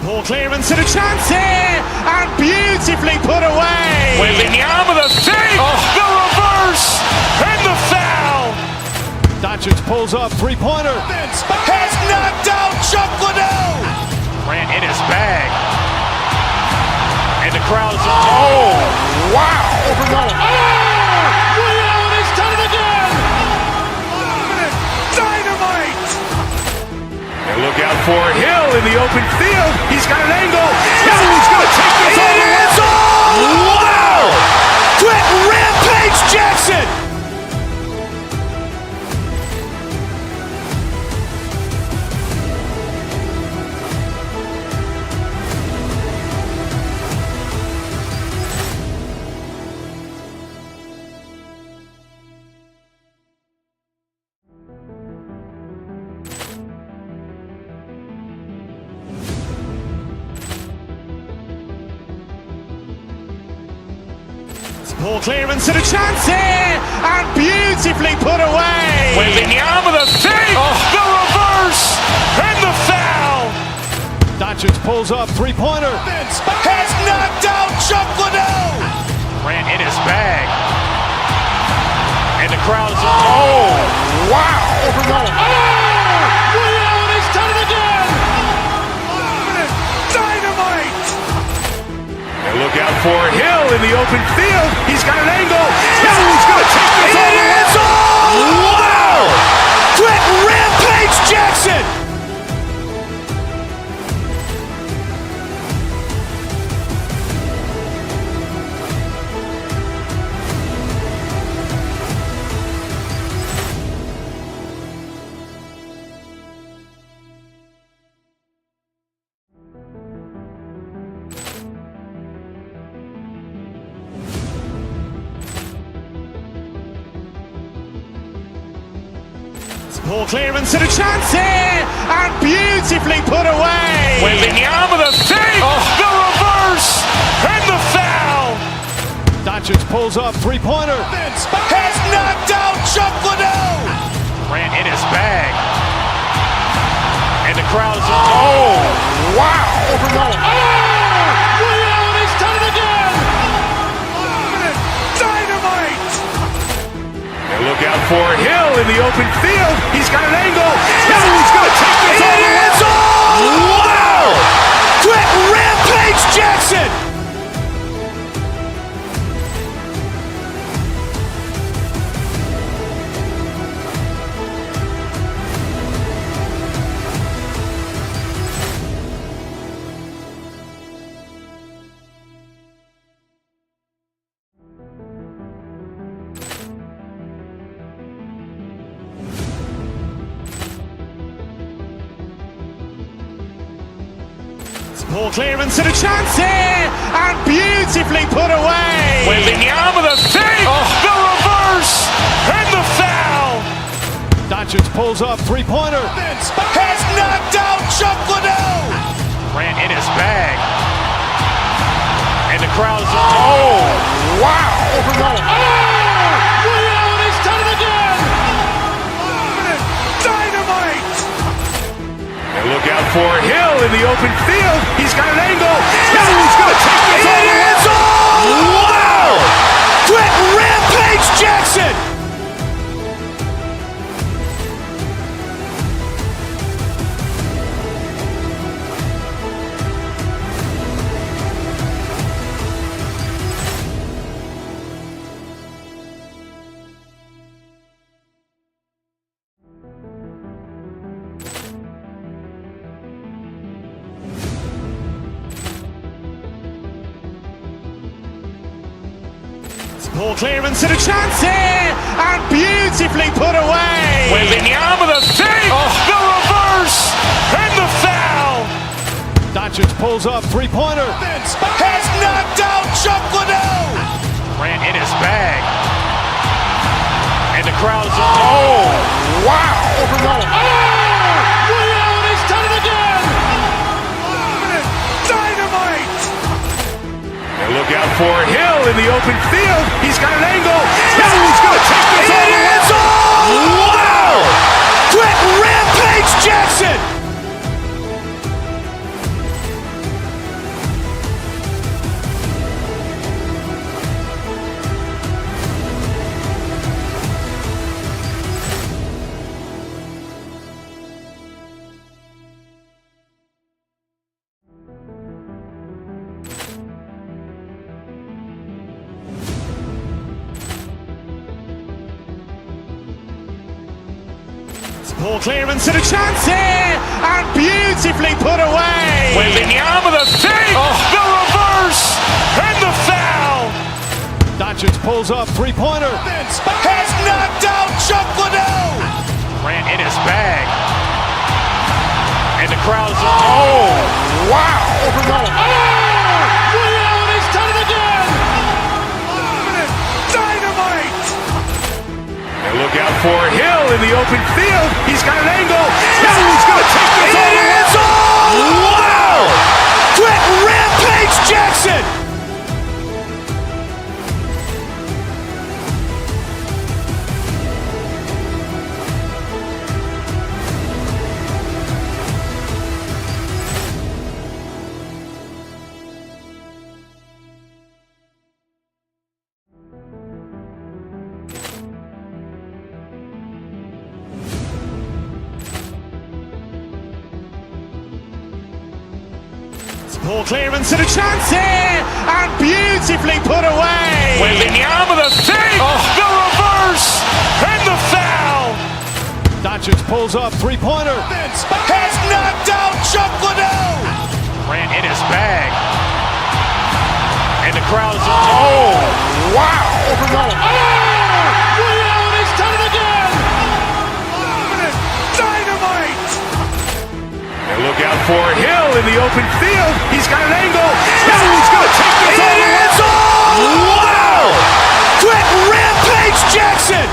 Poor clearance and a chance here, and beautifully put away. Wembanyama the save, the reverse, and the foul. Doncic pulls up, three-pointer. Has knocked out Chuck Liddell. Grant in his bag. And the crowd is, oh, wow. Leon has done it again. Dynamite. And look out for Hill in the open field. He's got an angle. He's going to take this all the way. Wow! Quit Rampage Jackson. Poor clearance and a chance here, and beautifully put away. Wembanyama the save, the reverse, and the foul. Doncic pulls up, three-pointer. Has knocked out Chuck Liddell. Grant in his bag. And the crowd is, oh, wow. Leon has done it again. Dynamite. And look out for Hill in the open field. He's got an angle. He's going to take this all the way. Wow! Quit Rampage Jackson. Poor clearance and a chance here, and beautifully put away. Wembanyama the save, the reverse, and the foul. Doncic pulls up, three-pointer. Has knocked out Chuck Liddell. Grant in his bag. And the crowd is, oh, wow. Leon has done it again. Dynamite. And look out for Hill in the open field. He's got an angle. He's going to take this all the way. Wow! Quit Rampage Jackson. Poor clearance and a chance here, and beautifully put away. Wembanyama the save, the reverse, and the foul. Doncic pulls up, three-pointer. Has knocked out Chuck Liddell. Grant in his bag. And the crowd is, oh, wow. Leon has done it again. Dynamite. And look out for Hill in the open field. He's got an angle. He's going to take this all the way. Wow! Quit Rampage Jackson. Poor clearance and a chance here, and beautifully put away. Wembanyama the save, the reverse, and the foul. Doncic pulls up, three-pointer. Has knocked out Chuck Liddell. Grant in his bag. And the crowd is, oh, wow. Leon has done it again. Dynamite. And look out for Hill in the open field. He's got an angle. He's going to take this all the way. Wow! Quit Rampage Jackson. Poor clearance and a chance here, and beautifully put away. Wembanyama the fake, the reverse, and the foul. Doncic pulls up, three-pointer. Has knocked out Chuck Liddell. Grant in his bag. And the crowd is, oh, wow. He's done it again. Dynamite. And look out for Hill in the open field. He's got an angle. He's going to take this all the way. Wow. Quick Rampage Jackson. Poor clearance and a chance here, and beautifully put away. Wembanyama the fake, the reverse, and the foul. Doncic pulls up, three-pointer. Has knocked out Chuck Liddell. Grant in his bag. And the crowd is, oh, wow. He's done it again. Dynamite. And look out for Hill in the open field. He's got an angle. He's going to take this all the way. Wow. Quick Rampage Jackson.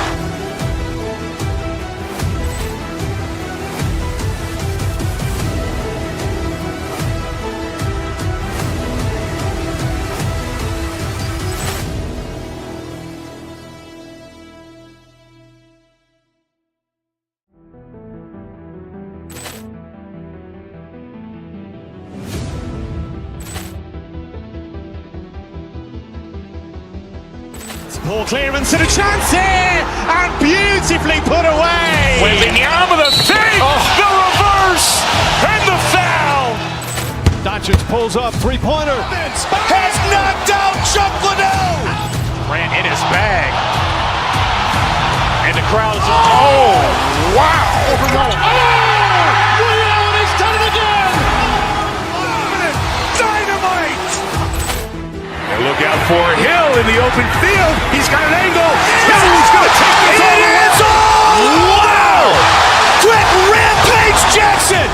Poor clearance and a chance here, and beautifully put away. Wembanyama the fake, the reverse, and the foul. Doncic pulls up, three-pointer. Has knocked out Chuck Liddell. Grant in his bag. And the crowd is, oh, wow. He's done it again. Dynamite. And look out for Hill in the open field. He's got an angle. He's going to take this all the way. Wow. Quick Rampage Jackson.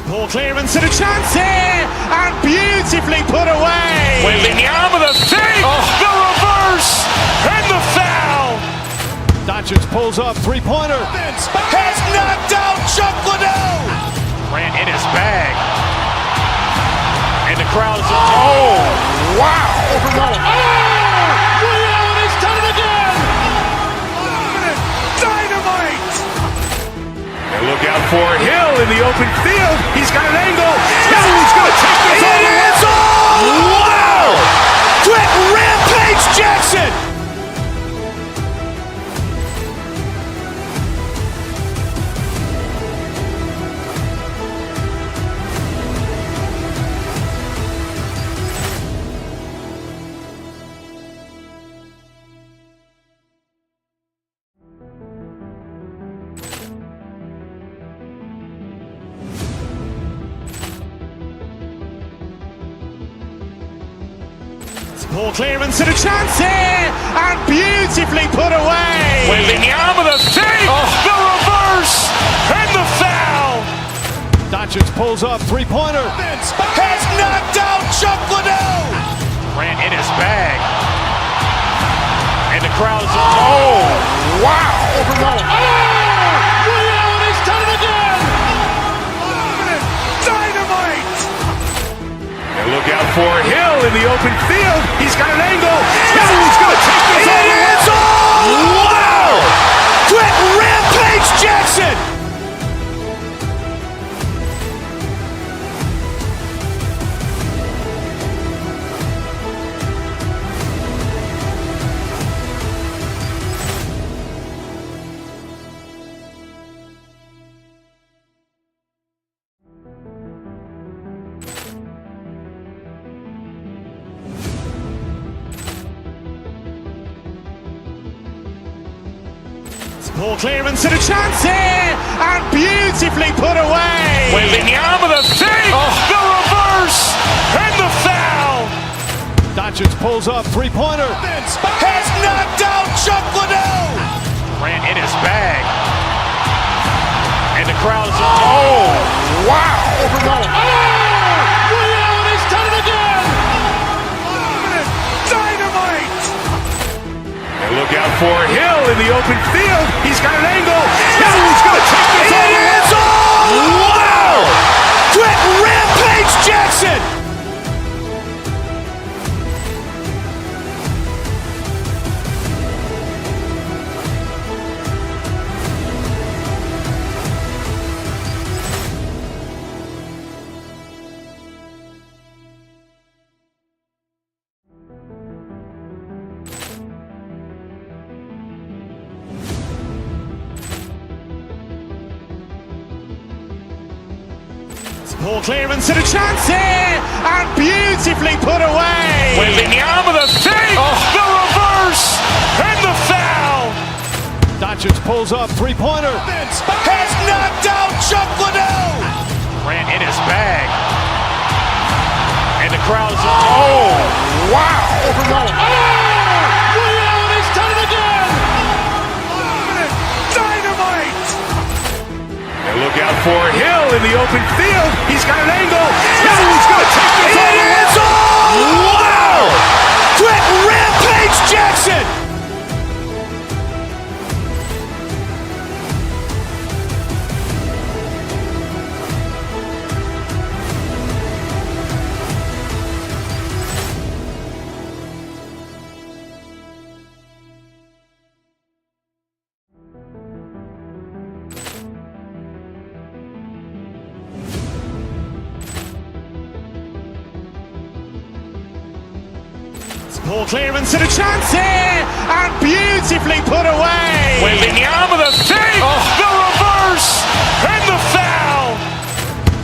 Poor clearance and a chance here, and beautifully put away. Wembanyama the fake, the reverse, and the foul. Doncic pulls up, three-pointer. Has knocked out Chuck Liddell. Grant in his bag. And the crowd is, oh, wow. He's done it again. Dynamite. And look out for Hill in the open field. He's got an angle. He's going to take this all the way. Wow. Quick Rampage Jackson. Poor clearance and a chance here, and beautifully put away. Wembanyama the fake, the reverse, and the foul. Doncic pulls up, three-pointer. Has knocked out Chuck Liddell. Grant in his bag. And the crowd is, oh, wow. He's done it again. Dynamite. And look out for Hill in the open field. He's got an angle. He's going to take this all the way. Wow. Quick Rampage Jackson. Ball clearance and a chance here, and beautifully put away. Wembanyama the fake, the reverse, and the foul. Doncic pulls up, three-pointer. Has knocked out Chuck Liddell. Grant in his bag. And the crowd is, oh, wow. Reality's done it again. Dynamite. And look out for Hill in the open field. He's got an angle. He's going to take this all the way. Wow. Quick Rampage Jackson. Ball clearance and a chance here, and beautifully put away. Wembanyama the fake, the reverse, and the foul. Doncic pulls up, three-pointer. Has knocked out Chuck Liddell. Grant in his bag. And the crowd is, oh, wow. Reality's done it again. Dynamite. And look out for Hill in the open field. He's got an angle. He's going to take this all the way. Wow. Quick Rampage Jackson. Ball clearance and a chance here, and beautifully put away. Wembanyama the fake, the reverse, and the foul.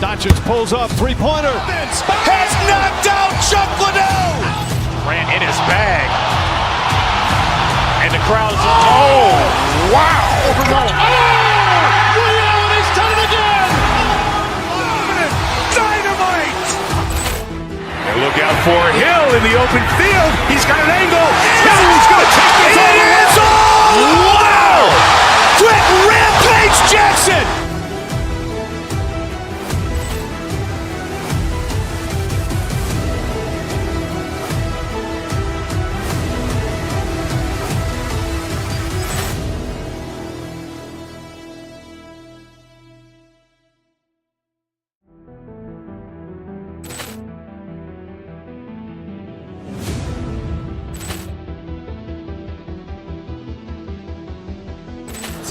Doncic pulls up, three-pointer. Has knocked out Chuck Liddell. Grant in his bag. And the crowd is, oh, wow. Reality's done it again. Dynamite. And look out for Hill in the open field. He's got an angle. He's going to take this all the way. Wow. Quick Rampage Jackson.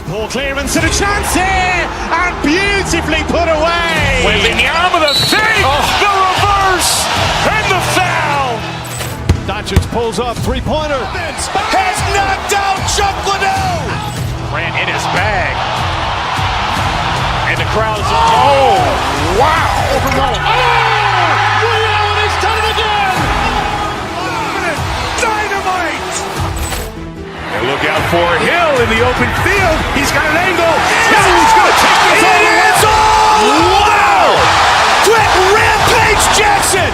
Ball clearance and a chance here, and beautifully put away. Wembanyama the fake, the reverse, and the foul. Doncic pulls up, three-pointer. Has knocked out Chuck Liddell. Grant in his bag. And the crowd is, oh, wow. Reality's done it again. Dynamite. And look out for Hill in the open field. He's got an angle. He's going to take this all the way. Wow. Quick Rampage Jackson.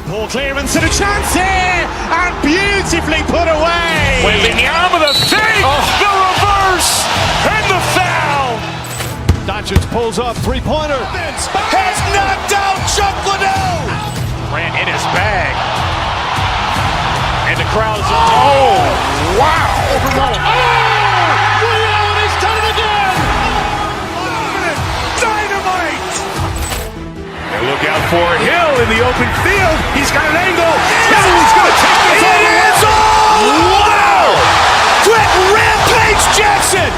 Ball clearance and a chance here, and beautifully put away. Wembanyama the fake, the reverse, and the foul. Doncic pulls up, three-pointer. Has knocked out Chuck Liddell. Grant in his bag. And the crowd is, oh, wow. Reality's done it again. Dynamite. And look out for Hill in the open field. He's got an angle. He's going to take this all the way. Wow. Quick Rampage Jackson.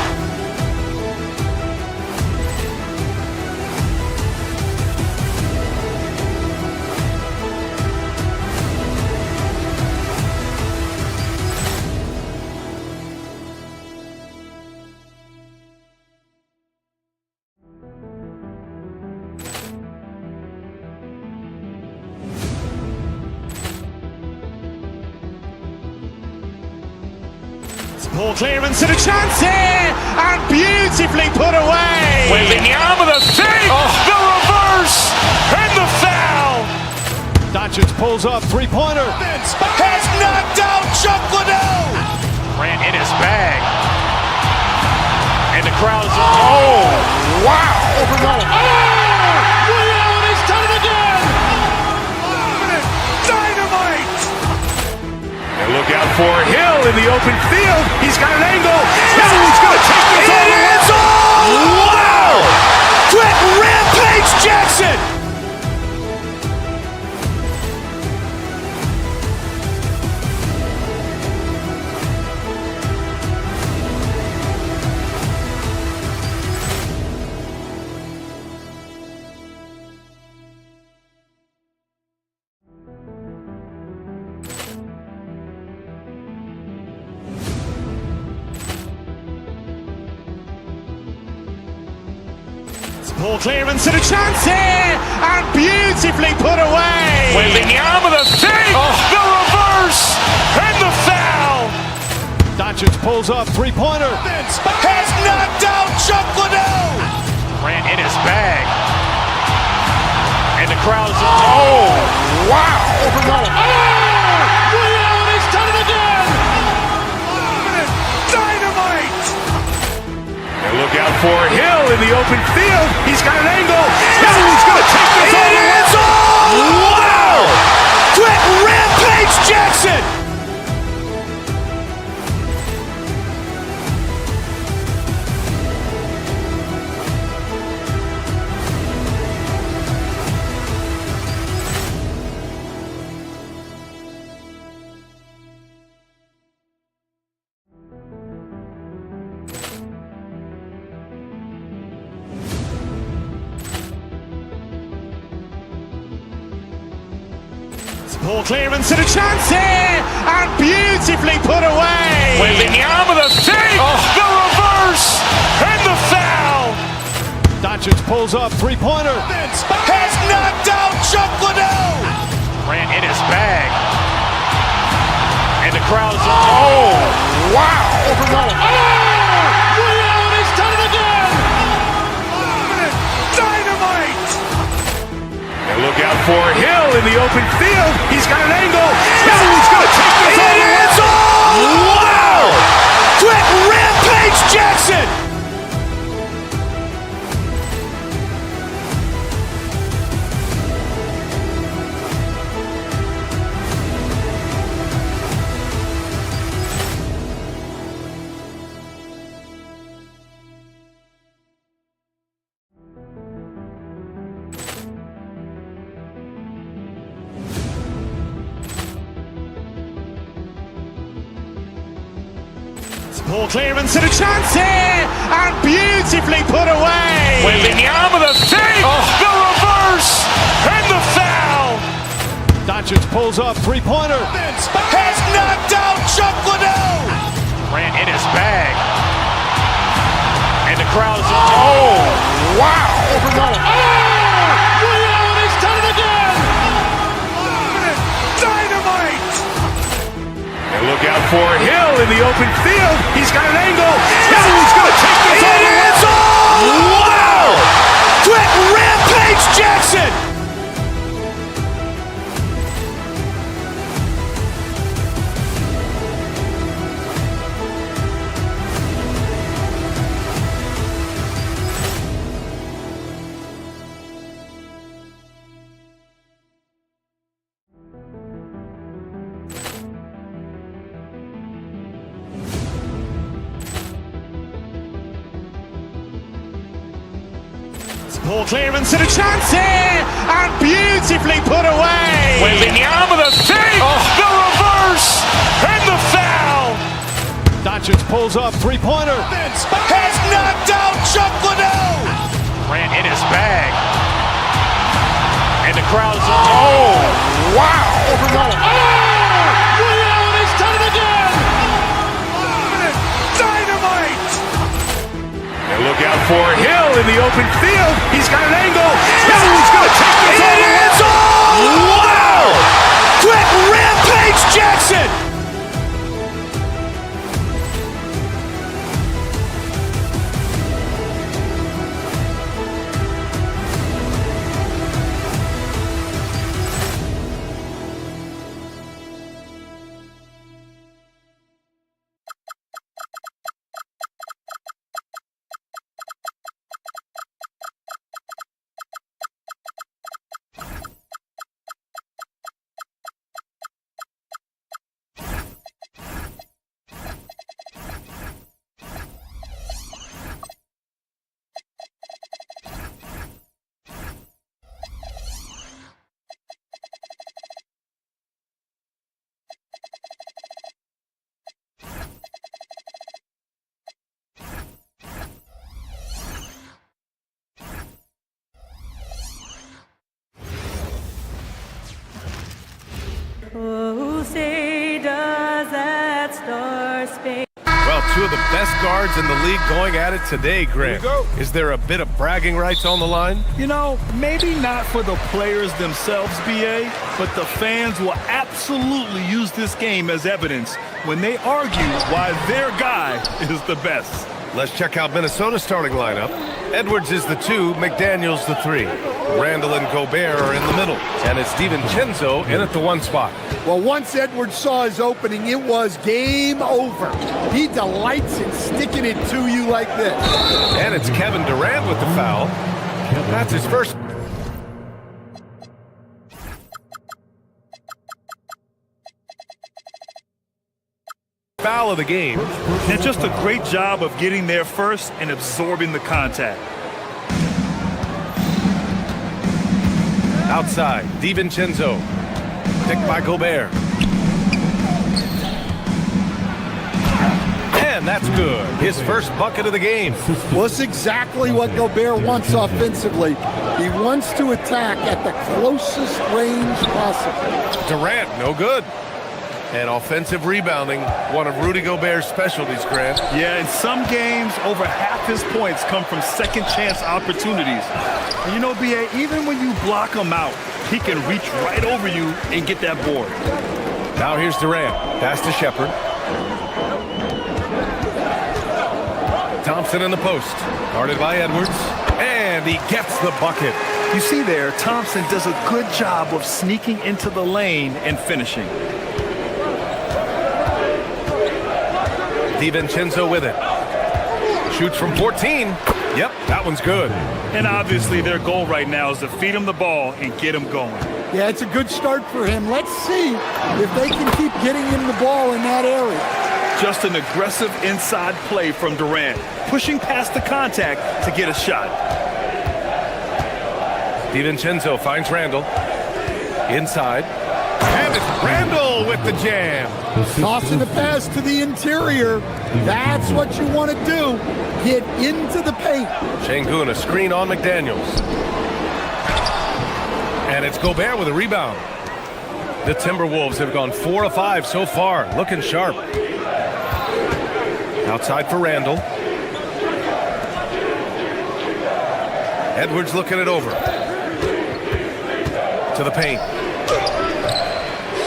Ball clearance and a chance here, and beautifully put away. Wembanyama the fake, the reverse, and the foul. Doncic pulls up, three-pointer. Has knocked out Chuck Liddell. Ran in his bag. And the crowd is, oh, wow. Ray Allen has done it again. Dynamite. And look out for Hill in the open field. He's got an angle. He's going to take this all the way. Wow. Quick Rampage Jackson. Ball clearance and a chance here, and beautifully put away. Wembanyama the fake, the reverse, and the foul. Doncic pulls up, three-pointer. Has knocked out Chuck Liddell. Ran in his bag. And the crowd is, oh, wow. Ray Allen has done it again. Dynamite. And look out for Hill in the open field. He's got an angle. He's going to take this all the way. Wow. Quick Rampage Jackson. Ball clearance and a chance here, and beautifully put away. Wembanyama the fake, the reverse, and the foul. Doncic pulls up, three-pointer. Has knocked out Chuck Liddell. Ran in his bag. And the crowd is, oh, wow. Ray Allen has done it again. Dynamite. And look out for Hill in the open field. He's got an angle. He's going to take this all the way. Wow. Quick Rampage Jackson. Ball clearance and a chance here, and beautifully put away. Wembanyama the fake, the reverse, and the foul. Doncic pulls up, three-pointer. Has knocked out Chuck Liddell. Ran in his bag. And the crowd is, oh, wow. Ray Allen has done it again. Dynamite. And look out for Hill in the open field. He's got an angle. He's going to take this all the way. Wow. Quick Rampage Jackson. Ball clearance and a chance here, and beautifully put away. Wembanyama the fake, the reverse, and the foul. Doncic pulls up, three-pointer. Has knocked out Chuck Liddell. Ran in his bag. And the crowd is, oh, wow. Ray Allen has done it again. Dynamite. And look out for Hill in the open field. He's got an angle. He's going to take this all the way. Wow. Quick Rampage Jackson. star space. Well, two of the best guards in the league going at it today, Grant. Is there a bit of bragging rights on the line? You know, maybe not for the players themselves, BA, but the fans will absolutely use this game as evidence when they argue why their guy is the best. Let's check out Minnesota's starting lineup. Edwards is the 2, McDaniels the 3. Randall and Gobert are in the middle. And it's DiVincenzo in at the 1 spot. Well, once Edwards saw his opening, it was game over. He delights in sticking it to you like this. And it's Kevin Durant with the foul. That's his first. Foul of the game. And just a great job of getting there first and absorbing the contact. Outside, DiVincenzo. Picked by Gobert. And that's good. His first bucket of the game. Well, it's exactly what Gobert wants offensively. He wants to attack at the closest range possible. Durant, no good. And offensive rebounding, one of Rudy Gobert's specialties, Grant. Yeah, in some games, over half his points come from second chance opportunities. And you know, BA, even when you block him out, he can reach right over you and get that board. Now here's Durant. Pass to Shepherd. Thompson in the post. Guarded by Edwards. And he gets the bucket. You see there, Thompson does a good job of sneaking into the lane and finishing. DiVincenzo with it. Shoots from 14. Yep, that one's good. And obviously their goal right now is to feed him the ball and get him going. Yeah, it's a good start for him. Let's see if they can keep getting him the ball in that area. Just an aggressive inside play from Durant, pushing past the contact to get a shot. DiVincenzo finds Randall. Inside. And it's Randall with the jam. Tossing the pass to the interior. That's what you want to do. Get into the paint. Şengün, a screen on McDaniels. And it's Gobert with a rebound. The Timberwolves have gone 4 of 5 so far. Looking sharp. Outside for Randall. Edwards looking it over. To the paint.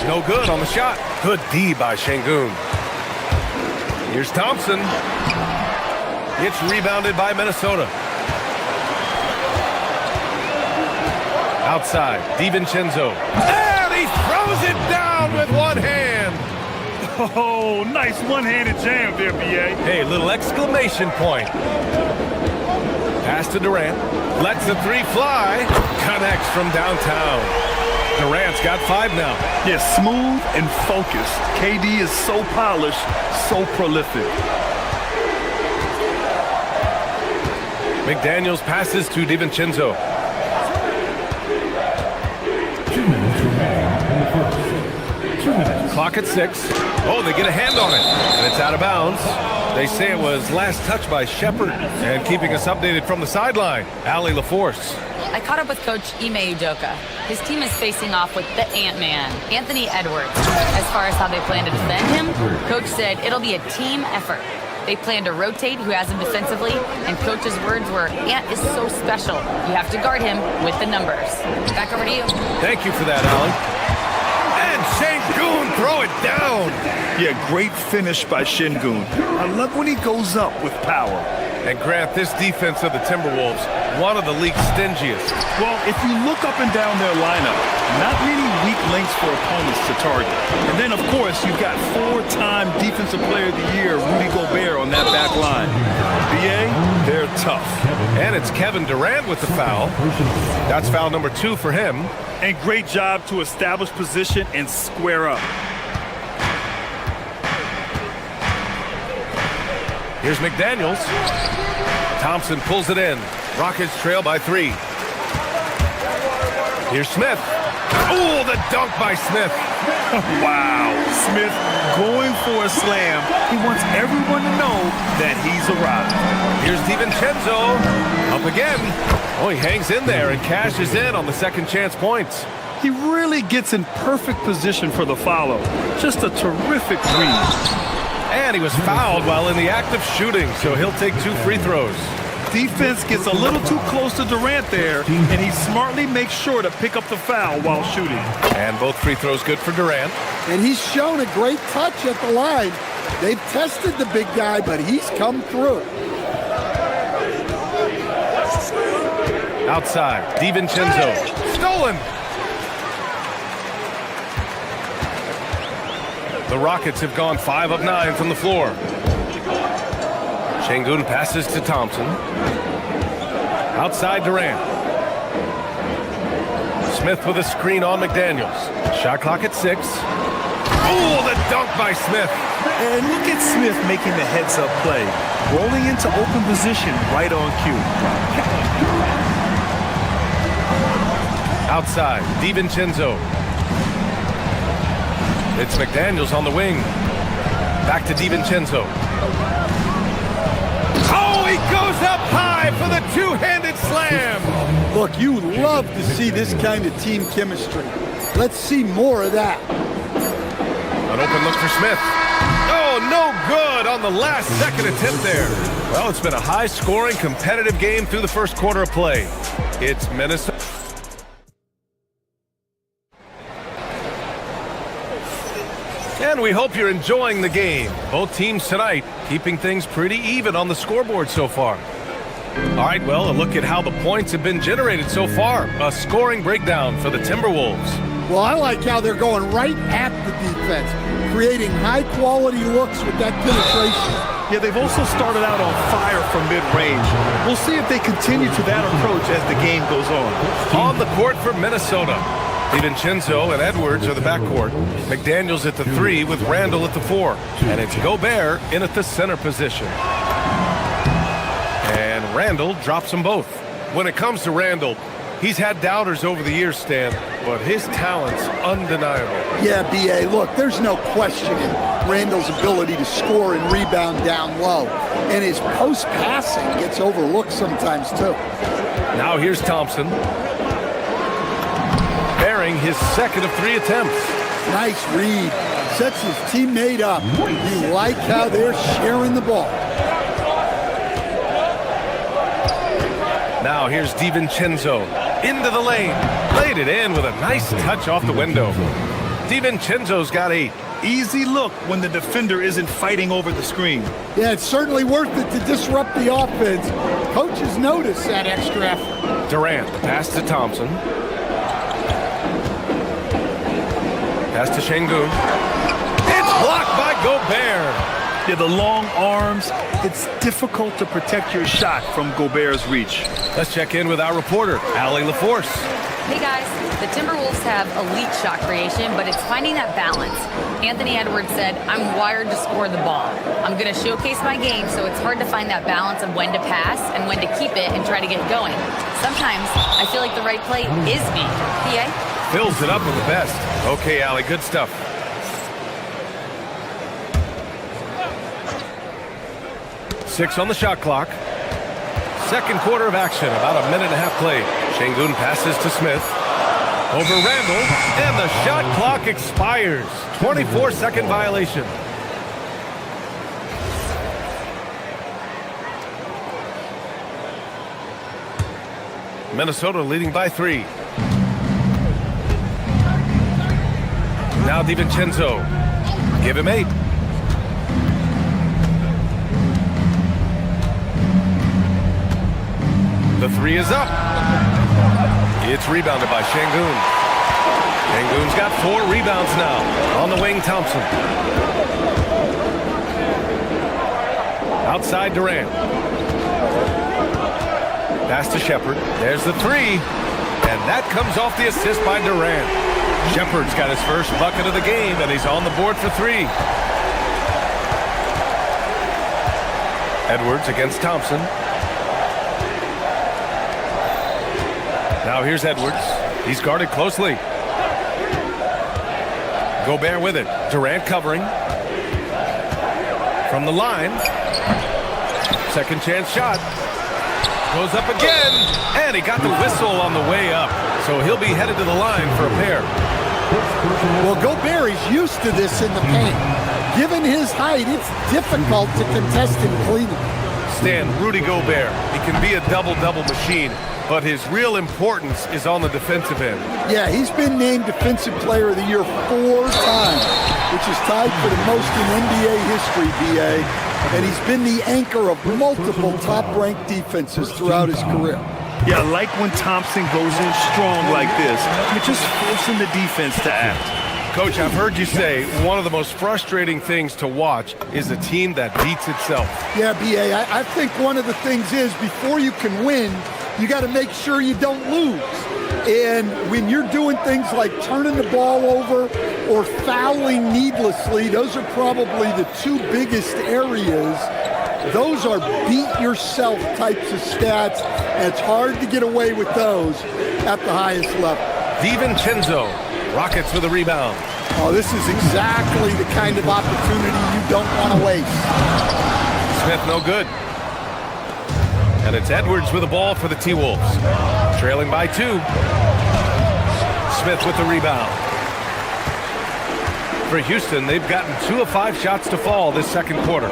No good on the shot. Good D by Şengün. Here's Thompson. It's rebounded by Minnesota. Outside, DiVincenzo. And he throws it down with one hand. Oh, nice one-handed jam there, BA. Hey, little exclamation point. Pass to Durant. Lets the 3 fly. Connects from downtown. Durant's got 5 now. Yeah, smooth and focused. KD is so polished, so prolific. McDaniels passes to DiVincenzo. 2 minutes remaining in the first. 2 minutes. Clock at 6. Oh, they get a hand on it. And it's out of bounds. They say it was last touched by Shepherd. And keeping us updated from the sideline, Allie LaForce. I caught up with Coach Ime Udoka. His team is facing off with the Ant-Man, Anthony Edwards. As far as how they plan to defend him, Coach said it'll be a team effort. They plan to rotate who has him defensively, and Coach's words were, Ant is so special. You have to guard him with the numbers. Back over to you. Thank you for that, Allie. And Şengün throw it down. Yeah, great finish by Şengün. I love when he goes up with power. And Grant, this defense of the Timberwolves, one of the league's stingiest. Well, if you look up and down their lineup, not many weak links for opponents to target. And then, of course, you've got 4-time Defensive Player of the Year, Rudy Gobert, on that back line. BA, they're tough. And it's Kevin Durant with the foul. That's foul number 2 for him. And great job to establish position and square up. Here's McDaniels. Thompson pulls it in. Rockets trail by 3. Here's Smith. Oh, the dunk by Smith. Wow. Smith going for a slam. He wants everyone to know that he's arrived. Here's DiVincenzo. Up again. Oh, he hangs in there and cashes in on the second chance points. He really gets in perfect position for the follow. Just a terrific read. And he was fouled while in the act of shooting, so he'll take 2 free throws. Defense gets a little too close to Durant there, and he smartly makes sure to pick up the foul while shooting. And both free throws good for Durant. And he's shown a great touch at the line. They've tested the big guy, but he's come through. Outside, DiVincenzo. Stolen! The Rockets have gone 5 of 9 from the floor. Şengün passes to Thompson. Outside Durant. Smith with a screen on McDaniels. Shot clock at 6. Oh, the dunk by Smith. And look at Smith making the heads-up play. Rolling into open position right on cue. Outside, DiVincenzo. It's McDaniels on the wing. Back to DiVincenzo. Oh, he goes up high for the two-handed slam. Look, you love to see this kind of team chemistry. Let's see more of that. An open look for Smith. Oh, no good on the last second attempt there. Well, it's been a high-scoring, competitive game through the first quarter of play. It's Minnesota. And we hope you're enjoying the game. Both teams tonight keeping things pretty even on the scoreboard so far. All right, well, a look at how the points have been generated so far. A scoring breakdown for the Timberwolves. Well, I like how they're going right at the defense, creating high-quality looks with that penetration. Yeah, they've also started out on fire from mid-range. We'll see if they continue to that approach as the game goes on. On the court for Minnesota, DiVincenzo and Edwards are the backcourt. McDaniels at the 3 with Randall at the 4. And it's Gobert in at the center position. And Randall drops them both. When it comes to Randall, he's had doubters over the years, Stan, but his talent's undeniable. Yeah, B.A., look, there's no questioning Randall's ability to score and rebound down low. And his post-passing gets overlooked sometimes, too. Now here's Thompson. Bearing his second of 3 attempts. Nice read. Sets his teammate up. You like how they're sharing the ball. Now here's DiVincenzo. Into the lane. Laid it in with a nice touch off the window. DiVincenzo's got 8. Easy look when the defender isn't fighting over the screen. Yeah, it's certainly worth it to disrupt the offense. Coaches notice that extra effort. Durant, pass to Thompson. Pass to Şengün. It's blocked by Gobert. Yeah, the long arms, it's difficult to protect your shot from Gobert's reach. Let's check in with our reporter, Allie LaForce. Hey guys, the Timberwolves have elite shot creation, but it's finding that balance. Anthony Edwards said, "I'm wired to score the ball. I'm going to showcase my game, so it's hard to find that balance of when to pass and when to keep it and try to get going. Sometimes I feel like the right play is me." PA? Fills it up with the best. Okay, Allie, good stuff. Six on the shot clock. Second quarter of action, about a minute and a half played. Şengün passes to Smith. Over Randall, and the shot clock expires. 24-second violation. Minnesota leading by 3. Now DiVincenzo. Give him 8. The 3 is up. It's rebounded by Şengün. Şengün's got 4 rebounds now. On the wing, Thompson. Outside Durant. Pass to Shepherd. There's the 3. And that comes off the assist by Durant. Shepherd's got his first bucket of the game, and he's on the board for 3. Edwards against Thompson. Now here's Edwards. He's guarded closely. Gobert with it. Durant covering. From the line. Second chance shot. Goes up again. And he got the whistle on the way up. So he'll be headed to the line for a pair. Well, Gobert is used to this in the paint. given his height, it's difficult to contest him cleanly. Stan, Rudy Gobert, he can be a double-double machine, but his real importance is on the defensive end. Yeah, he's been named Defensive Player of the Year 4 times, which is tied for the most in NBA history, BA. And he's been the anchor of multiple top-ranked defenses throughout his career. Yeah, like when Thompson goes in strong like this, you're just forcing the defense to act. Coach, I've heard you say one of the most frustrating things to watch is a team that beats itself. Yeah, BA, I think one of the things is before you can win, you got to make sure you don't lose. And when you're doing things like turning the ball over or fouling needlessly, those are probably the two biggest areas. Those are beat-yourself types of stats, and it's hard to get away with those at the highest level. DiVincenzo, Rockets with a rebound. Oh, this is exactly the kind of opportunity you don't want to waste. Smith no good. And it's Edwards with the ball for the T-Wolves. Trailing by 2. Smith with the rebound. For Houston, they've gotten 2 of 5 shots to fall this second quarter.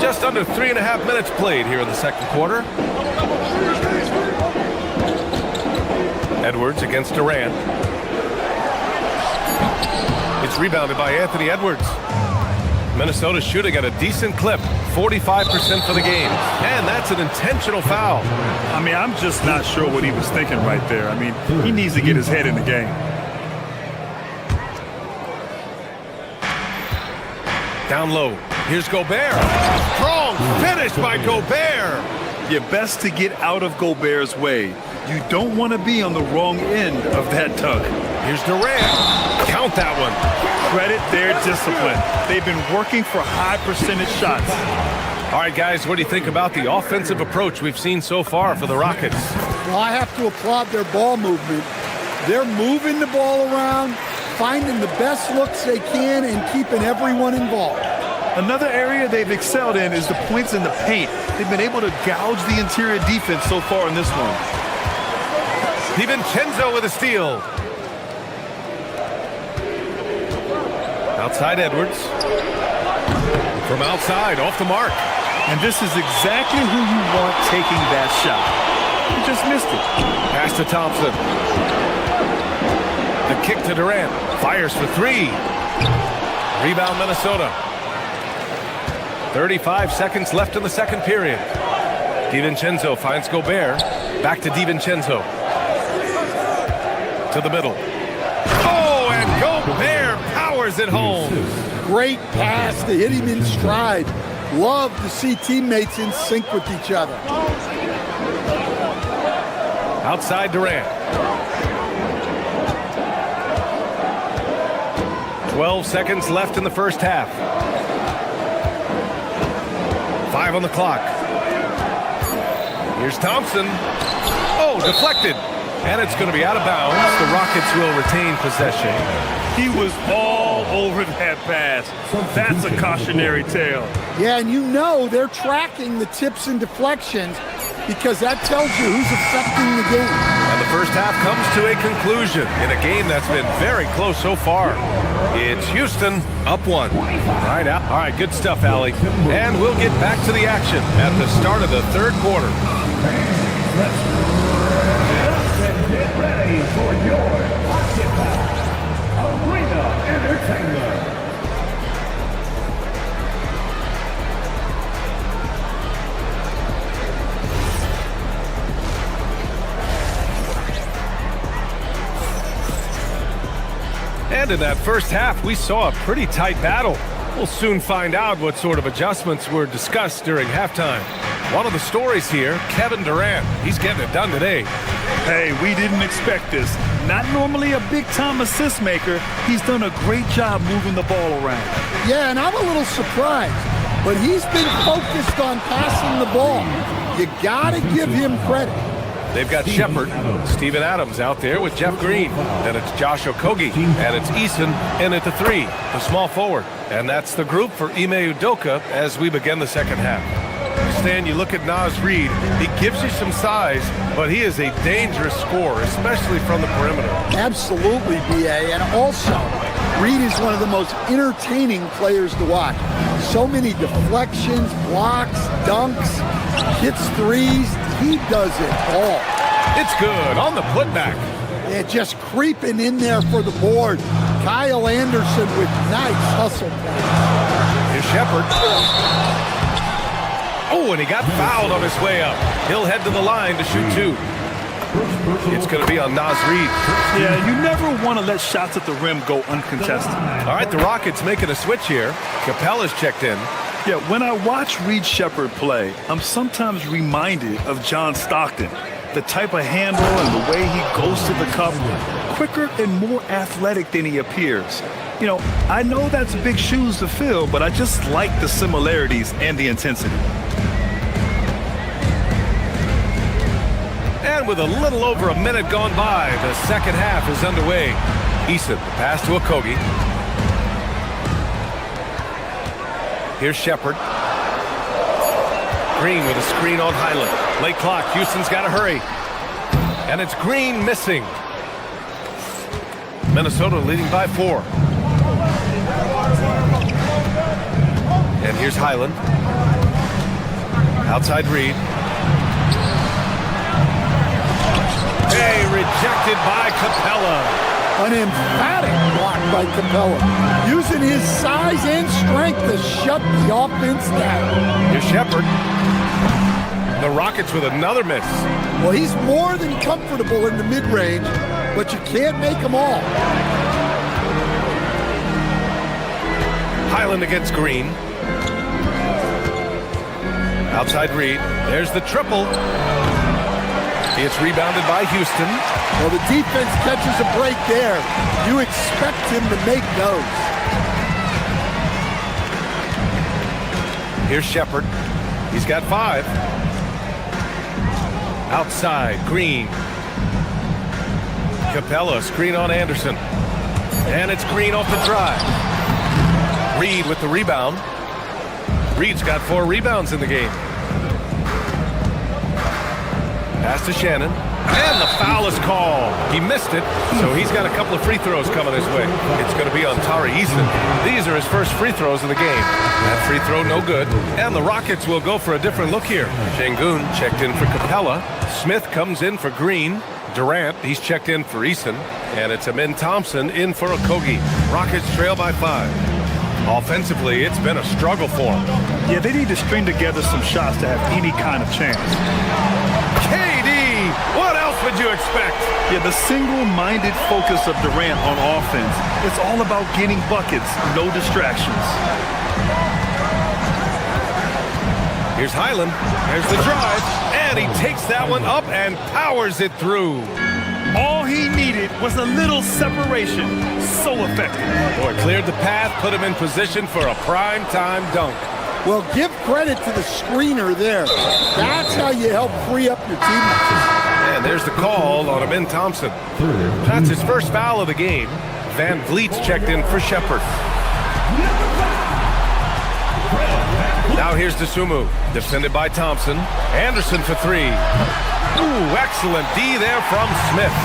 Just under 3.5 minutes played here in the second quarter. Edwards against Durant. It's rebounded by Anthony Edwards. Minnesota shooting at a decent clip, 45% for the game. And that's an intentional foul. I mean, I'm just not sure what he was thinking right there. I mean, he needs to get his head in the game. Down low. Here's Gobert. Strong finish by Gobert. You're best to get out of Gobert's way. You don't want to be on the wrong end of that tug. Here's Durant. Count that one. Credit their discipline. They've been working for high percentage shots. All right, guys, what do you think about the offensive approach we've seen so far for the Rockets? Well, I have to applaud their ball movement. They're moving the ball around, finding the best looks they can, and keeping everyone involved. Another area they've excelled in is the points in the paint. They've been able to gouge the interior defense so far in this one. DiVincenzo with a steal. Outside Edwards. From outside, off the mark. And this is exactly who you want taking that shot. He just missed it. Pass to Thompson. The kick to Durant. Fires for 3. Rebound Minnesota. 35 seconds left in the second period. DiVincenzo finds Gobert. Back to DiVincenzo. To the middle. Oh, and Gobert powers it home. Great pass to hit him in stride. Love to see teammates in sync with each other. Outside Durant. 12 seconds left in the first half. 5 on the clock. Here's Thompson. Oh, deflected. And it's going to be out of bounds. The Rockets will retain possession. He was all over that pass. That's a cautionary tale. Yeah, and you know they're tracking the tips and deflections because that tells you who's affecting the game. And the first half comes to a conclusion in a game that's been very close so far. It's Houston up 1. Right out. All right, good stuff, Allie. And we'll get back to the action at the start of the third quarter. Get ready for your basketball arena entertainment. And in that first half, we saw a pretty tight battle. We'll soon find out what sort of adjustments were discussed during halftime. One of the stories here, Kevin Durant. He's getting it done today. Hey, we didn't expect this. Not normally a big-time assist maker. He's done a great job moving the ball around. Yeah, and I'm a little surprised, but he's been focused on passing the ball. You got to give him credit. They've got Shepard, Steven Adams out there with Jeff Green. And it's Josh Okogie. And it's Eason in at the 3, the small forward. And that's the group for Ime Udoka as we begin the second half. Stan, you look at Naz Reid, he gives you some size, but he is a dangerous scorer, especially from the perimeter. Absolutely, B.A. And also, Reid is one of the most entertaining players to watch. So many deflections, blocks, dunks, hits threes. He does it all. It's good on the putback. Yeah, just creeping in there for the board. Kyle Anderson with nice hustle plays. Here's Shepard. Oh, and he got fouled on his way up. He'll head to the line to shoot two. It's going to be on Naz Reid. Yeah, you never want to let shots at the rim go uncontested. All right, the Rockets making a switch here. Capella's checked in. Yeah, when I watch Reed Shepard play, I'm sometimes reminded of John Stockton. The type of handle and the way he goes to the cup, quicker and more athletic than he appears. You know, I know that's big shoes to fill, but I just like the similarities and the intensity. And with a little over a minute gone by, the second half is underway. Eason, pass to Okogie. Here's Shepard. Green with a screen on Highland. Late clock, Houston's got to hurry. And it's Green missing. Minnesota leading by 4. And here's Highland. Outside Reid. Hey, rejected by Capella. An emphatic block by Capella, using his size and strength to shut the offense down. Here's Shepard. The Rockets with another miss. Well, he's more than comfortable in the mid-range, but you can't make them all. Highland against Green. Outside Reid. There's the triple. It's rebounded by Houston. Well, the defense catches a break there. You expect him to make those. Here's Shepard. He's got 5. Outside, Green. Capella, screen on Anderson. And it's Green off the drive. Reid with the rebound. Reid's got 4 rebounds in the game. Pass to Shannon. And the foul is called. He missed it, so he's got a couple of free throws coming his way. It's going to be on Tari Eason. These are his first free throws of the game. That free throw no good. And the Rockets will go for a different look here. Şengün checked in for Capella. Smith comes in for Green. Durant, he's checked in for Eason. And it's Amin Thompson in for Okogie. Rockets trail by 5. Offensively, it's been a struggle for them. Yeah, they need to string together some shots to have any kind of chance. KD! What else would you expect? Yeah, the single-minded focus of Durant on offense, it's all about getting buckets, no distractions. Here's Highland. There's the drive. And he takes that one up and powers it through. All he needed was a little separation. So effective. Boy, cleared the path, put him in position for a prime-time dunk. Well, give credit to the screener there. That's how you help free up your teammates. And there's the call on Amin Thompson. That's his first foul of the game. Van Vliet's checked in for Shepard. Now here's DeSumo, defended by Thompson. Anderson for 3. Ooh, excellent D there from Smith.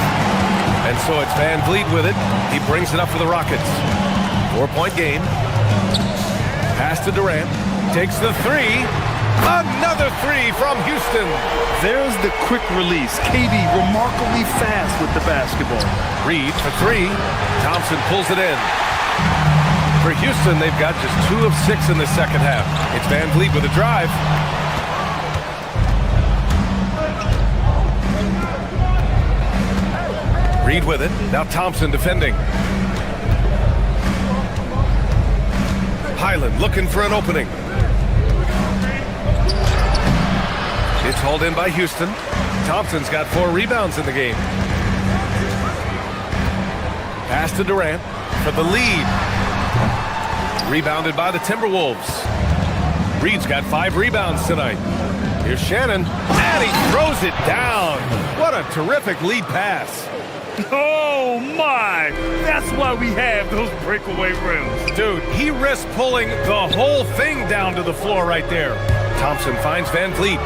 And so it's Van Vliet with it. He brings it up for the Rockets. 4-point game. Pass to Durant. Takes the 3. Another 3 from Houston. There's the quick release. KD remarkably fast with the basketball. Reid for 3. Thompson pulls it in. For Houston, they've got just 2 of 6 in the second half. It's Van Vliet with a drive. Reid with it. Now Thompson defending. Highland looking for an opening. It's hauled in by Houston. Thompson's got 4 rebounds in the game. Pass to Durant for the lead. Rebounded by the Timberwolves. Reid's got 5 rebounds tonight. Here's Shannon, and he throws it down. What a terrific lead pass. Oh, my! That's why we have those breakaway rims. Dude, he risked pulling the whole thing down to the floor right there. Thompson finds Van Vliet.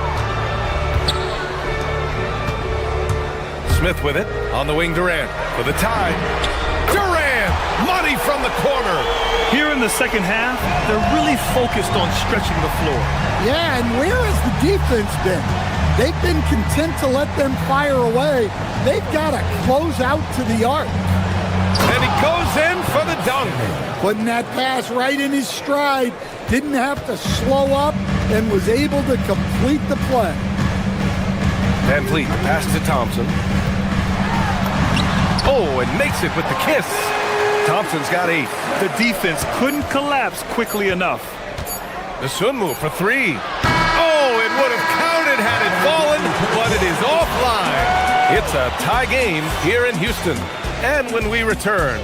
Smith with it. On the wing, Durant. For the tie. Durant! Money from the corner. Here in the second half, they're really focused on stretching the floor. Yeah, and where has the defense been? They've been content to let them fire away. They've got to close out to the arc. And he goes in for the dunk. Putting that pass right in his stride. Didn't have to slow up and was able to complete the play. Van Vliet, the pass to Thompson. Oh, and makes it with the kiss. Thompson's got 8. The defense couldn't collapse quickly enough. The swim move for 3. Oh, it would have counted had it fallen, but it is offline. It's a tie game here in Houston. And when we return...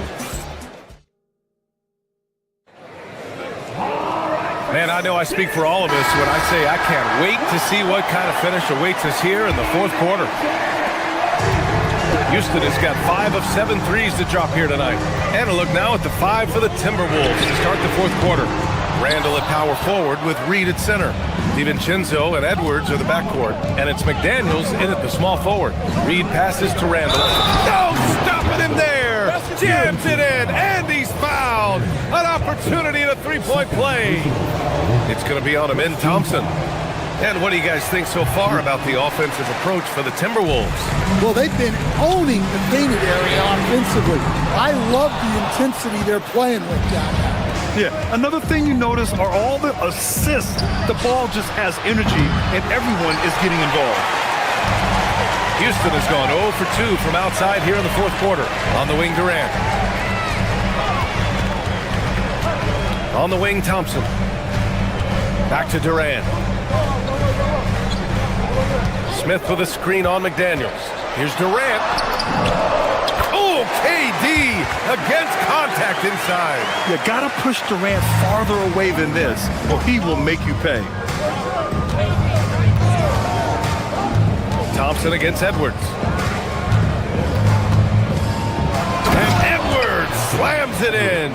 Man, I know I speak for all of us when I say I can't wait to see what kind of finish awaits us here in the fourth quarter. Houston has got 5 of 7 threes to drop here tonight. And a look now at the 5 for the Timberwolves to start the fourth quarter. Randall at power forward with Reed at center. DiVincenzo and Edwards are the backcourt. And it's McDaniels in at the small forward. Reed passes to Randall. No, stopping him there. Jams it in, and he's fouled. An opportunity at a three-point play. It's going to be on him in Thompson. And what do you guys think so far about the offensive approach for the Timberwolves? Well, they've been owning the painted area offensively. I love the intensity they're playing with down there. Yeah, another thing you notice are all the assists. The ball just has energy, and everyone is getting involved. Houston has gone 0 for 2 from outside here in the fourth quarter. On the wing, Durant. On the wing, Thompson. Back to Durant. Smith with a screen on McDaniels. Here's Durant. Oh, KD against contact inside. You gotta push Durant farther away than this, or he will make you pay. Thompson against Edwards. And Edwards slams it in.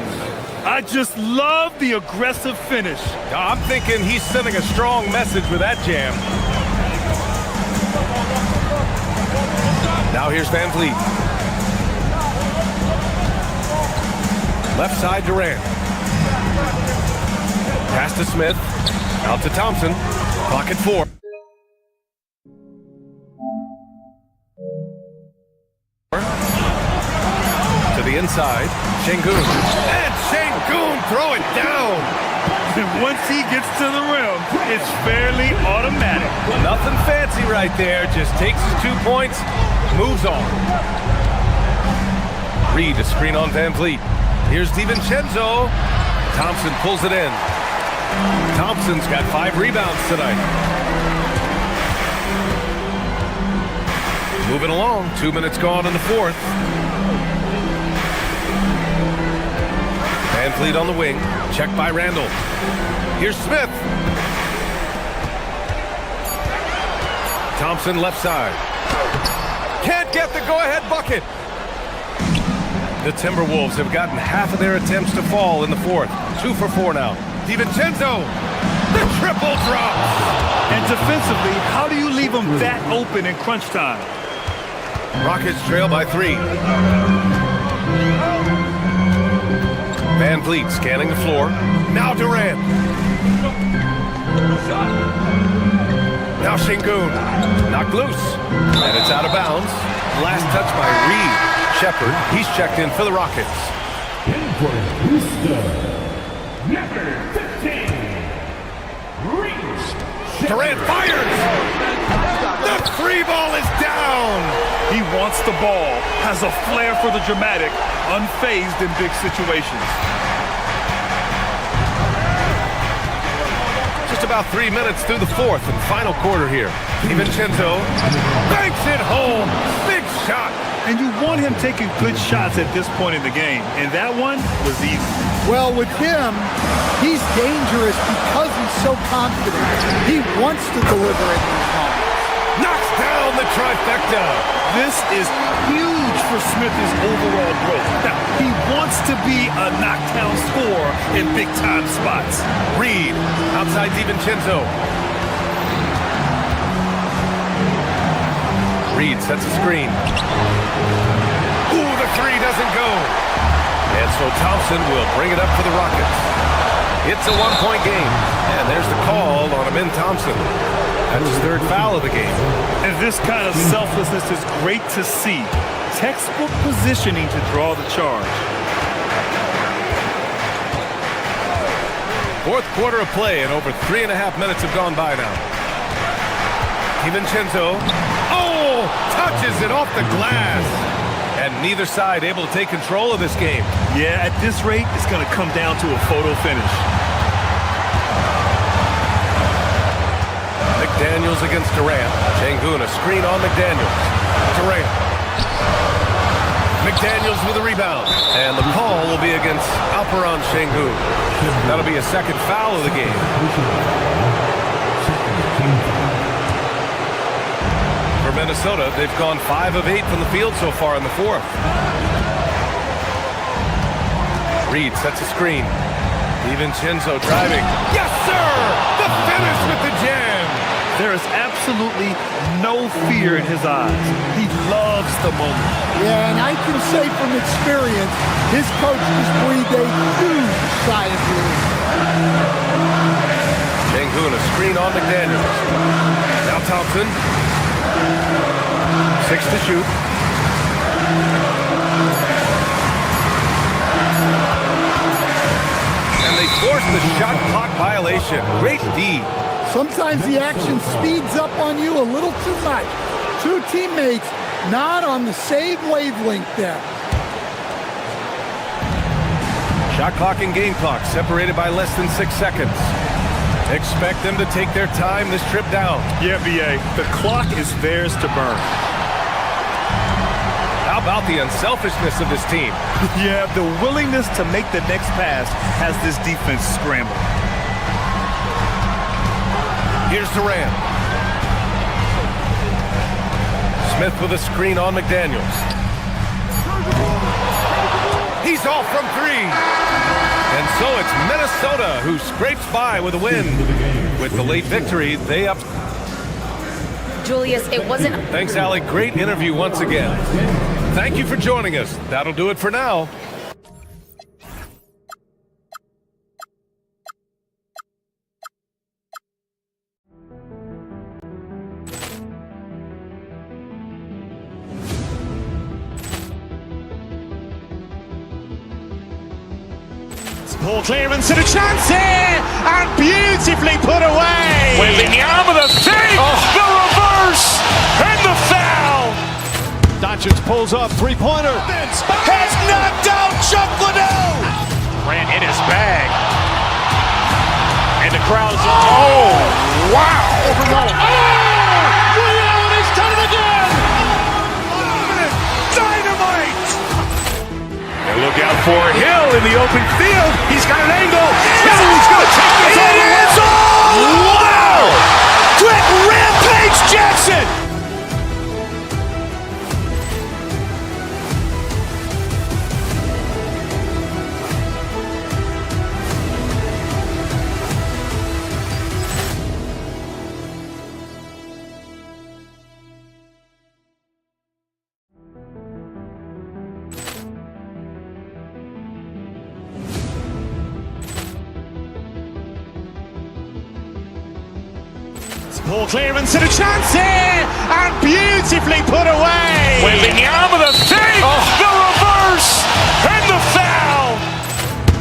I just love the aggressive finish. I'm thinking he's sending a strong message with that jam. Now here's Van Vliet. Left side, Durant. Pass to Smith. Out to Thompson. Clock at 4. To the inside. Şengün. And Şengün throw it down. And once he gets to the rim, it's fairly automatic. Nothing fancy right there. Just takes his 2 points, moves on. Reed, a screen on Van Vliet. Here's DiVincenzo. Thompson pulls it in. Thompson's got 5 rebounds tonight. Moving along. 2 minutes gone in the fourth. Van Vliet on the wing. Checked by Randall. Here's Smith. Thompson left side. Can't get the go-ahead bucket. The Timberwolves have gotten half of their attempts to fall in the fourth. 2 for 4 now. DiVincenzo. The triple drop. And defensively, how do you leave them that open in crunch time? Rockets trail by 3. Van Vliet scanning the floor. Now Durant. Now Şengün. Knocked loose. And it's out of bounds. Last touch by Reed. Shepard, he's checked in for the Rockets. In for Houston, number 15, Reed. Durant fires. The free ball is down. He wants the ball, has a flair for the dramatic, unfazed in big situations. Just about 3 minutes through the fourth and final quarter here. DiVincenzo banks it home. Big shot. And you want him taking good shots at this point in the game, and that one was easy. Well, with him, he's dangerous because he's so confident. He wants to deliver in these moments. Knocks down the trifecta. This is huge for Smith's overall growth. Now, he wants to be a knockdown scorer in big-time spots. Reed outside DiVincenzo. Reed sets a screen. Ooh, the three doesn't go. And so Thompson will bring it up for the Rockets. It's a one-point game. And there's the call on Amin Thompson. That's his third foul of the game. And this kind of selflessness is great to see. Textbook positioning to draw the charge. Fourth quarter of play, and over 3.5 minutes have gone by now. DiVincenzo, touches it off the glass. And neither side able to take control of this game. Yeah, at this rate, it's going to come down to a photo finish. McDaniels against Durant. Şengün, a screen on McDaniels. Durant. McDaniels with a rebound. And the call will be against Alperen Şengün. That'll be a second foul of the game. For Minnesota, they've gone 5 of 8 from the field so far in the fourth. Reed sets a screen. DiVincenzo driving. Yes, sir! The finish with the jam! There is absolutely no fear in his eyes. He loves the moment. Yeah, and I can say from experience, his coach just breathed a huge sigh of relief. Şengün, a screen on McDaniels. Now Thompson. 6 to shoot. And they force the shot clock violation. Great D. Sometimes the action speeds up on you a little too much. Two teammates not on the same wavelength there. Shot clock and game clock separated by less than 6 seconds. Expect them to take their time this trip down. Yeah, B.A., the clock is theirs to burn. How about the unselfishness of this team? Yeah, the willingness to make the next pass has this defense scrambled. Here's Durant. Smith with a screen on McDaniels. He's off from 3. And so it's Minnesota who scrapes by with a win. With the late victory, they up. Julius, it wasn't... Thanks, Allie. Great interview once again. Thank you for joining us. That'll do it for now. Ball clearance and a chance here, and beautifully put away. Wembanyama the fake, the reverse, and the foul. Doncic pulls up, three-pointer. Has knocked out Chuck Liddell. Ran in his bag. And the crowd is... Wow. Reality's done it again. Dynamite. And look out for Hill in the open field. He's got an angle. He's going to take this all the way. Wow. Quick rampage Jackson. Ball clearance and a chance here, and beautifully put away. Wembanyama the fake, the reverse, and the foul.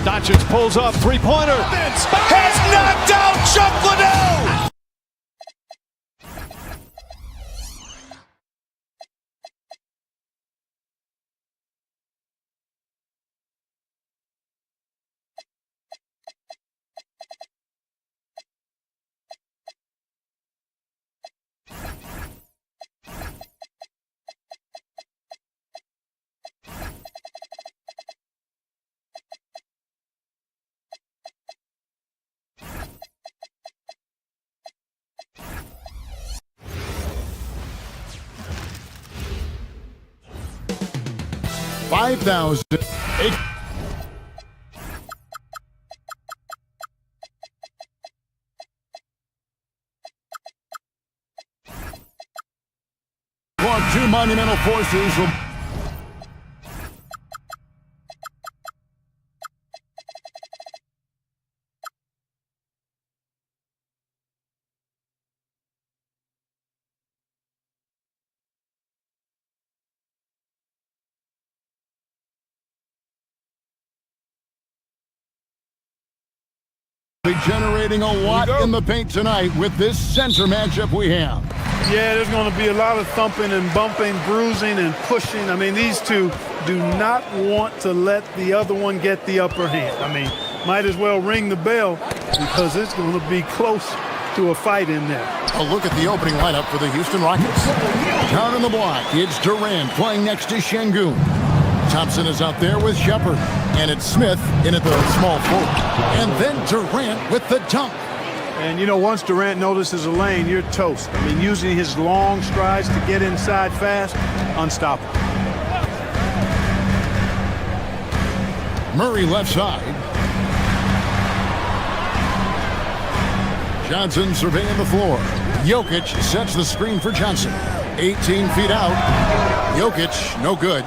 Doncic pulls up, three-pointer. Has knocked out Chuck Liddell. $5,000. two monumental forces will... generating a lot in the paint tonight with this center matchup we have. Yeah, there's going to be a lot of thumping and bumping, bruising and pushing. I mean, these two do not want to let the other one get the upper hand. I mean, might as well ring the bell because it's going to be close to a fight in there. A look at the opening lineup for the Houston Rockets. Down in the block, it's Durant playing next to Şengün. Thompson is out there with Shepard, and it's Smith in at the small forward. And then Durant with the dunk. And, you know, once Durant notices a lane, you're toast. I mean, using his long strides to get inside fast, unstoppable. Murray left side. Johnson surveying the floor. Jokic sets the screen for Johnson. 18 feet out. Jokic, no good.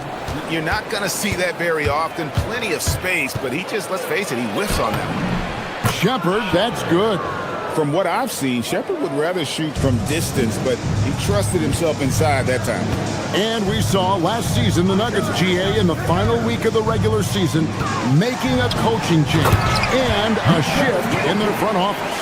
You're not going to see that very often. Plenty of space, but he just, let's face it, he whiffs on that. Shepard, that's good. From what I've seen, Shepard would rather shoot from distance, but he trusted himself inside that time. And we saw last season the Nuggets, GA, in the final week of the regular season, making a coaching change and a shift in their front office.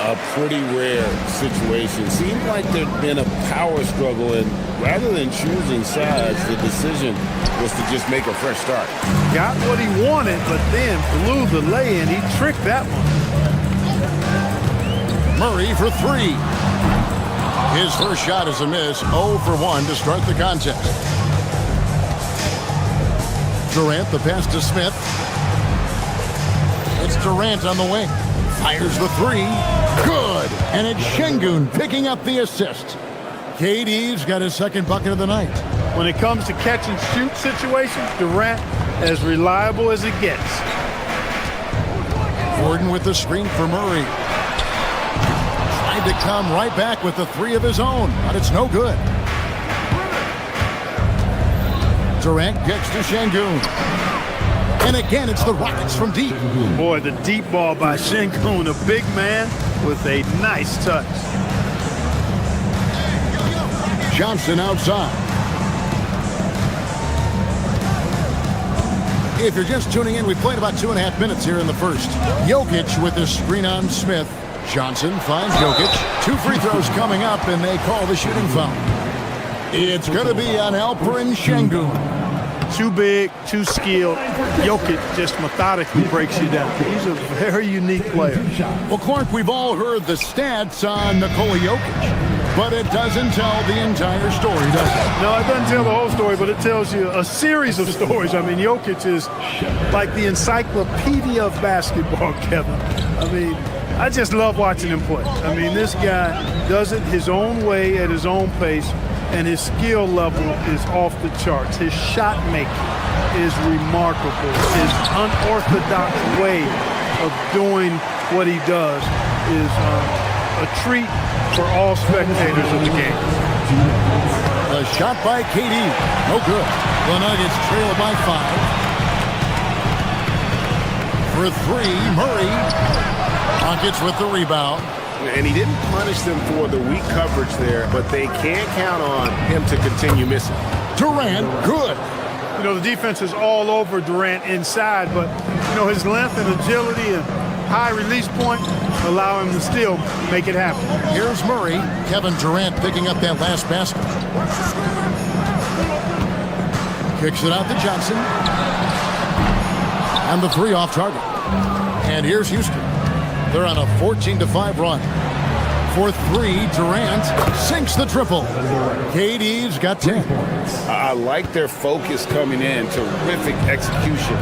A pretty rare situation. Seemed like there'd been a power struggle, and rather than choosing sides, the decision was to just make a fresh start. Got what he wanted, but then blew the lay-in. He tricked that one. Murray for three. His first shot is a miss. 0 for 1 to start the contest. Durant, the pass to Smith. It's Durant on the wing. Fires the three. Good. And it's Şengün picking up the assist. KD's got his second bucket of the night. When it comes to catch and shoot situations, Durant as reliable as it gets. Gordon with the screen for Murray. Tried to come right back with the three of his own, but it's no good. Durant gets to Şengün. And again, it's the Rockets from deep. Boy, the deep ball by Şengün, a big man with a nice touch. Johnson outside. If you're just tuning in, we played about 2.5 minutes here in the first. Jokic with the screen on Smith. Johnson finds Jokic. 2 free throws coming up, and they call the shooting foul. It's going to be on Alperen Şengün. Too big, too skilled. Jokic just methodically breaks you down. He's a very unique player. Well, Clark, we've all heard the stats on Nikola Jokic, but it doesn't tell the entire story, does it? No, it doesn't tell the whole story, but it tells you a series of stories. I mean, Jokic is like the encyclopedia of basketball, Kevin. I mean, I just love watching him play. I mean, this guy does it his own way at his own pace. And his skill level is off the charts. His shot making is remarkable. His unorthodox way of doing what he does is a treat for all spectators of the game. A shot by KD. No good. The Nuggets trail by 5. For 3, Murray. Rockets with the rebound. And he didn't punish them for the weak coverage there, but they can't count on him to continue missing. Durant, good. You know, the defense is all over Durant inside, but, you know, his length and agility and high release point allow him to still make it happen. Here's Murray. Kevin Durant picking up that last basket. Kicks it out to Johnson. And the 3 off target. And here's Houston. They're on a 14-5 run. For 3, Durant sinks the triple. KD's got 10. I like their focus coming in. Terrific execution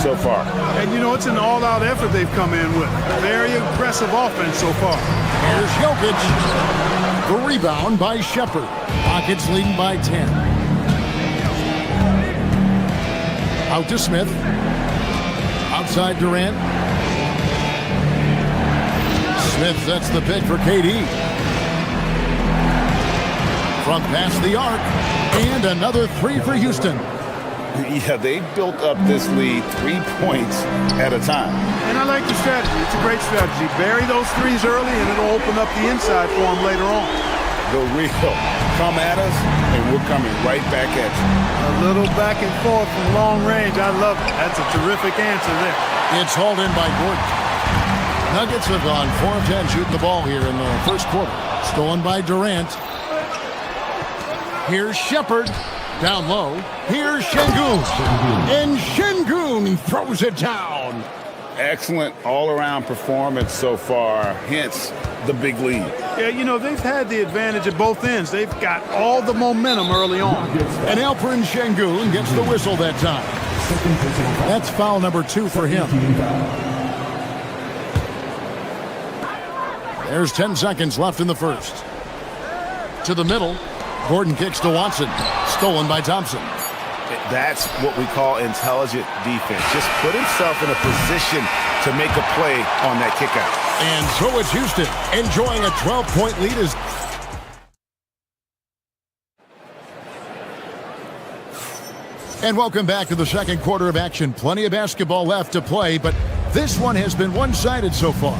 so far. And, you know, it's an all-out effort they've come in with. Very impressive offense so far. Here's Jokic. The rebound by Shepard. Rockets leading by 10. Out to Smith. Outside Durant. Smith sets the pick for KD. From past the arc. And another three for Houston. Yeah, they built up this lead 3 points at a time. And I like the strategy. It's a great strategy. Bury those threes early, and it'll open up the inside for them later on. The real come at us, and we're coming right back at you. A little back and forth from long range. I love it. That's a terrific answer there. It's hauled in by Gordon. Nuggets have gone 4 of 10 shooting the ball here in the first quarter. Stolen by Durant. Here's Shepard. Down low. Here's Şengün. And Şengün throws it down. Excellent all-around performance so far, hence the big lead. Yeah, you know, they've had the advantage at both ends. They've got all the momentum early on. And Alperen Şengün gets the whistle that time. That's foul number 2 for him. There's 10 seconds left in the first. To the middle. Gordon kicks to Watson. Stolen by Thompson. That's what we call intelligent defense. Just put himself in a position to make a play on that kick out. And so it's Houston enjoying a 12-point lead as And welcome back to the second quarter of action. Plenty of basketball left to play, but this one has been one-sided so far.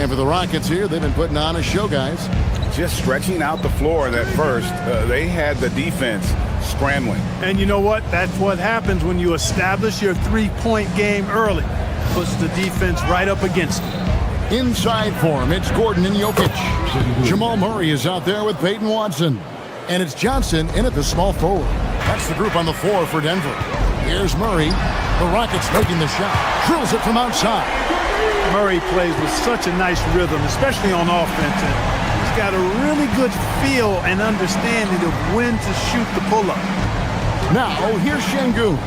And for the Rockets here, they've been putting on a show, guys. Just stretching out the floor at first. They had the defense scrambling. And you know what? That's what happens when you establish your three-point game early. Puts the defense right up against it. Inside for him, it's Gordon and Jokic. Jamal Murray is out there with Peyton Watson. And it's Johnson in at the small forward. That's the group on the floor for Denver. Here's Murray. The Rockets making the shot. Drills it from outside. Murray plays with such a nice rhythm, especially on offense. And he's got a really good feel and understanding of when to shoot the pull-up. Now, here's Şengün.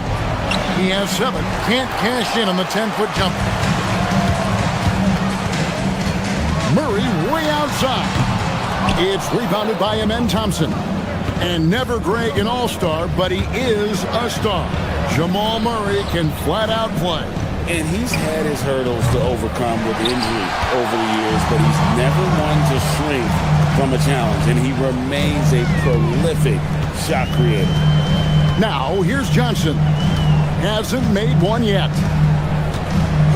He has 7. Can't cash in on the 10-foot jumper. Murray way outside. It's rebounded by Amen Thompson. And never Greg an all-star, but he is a star. Jamal Murray can flat out play. And he's had his hurdles to overcome with injury over the years, but he's never one to shrink from a challenge, and he remains a prolific shot creator. Now, here's Johnson. Hasn't made one yet.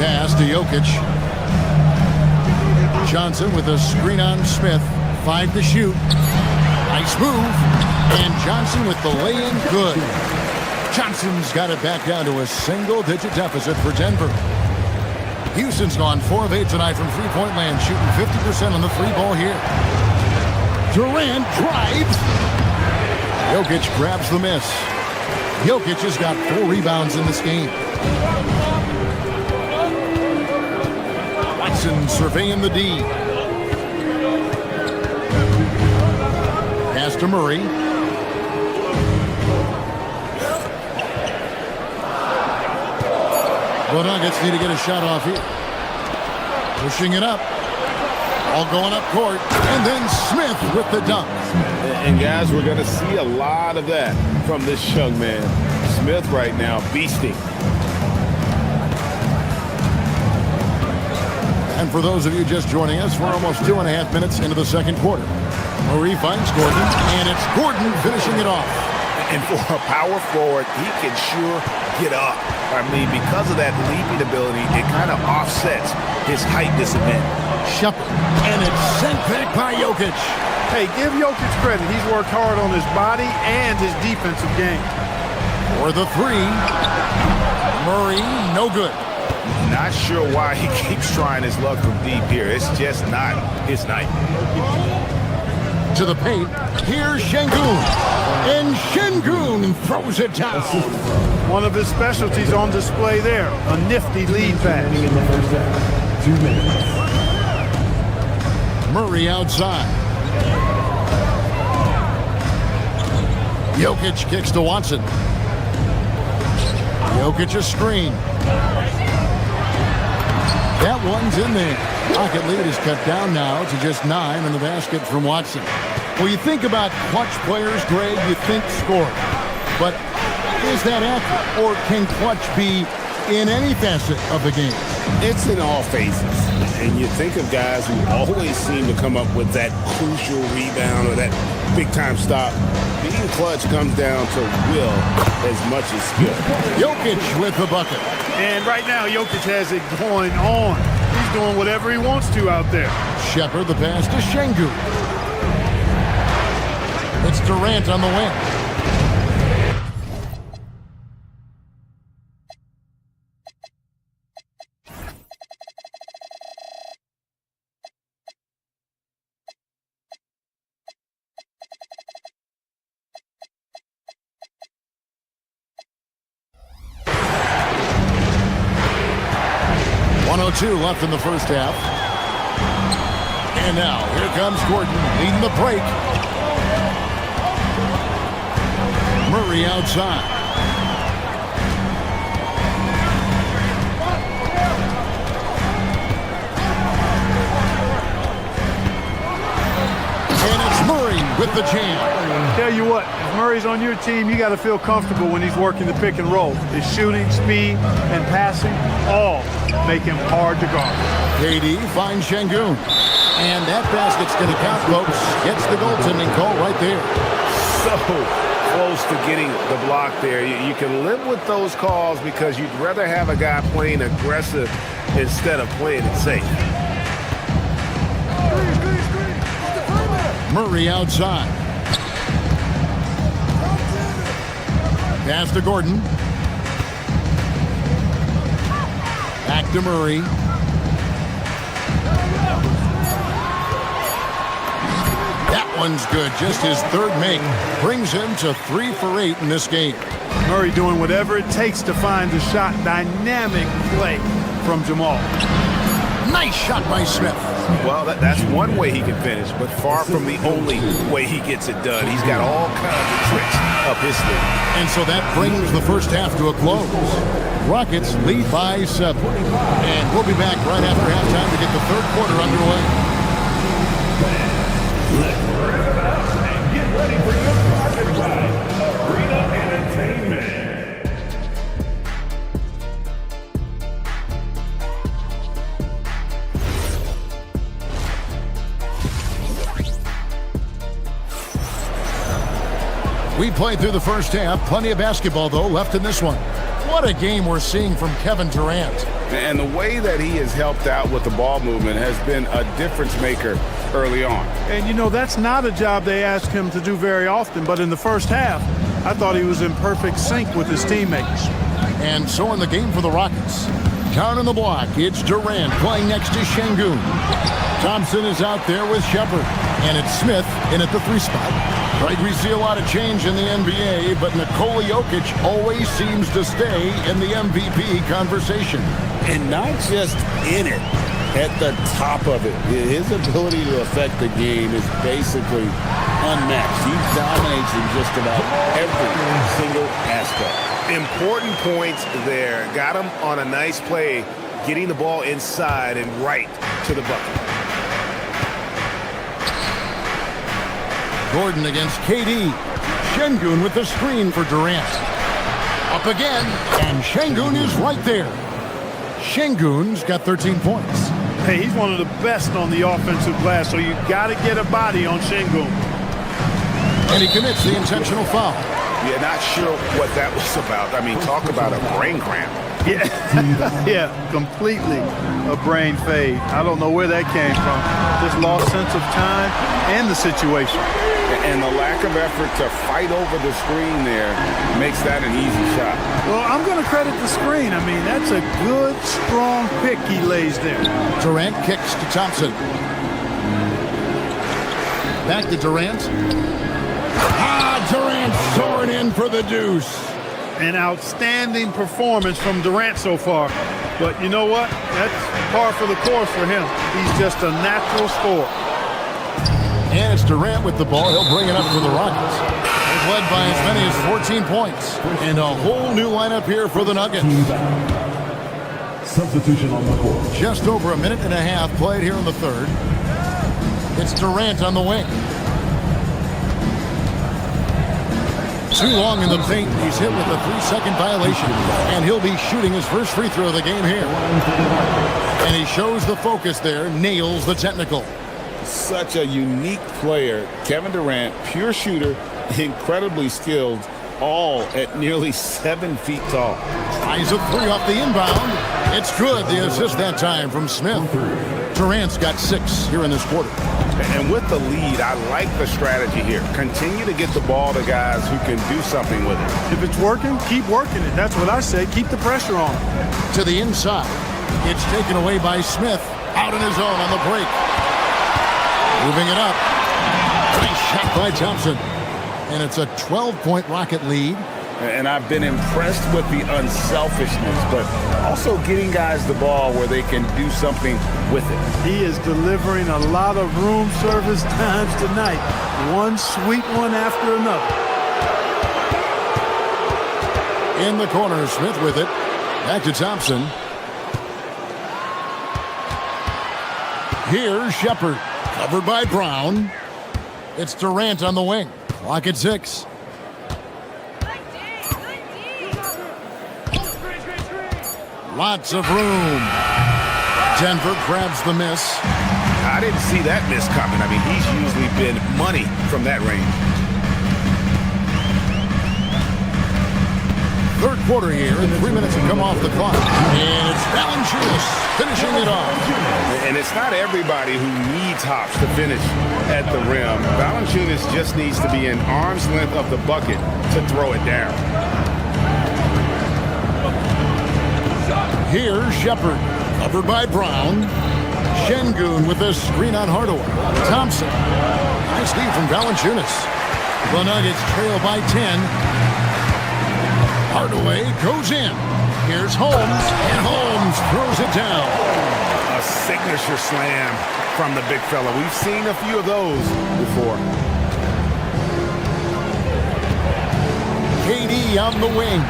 Pass to Jokic. Johnson with a screen on Smith. 5 to shoot. Nice move. And Johnson with the lay-in good. Johnson's got it back down to a single-digit deficit for Denver. Houston's gone 4 of 8 tonight from three-point land, shooting 50% on the free ball here. Durant drives. Jokic grabs the miss. Jokic has got 4 rebounds in this game. Watson surveying the D. Pass to Murray. The Nuggets need to get a shot off here. Pushing it up. All going up court. And then Smith with the dunk. And guys, we're going to see a lot of that from this young man. Smith right now beasting. And for those of you just joining us, we're almost 2.5 minutes into the second quarter. Murray finds Gordon, and it's Gordon finishing it off. And for a power forward, he can sure get up. I mean, because of that leaping ability, it kind of offsets his height disadvantage. Shepard, and it's sent back by Jokic. Hey, give Jokic credit. He's worked hard on his body and his defensive game. For the 3, Murray, no good. Not sure why he keeps trying his luck from deep here. It's just not his night. To the paint, here's Şengün. And Şengün throws it down. One of his specialties on display there. A nifty lead pass. 2 minutes. Murray outside. Jokic kicks to Watson. Jokic a screen. That one's in there. Rocket lead is cut down now to just 9 in the basket from Watson. When you think about clutch players, Greg, you think score. But is that accurate? Or can clutch be in any facet of the game? It's in all phases. And you think of guys who always seem to come up with that crucial rebound or that big-time stop. Being clutch comes down to will as much as skill. Jokic with the bucket. And right now, Jokic has it going on. He's doing whatever he wants to out there. Shepard the pass to Şengün. It's Durant on the wing. Two left in the first half. And now, here comes Gordon leading the break. Murray outside. And it's Murray with the jam. Tell you what, if Murray's on your team, you got to feel comfortable when he's working the pick and roll. His shooting, speed, and passing all make him hard to guard. KD finds Şengün. And that basket's going to count, folks. Gets the goaltending call right there. So close to getting the block there. You can live with those calls because you'd rather have a guy playing aggressive instead of playing it safe. Murray outside. Pass to Gordon. Back to Murray. That one's good. Just his third make. Brings him to 3 for 8 in this game. Murray doing whatever it takes to find the shot. Dynamic play from Jamal. Nice shot by Smith. Well, that's one way he can finish, but far from the only way he gets it done. He's got all kinds of tricks up his sleeve. And so that brings the first half to a close. Rockets lead by 7. And we'll be back right after halftime to get the third quarter underway. Let's wrap it up and get ready for your pocket ride. Arena Entertainment. We played through the first half. Plenty of basketball, though, left in this one. What a game we're seeing from Kevin Durant. And the way that he has helped out with the ball movement has been a difference maker early on. And, you know, that's not a job they ask him to do very often. But in the first half, I thought he was in perfect sync with his teammates. And so in the game for the Rockets. Down in the block, it's Durant playing next to Şengün. Thompson is out there with Shepard. And it's Smith in at the 3 spot. Right, we see a lot of change in the NBA, but Nikola Jokic always seems to stay in the MVP conversation. And not just in it, at the top of it. His ability to affect the game is basically unmatched. He dominates in just about every single aspect. Important points there. Got him on a nice play, getting the ball inside and right to the bucket. Gordon against KD. Şengün with the screen for Durant. Up again, and Şengün is right there. Şengün's got 13 points. Hey, he's one of the best on the offensive glass, so you got to get a body on Şengün. And he commits the intentional foul. Yeah, not sure what that was about. I mean, talk about a brain cramp. Yeah, yeah, completely a brain fade. I don't know where that came from. Just lost sense of time and the situation. And the lack of effort to fight over the screen there makes that an easy shot. Well, I'm going to credit the screen. I mean, that's a good, strong pick he lays there. Durant kicks to Thompson. Back to Durant. Durant soaring in for the deuce. An outstanding performance from Durant so far. But you know what? That's par for the course for him. He's just a natural scorer. And it's Durant with the ball. He'll bring it up for the Rockets. They've led by as many as 14 points. And a whole new lineup here for the Nuggets. Substitution on the court. Just over a minute and a half played here in the third. It's Durant on the wing. Too long in the paint. He's hit with a 3-second violation. And he'll be shooting his first free throw of the game here. And he shows the focus there, nails the technical. Such a unique player. Kevin Durant, pure shooter, incredibly skilled, all at nearly 7 feet tall. Tries a three off the inbound. It's good. The assist that time from Smith. Durant's got 6 here in this quarter. And with the lead, I like the strategy here. Continue to get the ball to guys who can do something with it. If it's working, keep working it. That's what I say. Keep the pressure on. To the inside. It's taken away by Smith. Out in his own on the break. Moving it up. Nice shot by Thompson. And it's a 12-point Rocket lead. And I've been impressed with the unselfishness, but also getting guys the ball where they can do something with it. He is delivering a lot of room service times tonight. One sweet one after another. In the corner, Smith with it. Back to Thompson. Here's Shepard. Covered by Brown. It's Durant on the wing. Clock at 6. Lots of room. Denver grabs the miss. I didn't see that miss coming. I mean, he's usually been money from that range. Third quarter here, and 3 minutes have come off the clock. And it's Valanciunas finishing it off. And it's not everybody who needs hops to finish at the rim. Valanciunas just needs to be an arm's length of the bucket to throw it down. Here's Shepard, covered by Brown. Şengün with a screen on Hardaway. Thompson. Nice lead from Valanciunas. The Nuggets trail by 10. Hardaway goes in. Here's Holmes, and Holmes throws it down. A signature slam from the big fella. We've seen a few of those before. KD on the wing.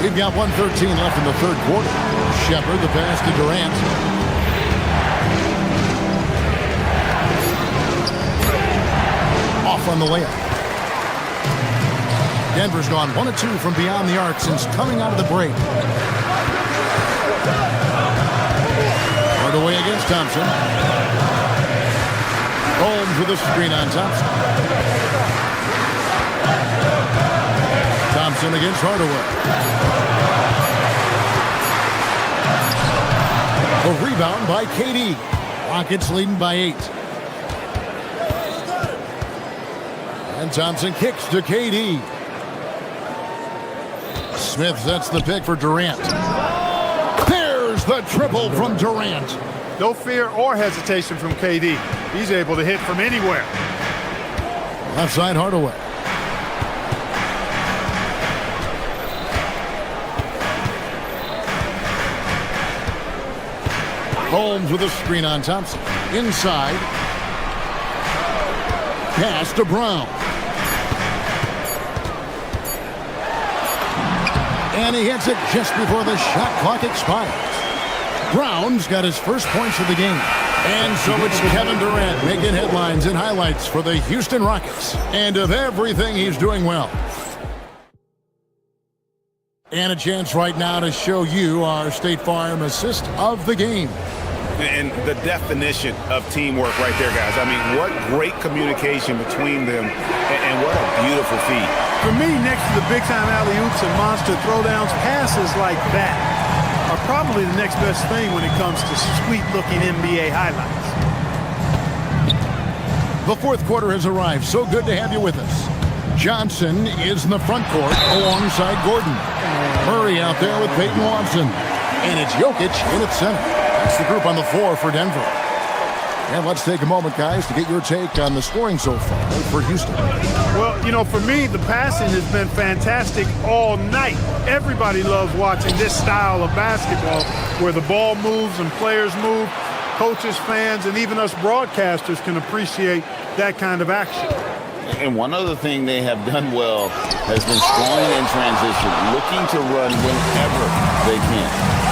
We've got 1:13 left in the third quarter. Shepard, the pass to Durant. Off on the layup. Denver's gone 1 of 2 from beyond the arc since coming out of the break. Hardaway against Thompson. Holmes with a screen on Thompson. Thompson against Hardaway. A rebound by KD. Rockets leading by 8. And Thompson kicks to KD. Smith sets the pick for Durant. There's the triple from Durant. No fear or hesitation from KD. He's able to hit from anywhere. Left side Hardaway. Holmes with a screen on Thompson. Inside. Pass to Brown. And he hits it just before the shot clock expires. Brown's got his first points of the game. And so it's Kevin Durant making headlines and highlights for the Houston Rockets. And of everything, he's doing well. And a chance right now to show you our State Farm assist of the game. And the definition of teamwork right there, guys. I mean, what great communication between them, and what a beautiful feed. For me, next to the big-time alley-oops and monster throwdowns, passes like that are probably the next best thing when it comes to sweet-looking NBA highlights. The fourth quarter has arrived. So good to have you with us. Johnson is in the front court alongside Gordon. Murray out there with Peyton Watson. And it's Jokic in at center. That's the group on the floor for Denver. And let's take a moment, guys, to get your take on the scoring so far for Houston. Well, you know, for me, the passing has been fantastic all night. Everybody loves watching this style of basketball where the ball moves and players move. Coaches, fans, and even us broadcasters can appreciate that kind of action. And one other thing they have done well has been scoring in transition, looking to run whenever they can.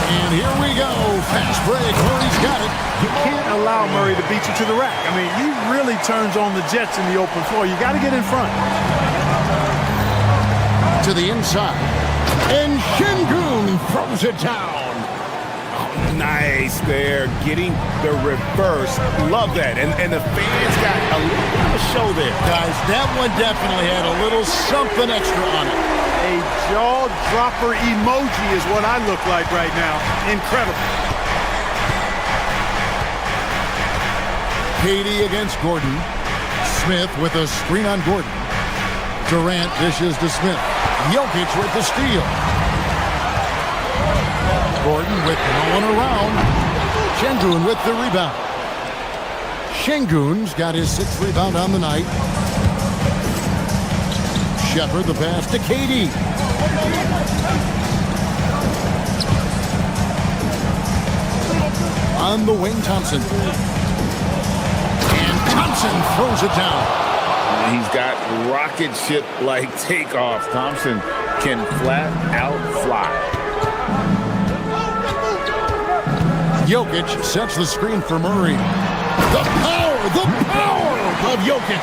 And here we go. Fast break. Murray's got it. You can't allow Murray to beat you to the rack. I mean, he really turns on the Jets in the open floor. You got to get in front. To the inside. And Şengün throws it down. Nice there, getting the reverse. Love that. And the fans got a little bit of a show there. Guys, that one definitely had a little something extra on it. A jaw-dropper emoji is what I look like right now. Incredible. Katie against Gordon. Smith with a screen on Gordon. Durant dishes to Smith. Jokic with the steal. Gordon with no one around. Şengün with the rebound. Şengün's got his 6th rebound on the night. Shepard the pass to KD. On the wing, Thompson. And Thompson throws it down. He's got rocket ship-like takeoffs. Thompson can flat out fly. Jokic sets the screen for Murray. The power of Jokic.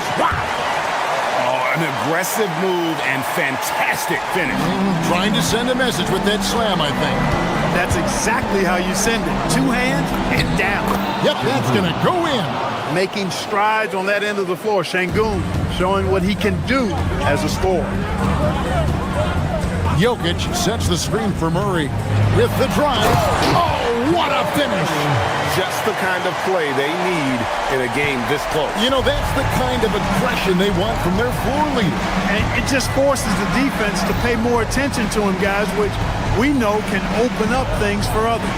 Oh, an aggressive move and fantastic finish. Trying to send a message with that slam, I think. That's exactly how you send it. 2 hands and down. Yep, that's going to go in. Making strides on that end of the floor. Şengün showing what he can do as a scorer. Jokic sets the screen for Murray with the drive. Oh, what a finish. Just the kind of play they need in a game this close. You know, that's the kind of aggression they want from their floor leader. And it just forces the defense to pay more attention to him, guys, which we know can open up things for others.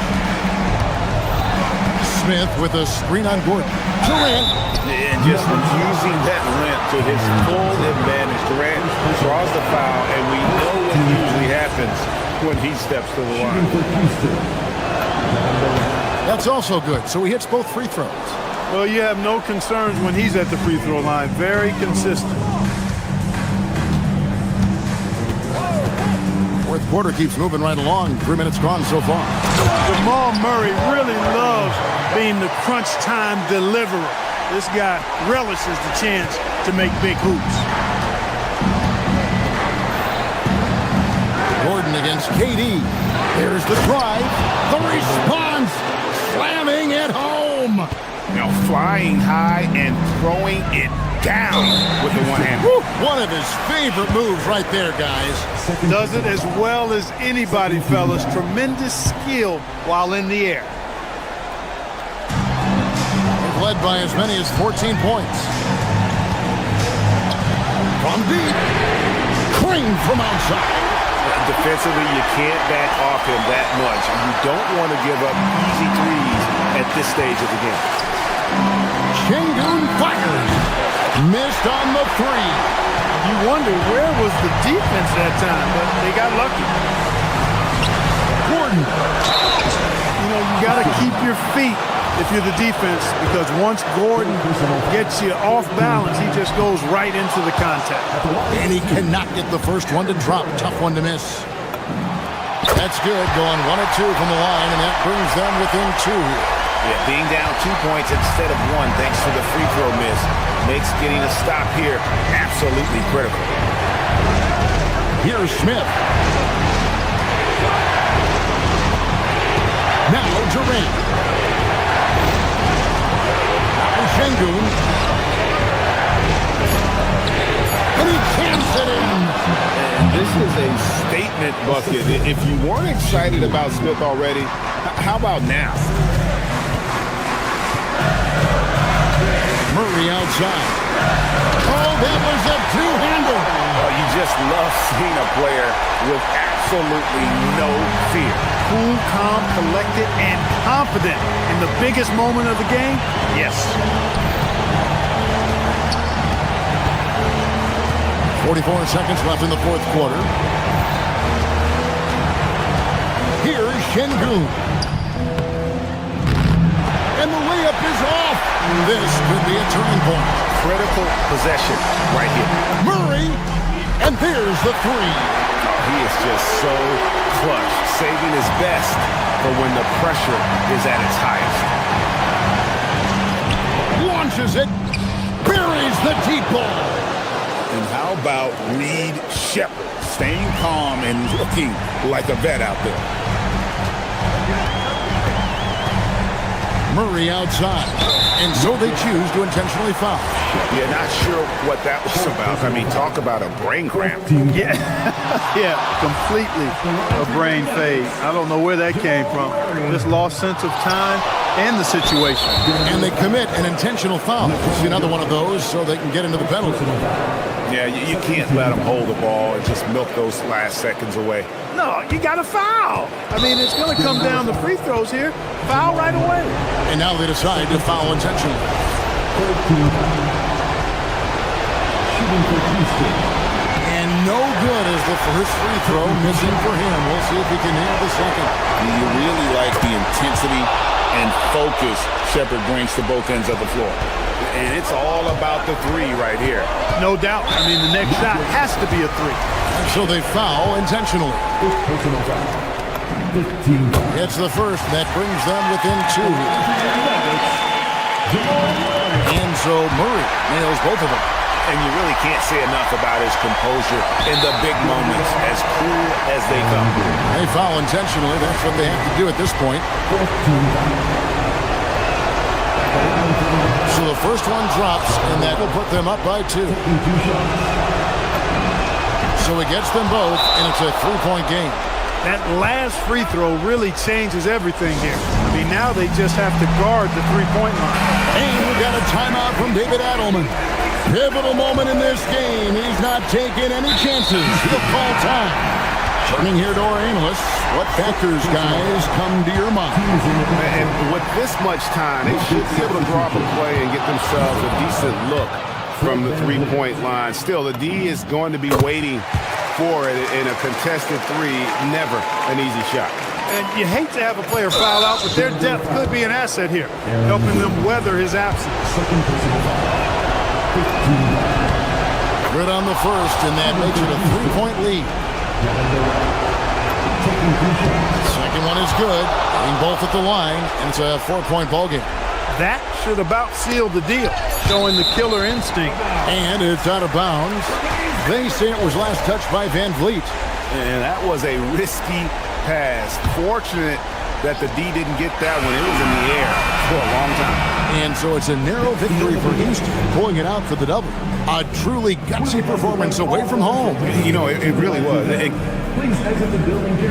Smith with a screen on Gordon. Durant. And just using that length to his full advantage. Durant draws the foul, and we know what usually happens when he steps to the line. That's also good. So he hits both free throws. Well, you have no concerns when he's at the free throw line. Very consistent. Fourth quarter keeps moving right along. 3 minutes gone so far. Jamal Murray really loves being the crunch time deliverer. This guy relishes the chance to make big hoops. Gordon against KD. There's the drive. The response. Slamming it home. Now flying high and throwing it down with the one hand. One of his favorite moves right there, guys. Does it as well as anybody, fellas. Tremendous skill while in the air. They've led by as many as 14 points. From deep. Crane from outside. Defensively, you can't back off him that much. You don't want to give up easy threes at this stage of the game. Şengün fires. Missed on the 3. You wonder where was the defense that time, but they got lucky. Gordon. You know, you got to keep your feet if you're the defense, because once Gordon gets you off balance, he just goes right into the contact. And he cannot get the first one to drop. Tough one to miss. That's good. Going 1 of 2 from the line, and that brings them within 2. Yeah, being down 2 points instead of 1 thanks to the free throw miss makes getting a stop here absolutely critical. Here's Smith. Now Durant. Şengün. And he camps it in. And this is a statement bucket. If you weren't excited about Smith already, how about now? Murray outside. Oh, that was a two-hander. Oh, you just love seeing a player with absolutely no fear. Cool, calm, collected, and confident in the biggest moment of the game? Yes. 44 seconds left in the fourth quarter. Here's Şengün. And the layup is off. This could be a turning point. Critical possession right here. Murray, and there's the 3. He is just so clutch, saving his best for when the pressure is at its highest. Launches it, buries the deep ball. And how about Reed Shepard, staying calm and looking like a vet out there. Murray outside. And so they choose to intentionally foul. Yeah, not sure what that was about. I mean, talk about a brain cramp. Yeah, yeah, completely a brain fade. I don't know where that came from. Just lost sense of time and the situation. And they commit an intentional foul. It's another one of those so they can get into the penalty. Yeah, you can't let them hold the ball and just milk those last seconds away. No, you got to foul. I mean, it's going to come down to free throws here. Foul right away. And now they decide to foul intentionally. And no good is the first free throw missing for him. We'll see if he can nail the second. You really like the intensity and focus Shepherd brings to both ends of the floor. And it's all about the three right here. No doubt. I mean, the next shot has to be a three. And so they foul intentionally. It's the first that brings them within 2. And so Murray nails both of them. And you really can't say enough about his composure in the big moments, as cool as they come. They foul intentionally. That's what they have to do at this point. So the first one drops, and that will put them up by 2. So he gets them both, and it's a 3-point game. That last free throw really changes everything here. I mean, now they just have to guard the three-point line. And we've got a timeout from David Adelman. Pivotal moment in this game. He's not taking any chances. He'll call time. Turning here to our analysts, what factors, guys, come to your mind? And with this much time, they should be able to draw up a play and get themselves a decent look from the three-point line. Still, the D is going to be waiting for it in a contested three. Never an easy shot. And you hate to have a player foul out, but their depth could be an asset here, helping them weather his absence. Good on the first, and that makes it a 3-point lead. Second one is good. Getting both at the line, and it's a 4-point ballgame. That should about seal the deal, showing the killer instinct. And it's out of bounds. They say it was last touched by Van Vliet. And that was a risky pass. Fortunate that the D didn't get that one. It was in the air for a long time. And so it's a narrow victory for Houston, pulling it out for the double. A truly gutsy performance away from home. You know, it really was.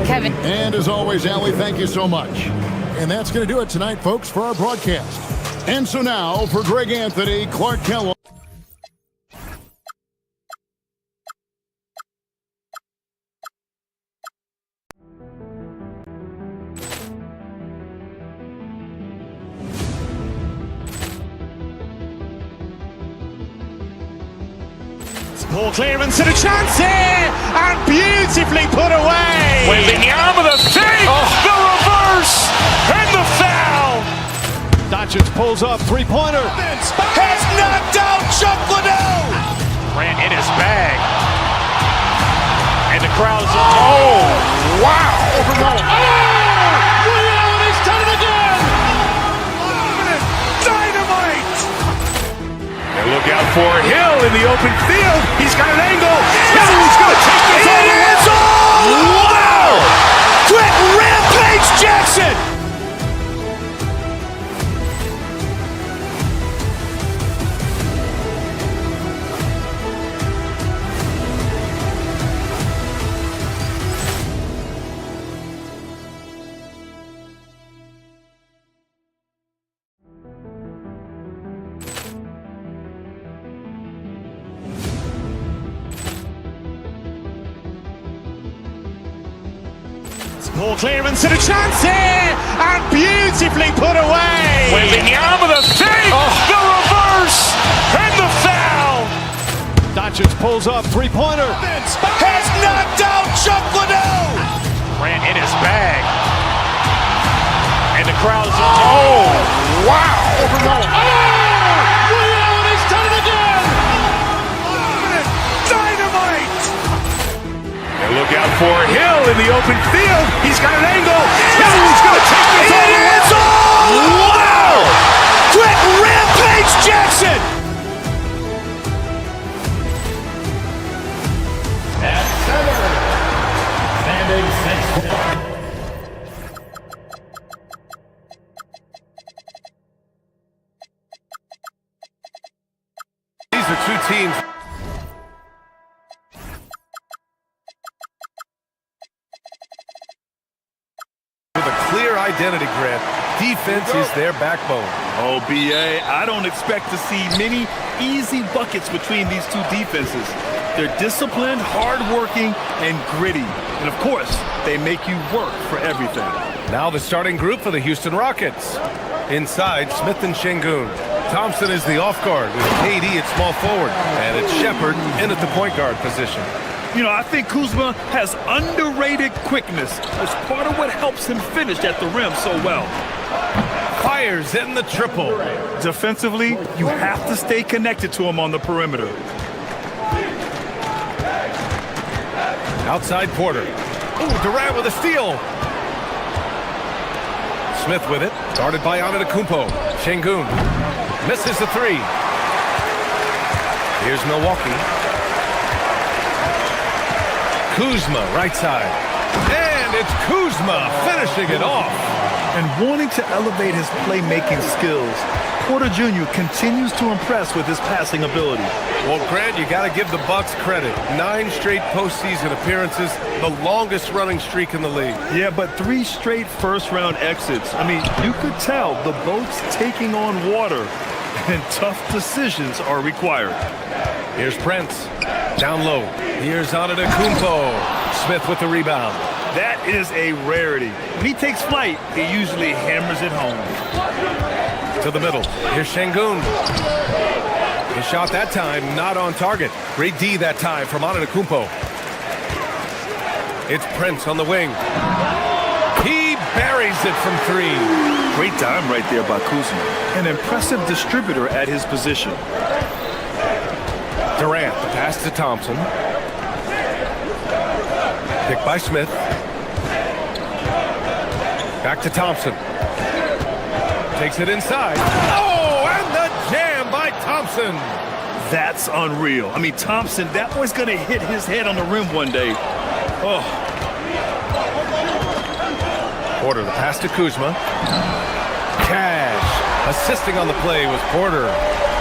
Kevin. And as always, Allie, thank you so much. And that's going to do it tonight, folks, for our broadcast. And so now, for Greg Anthony, Clark Kellogg. Ball clearance and a chance here, and beautifully put away. Wembanyama the fake, the reverse, and the foul. Doncic pulls up, three-pointer. Has knocked out Chuck Liddell. Ran in his bag. And the crowd's, oh, wow. He's done it again. Dynamite. And look out for Hill in the open field. He's got an angle. He's going to take this all the way. Wow! Quick Rampage Jackson. Ball clearance and a chance here, and beautifully put away. Wembanyama the fake, the reverse, and the foul. Doncic pulls up, three-pointer. Has knocked out Chuck Liddell. Ran in his bag. And the crowd's, oh, wow. He's done it again. Dynamite. And look out for Hill in the open field. He's got an angle. He's going to take this all the way. Wow! Quick Rampage Jackson. At center, standing 6 foot. identity, Grant. Defense is their backbone. Oh, B.A., I don't expect to see many easy buckets between these two defenses. They're disciplined, hardworking, and gritty. And, of course, they make you work for everything. Now the starting group for the Houston Rockets. Inside, Smith and Şengün. Thompson is the off guard with KD at small forward. And it's Shepherd in at the point guard position. You know, I think Kuzma has underrated quickness. It's part of what helps him finish at the rim so well. Fires in the triple. Defensively, you have to stay connected to him on the perimeter. Outside Porter. Ooh, Durant with a steal. Smith with it. Guarded by Antetokounmpo. Şengün misses the three. Here's Milwaukee. Kuzma, right side. And it's Kuzma finishing it off. And wanting to elevate his playmaking skills, Porter Jr. continues to impress with his passing ability. Well, Grant, you got to give the Bucks credit. 9 straight postseason appearances, the longest running streak in the league. Yeah, but 3 straight first-round exits. I mean, you could tell the boat's taking on water, and tough decisions are required. Here's Prince. Down low. Here's Antetokounmpo. Smith with the rebound. That is a rarity. When he takes flight, he usually hammers it home. To the middle. Here's Şengün. His shot that time, not on target. Great D that time from Antetokounmpo. It's Prince on the wing. He buries it from 3. Great time right there by Kuzma. An impressive distributor at his position. Durant, the pass to Thompson. Picked by Smith. Back to Thompson. Takes it inside. Oh, and the jam by Thompson. That's unreal. I mean, Thompson, that boy's going to hit his head on the rim one day. Oh. Porter, the pass to Kuzma. Cash. Assisting on the play was Porter.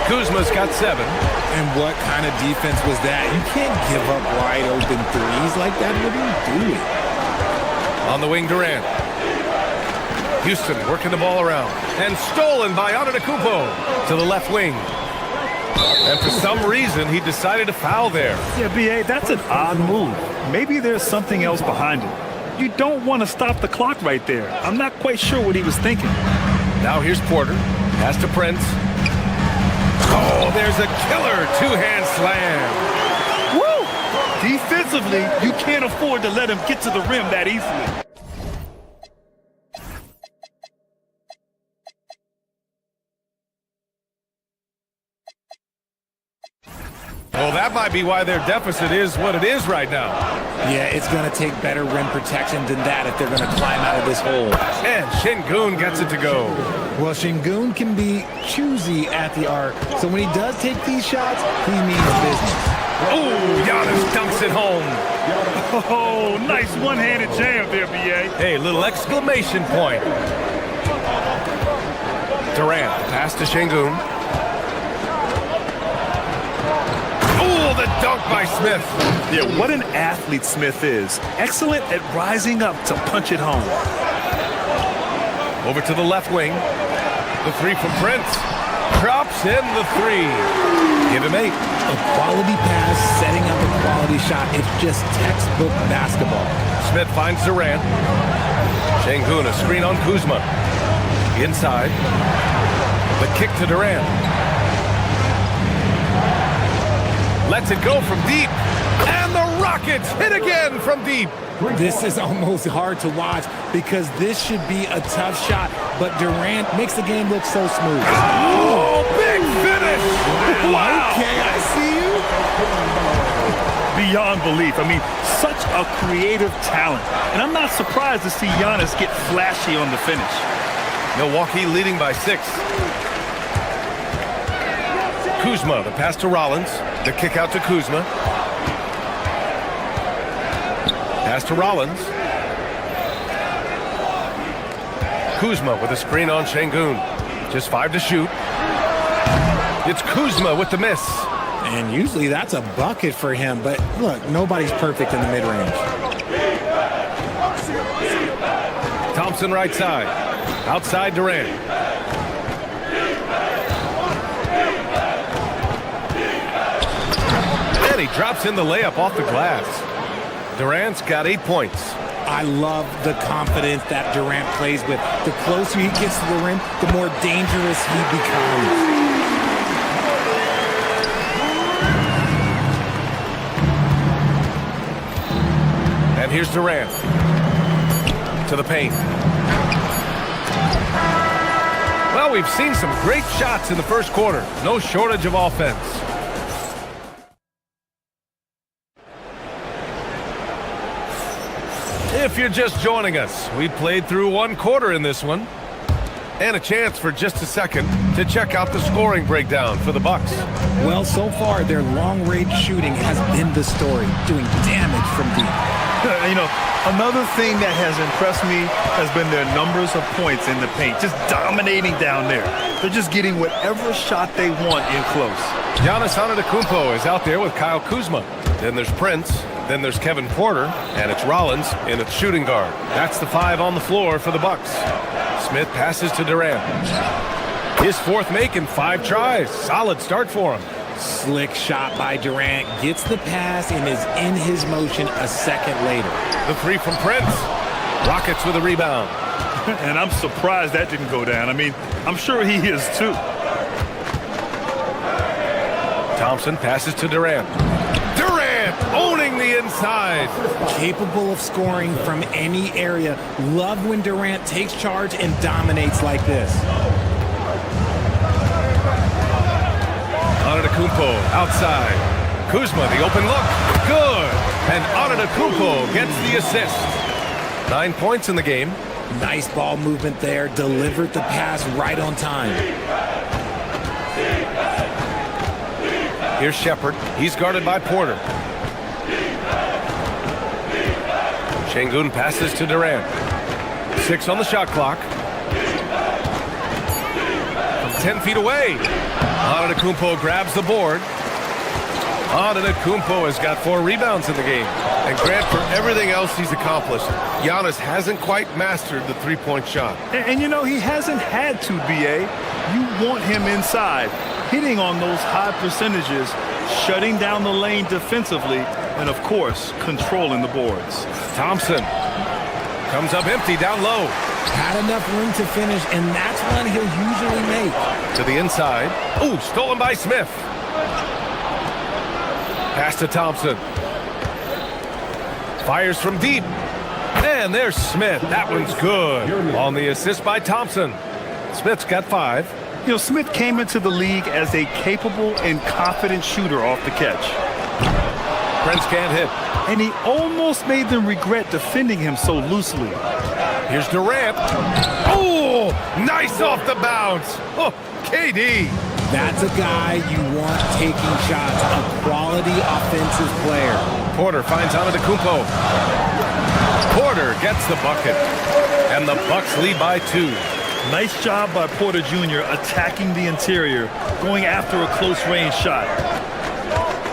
Kuzma's got 7. And what kind of defense was that? You can't give up wide open threes like that. What are you doing? On the wing, Durant. Houston working the ball around. And stolen by Antetokounmpo to the left wing. And for some reason, he decided to foul there. Yeah, B.A., that's an odd move. Maybe there's something else behind it. You don't want to stop the clock right there. I'm not quite sure what he was thinking. Now here's Porter. Pass to Prince. Oh, there's a killer 2-hand slam. Woo! Defensively, you can't afford to let him get to the rim that easily. Well, that might be why their deficit is what it is right now. Yeah, it's going to take better rim protection than that if they're going to climb out of this hole. And Şengün gets it to go. Well, Şengün can be choosy at the arc, so when he does take these shots, he means business. Oh, Giannis dunks it home. Oh, nice one-handed jam there, B.A. Hey, little exclamation point. Durant, pass to Şengün. Oh, the dunk by Smith. Yeah, what an athlete Smith is. Excellent at rising up to punch it home. Over to the left wing. The 3 from Prince. Drops in the 3. Give him 8. A quality pass, setting up a quality shot. It's just textbook basketball. Smith finds Durant. Şengün, a screen on Kuzma. Inside. The kick to Durant. Lets it go from deep. And the Rockets hit again from deep. This is almost hard to watch because this should be a tough shot, but Durant makes the game look so smooth. Oh, big finish! Wow! Okay, I see you. Beyond belief. I mean, such a creative talent. And I'm not surprised to see Giannis get flashy on the finish. Milwaukee leading by 6. Kuzma, the pass to Rollins. The kick out to Kuzma. Pass to Rollins. Kuzma with a screen on Şengün. Just 5 to shoot. It's Kuzma with the miss. And usually that's a bucket for him, but look, nobody's perfect in the mid-range. Thompson right side. Outside Durant. And he drops in the layup off the glass. Durant's got 8 points. I love the confidence that Durant plays with. The closer he gets to the rim, the more dangerous he becomes. And here's Durant. To the paint. Well, we've seen some great shots in the first quarter. No shortage of offense. If you're just joining us, we played through 1 quarter in this one. And a chance for just a second to check out the scoring breakdown for the Bucks. Well, so far, their long-range shooting has been the story, doing damage from deep. You know, another thing that has impressed me has been their numbers of points in the paint, just dominating down there. They're just getting whatever shot they want in close. Giannis Antetokounmpo is out there with Kyle Kuzma. Then there's Prince. Then there's Kevin Porter. And it's Rollins in its shooting guard. That's the 5 on the floor for the Bucks. Smith passes to Durant. His 4th make in 5 tries. Solid start for him. Slick shot by Durant, gets the pass and is in his motion a second later. The 3 from Prince. Rockets with a rebound. And I'm surprised that didn't go down. I mean, I'm sure he is too. Thompson passes to Durant. Durant owning the inside. Capable of scoring from any area. Love when Durant takes charge and dominates like this. Antetokounmpo outside. Kuzma, the open look. Good. And Antetokounmpo gets the assist. 9 points in the game. Nice ball movement there. Delivered the pass right on time. Here's Shepard. He's guarded by Porter. Şengün passes to Durant. 6 on the shot clock. From 10 feet away. Antetokounmpo grabs the board. Antetokounmpo has got 4 rebounds in the game. And Grant, for everything else he's accomplished, Giannis hasn't quite mastered the 3-point shot. And you know, he hasn't had to, B.A. You want him inside, hitting on those high percentages, shutting down the lane defensively, and, of course, controlling the boards. Thompson comes up empty down low. Had enough room to finish, and that's one he'll usually make. To the inside. Ooh, stolen by Smith. Pass to Thompson. Fires from deep. And there's Smith. That one's good. On the assist by Thompson. Smith's got 5. You know, Smith came into the league as a capable and confident shooter off the catch. Prince can't hit. And he almost made them regret defending him so loosely. Here's Durant. Oh, nice off the bounce. Oh, KD. That's a guy you want taking shots, a quality offensive player. Porter finds Antetokounmpo. Porter gets the bucket. And the Bucks lead by 2. Nice job by Porter Jr. attacking the interior, going after a close-range shot.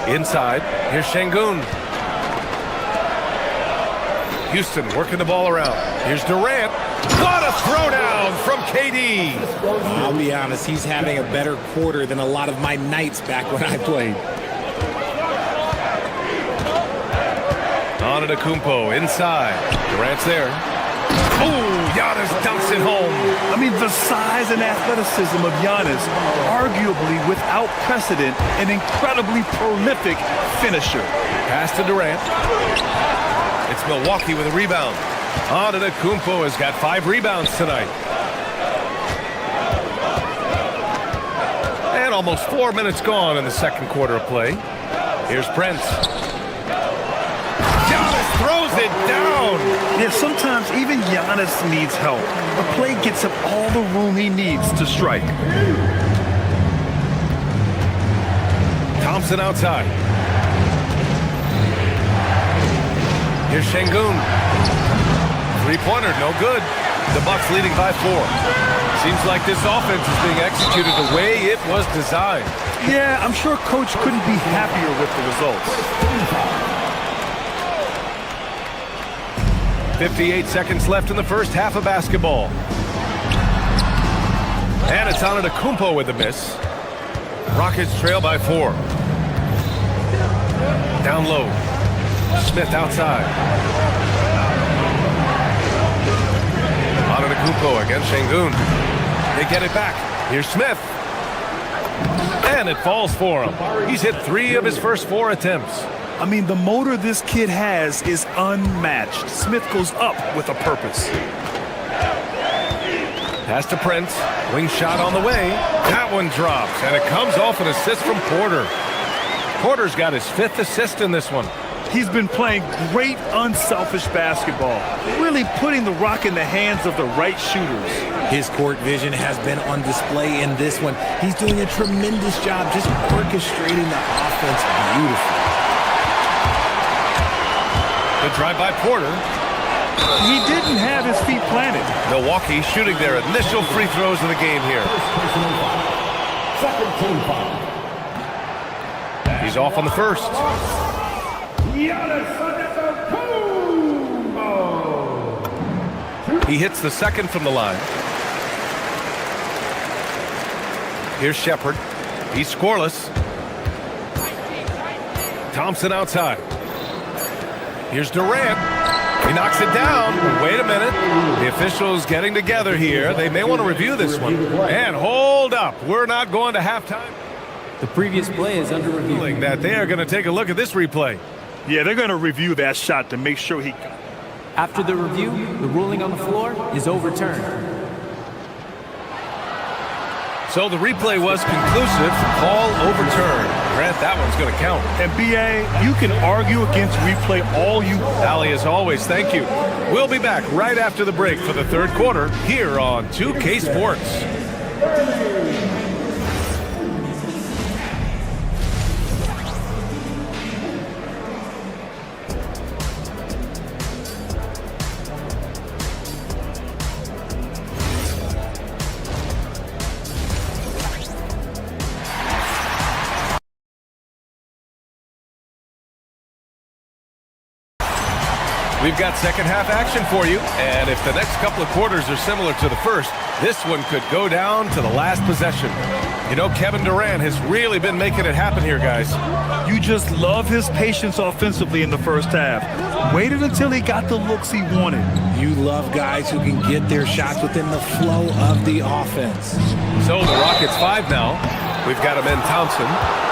Inside, here's Şengün. Houston working the ball around. Here's Durant. What a throwdown from KD. I'll be honest, he's having a better quarter than a lot of my nights back when I played. Antetokounmpo inside. Durant's there. Oh, Giannis dunks it home. I mean, the size and athleticism of Giannis, arguably without precedent, an incredibly prolific finisher. Pass to Durant. It's Milwaukee with a rebound. Antetokounmpo has got 5 rebounds tonight. And almost 4 minutes gone in the second quarter of play. Here's Prince. Giannis throws it down. Yeah, sometimes even Giannis needs help. The play gets him all the room he needs to strike. Thompson outside. Here's Şengün. 3-pointer, no good. The Bucks leading by 4. Seems like this offense is being executed the way it was designed. Yeah, I'm sure Coach couldn't be happier with the results. 58 seconds left in the first half of basketball. And it's Antetokounmpo with the miss. Rockets trail by 4. Down low. Smith outside. Antetokounmpo against Şengün. They get it back. Here's Smith. And it falls for him. He's hit 3 of his first 4 attempts. I mean, the motor this kid has is unmatched. Smith goes up with a purpose. Pass to Prince. Wing shot on the way. That one drops, and it comes off an assist from Porter. Porter's got his 5th assist in this one. He's been playing great, unselfish basketball, really putting the rock in the hands of the right shooters. His court vision has been on display in this one. He's doing a tremendous job just orchestrating the offense beautifully. The drive by Porter. He didn't have his feet planted. Milwaukee shooting their initial free throws of the game here. Second team foul. He's off on the first. He hits the second from the line. Here's Shepherd. He's scoreless. Thompson outside. Here's Durant. He knocks it down. Wait a minute. The officials getting together here. They may want to review this one. And hold up. We're not going to halftime. The previous play is under review. That they are going to take a look at this replay. Yeah, they're going to review that shot to make sure he... After the review, the ruling on the floor is overturned. So the replay was conclusive. Call overturned. Grant, that one's going to count. And B.A., you can argue against replay all you... Ali, as always, thank you. We'll be back right after the break for the third quarter here on 2K Sports. We've got second half action for you, and if the next couple of quarters are similar to the first, this one could go down to the last possession. You know, Kevin Durant has really been making it happen here, guys. You just love his patience offensively in the first half. Waited until he got the looks he wanted. You love guys who can get their shots within the flow of the offense. So the Rockets 5 now. We've got him in Thompson.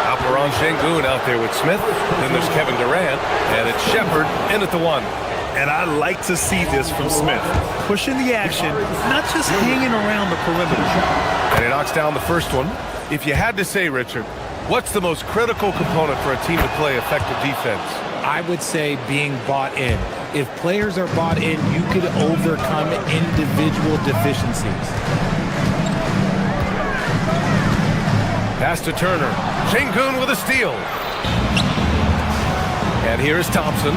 Alperon Şengün out there with Smith. Then there's Kevin Durant, and it's Shepherd in at the 1. And I like to see this from Smith. Pushing the action, not just hanging around the perimeter. And he knocks down the first one. If you had to say, Richard, what's the most critical component for a team to play effective defense? I would say being bought in. If players are bought in, you could overcome individual deficiencies. Pass to Turner. Şengün with a steal. And here is Thompson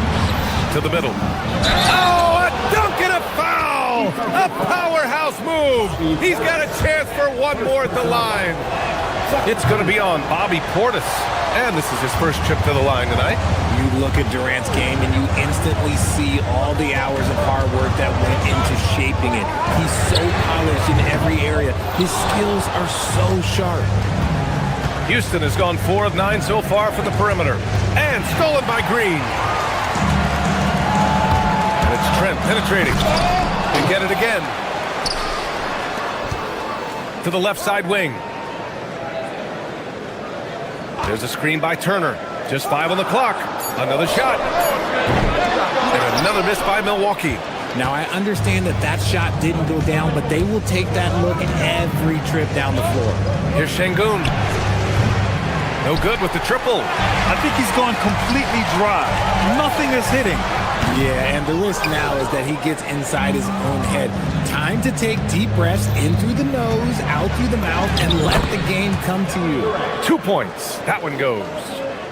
to the middle. Oh, a dunk and a foul! A powerhouse move! He's got a chance for one more at the line. It's going to be on Bobby Portis. And this is his first trip to the line tonight. You look at Durant's game and you instantly see all the hours of hard work that went into shaping it. He's so polished in every area. His skills are so sharp. Houston has gone 4 of 9 so far from the perimeter. And stolen by Green. And it's Trent penetrating. And get it again. To the left side wing. There's a screen by Turner. Just 5 on the clock. Another shot. And another miss by Milwaukee. Now, I understand that that shot didn't go down, but they will take that look every trip down the floor. Here's Şengün. No good with the triple. I think he's gone completely dry. Nothing is hitting. Yeah, and the risk now is that he gets inside his own head. Time to take deep breaths in through the nose, out through the mouth, and let the game come to you. 2 points. That one goes.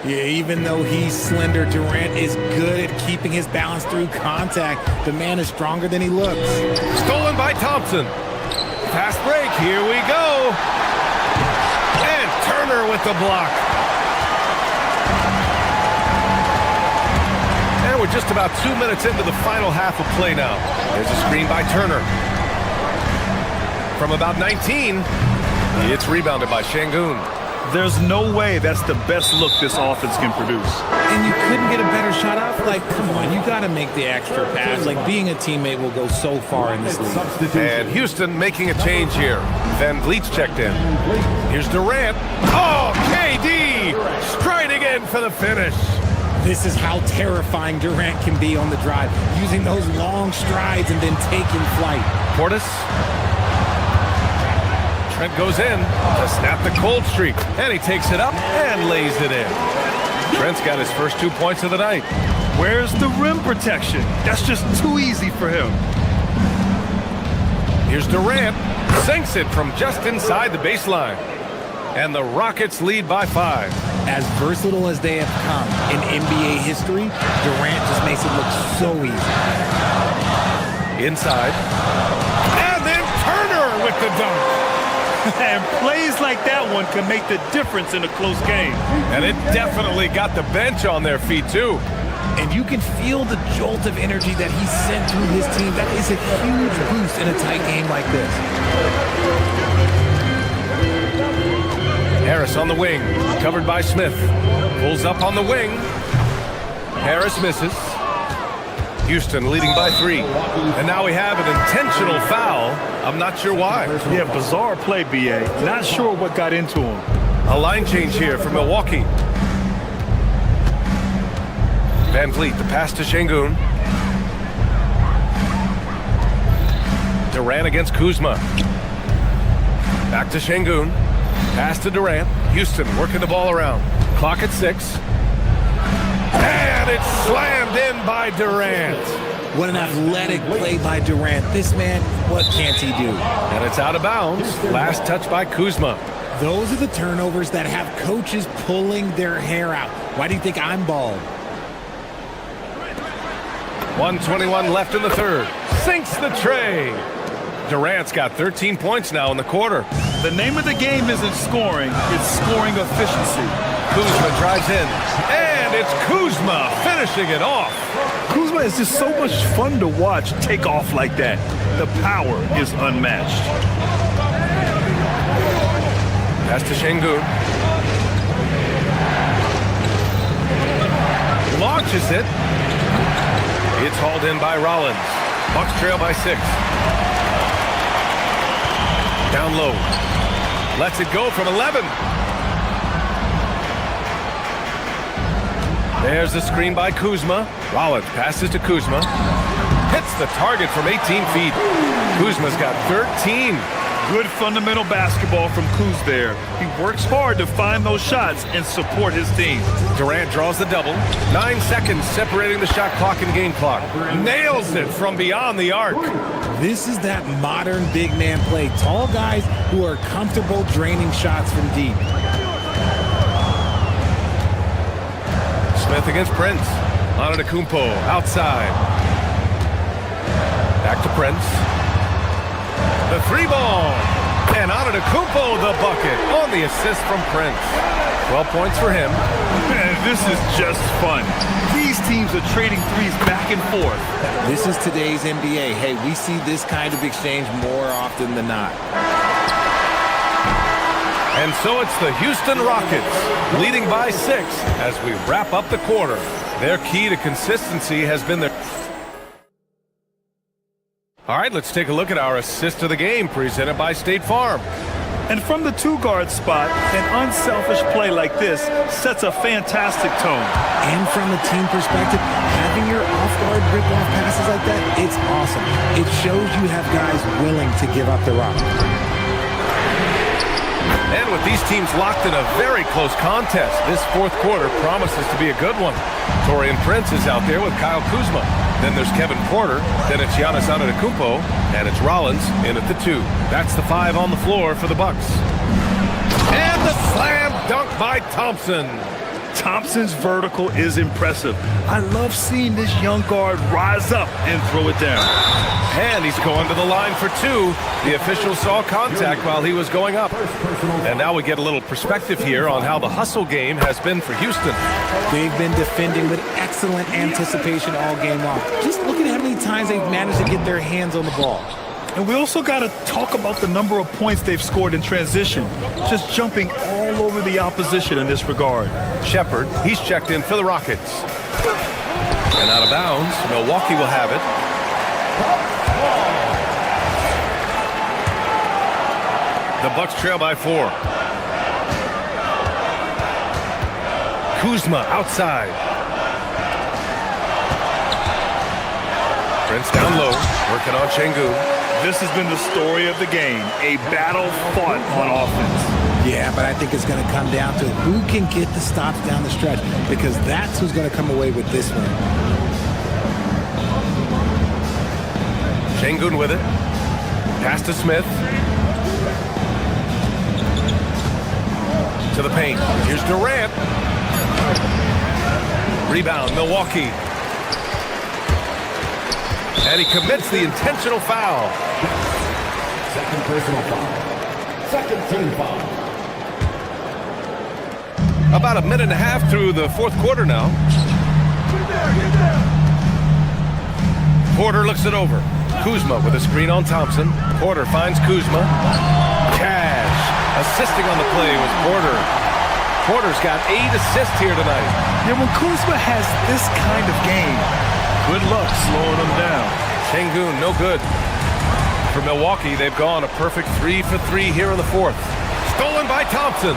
Yeah, even though he's slender, Durant is good at keeping his balance through contact. The man is stronger than he looks. Stolen by Thompson. Fast break. Here we go. And Turner with the block. And we're just about 2 minutes into the final half of play now. There's a screen by Turner. From about 19, it's rebounded by Şengün. There's no way that's the best look this offense can produce. And you couldn't get a better shot off? Like, come on, you got to make the extra pass. Like, being a teammate will go so far in this league. And Houston making a change here. Van Vliet's checked in. Here's Durant. Oh, KD striding in for the finish. This is how terrifying Durant can be on the drive, using those long strides and then taking flight. Portis. Trent goes in to snap the cold streak, and he takes it up and lays it in. Trent's got his first 2 points of the night. Where's the rim protection? That's just too easy for him. Here's Durant, sinks it from just inside the baseline. And the Rockets lead by 5. As versatile as they have come in NBA history, Durant just makes it look so easy. Inside. And then Turner with the dunk. And plays like that one can make the difference in a close game. And it definitely got the bench on their feet, too. And you can feel the jolt of energy that he sent through his team. That is a huge boost in a tight game like this. Harris on the wing, covered by Smith. Pulls up on the wing. Harris misses. Houston leading by 3. And now we have an intentional foul. I'm not sure why. Yeah, bizarre play, B.A. Not sure what got into him. A line change here for Milwaukee. Van Vliet, the pass to Şengün. Durant against Kuzma. Back to Şengün. Pass to Durant. Houston working the ball around. Clock at 6. And it's slammed in by Durant. What an athletic play by Durant. This man, what can't he do? And it's out of bounds. Last touch by Kuzma. Those are the turnovers that have coaches pulling their hair out. Why do you think I'm bald? 1:21 left in the third. Sinks the tray. Durant's got 13 points now in the quarter. The name of the game isn't scoring, it's scoring efficiency. Kuzma drives in, and it's Kuzma finishing it off. Kuzma is just so much fun to watch take off like that. The power is unmatched. Pass to Şengün. Launches it. It's hauled in by Rollins. Bucks trail by 6. Down low. Lets it go from 11. There's the screen by Kuzma. Rollins passes to Kuzma. Hits the target from 18 feet. Kuzma's got 13. Good fundamental basketball from Kuz there. He works hard to find those shots and support his team. Durant draws the double. 9 seconds separating the shot clock and game clock. Nails it from beyond the arc. This is that modern big man play. Tall guys who are comfortable draining shots from deep. Smith against Prince. Antetokounmpo outside. Back to Prince. The 3-ball. And Antetokounmpo the bucket on the assist from Prince. 12 points for him. Man, this is just fun. These teams are trading threes back and forth. This is today's NBA. Hey, we see this kind of exchange more often than not. And so it's the Houston Rockets leading by 6 as we wrap up the quarter. Their key to consistency has been their... All right, let's take a look at our assist of the game presented by State Farm. And from the 2-guard spot, an unselfish play like this sets a fantastic tone. And from a team perspective, having your off-guard rip-off passes like that, it's awesome. It shows you have guys willing to give up the rock. And with these teams locked in a very close contest, this fourth quarter promises to be a good one. Taurean Prince is out there with Kyle Kuzma. Then there's Kevin Porter. Then it's Giannis Antetokounmpo. And it's Rollins in at the 2. That's the 5 on the floor for the Bucks. And the slam dunk by Thompson. Thompson's vertical is impressive. I love seeing this young guard rise up and throw it down. And he's going to the line for 2. The official saw contact while he was going up. And now we get a little perspective here on how the hustle game has been for Houston. They've been defending with excellence excellent anticipation all game long. Just look at how many times they've managed to get their hands on the ball. And we also got to talk about the number of points they've scored in transition, just jumping all over the opposition in this regard. Shepard, he's checked in for the Rockets. And out of bounds, Milwaukee will have it. The Bucks trail by 4. Kuzma outside. Prince down low, working on Şengün. This has been the story of the game, a battle fought on offense. Yeah, but I think it's going to come down to who can get the stops down the stretch, because that's who's going to come away with this one. Şengün with it. Pass to Smith. To the paint. Here's Durant. Rebound, Milwaukee. And he commits the intentional foul. Second personal foul. Second team foul. About a minute and a half through the fourth quarter now. Porter looks it over. Kuzma with a screen on Thompson. Porter finds Kuzma. Cash. Assisting on the play was Porter. Porter's got 8 assists here tonight. Yeah, when Kuzma has this kind of game, good luck slowing him down. Şengün, no good. For Milwaukee, they've gone a perfect 3 for 3 here in the fourth. Stolen by Thompson.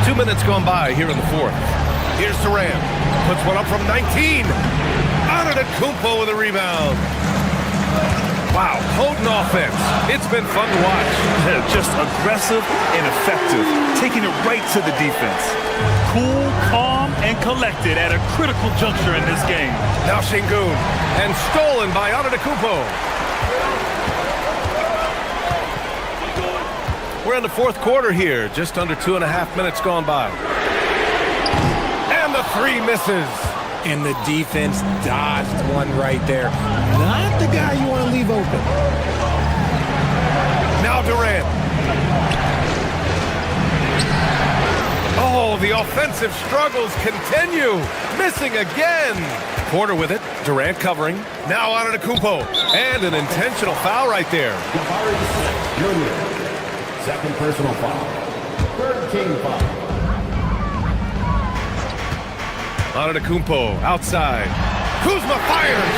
2 minutes gone by here in the fourth. Here's Durant. Puts one up from 19. Antetokounmpo with a rebound. Wow, potent offense. It's been fun to watch. Yeah, just aggressive and effective, taking it right to the defense. Cool, calm, and collected at a critical juncture in this game. Now Şengün, and stolen by Antetokounmpo. We're in the fourth quarter here, just under 2.5 minutes gone by. And the 3 misses. And the defense dodged one right there. Not the guy you want to leave open. Now Durant. Oh, the offensive struggles continue. Missing again. Porter with it. Durant covering. Now Antetokounmpo. And an intentional foul right there. Junior. Second personal foul. Third team foul. Antetokounmpo outside. Kuzma fires.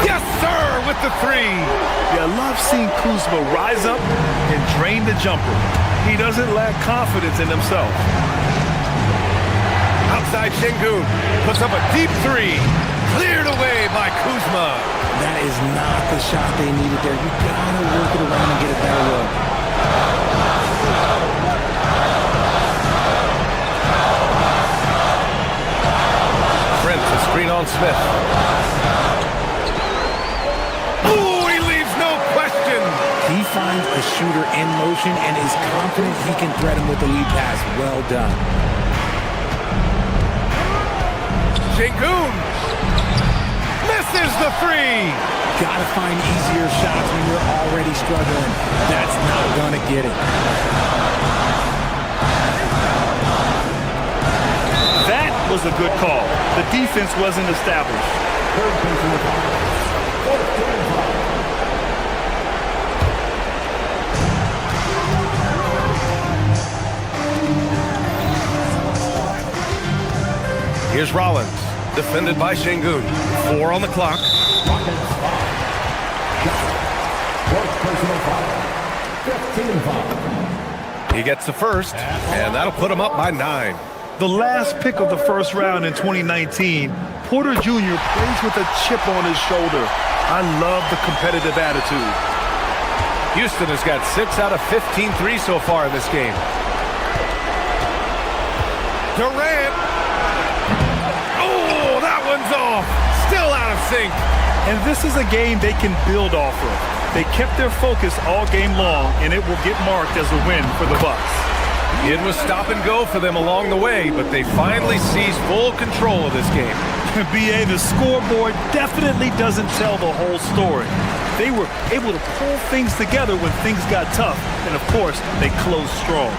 Yes, sir, with the 3. Yeah, I love seeing Kuzma rise up and drain the jumper. He doesn't lack confidence in himself. Outside Şengün puts up a deep 3. Cleared away by Kuzma. That is not the shot they needed there. You gotta work it around and get a better look. Screen on Smith. Ooh, he leaves no question. He finds a shooter in motion and is confident he can thread him with the lead pass. Well done. Şengün misses the 3. Gotta find easier shots when you're already struggling. That's not gonna get it. That was a good call. The defense wasn't established. Third personal foul. Fourth team foul. Here's Rollins, defended by Şengün. 4 on the clock. Rockets foul. Fourth personal foul. Fifth team foul. He gets the first, and that'll put him up by 9. The last pick of the first round in 2019, Porter Jr. plays with a chip on his shoulder. I love the competitive attitude. Houston has got 6 out of 15 threes so far in this game. Durant. Oh, that one's off. Still out of sync. And this is a game they can build off of. They kept their focus all game long, and it will get marked as a win for the Bucks. It was stop and go for them along the way, but they finally seized full control of this game. BA, the scoreboard definitely doesn't tell the whole story. They were able to pull things together when things got tough, and of course, they closed strong.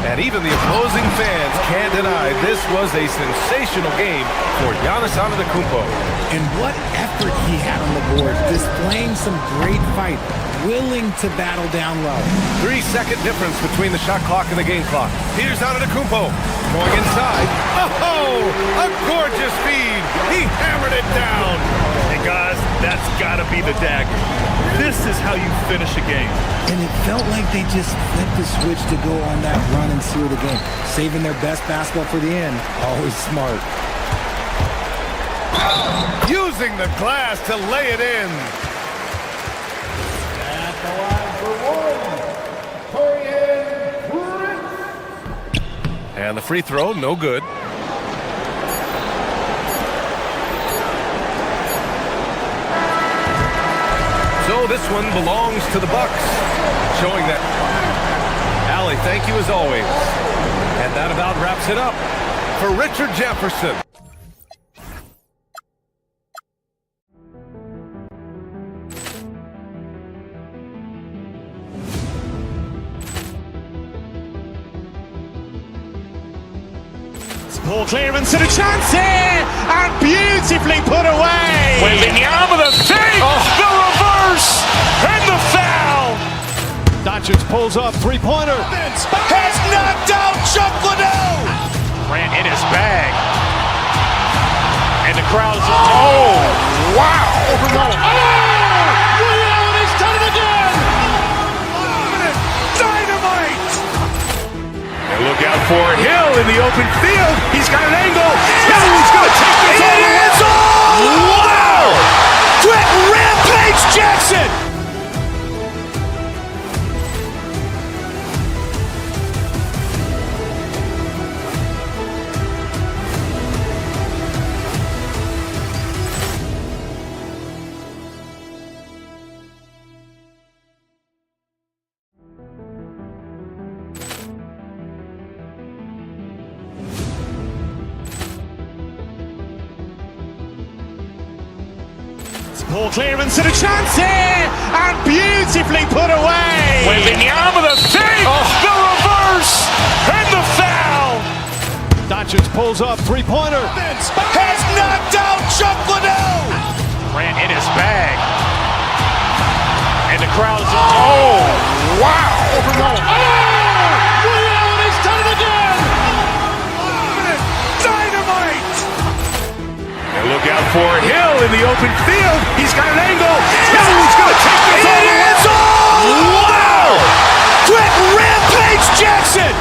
And even the opposing fans can't deny this was a sensational game for Giannis Antetokounmpo. And what effort he had on the board, displaying some great fight, willing to battle down low. 3-second difference between the shot clock and the game clock. Here's Antetokounmpo going inside. Oh, a gorgeous feed. He hammered it down. Hey guys, that's gotta be the dagger. This is how you finish a game. And it felt like they just flipped the switch to go on that run and seal the game. Saving their best basketball for the end. Always smart. Using the glass to lay it in. At the line for one, And the free throw, no good. So this one belongs to the Bucks, showing that. Allie, thank you as always. And that about wraps it up for Richard Jefferson. Ball clearance and a chance here, and beautifully put away. Wembanyama the fake, the reverse, and the foul. Doncic pulls up, three-pointer. Has knocked out Chuck Liddell. Grant in his bag. And the crowd's, oh, wow. Reality's done it again. Dynamite. And look out for Hill in the open field. He's got an angle. He's going to take this all the way. Wow! Quick Rampage Jackson. Ball clearance and a chance here, and beautifully put away. Wembanyama the fake, the reverse, and the foul. Doncic pulls up, three-pointer. Has knocked out Chuck Liddell. Grant in his bag. And the crowd's, oh, wow. Reality's done it again. Dynamite. And look out for Hill in the open field. He's got an angle. He's going to take this all the way. Wow! Quick Rampage Jackson.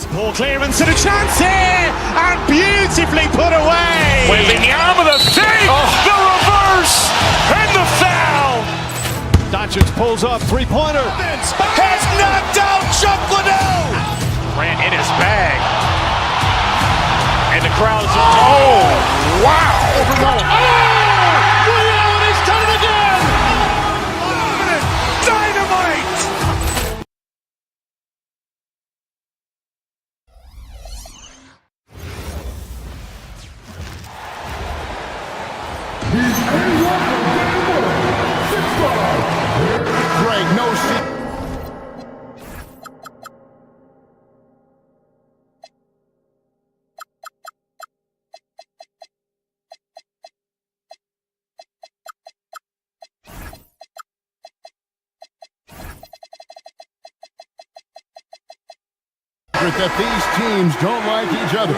Ball clearance and a chance here, and beautifully put away. Wembanyama the fake, the reverse, and the foul. Doncic pulls up, three-pointer. Has knocked out Chuck Liddell. Grant in his bag. And the crowd's, oh, wow. Reality's done it again. Dynamite. Greg, no seat. That these teams don't like each other.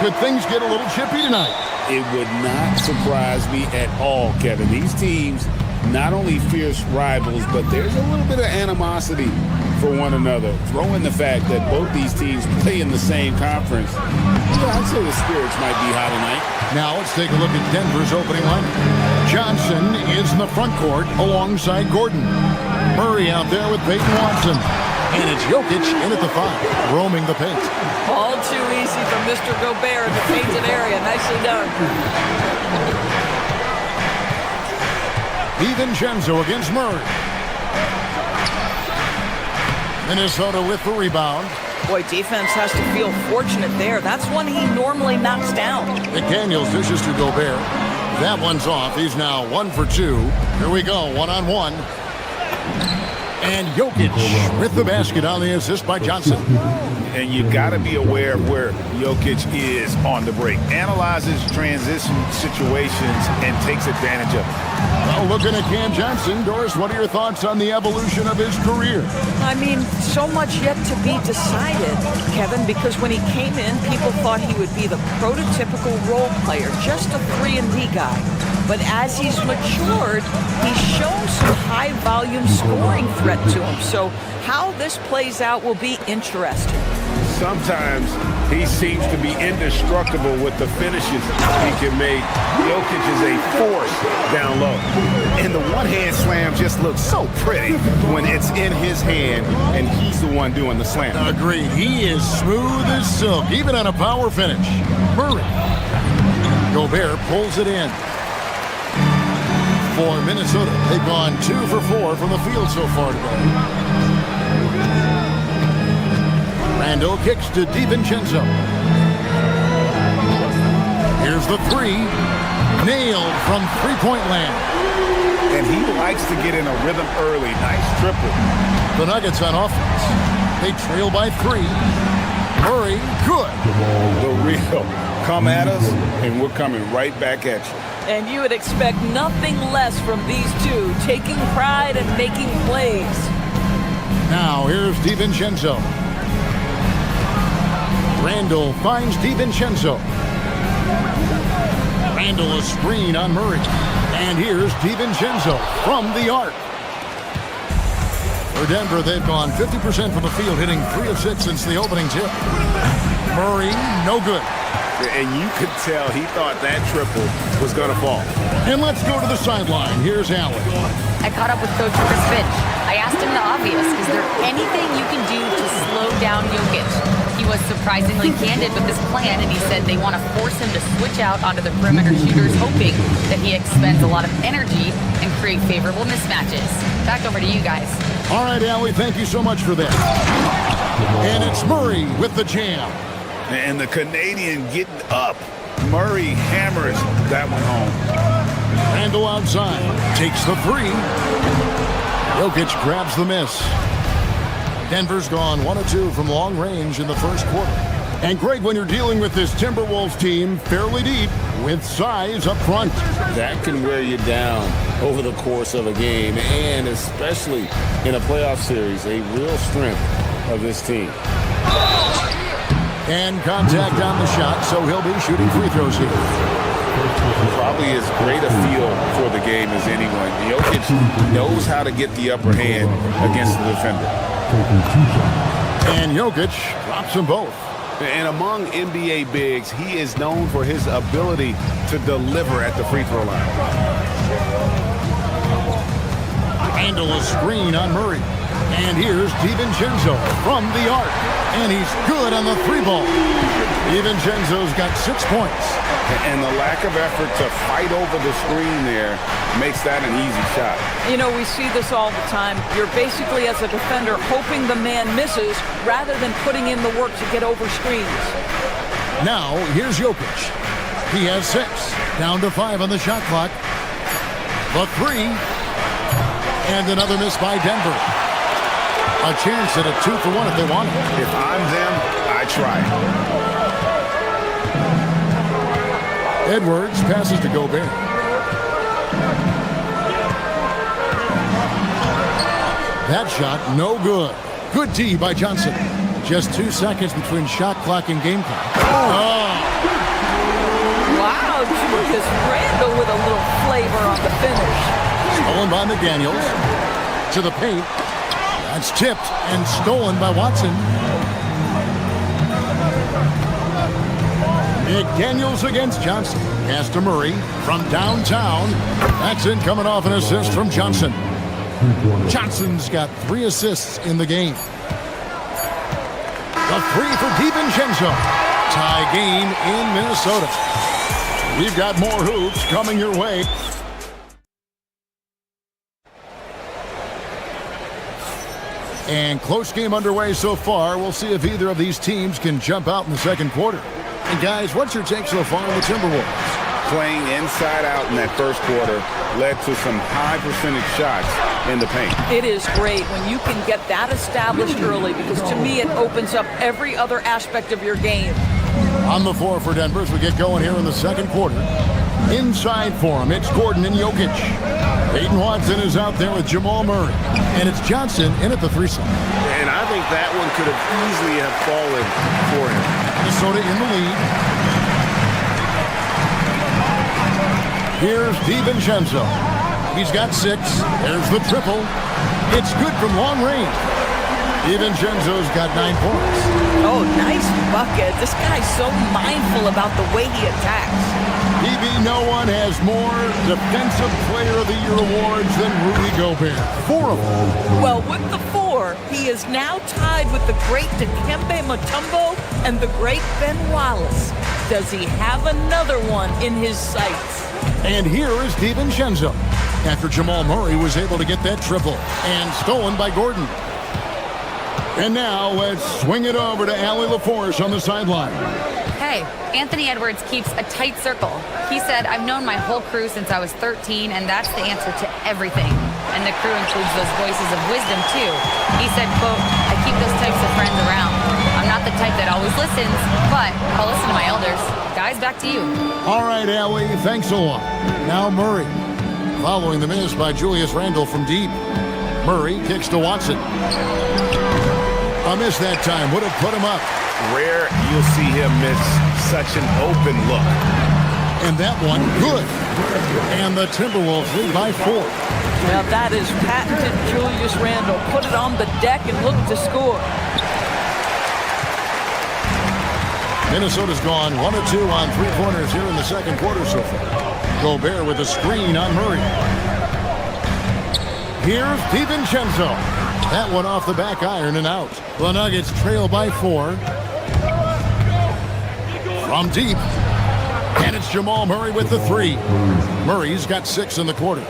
Could things get a little chippy tonight? It would not surprise me at all, Kevin. These teams, not only fierce rivals, but there's a little bit of animosity for one another. Throw in the fact that both these teams play in the same conference. Yeah, I'd say the spirits might be high tonight. Now let's take a look at Denver's opening lineup. Johnson is in the front court alongside Gordon. Murray out there with Peyton Watson. And it's Jokic in at the 5, roaming the paint. All too easy for Mr. Gobert in the painted area. Nicely done. DiVincenzo against Murray. Minnesota with the rebound. Boy, defense has to feel fortunate there. That's one he normally knocks down. McDaniels dishes to Gobert. That one's off. He's now 1 for 2. Here we go, one-on-one. And Jokic with the basket on the assist by Johnson. And you got to be aware of where Jokic is on the break. Analyzes transition situations and takes advantage of it. Well, looking at Cam Johnson, Doris, what are your thoughts on the evolution of his career? I mean, so much yet to be decided, Kevin, because when he came in, people thought he would be the prototypical role player, just a 3-and-D guy. But as he's matured, he's shown some high-volume scoring threat to him. So how this plays out will be interesting. Sometimes he seems to be indestructible with the finishes he can make. Jokic is a force down low. And the one-hand slam just looks so pretty when it's in his hand and he's the one doing the slam. Agreed. He is smooth as silk, even on a power finish. Murray. Gobert pulls it in. For Minnesota, they've gone 2 for 4 from the field so far today. Randall kicks to DiVincenzo. Here's the 3. Nailed from three-point land. And he likes to get in a rhythm early. Nice triple. The Nuggets on offense. They trail by 3. Murray, good. The real. Come at us, and we're coming right back at you. And you would expect nothing less from these two, taking pride and making plays. Now, here's DiVincenzo. Randall finds DiVincenzo. Randall a screen on Murray. And here's DiVincenzo from the arc. For Denver, they've gone 50% from the field, hitting 3 of 6 since the opening tip. Murray, no good. And you could tell he thought that triple was going to fall. And let's go to the sideline. Here's Allen. I caught up with Coach Chris Finch. I asked him the obvious. Is there anything you can do to slow down Jokic? He was surprisingly candid with his plan, and he said they want to force him to switch out onto the perimeter shooters, hoping that he expends a lot of energy and create favorable mismatches. Back over to you guys. All right, Allie, thank you so much for that. And it's Murray with the jam. And the Canadian getting up. Murray hammers that one home. Randall outside. Takes the 3. Jokic grabs the miss. Denver's gone 1 of 2 from long range in the first quarter. And Greg, when you're dealing with this Timberwolves team fairly deep with size up front, that can wear you down over the course of a game, and especially in a playoff series, a real strength of this team. And contact on the shot, so he'll be shooting free throws here. Probably as great a feel for the game as anyone. Jokic knows how to get the upper hand against the defender. And Jokic drops them both. And among NBA bigs, he is known for his ability to deliver at the free throw line. Randall a screen on Murray. And here's DiVincenzo from the arc. And he's good on the 3-ball. DiVincenzo's got 6 points. And the lack of effort to fight over the screen there makes that an easy shot. You know, we see this all the time. You're basically, as a defender, hoping the man misses rather than putting in the work to get over screens. Now, here's Jokic. He has 6. Down to 5 on the shot clock. The 3. And another miss by Denver. A chance at a 2 for 1 if they want it. If I'm them, I try. Edwards passes to Gobert. That shot, no good. Good D by Johnson. Just 2 seconds between shot clock and game clock. Oh. Wow, Julius Randle with a little flavor on the finish. Stolen by McDaniels. To the paint. That's tipped and stolen by Watson. McDaniels against Johnson. Pass to Murray from downtown. That's in, coming off an assist from Johnson. Johnson's got 3 assists in the game. The 3 for DiVincenzo. Tie game in Minnesota. We've got more hoops coming your way. And close game underway so far. We'll see if either of these teams can jump out in the second quarter. And guys, what's your take so far on the Timberwolves? Playing inside out in that first quarter led to some high percentage shots in the paint. It is great when you can get that established early, because to me it opens up every other aspect of your game. On the floor for Denver as we get going here in the second quarter. Inside for him, it's Gordon and Jokic. Peyton Watson is out there with Jamal Murray. And it's Johnson in at the threesome. And I think that one could have easily have fallen for him. Minnesota in the lead. Here's DiVincenzo. He's got 6. There's the triple. It's good from long range. DiVincenzo's got 9 points. Oh, nice bucket. This guy's so mindful about the way he attacks. DB, no one has more Defensive Player of the Year awards than Rudy Gobert. 4 of them. Well, with the 4, he is now tied with the great Dikembe Mutombo and the great Ben Wallace. Does he have another one in his sights? And here is DiVincenzo after Jamal Murray was able to get that triple and stolen by Gordon. And now let's swing it over to Allie LaForce on the sideline. Hey, Anthony Edwards keeps a tight circle. He said, I've known my whole crew since I was 13, and that's the answer to everything. And the crew includes those voices of wisdom, too. He said, quote, I keep those types of friends around. I'm not the type that always listens, but I'll listen to my elders. Guys, back to you. All right, Allie, thanks a lot. Now Murray, following the miss by Julius Randle from deep. Murray kicks to Watson. A miss that time would have put him up. Rare you'll see him miss such an open look. And that one, good. And the Timberwolves lead by 4. Now that is patented Julius Randle. Put it on the deck and look to score. Minnesota's gone 1 of 2 on 3-pointers here in the second quarter so far. Gobert with a screen on Murray. Here's DiVincenzo. That one off the back iron and out. The Nuggets trail by 4. From deep. And it's Jamal Murray with the 3. Murray's got 6 in the quarter.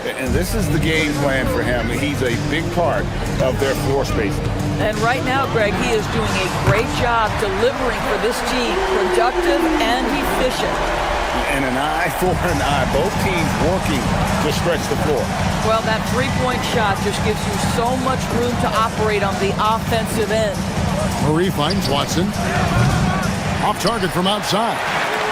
And this is the game plan for him. He's a big part of their floor spacing. And right now, Greg, he is doing a great job delivering for this team. Productive and efficient. And an eye for an eye. Both teams working to stretch the floor. Well, that three-point shot just gives you so much room to operate on the offensive end. Murray finds Watson. Off target from outside.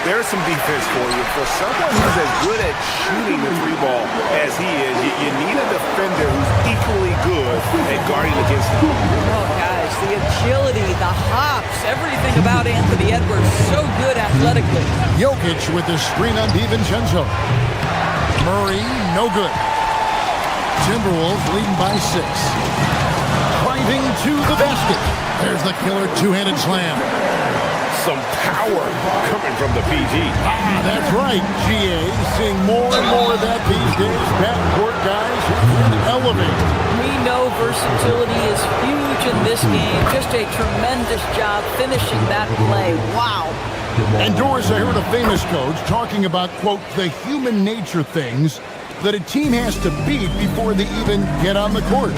There's some defense for you. For someone who's as good at shooting the 3 ball as he is, you need a defender who's equally good at guarding against him. Oh, guys, the agility, the hops, everything about Anthony Edwards, so good athletically. Jokic with the screen on DiVincenzo. Murray, no good. Timberwolves leading by 6. Driving to the basket. There's the killer two-handed slam. Some power coming from the PG. That's right, GA. Seeing more and more of that these days. Backcourt guys who can elevate. We know versatility is huge in this game. Just a tremendous job finishing that play. Wow. And Doris, I heard a famous coach talking about, quote, the human nature things that a team has to beat before they even get on the court.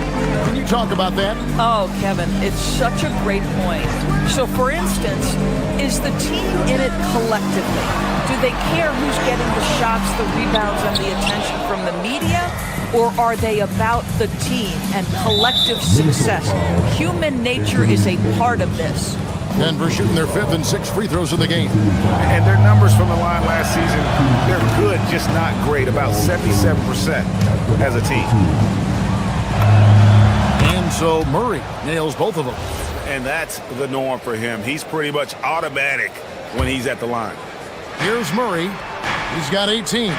Can you talk about that? Oh, Kevin, it's such a great point. So, for instance, is the team in it collectively? Do they care who's getting the shots, the rebounds, and the attention from the media? Or are they about the team and collective success? Human nature is a part of this. Denver shooting their 5th and 6th free throws of the game. And their numbers from the line last season, they're good, just not great. About 77% as a team. And so Murray nails both of them. And that's the norm for him. He's pretty much automatic when he's at the line. Here's Murray. He's got 18.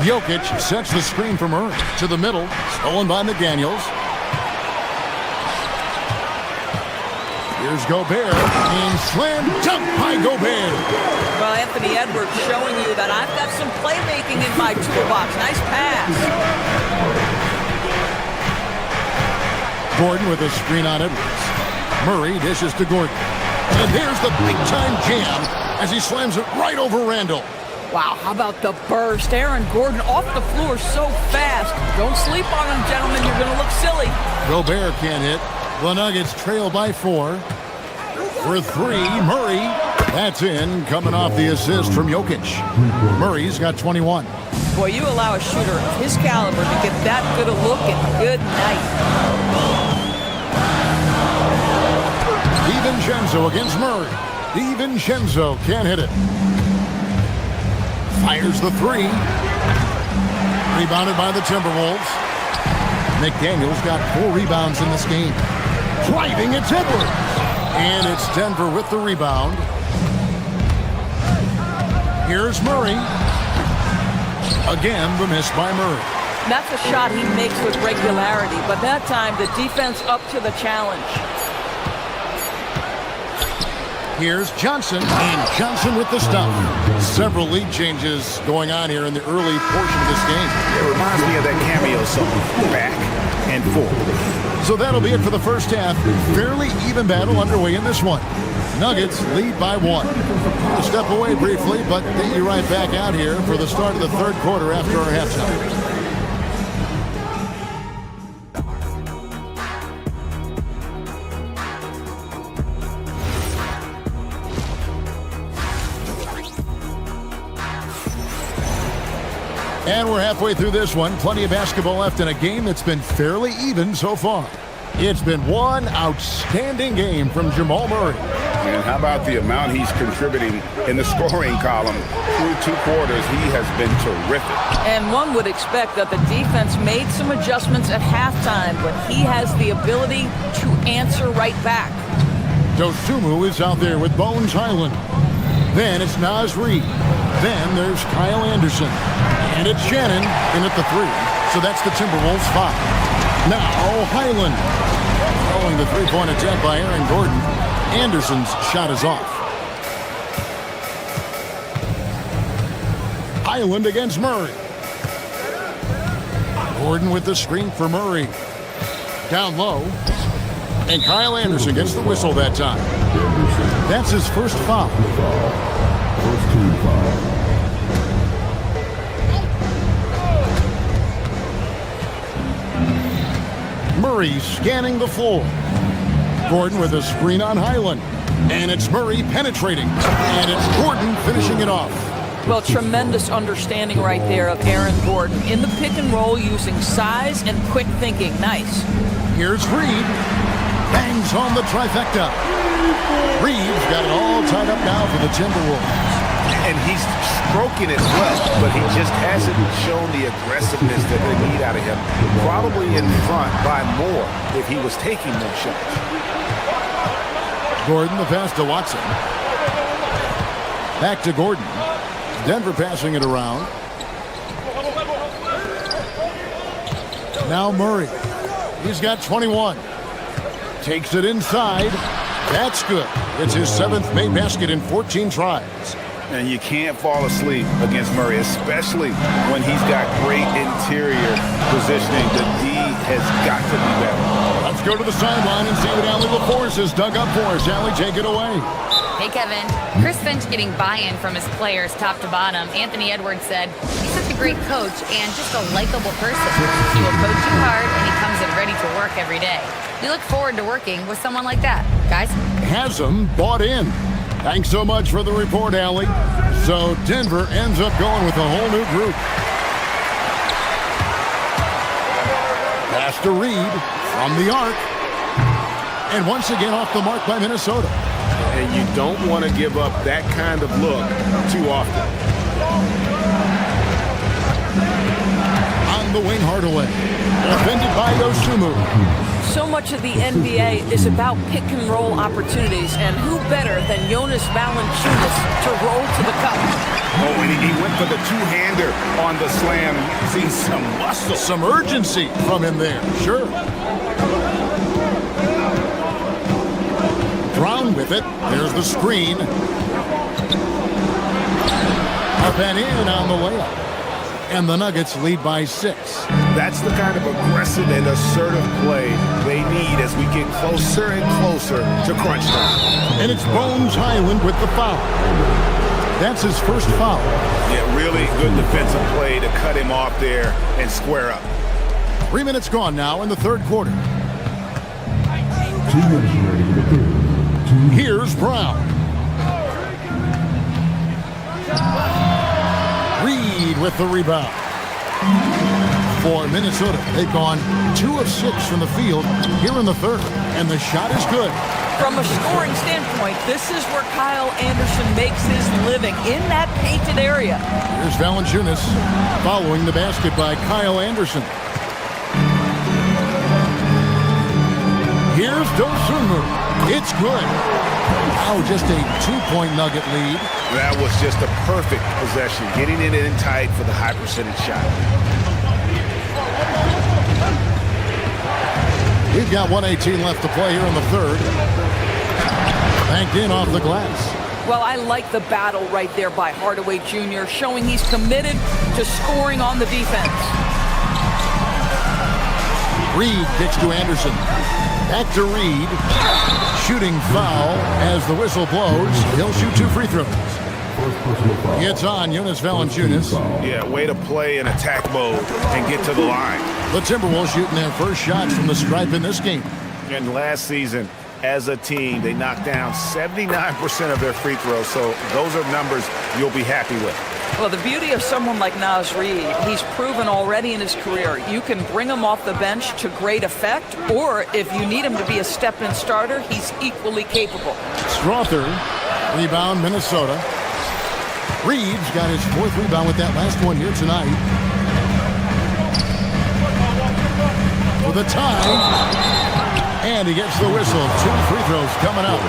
Jokic sets the screen for Murray to the middle. Stolen by McDaniels. Here's Gobert, and slam dunk by Gobert. Well, Anthony Edwards showing you that I've got some playmaking in my toolbox. Nice pass. Gordon with a screen on Edwards. Murray dishes to Gordon. And there's the big-time jam as he slams it right over Randall. Wow, how about the burst? Aaron Gordon off the floor so fast. Don't sleep on him, gentlemen. You're going to look silly. Gobert can't hit. The Nuggets trail by 4. For 3, Murray. That's in, coming off the assist from Jokic. Murray's got 21. Boy, you allow a shooter of his caliber to get that good a look, and good night. DiVincenzo against Murray. DiVincenzo can't hit it. Fires the 3. Rebounded by the Timberwolves. McDaniel's got 4 rebounds in this game. Driving, it's Edwards. And it's Denver with the rebound. Here's Murray. Again, the miss by Murray. That's a shot he makes with regularity, but that time the defense up to the challenge. Here's Johnson, and Johnson with the stop. Several lead changes going on here in the early portion of this game. It reminds me of that cameo song, back and forth. So that'll be it for the first half. Fairly even battle underway in this one. Nuggets lead by 1. We'll step away briefly, but get you right back out here for the start of the third quarter after our halftime. And we're halfway through this one. Plenty of basketball left in a game that's been fairly even so far. It's been one outstanding game from Jamal Murray. And how about the amount he's contributing in the scoring column through 2 quarters? He has been terrific. And one would expect that the defense made some adjustments at halftime, but he has the ability to answer right back. Dosunmu is out there with Bones Highland. Then it's Naz Reid. Then there's Kyle Anderson. And it's Shannon in at the 3. So that's the Timberwolves 5. Now Highland. Following the 3-point attempt by Aaron Gordon. Anderson's shot is off. Highland against Murray. Gordon with the screen for Murray. Down low. And Kyle Anderson gets the whistle that time. That's his first foul. First team foul. Murray scanning the floor. Gordon with a screen on Highland. And it's Murray penetrating. And it's Gordon finishing it off. Well, tremendous understanding right there of Aaron Gordon in the pick and roll using size and quick thinking. Nice. Here's Reed. Bangs on the trifecta. Reed's got it all tied up now for the Timberwolves. And he's stroking it well, but he just hasn't shown the aggressiveness that they need out of him. Probably in front by more if he was taking more shots. Gordon the pass to Watson. Back to Gordon. Denver passing it around. Now Murray. He's got 21. Takes it inside. That's good. It's his 7th made basket in 14 tries. And you can't fall asleep against Murray, especially when he's got great interior positioning. The D has got to be better. Let's go to the sideline and see what Allie LaForce has dug up for us. Allie, take it away. Hey, Kevin. Chris Finch getting buy-in from his players top to bottom. Anthony Edwards said, he's such a great coach and just a likable person. He will coach you hard, and he comes in ready to work every day. We look forward to working with someone like that. Guys? Hasm bought in. Thanks so much for the report, Allie. So Denver ends up going with a whole new group. Pass to Reed from the arc. And once again off the mark by Minnesota. And you don't want to give up that kind of look too often. On the wing, Hardaway. Defended by Dosunmu. So much of the NBA is about pick and roll opportunities, and who better than Jonas Valanciunas to roll to the cup? Oh, and he went for the two-hander on the slam, using some muscle. Some urgency from him there, sure. Brown with it. There's the screen. Up and in on the layup. And the Nuggets lead by 6. That's the kind of aggressive and assertive play they need as we get closer and closer to crunch time. And it's Bones Highland with the foul. That's his first foul. Yeah, really good defensive play to cut him off there and square up. 3 minutes gone now in the third quarter. Here's Brown. Reed with the rebound. For Minnesota, they've gone 2 of 6 from the field here in the third, and the shot is good. From a scoring standpoint, this is where Kyle Anderson makes his living, in that painted area. Here's Valanciunas following the basket by Kyle Anderson. Here's Dosunmu. It's good. Now just a 2-point Nugget lead. That was just a perfect possession, getting it in tight for the high percentage shot. We've got 1:18 left to play here in the third. Banked in off the glass. Well, I like the battle right there by Hardaway Jr., showing he's committed to scoring on the defense. Reed kicks to Anderson. Back to Reed. Shooting foul as the whistle blows. He'll shoot 2 free throws. It's on Jonas Valanciunas. Yeah, way to play in attack mode and get to the line. The Timberwolves shooting their first shots from the stripe in this game. And last season, as a team, they knocked down 79% of their free throws, so those are numbers you'll be happy with. Well, the beauty of someone like Naz Reid, he's proven already in his career, you can bring him off the bench to great effect, or if you need him to be a step-in starter, he's equally capable. Strother, rebound Minnesota. Reed's got his 4th rebound with that last one here tonight. For the tie, and he gets the whistle. 2 free throws coming up.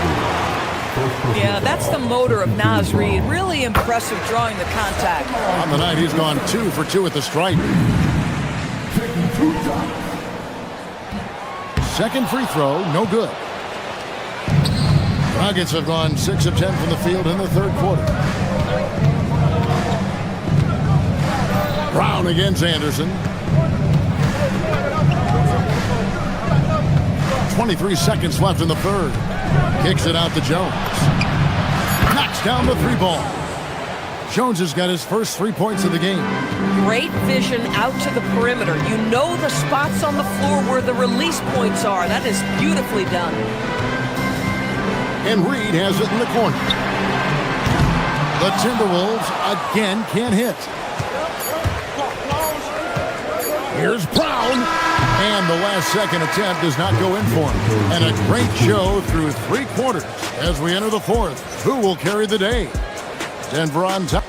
Yeah, that's the motor of Naz Reid. Really impressive drawing the contact. On the night, he's gone 2 for 2 at the stripe. Second free throw, no good. Nuggets have gone 6 of 10 from the field in the third quarter. Brown against Anderson. 23 seconds left in the third. Kicks it out to Jones. Knocks down the 3 ball. Jones has got his first 3 points of the game. Great vision out to the perimeter. You know the spots on the floor where the release points are. That is beautifully done. And Reed has it in the corner. The Timberwolves again can't hit. Here's Brown. And the last second attempt does not go in for him. And a great show through 3 quarters as we enter the fourth. Who will carry the day? Denver on top.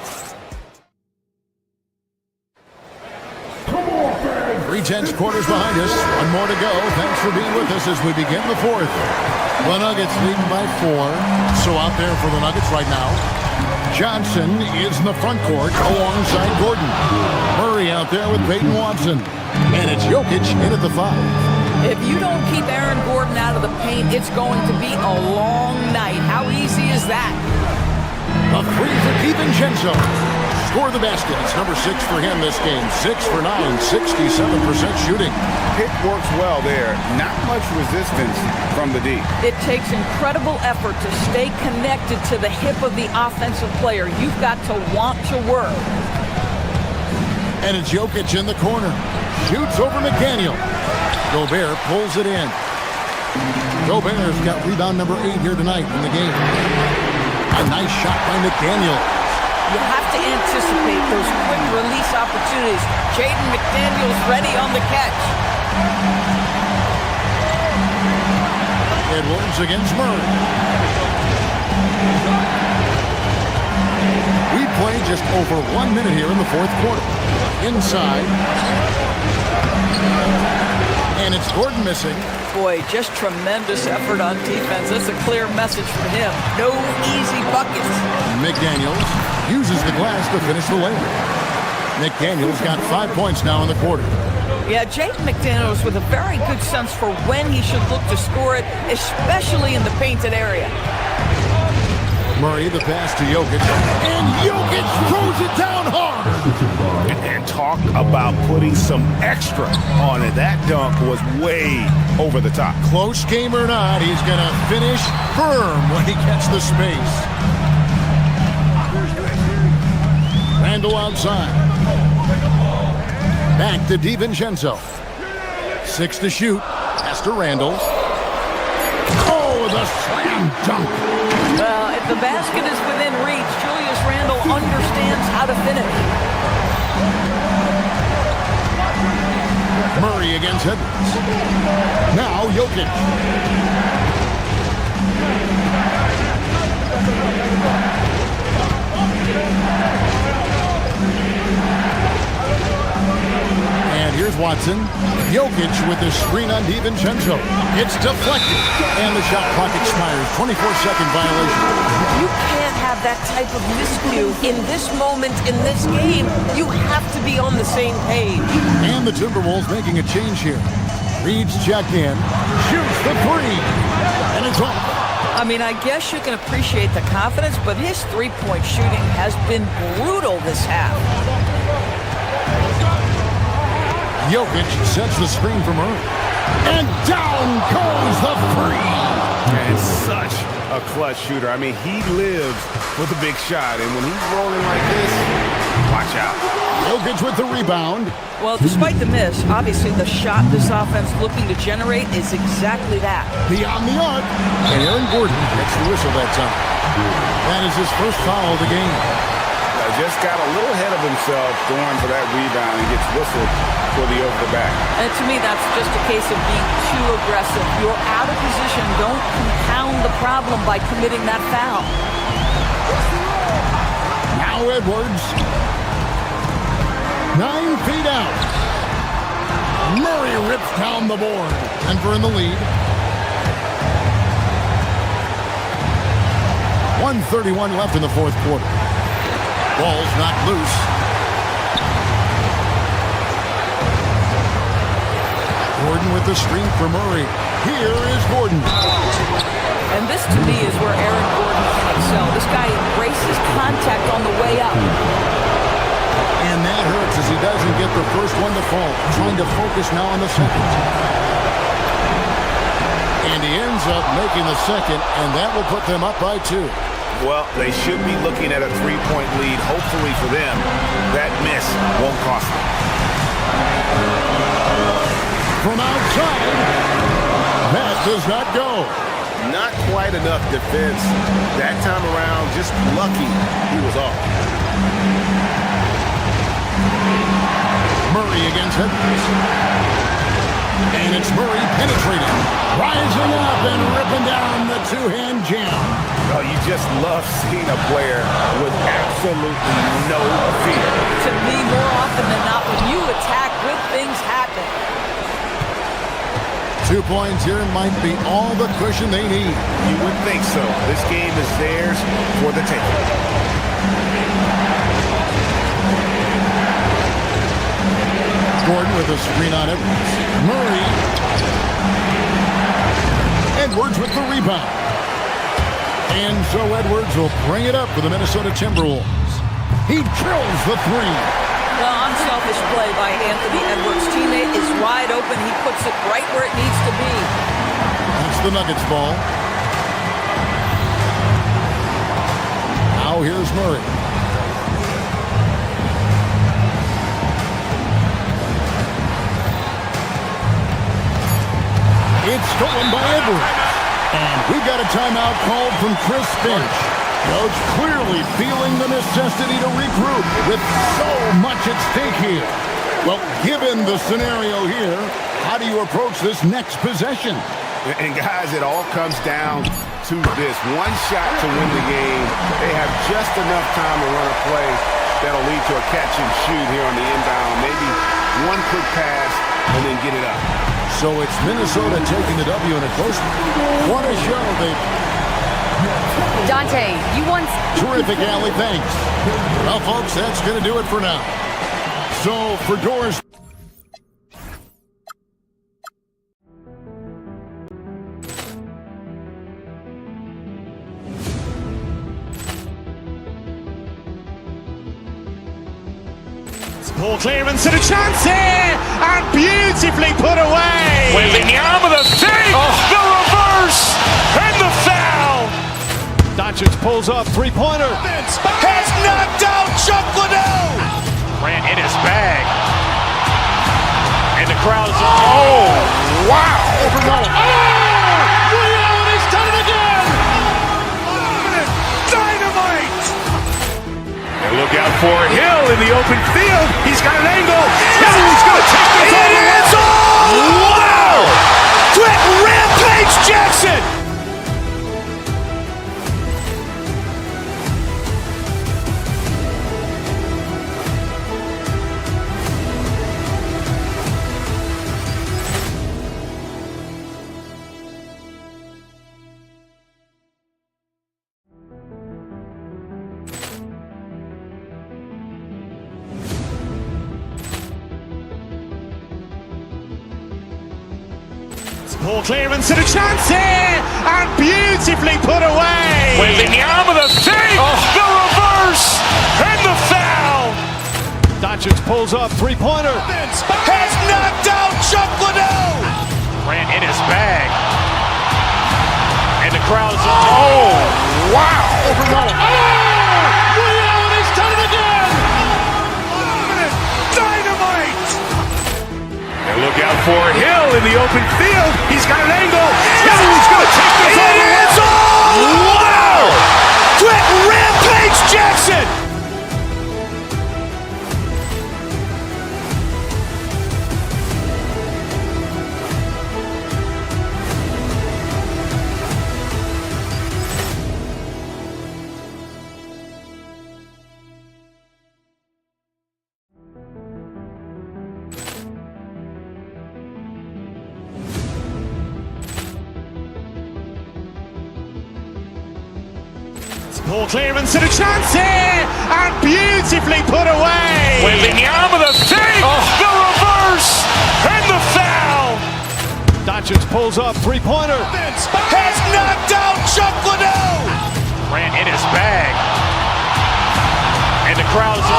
3/10 quarters behind us. 1 more to go. Thanks for being with us as we begin the fourth. The Nuggets leading by 4. So out there for the Nuggets right now, Johnson is in the front court alongside Gordon. Murray out there with Peyton Watson. And it's Jokic in at the 5. If you don't keep Aaron Gordon out of the paint, it's going to be a long night. How easy is that? A 3 for DiVincenzo. Score the basket. It's number 6 for him this game. 6 for 9, 67% shooting. Pick works well there. Not much resistance from the D. It takes incredible effort to stay connected to the hip of the offensive player. You've got to want to work. And it's Jokic in the corner. Shoots over McDaniel. Gobert pulls it in. Gobert's got rebound number 8 here tonight in the game. A nice shot by McDaniel. You have to anticipate those quick release opportunities. Jaden McDaniel's ready on the catch. Edwards against Murray. We play just over 1 minute here in the fourth quarter. Inside. And it's Gordon missing. Boy, just tremendous effort on defense. That's a clear message from him. No easy buckets. McDaniels uses the glass to finish the layup. McDaniels got 5 points now in the quarter. Yeah, Jaden McDaniels with a very good sense for when he should look to score it, especially in the painted area. Murray, the pass to Jokic. And Jokic throws it down hard. And talk about putting some extra on it. That dunk was way over the top. Close game or not, he's going to finish firm when he gets the space. Randall outside. Back to DiVincenzo. 6 to shoot. Pass to Randall. Oh, the slam dunk. Well, if the basket is within reach, Julius Randle understands how to finish. Murray against Edwards. Now Jokic. And here's Watson. Jokic with the screen on DiVincenzo. It's deflected. And the shot clock expires. 24-second violation. You can't have that type of miscue in this moment in this game. You have to be on the same page. And the Timberwolves making a change here. Reed's checked in. Shoots the three. And it's off. I mean, I guess you can appreciate the confidence, but his three-point shooting has been brutal this half. Jokic sets the screen for Murray. And down goes the three. And such a clutch shooter. I mean, he lives with a big shot. And when he's rolling like this, watch out. Jokic with the rebound. Well, despite the miss, obviously the shot this offense looking to generate is exactly that. Beyond the arc. And Aaron Gordon gets the whistle that time. That is his first foul of the game. Just got a little ahead of himself going for that rebound and gets whistled for the over the back. And to me, that's just a case of being too aggressive. You're out of position. Don't compound the problem by committing that foul. Now Edwards. 9 feet out. Murray rips down the board. Denver in the lead. 1:31 left in the fourth quarter. Ball's not loose. Gordon with the screen for Murray. Here is Gordon. And this, to me, is where Aaron Gordon can excel. This guy embraces contact on the way up. And that hurts as he doesn't get the first one to fall. Trying to focus now on the second. And he ends up making the second, and that will put them up by 2. Well, they should be looking at a three-point lead. Hopefully for them, that miss won't cost them. From outside, that does not go. Not quite enough defense that time around. Just lucky he was off. Murray against Edwards. And it's Murray penetrating. Rising up and ripping down the two-hand jam. Oh, you just love seeing a player with absolutely no fear. To me, more often than not, when you attack, good things happen. 2 points here might be all the cushion they need. You would think so. This game is theirs for the taking. Gordon with a screen on Edwards. Murray. Edwards with the rebound. And so Edwards will bring it up for the Minnesota Timberwolves. He drills the three. Well, unselfish play by Anthony Edwards. Teammate is wide open. He puts it right where it needs to be. That's the Nuggets ball. Now here's Murray. It's stolen by Edwards. And we got a timeout called from Chris Finch. Coach clearly feeling the necessity to regroup with so much at stake here. Well, given the scenario here, how do you approach this next possession? And guys, it all comes down to this. One shot to win the game. They have just enough time to run a play that'll lead to a catch and shoot here on the inbound. Maybe one quick pass and then get it up. So it's Minnesota taking the W in a close one. What a show, baby. Dante, you once... Terrific, Allie, thanks. Well, folks, that's going to do it for now. So, for Doors... Ball clearance and a chance here, and beautifully put away. Wembanyama the save, the reverse, and the foul. Doncic pulls up, three-pointer. Has knocked out Chuck Liddell. Grant in his bag. And the crowd is, wow. He's done it again. Dynamite. And look out for Hill in the open field. He's got an angle. He's going to take this all the way. Wow. Quick Rampage Jackson. Ball clearance and a chance here, and beautifully put away. Wembanyama the save, the reverse, and the foul. Doncic pulls up, three-pointer. Has knocked out Chuck Liddell. Grant in his bag. And the crowd is, wow. He's done it again. Dynamite. And look out for Hill in the open field. He's got an angle. He's going to take this all the way. Wow. Quick Rampage Jackson. Ball clearance and a chance here, and beautifully put away. Wembanyama the save, the reverse, and the foul. Doncic pulls up, three-pointer. Has knocked out Chuck Liddell. Grant in his bag. And the crowd is,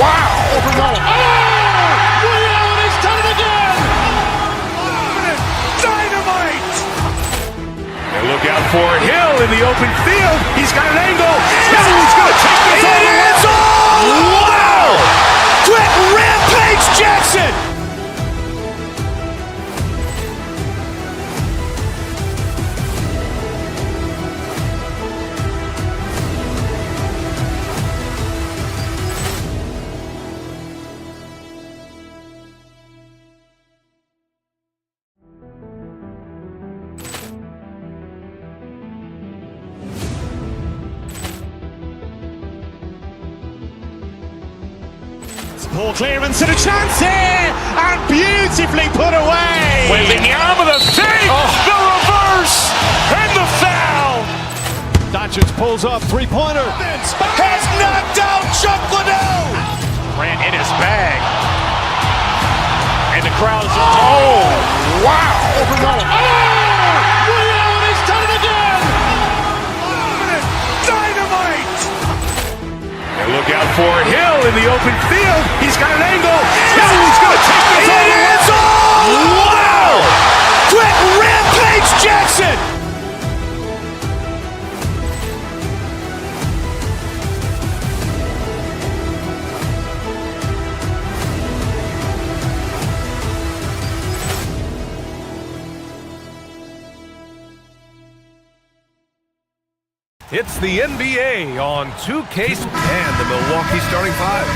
wow. He's done it again. Dynamite. And look out for Hill in the open field. He's got an angle. He's going to take this all the way. Wow. Quick Rampage Jackson. Ball clearance and a chance here, and beautifully put away. Wembanyama the save, the reverse, and the foul. Doncic pulls up, three-pointer. Has knocked out Chuck Liddell. Grant in his bag. And the crowd is, wow. He's done it again. Dynamite. And look out for Hill in the open field. He's got an angle. He's going to take this all the way. Wow. Quick Rampage Jackson. It's the NBA on 2K and the Milwaukee starting five.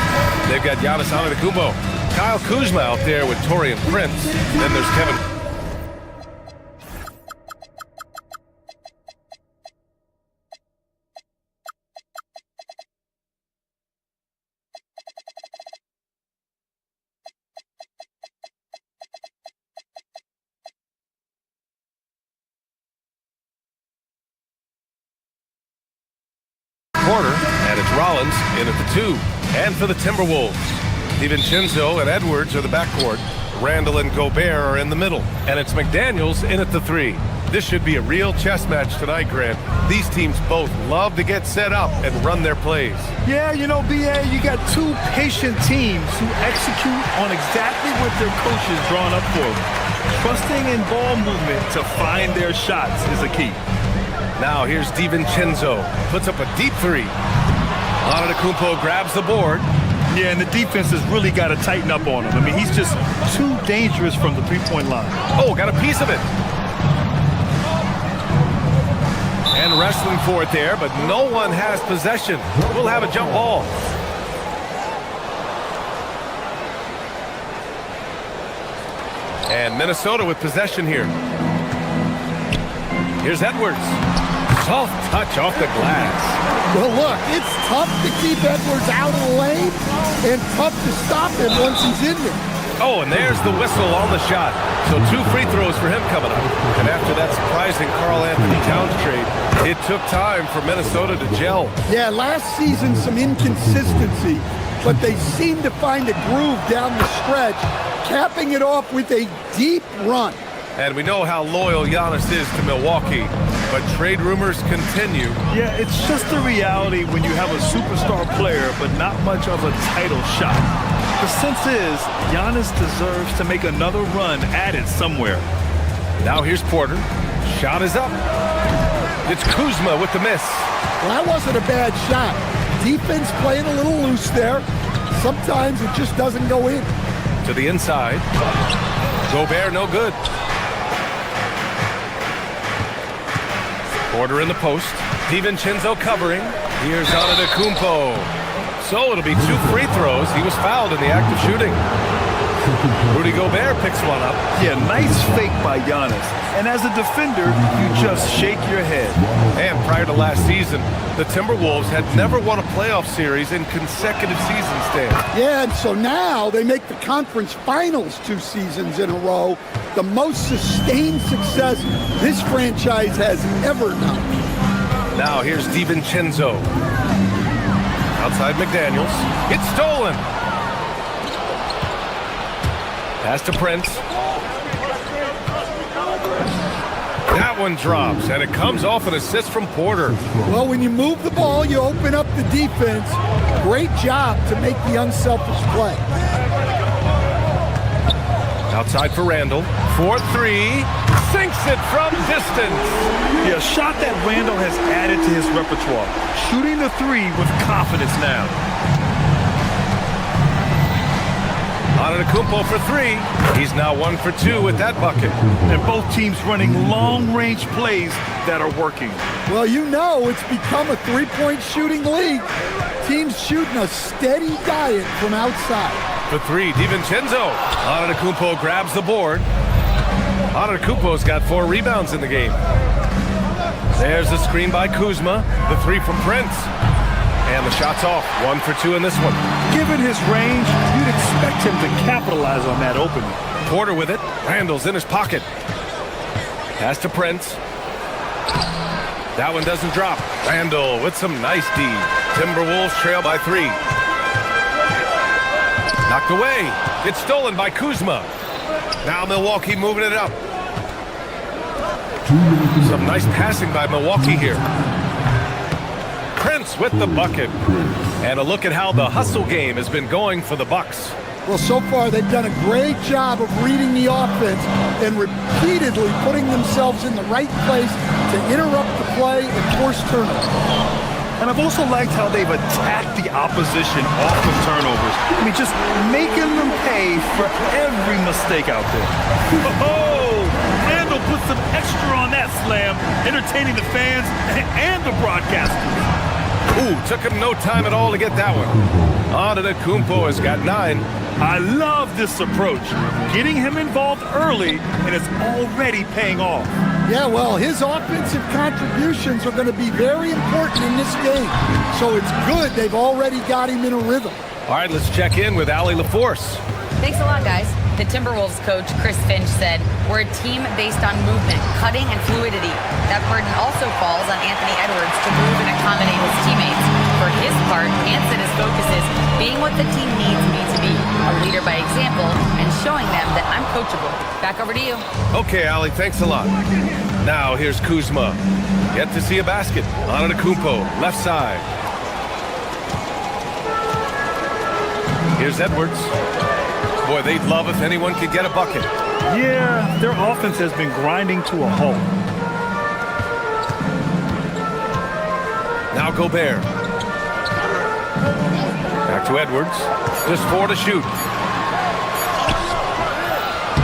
They've got Giannis Antetokounmpo, Kyle Kuzma out there with Taurean Prince. Then there's Kevin. Corner, and it's Rollins in at the 2. And for the Timberwolves, DiVincenzo and Edwards are the backcourt. Randall and Gobert are in the middle, and it's McDaniels in at the 3. This should be a real chess match tonight, Grant. These teams both love to get set up and run their plays. Yeah, you know, BA, you got two patient teams who execute on exactly what their coaches drawn up for them. Trusting in ball movement to find their shots is a key. Now here's DiVincenzo. Puts up a deep 3. Antetokounmpo grabs the board. Yeah, and the defense has really got to tighten up on him. I mean, he's just too dangerous from the three-point line. Oh, got a piece of it. And wrestling for it there, but no one has possession. We'll have a jump ball. And Minnesota with possession here. Here's Edwards. Soft touch off the glass. Well, look, it's tough to keep Edwards out of the lane and tough to stop him once he's in there. Oh, and there's the whistle on the shot. So 2 free throws for him coming up. And after that surprising Karl-Anthony Towns trade, it took time for Minnesota to gel. Yeah, last season some inconsistency, but they seem to find a groove down the stretch, capping it off with a deep run. And we know how loyal Giannis is to Milwaukee, but trade rumors continue. Yeah, it's just the reality when you have a superstar player, but not much of a title shot. The sense is Giannis deserves to make another run at it somewhere. Now here's Porter. Shot is up. It's Kuzma with the miss. Well, that wasn't a bad shot. Defense playing a little loose there. Sometimes it just doesn't go in. To the inside. Gobert no good. Porter in the post. DiVincenzo covering. Here's Antetokounmpo. So it'll be 2 free throws. He was fouled in the act of shooting. Rudy Gobert picks one up. Yeah, nice fake by Giannis. And as a defender, you just shake your head. And prior to last season, the Timberwolves had never won a playoff series in consecutive seasons, Stan. Yeah, and so now they make the conference finals 2 seasons in a row. The most sustained success this franchise has ever known. Now here's DiVincenzo. Outside McDaniels. It's stolen. Pass to Prince. That one drops, and it comes off an assist from Porter. Well, when you move the ball, you open up the defense. Great job to make the unselfish play. Outside for Randall. 4-3. Sinks it from distance. Yeah, a shot that Randall has added to his repertoire. Shooting the 3 with confidence now. Antetokounmpo for 3. He's now 1 for 2 with that bucket. And both teams running long-range plays that are working. Well, you know it's become a 3-point shooting league. Teams shooting a steady diet from outside. For 3, DiVincenzo. Antetokounmpo grabs the board. Antetokounmpo's got 4 rebounds in the game. There's the screen by Kuzma. The 3 from Prince. And the shot's off. 1 for 2 in this one. Given his range, you'd expect him to capitalize on that opening. Porter with it. Randall's in his pocket. Pass to Prince. That one doesn't drop. Randall with some nice D. Timberwolves trail by 3. Knocked away. It's stolen by Kuzma. Now Milwaukee moving it up. Some nice passing by Milwaukee here. Prince with the bucket. And a look at how the hustle game has been going for the Bucks. Well, so far they've done a great job of reading the offense and repeatedly putting themselves in the right place to interrupt the play and force turnovers. And I've also liked how they've attacked the opposition off of turnovers. I mean, just making them pay for every mistake out there. Oh, Randall put some extra on that slam, entertaining the fans and the broadcasters. Ooh, took him no time at all to get that one. Antetokounmpo has got 9. I love this approach. Getting him involved early, and it's already paying off. Yeah, well, his offensive contributions are going to be very important in this game. So it's good they've already got him in a rhythm. All right, let's check in with Allie LaForce. Thanks a lot, guys. The Timberwolves coach, Chris Finch, said, "We're a team based on movement, cutting, and fluidity. That burden also falls on Anthony Edwards to move and accommodate his teammates. For his part, Ant said his focus is being what the team needs me to be, a leader by example, and showing them that I'm coachable. Back over to you. Okay, Ali, thanks a lot. Now here's Kuzma. Yet to see a basket. Antetokounmpo, left side. Here's Edwards. Boy, they'd love if anyone could get a bucket. Yeah, their offense has been grinding to a halt. Now Gobert. Back to Edwards. Just 4 to shoot.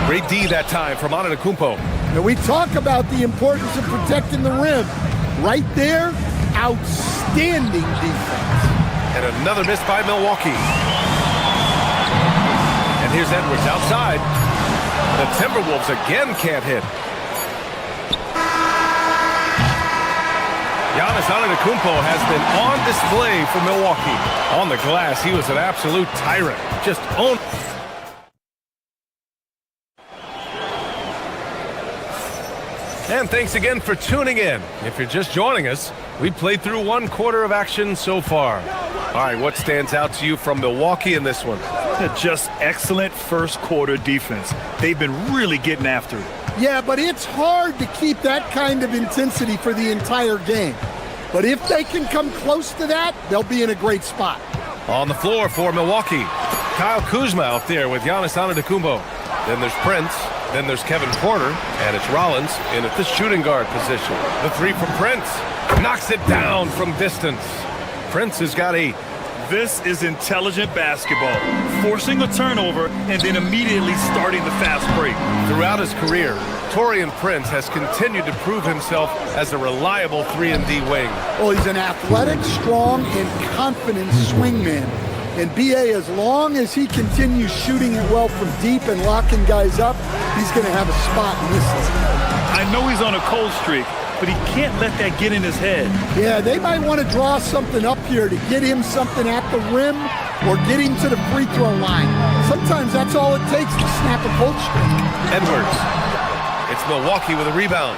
Great D that time from Antetokounmpo. Now we talk about the importance of protecting the rim. Right there, outstanding defense. And another miss by Milwaukee. And here's Edwards outside. The Timberwolves again can't hit. Giannis Antetokounmpo has been on display for Milwaukee. On the glass, he was an absolute tyrant. Just owned. And thanks again for tuning in. If you're just joining us, we played through 1 quarter of action so far. All right, what stands out to you from Milwaukee in this one? Just excellent first quarter defense. They've been really getting after it. Yeah, but it's hard to keep that kind of intensity for the entire game. But if they can come close to that, they'll be in a great spot. On the floor for Milwaukee, Kyle Kuzma out there with Giannis Antetokounmpo. Then there's Prince. Then there's Kevin Porter, and it's Rollins in at the shooting guard position. The 3 from Prince. Knocks it down from distance. Prince has got 8. This is intelligent basketball. Forcing a turnover and then immediately starting the fast break. Throughout his career, Taurean Prince has continued to prove himself as a reliable 3-and-D wing. Well, he's an athletic, strong, and confident swingman. And B.A., as long as he continues shooting it well from deep and locking guys up, he's going to have a spot in this league. I know he's on a cold streak, but he can't let that get in his head. Yeah, they might want to draw something up here to get him something at the rim or get him to the free throw line. Sometimes that's all it takes to snap a cold streak. Edwards. It's Milwaukee with a rebound.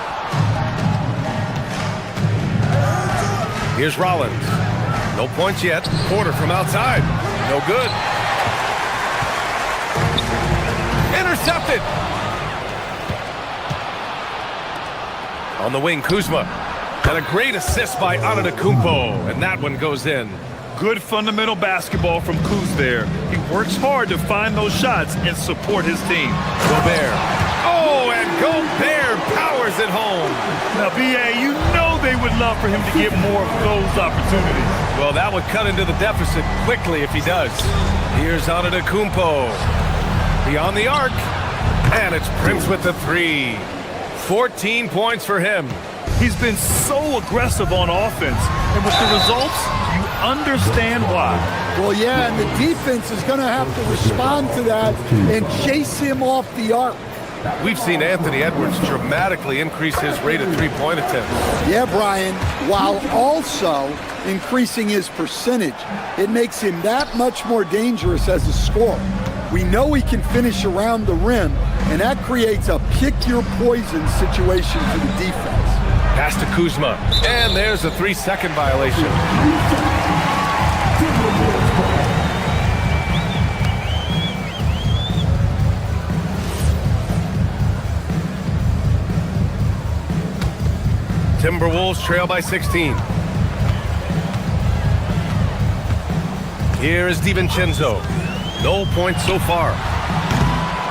Here's Rollins. No points yet. Porter from outside. No good. Intercepted. On the wing, Kuzma. And a great assist by Antetokounmpo. And that one goes in. Good fundamental basketball from Kuz there. He works hard to find those shots and support his team. Gobert. Oh, and Gobert powers it home. Now, B.A., you know they would love for him to get more of those opportunities. Well, that would cut into the deficit quickly if he does. Here's Antetokounmpo. Beyond the arc. And it's Prince with the 3. 14 points for him. He's been so aggressive on offense. And with the results, you understand why. Well, yeah, and the defense is going to have to respond to that and chase him off the arc. We've seen Anthony Edwards dramatically increase his rate of three-point attempts. Yeah, Brian, while also increasing his percentage. It makes him that much more dangerous as a scorer. We know he can finish around the rim, and that creates a pick-your-poison situation for the defense. Pass to Kuzma, and there's a 3-second violation. Timberwolves trail by 16. Here is DiVincenzo. No points so far.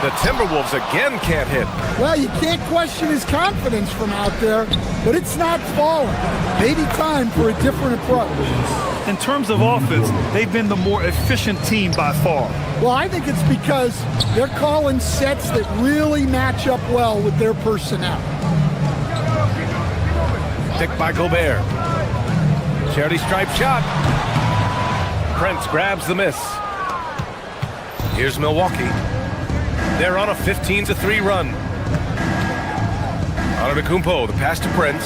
The Timberwolves again can't hit. Well, you can't question his confidence from out there, but it's not falling. Maybe time for a different approach. In terms of offense, they've been the more efficient team by far. Well, I think it's because they're calling sets that really match up well with their personnel. Picked by Gobert. Charity stripe shot. Prince grabs the miss. Here's Milwaukee. They're on a 15-3 run. Antetokounmpo, the pass to Prince.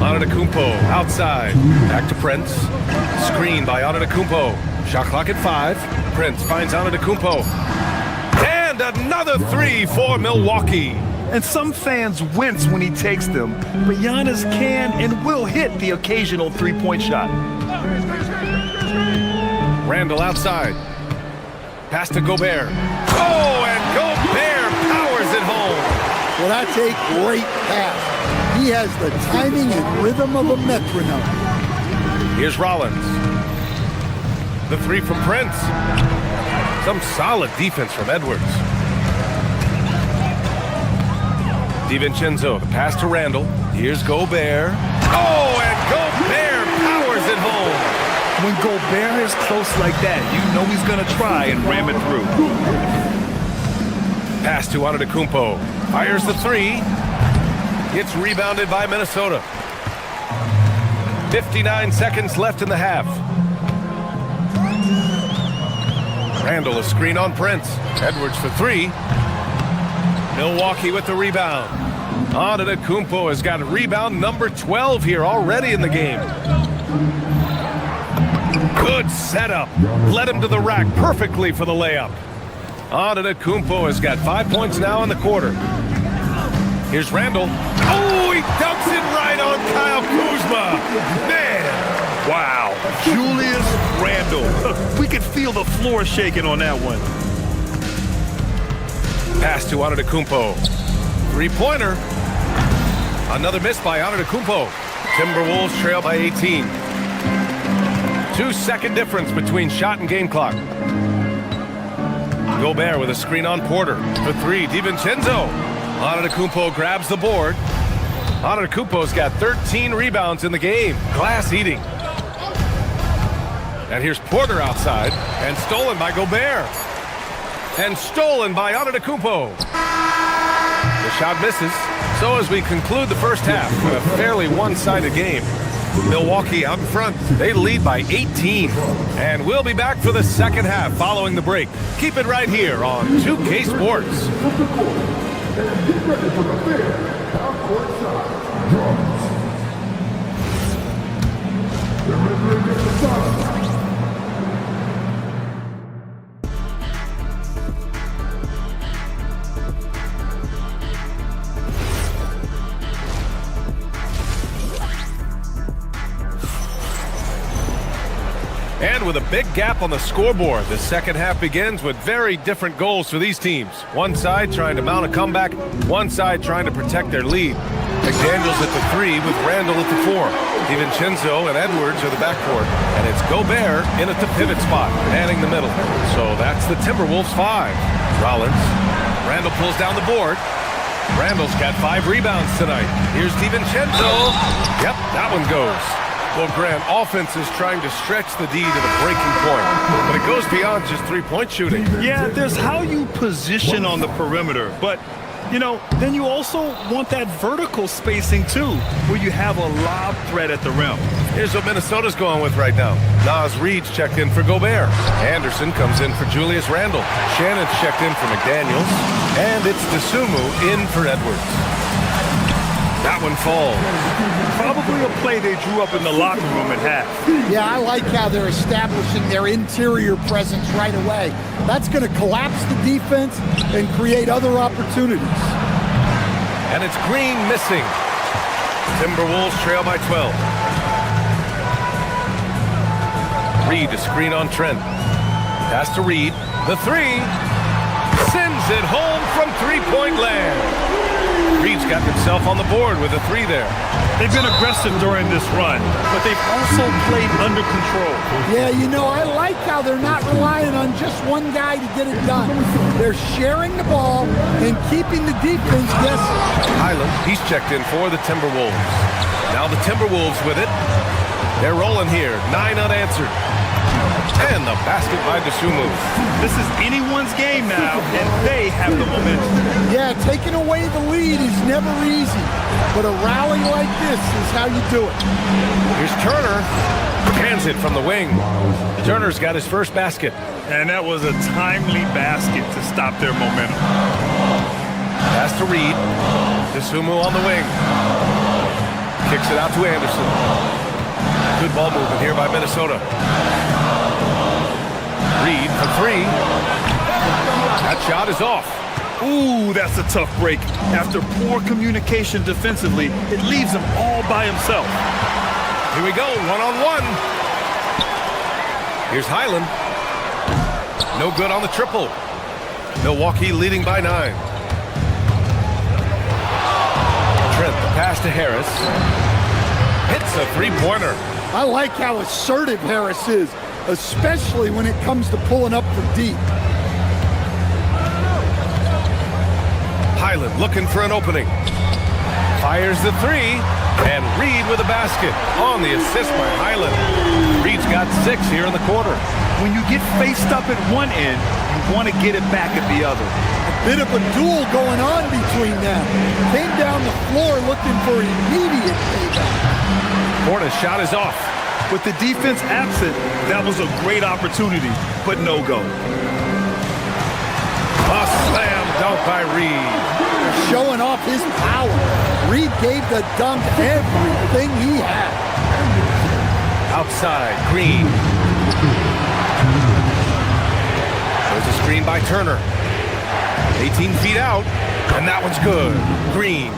Antetokounmpo outside. Back to Prince. Screen by Antetokounmpo. Shot clock at 5. Prince finds Antetokounmpo. And another 3 for Milwaukee. And some fans wince when he takes them, but Giannis can and will hit the occasional three-point shot. Randall outside. Pass to Gobert. Oh, and Gobert powers it home. Well, that's a great pass. He has the timing and rhythm of a metronome. Here's Rollins. The three from Prince. Some solid defense from Edwards. DiVincenzo, the pass to Randall. Here's Gobert. Oh, and Gobert powers it home. When Gobert is close like that, you know he's going to try and ram it through. Pass to Antetokounmpo. Fires the three. It's rebounded by Minnesota. 59 seconds left in the half. Randall, a screen on Prince. Edwards for three. Milwaukee with the rebound. Antetokounmpo has got rebound number 12 here already in the game. Good setup. Led him to the rack perfectly for the layup. Antetokounmpo has got 5 points now in the quarter. Here's Randall. Oh, he dunks it right on Kyle Kuzma. Man. Wow. Julius Randle. We could feel the floor shaking on that one. Pass to Antetokounmpo. Three-pointer. Another miss by Antetokounmpo. Timberwolves trail by 18. 2-second difference between shot and game clock. Gobert with a screen on Porter. For three, DiVincenzo. Antetokounmpo grabs the board. Antetokounmpo's got 13 rebounds in the game. Glass eating. And here's Porter outside. And stolen by Gobert. And stolen by Antetokounmpo. The shot misses. So as we conclude the first half with a fairly one-sided game, Milwaukee out in front. They lead by 18. And we'll be back for the second half following the break. Keep it right here on 2K Sports. Get ready for the fifth half-court shot. Drums. They're ready to get the shot. And with a big gap on the scoreboard, the second half begins with very different goals for these teams. One side trying to mount a comeback, one side trying to protect their lead. McDaniels at the three with Randall at the four. DiVincenzo and Edwards are the backcourt. And it's Gobert in at the pivot spot, manning the middle. So that's the Timberwolves 5. Rollins. Randall pulls down the board. Randall's got 5 rebounds tonight. Here's DiVincenzo. Yep, that one goes. Well, Grant, offense is trying to stretch the D to the breaking point, but it goes beyond just three-point shooting. Yeah, there's how you position on the perimeter, but, you know, then you also want that vertical spacing, too, where you have a lob threat at the rim. Here's what Minnesota's going with right now. Naz Reid's checked in for Gobert. Anderson comes in for Julius Randle. Shannon's checked in for McDaniels. And it's Dosunmu in for Edwards. That one falls. Probably a play they drew up in the locker room at half. Yeah, I like how they're establishing their interior presence right away. That's going to collapse the defense and create other opportunities. And it's Green missing. Timberwolves trail by 12. Reid to screen on Trent. Pass to Reid. The three. Sends it home from three-point land. Reid's got himself on the board with a three there. They've been aggressive during this run, but they've also played under control. Yeah, you know, I like how they're not relying on just one guy to get it done. They're sharing the ball and keeping the defense guessing. Highland, he's checked in for the Timberwolves. Now the Timberwolves with it. They're rolling here, 9 unanswered. And the basket by Dosunmu. This is anyone's game now, and they have the momentum. Yeah, taking away the lead is never easy, but a rally like this is how you do it. Here's Turner. Hands it from the wing. Turner's got his first basket. And that was a timely basket to stop their momentum. Pass to Reid. Dosunmu on the wing. Kicks it out to Anderson. Good ball movement here by Minnesota. Reid for three. That shot is off. Ooh, that's a tough break. After poor communication defensively, it leaves him all by himself. Here we go, one-on-one. Here's Highland. No good on the triple. Milwaukee leading by 9. Trent, the pass to Harris. Hits a three-pointer. I like how assertive Harris is, especially when it comes to pulling up from deep. Highland looking for an opening. Fires the three, and Reed with a basket on the assist by Highland. Reed's got 6 here in the quarter. When you get faced up at one end, you want to get it back at the other. Bit of a duel going on between them. Came down the floor looking for immediate payback. Portis' shot is off. With the defense absent, that was a great opportunity, but no go. A slam dunk by Reed. Showing off his power. Reed gave the dunk everything he had. Outside, Green. There's a screen by Turner. 18 feet out, and that one's good. Green.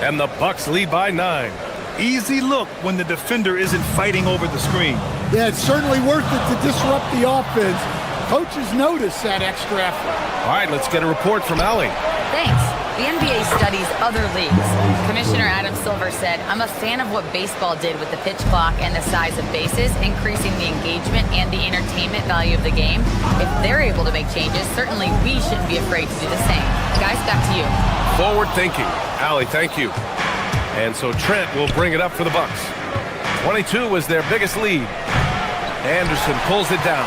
And the Bucks lead by 9. Easy look when the defender isn't fighting over the screen. Yeah, it's certainly worth it to disrupt the offense. Coaches notice that extra effort. All right, let's get a report from Allie. Thanks. The NBA studies other leagues. Commissioner Adam Silver said, "I'm a fan of what baseball did with the pitch clock and the size of bases, increasing the engagement and the entertainment value of the game. If they're able to make changes, certainly we shouldn't be afraid to do the same." Guys, back to you. Forward thinking. Allie, thank you. And so Trent will bring it up for the Bucks. 22 was their biggest lead. Anderson pulls it down.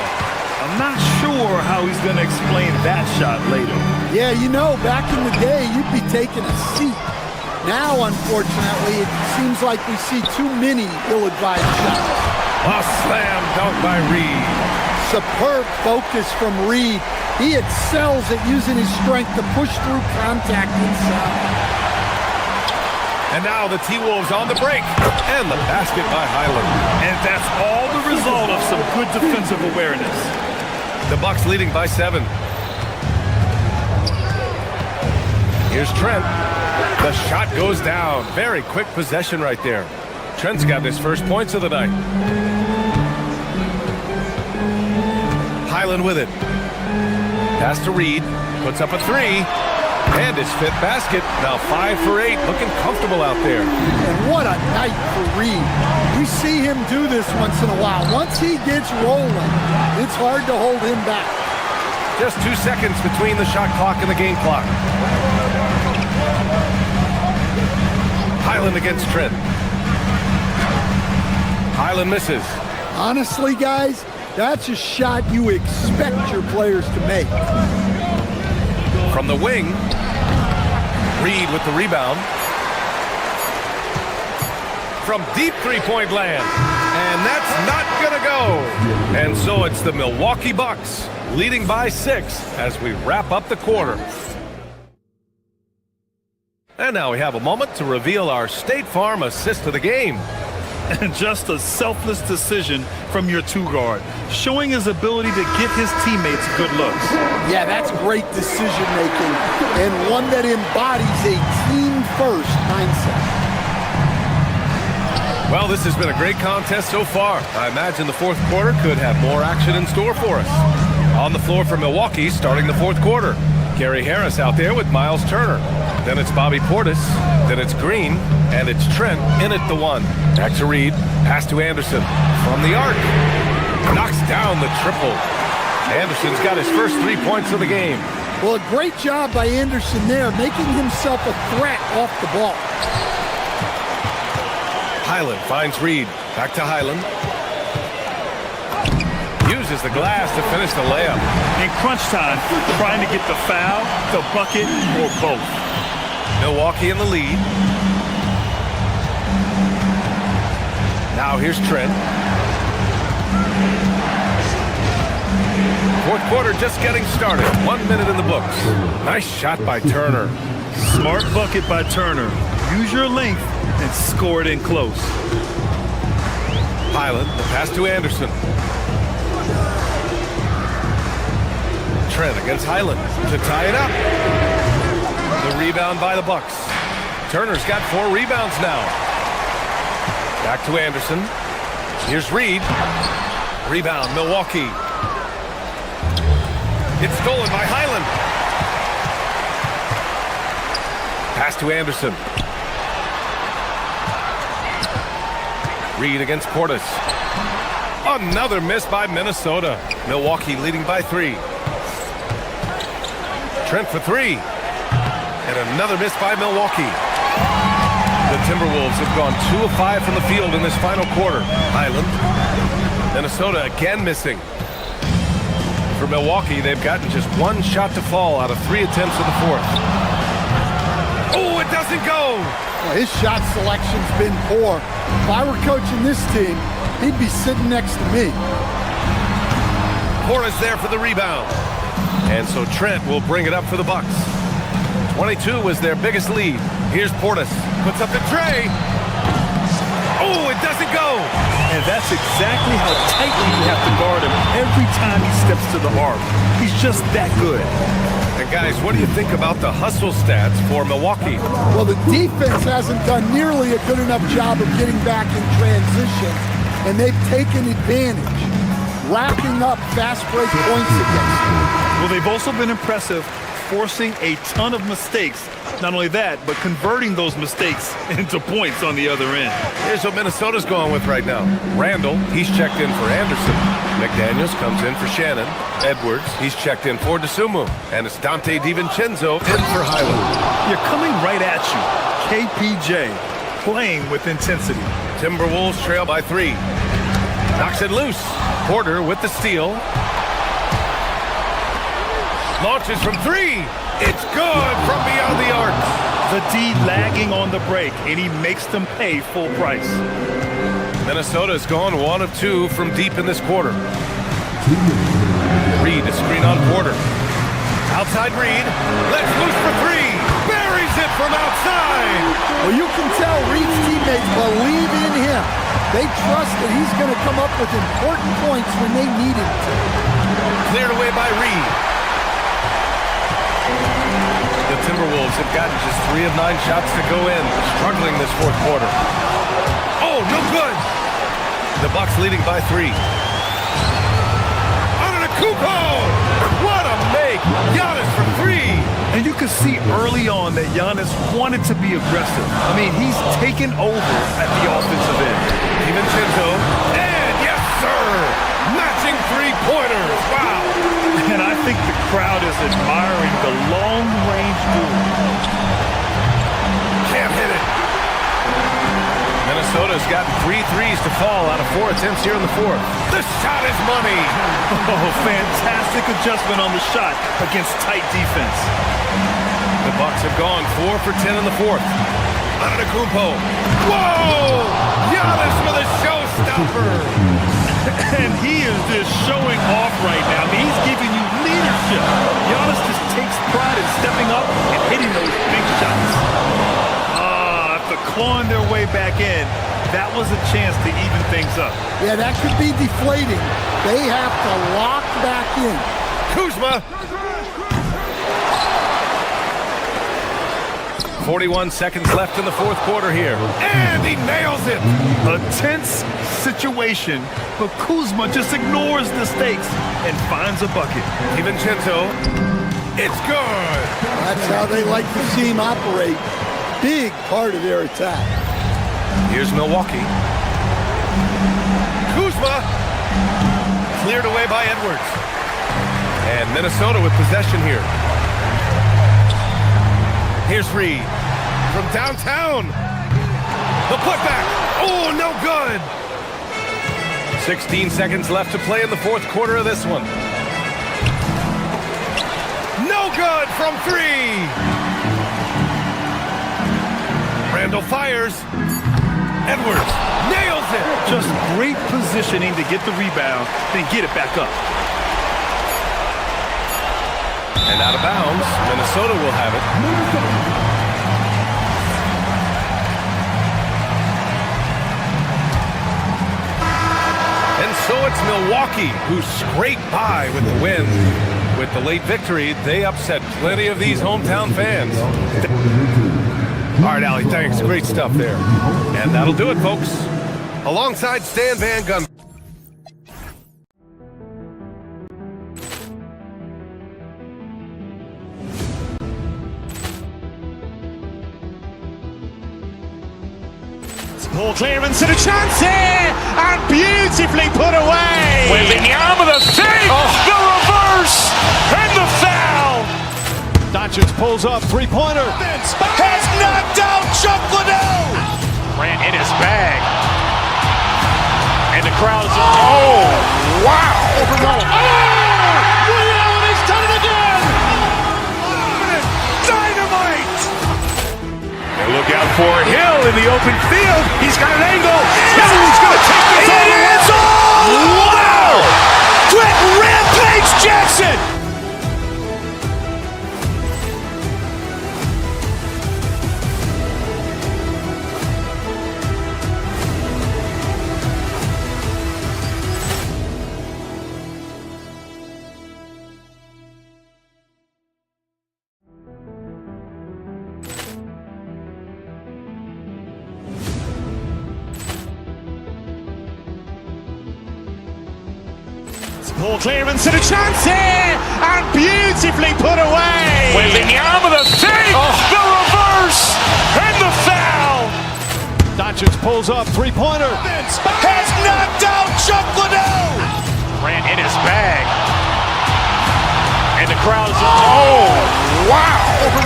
I'm not sure how he's going to explain that shot later. Yeah, you know, back in the day, you'd be taking a seat. Now, unfortunately, it seems like we see too many ill-advised shots. A slam dunk by Reed. Superb focus from Reed. He excels at using his strength to push through contact inside. And now the T-Wolves on the break. And the basket by Highland. And that's all the result of some good defensive awareness. The Bucks leading by 7. Here's Trent. The shot goes down. Very quick possession right there. Trent's got his first points of the night. Highland with it. Pass to Reed. Puts up a 3. And his 5th basket. Now 5 for 8. Looking comfortable out there. And what a night for Reed. We see him do this once in a while. Once he gets rolling, it's hard to hold him back. Just 2 seconds between the shot clock and the game clock. Highland against Trent. Highland misses. Honestly, guys, that's a shot you expect your players to make. From the wing, Reed with the rebound. From deep three-point land. And that's not gonna go. And so it's the Milwaukee Bucks leading by 6 as we wrap up the quarter. And now we have a moment to reveal our State Farm assist of the game. And just a selfless decision from your 2-guard, showing his ability to get his teammates good looks. Yeah, that's great decision-making, and one that embodies a team-first mindset. Well, this has been a great contest so far. I imagine the 4th quarter could have more action in store for us. On the floor for Milwaukee, starting the 4th quarter. Gary Harris out there with Miles Turner. Then it's Bobby Portis. Then it's Green. And it's Trent in at the 1. Back to Reed. Pass to Anderson. From the arc. Knocks down the triple. Anderson's got his first 3 points of the game. Well, a great job by Anderson there, making himself a threat off the ball. Highland finds Reed. Back to Highland. Uses the glass to finish the layup. In crunch time, trying to get the foul, the bucket, or both. Milwaukee in the lead. Now here's Trent. 4th quarter just getting started. 1 minute in the books. Nice shot by Turner. Smart bucket by Turner. Use your length and score it in close. Highland, the pass to Anderson. Trent against Highland to tie it up. The rebound by the Bucks. Turner's got 4 rebounds now. Back to Anderson. Here's Reed. Rebound, Milwaukee. It's stolen by Highland. Pass to Anderson. Reed against Portis. Another miss by Minnesota. Milwaukee leading by 3. Trent for 3. And another miss by Milwaukee. The Timberwolves have gone 2 of 5 from the field in this final quarter. Highland. Minnesota again missing. For Milwaukee, they've gotten just 1 shot to fall out of 3 attempts in the 4th. Oh, it doesn't go! Well, his shot selection's been poor. If I were coaching this team, he'd be sitting next to me. Portis there for the rebound. And so Trent will bring it up for the Bucks. 22 was their biggest lead. Here's Portis. Puts up the tray. Oh, it doesn't go! And that's exactly how tightly you have to guard him every time he steps to the arc. He's just that good. And guys, what do you think about the hustle stats for Milwaukee? Well, the defense hasn't done nearly a good enough job of getting back in transition, and they've taken advantage, racking up fast break points against them. Well, they've also been impressive, forcing a ton of mistakes. Not only that, but converting those mistakes into points on the other end. Here's what Minnesota's going with right now. Randall, he's checked in for Anderson. McDaniels comes in for Shannon. Edwards, he's checked in for DeSumo. And it's Dante DiVincenzo in for Highland. You're coming right at you. KPJ, playing with intensity. Timberwolves trail by 3. Knocks it loose. Porter with the steal. Launches from 3. It's good from beyond the arc. The D lagging on the break, and he makes them pay full price. Minnesota's gone 1 of 2 from deep in this quarter. Reed, a screen on Porter. Outside Reed. Let's loose for 3. Buries it from outside. Well, you can tell Reed's teammates believe in him. They trust that he's going to come up with important points when they need him to. Cleared away by Reed. The Timberwolves have gotten just 3 of 9 shots to go in, struggling this 4th quarter. Oh, no good! The Bucks leading by 3. Antetokounmpo! What a make! Giannis for 3! And you can see early on that Giannis wanted to be aggressive. I mean, he's taken over at the offensive end. DiVincenzo, and yes, sir! Matching 3-pointers! Wow! And I think the crowd is admiring the long-range duel. Can't hit it. Minnesota's gotten 3 threes to fall out of 4 attempts here in the 4th. The shot is money. Oh, fantastic adjustment on the shot against tight defense. The Bucks have gone 4 for 10 in the 4th. Antetokounmpo. Whoa! Giannis with a showstopper. And he is just showing off right now. I mean, he's giving you leadership. Giannis just takes pride in stepping up and hitting those big shots. After clawing their way back in, that was a chance to even things up. Yeah, that could be deflating. They have to lock back in. Kuzma. 41 seconds left in the 4th quarter here. And he nails it. A tense situation, but Kuzma just ignores the stakes and finds a bucket. DiVincenzo. It's good. That's how they like to see him operate. Big part of their attack. Here's Milwaukee. Kuzma. Cleared away by Edwards. And Minnesota with possession here. Here's Reed from downtown. The putback. Oh, no good. 16 seconds left to play in the 4th quarter of this one. No good from 3. Randall fires. Edwards nails it. Just great positioning to get the rebound, then get it back up. And out of bounds, Minnesota will have it. And so it's Milwaukee who scraped by with the win. With the late victory, they upset plenty of these hometown fans. All right, Allie, thanks. Great stuff there. And that'll do it, folks. Alongside Stan Van Gundy. Ball clearance and a chance here, and beautifully put away. Wembanyama the save, the reverse, and the foul. Doncic pulls up, three-pointer. Has knocked out Chuck Liddell. Ran in his bag. And the crowd is, oh, wow. He's done it again. Dynamite. And look out for Hill in the open field. He's got an angle. He's going to take this all the way. Wow. Quick Rampage Jackson. Ball clearance and a chance here, and beautifully put away. Wembanyama the save, the reverse, and the foul. Doncic pulls up, three-pointer. Has knocked out Chuck Liddell. Ran in his bag. And the crowd is, oh, wow. He's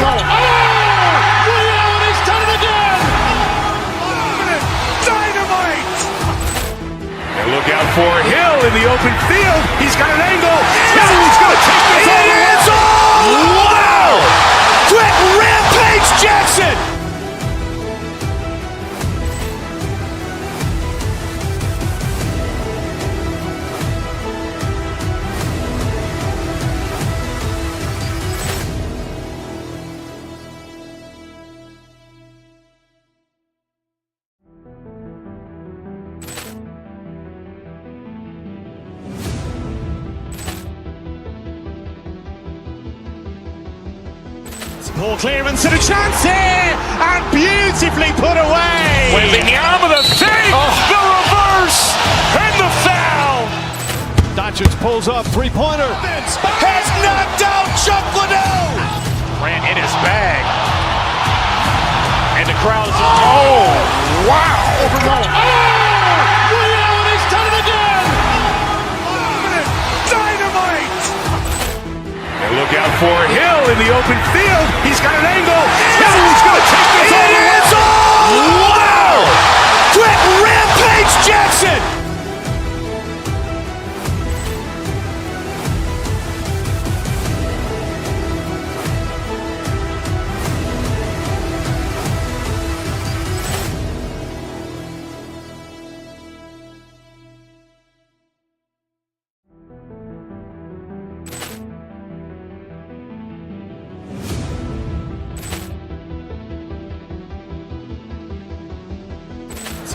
done it again. Dynamite. And look out for Hill in the open field. He's got an angle. He's going to take this all the way. Wow. Quick Rampage Jackson. Ball clearance and a chance here, and beautifully put away. Wembanyama the save, the reverse, and the foul. Doncic pulls up, three-pointer. Has knocked out Chuck Liddell. Ran in his bag. And the crowd is, oh, wow. He's done it again. Dynamite. And look out for Hill in the open field. He's got an angle. He's going to take this all the way. Wow. Quick Rampage Jackson.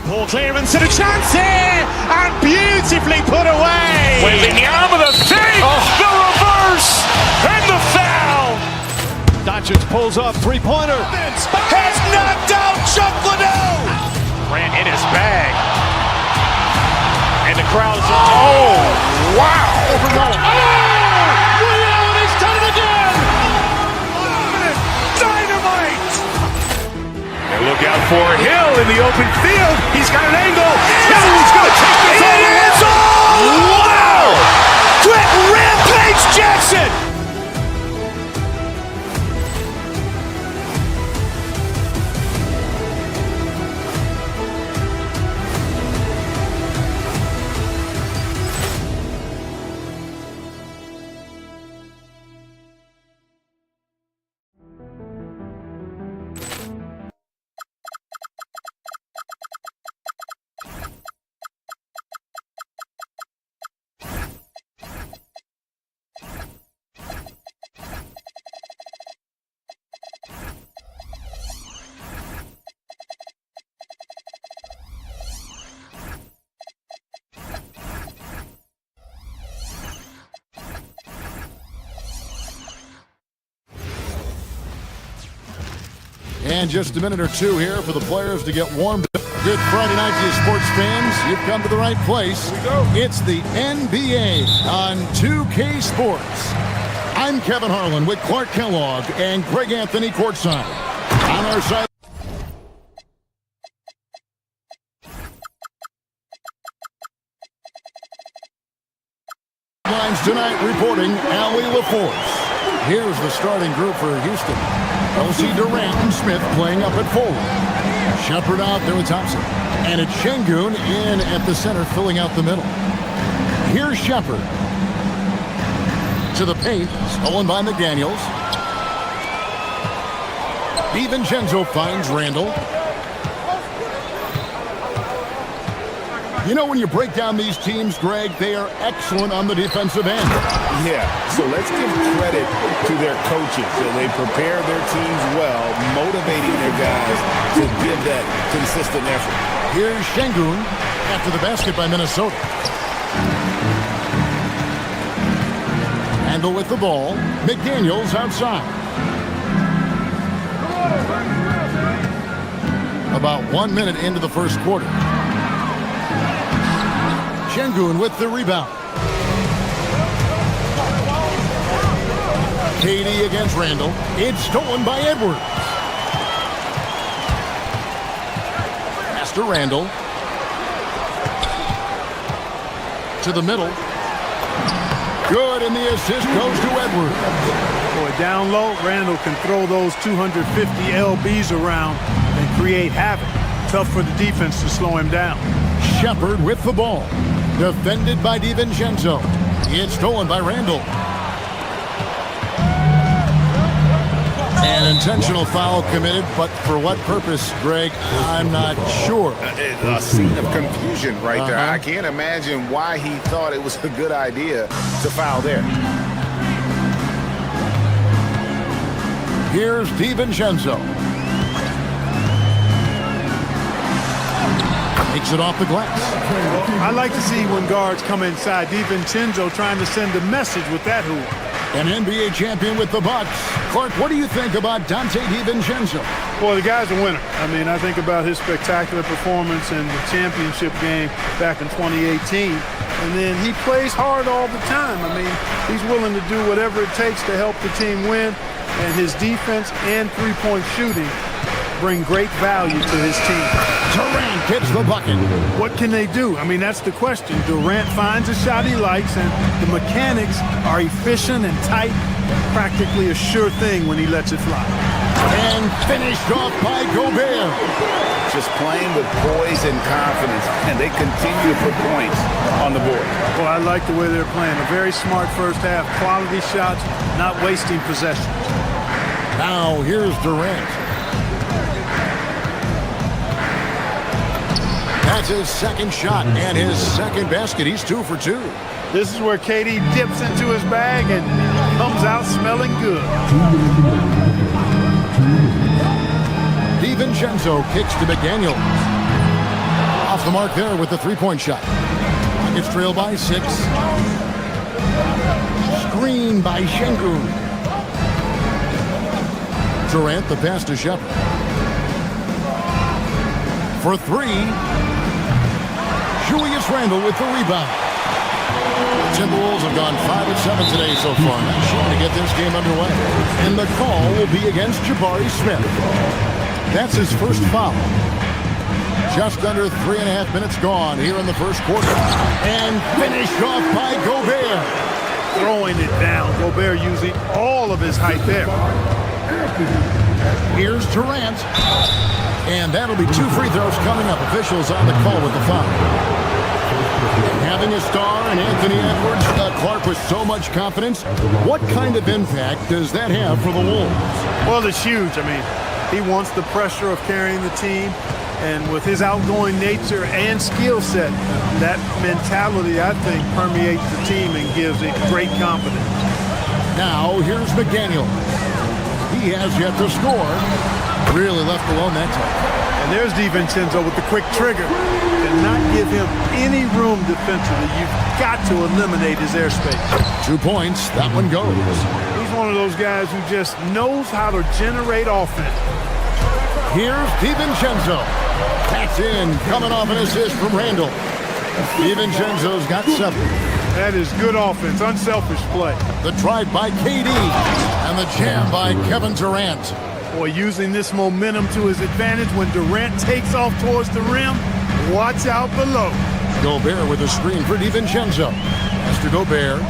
Ball clearance and a chance here, and beautifully put away. Wembanyama the save, the reverse, and the foul. Doncic pulls up, three-pointer. Has knocked out Chuck Liddell. Ran in his bag. And the crowd is, oh, wow. He's done it again. Dynamite. And look out for Hill in the open field. He's got an angle. He's going to take this all the way. Wow. Quick Rampage Jackson. And just a minute or two here for the players to get warmed up. Good Friday night to you sports fans. You've come to the right place. It's the NBA on 2K Sports. I'm Kevin Harlan with Clark Kellogg and Greg Anthony courtside. On our side. Lines tonight reporting Allie LaForce. Here's the starting group for Houston. Elsie Durant and Smith playing up at forward. Shepard out there with Thompson. And it's Şengün in at the center, filling out the middle. Here's Shepard. To the paint, stolen by McDaniels. DiVincenzo finds Randall. You know, when you break down these teams, Greg, they are excellent on the defensive end. Yeah, so let's give credit to their coaches. So they prepare their teams well, motivating their guys to give that consistent effort. Here's Şengün after the basket by Minnesota. Randall with the ball. McDaniels outside. About 1 minute into the first quarter. Şengün with the rebound. KD against Randall. It's stolen by Edwards. Pass to Randall. To the middle. Good, and the assist goes to Edwards. Boy, down low, Randall can throw those 250 LBs around and create havoc. Tough for the defense to slow him down. Shepard with the ball. Defended by DiVincenzo. It's stolen by Randall. An intentional foul committed, but for what purpose, Greg, I'm not sure. A scene of confusion right there. I can't imagine why he thought it was a good idea to foul there. Here's DiVincenzo. Takes it off the glass. I like to see when guards come inside. DiVincenzo trying to send a message with that hoop. An NBA champion with the Bucks. Clark, what do you think about Dante DiVincenzo? Well, the guy's a winner. I mean, I think about his spectacular performance in the championship game back in 2018. And then he plays hard all the time. I mean, he's willing to do whatever it takes to help the team win. And his defense and three-point shooting bring great value to his team. Durant gets the bucket. What can they do? I mean, that's the question. Durant finds a shot he likes, and the mechanics are efficient and tight. Practically a sure thing when he lets it fly. And finished off by Gobert. Just playing with poise and confidence, and they continue to put points on the board. Well, I like the way they're playing. A very smart first half. Quality shots, not wasting possessions. Now here's Durant. That's his second shot and his second basket. He's 2 for 2. This is where KD dips into his bag and comes out smelling good. DiVincenzo kicks to McDaniels. Off the mark there with the three-point shot. Rockets trail by 6. Screen by Şengün. Durant, the pass to Shepard. For 3. Julius Randle with the rebound. The Timberwolves have gone 5 of 7 today so far. Not sure to get this game underway. And the call will be against Jabari Smith. That's his first foul. Just under 3.5 minutes gone here in the first quarter. And finished off by Gobert. Throwing it down. Gobert using all of his height there. Here's Durant. And that'll be 2 free throws coming up. Officials on the call with the foul. Having a star in Anthony Edwards, Clark with so much confidence, what kind of impact does that have for the Wolves? Well, it's huge. I mean, he wants the pressure of carrying the team, and with his outgoing nature and skill set, that mentality, I think, permeates the team and gives it great confidence. Now, here's McDaniels. He has yet to score. Really left alone that time. And there's DiVincenzo with the quick trigger. Cannot give him any room defensively. You've got to eliminate his airspace. 2 points. That one goes. He's one of those guys who just knows how to generate offense. Here's DiVincenzo. That's in, coming off an assist from Randall. DiVincenzo's got 7. That is good offense, unselfish play. The drive by KD, and the jam by Kevin Durant. Boy, using this momentum to his advantage when Durant takes off towards the rim. Watch out below. Gobert with a screen for DiVincenzo. Pass to Gobert.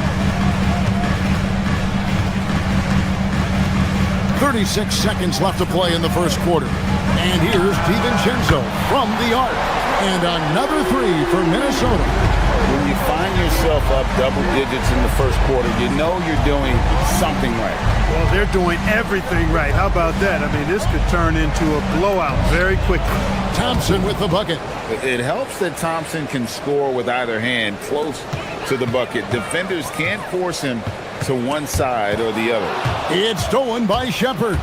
36 seconds left to play in the first quarter. And here's DiVincenzo from the arc. And another 3 for Minnesota. When you find yourself up double digits in the first quarter, you know you're doing something right. Well, they're doing everything right. How about that? I mean, this could turn into a blowout very quickly. Thompson with the bucket. It helps that Thompson can score with either hand close to the bucket. Defenders can't force him to one side or the other. It's stolen by Shepherd.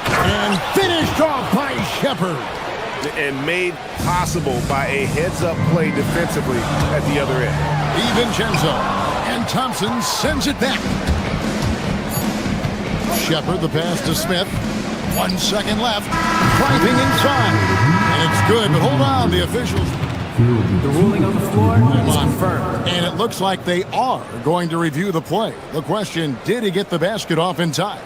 And finished off by Shepherd. And made possible by a heads-up play defensively at the other end. DiVincenzo. And Thompson sends it back. Shepherd, the pass to Smith. 1 second left. Driving inside. And it's good, but hold on, the officials. The ruling on the floor is confirmed. And it looks like they are going to review the play. The question, did he get the basket off in time?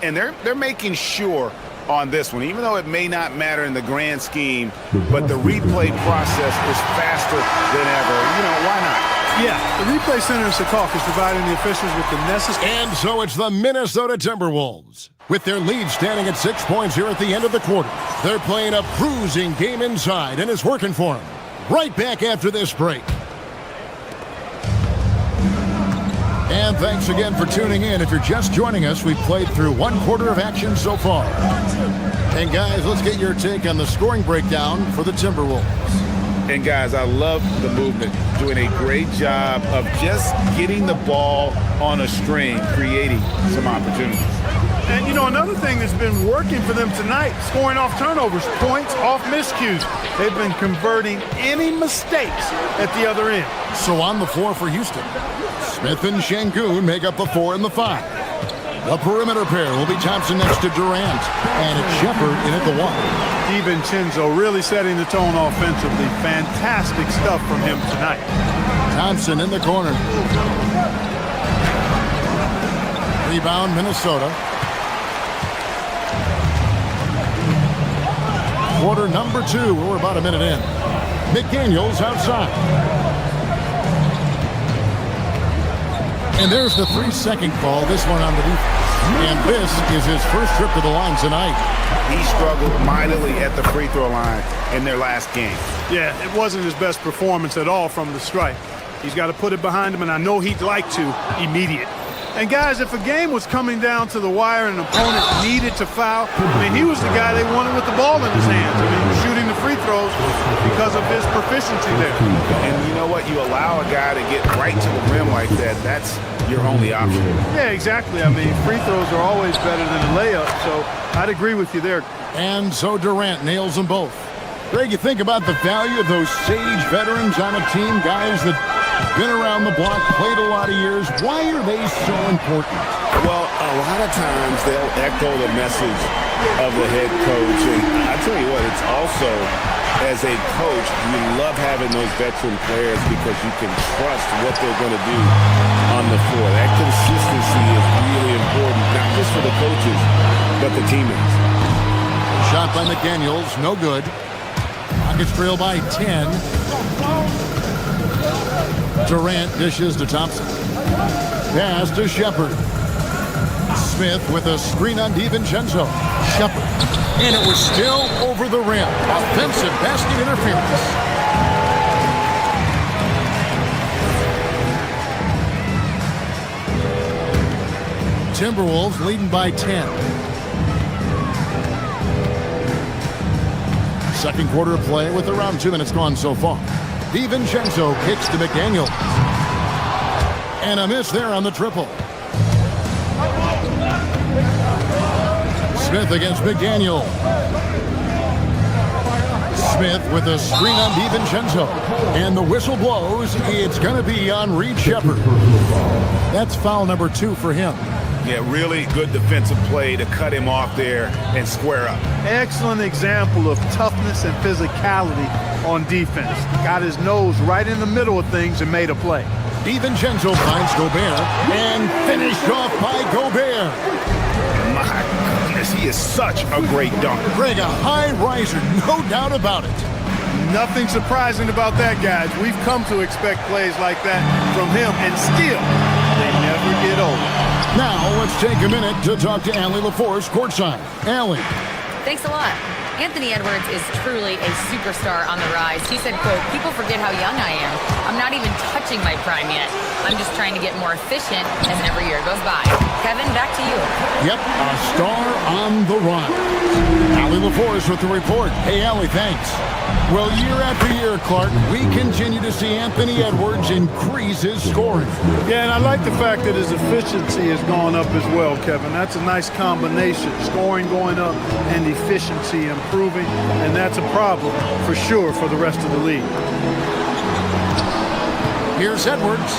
And they're making sure on this one, even though it may not matter in the grand scheme, but the replay process is faster than ever. You know, why not? Yeah, the replay center in Stockholm is providing the officials with the necessary. And so it's the Minnesota Timberwolves. With their lead standing at 6 points here at the end of the quarter. They're playing a bruising game inside, and it's working for them. Right back after this break. And thanks again for tuning in. If you're just joining us, we've played through 1 quarter of action so far. And guys, let's get your take on the scoring breakdown for the Timberwolves. And guys, I love the movement, doing a great job of just getting the ball on a string, creating some opportunities. And, you know, another thing that's been working for them tonight, scoring off turnovers, points off miscues. They've been converting any mistakes at the other end. So on the floor for Houston, Smith and Şengün make up the 4 and the 5. The perimeter pair will be Thompson next to Durant, and it's Shepherd in at the 1. DiVincenzo really setting the tone offensively. Fantastic stuff from him tonight. Thompson in the corner. Rebound, Minnesota. Quarter number 2. We're about a minute in. McDaniels outside. And there's the 3-second call, this one on the defense. And this is his first trip to the line tonight. He struggled mightily at the free throw line in their last game. Yeah, it wasn't his best performance at all from the stripe. He's got to put it behind him, and I know he'd like to immediate. And guys, if a game was coming down to the wire and an opponent needed to foul, I mean, he was the guy they wanted with the ball in his hands. I mean, shooting the free throws because of his proficiency there. And you know what? You allow a guy to get right to the rim like that, that's your only option. Yeah, exactly. I mean, free throws are always better than a layup, so I'd agree with you there. And so Durant nails them both. Greg, you think about the value of those sage veterans on a team, guys that been around the block, played a lot of years. Why are they so important? Well, a lot of times they'll echo the message of the head coach. And I tell you what, it's also, as a coach, you love having those veteran players because you can trust what they're going to do on the floor. That consistency is really important, not just for the coaches, but the teammates. Shot by McDaniels, no good. Rockets trail by 10. Durant dishes to Thompson. Pass to Shepherd. Smith with a screen on DiVincenzo. Shepherd. And it was still over the rim. Offensive basket interference. Timberwolves leading by 10. Second quarter of play with around 2 minutes gone so far. DiVincenzo kicks to McDaniels. And a miss there on the triple. Smith against McDaniel. Smith with a screen on DiVincenzo. And the whistle blows. It's going to be on Reed Shepherd. That's foul number 2 for him. Yeah, really good defensive play to cut him off there and square up. Excellent example of toughness and physicality on defense. Got his nose right in the middle of things and made a play. DiVincenzo finds Gobert and finished off by Gobert. My goodness, he is such a great dunker. Greg, a high riser, no doubt about it. Nothing surprising about that, guys. We've come to expect plays like that from him, and still, they never get old. Now, let's take a minute to talk to Allie LaForce courtside. Allie. Thanks a lot. Anthony Edwards is truly a superstar on the rise. He said, quote, "People forget how young I am. I'm not even touching my prime yet. I'm just trying to get more efficient as every year goes by." Kevin, back to you. Yep, a star on the rise. Allie LaForce with the report. Hey, Allie, thanks. Well, year after year, Clark, we continue to see Anthony Edwards increase his scoring. Yeah, and I like the fact that his efficiency has gone up as well, Kevin. That's a nice combination. Scoring going up and efficiency improving, and that's a problem for sure for the rest of the league. Here's Edwards.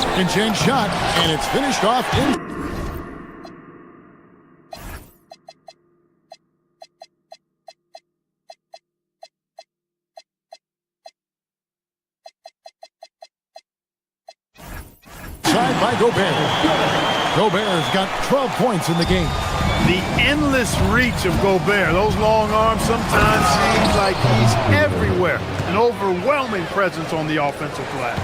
Second chance shot, and it's finished off in. Side by Gobert. Gobert's got 12 points in the game. The endless reach of Gobert, those long arms sometimes seems like he's everywhere. An overwhelming presence on the offensive glass.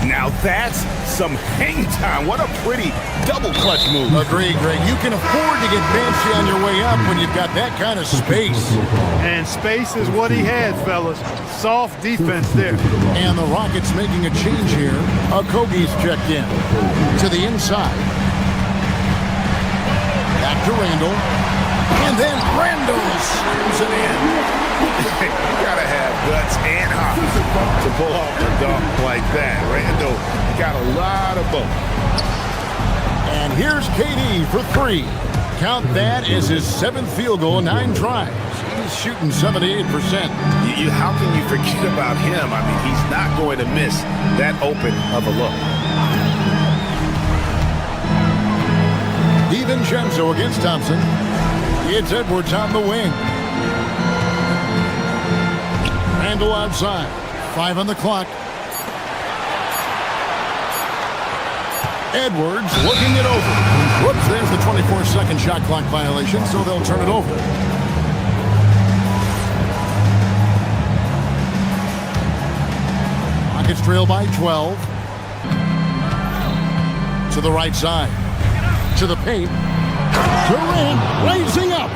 Now that's some hang time. What a pretty double clutch move. Agreed, Greg. You can afford to get fancy on your way up when you've got that kind of space. And space is what he had, fellas. Soft defense there. And the Rockets making a change here. Okogie's checked in. To the inside. Back to Randall. And then Randall slams it in. You gotta have guts and hops to pull off a dunk like that. Randall got a lot of both. And here's KD for three. Count that as his 7th field goal, 9 tries. He's shooting 78%. How can you forget about him? I mean, he's not going to miss that open of a look. DiVincenzo against Thompson. It's Edwards on the wing. Randall outside. 5 on the clock. Edwards looking it over. Whoops, there's the 24-second shot clock violation, so they'll turn it over. Rockets trail by 12. To the right side. To the paint. Durant raising up.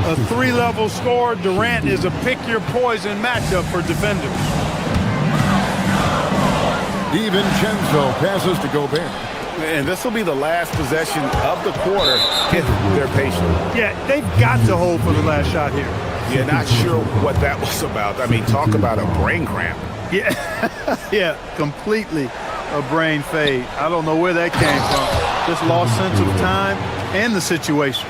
A 3-level score. Durant is a pick-your-poison matchup for defenders. DiVincenzo passes to Gobert. And this will be the last possession of the quarter if they're patient. Yeah, they've got to hold for the last shot here. Yeah, not sure what that was about. I mean, talk about a brain cramp. Yeah, yeah, completely a brain fade. I don't know where that came from. Just lost sense of time and the situation.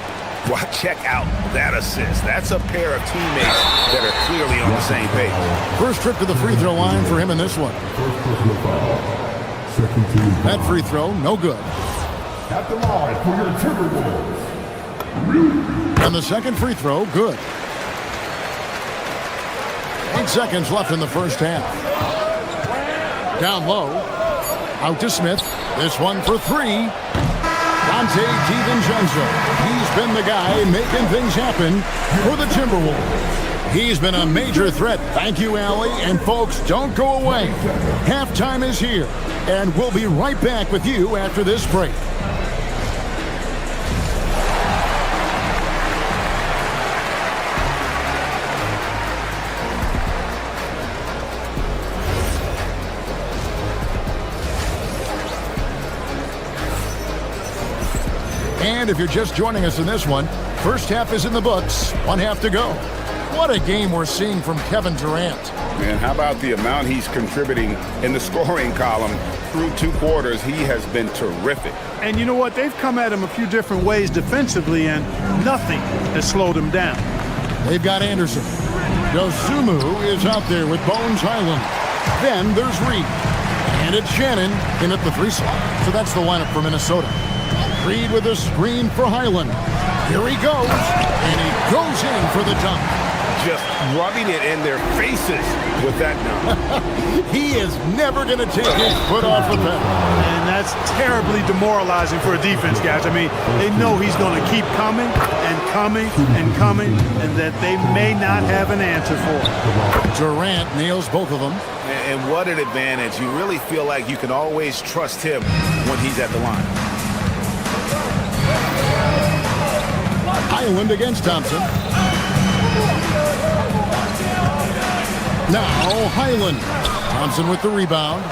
Well, check out that assist. That's a pair of teammates that are clearly on the same page. First trip to the free throw line for him in this one. That free throw, no good. At the line for your Timberwolves. And the second free throw, good. 8 seconds left in the first half. Down low. Out to Smith. This one for 3. Dante DiVincenzo. He's been the guy making things happen for the Timberwolves. He's been a major threat. Thank you, Allie. And folks, don't go away. Halftime is here. And we'll be right back with you after this break. And if you're just joining us in this one, first half is in the books, 1 half to go. What a game we're seeing from Kevin Durant. Man, how about the amount he's contributing in the scoring column through 2 quarters? He has been terrific. And you know what? They've come at him a few different ways defensively, and nothing has slowed him down. They've got Anderson. Dosunmu is out there with Bones Highland. Then there's Reed. And it's Shannon in at the 3 slot. So that's the lineup for Minnesota. Reed with a screen for Highland. Here he goes, and he goes in for the dunk. Just rubbing it in their faces with that dunk. He is never going to take his foot off the pedal. And that's terribly demoralizing for a defense, guys. I mean, they know he's going to keep coming and coming and coming, and that they may not have an answer for it. Durant nails both of them. And what an advantage. You really feel like you can always trust him when he's at the line. Highland against Thompson. Now Highland. Thompson with the rebound.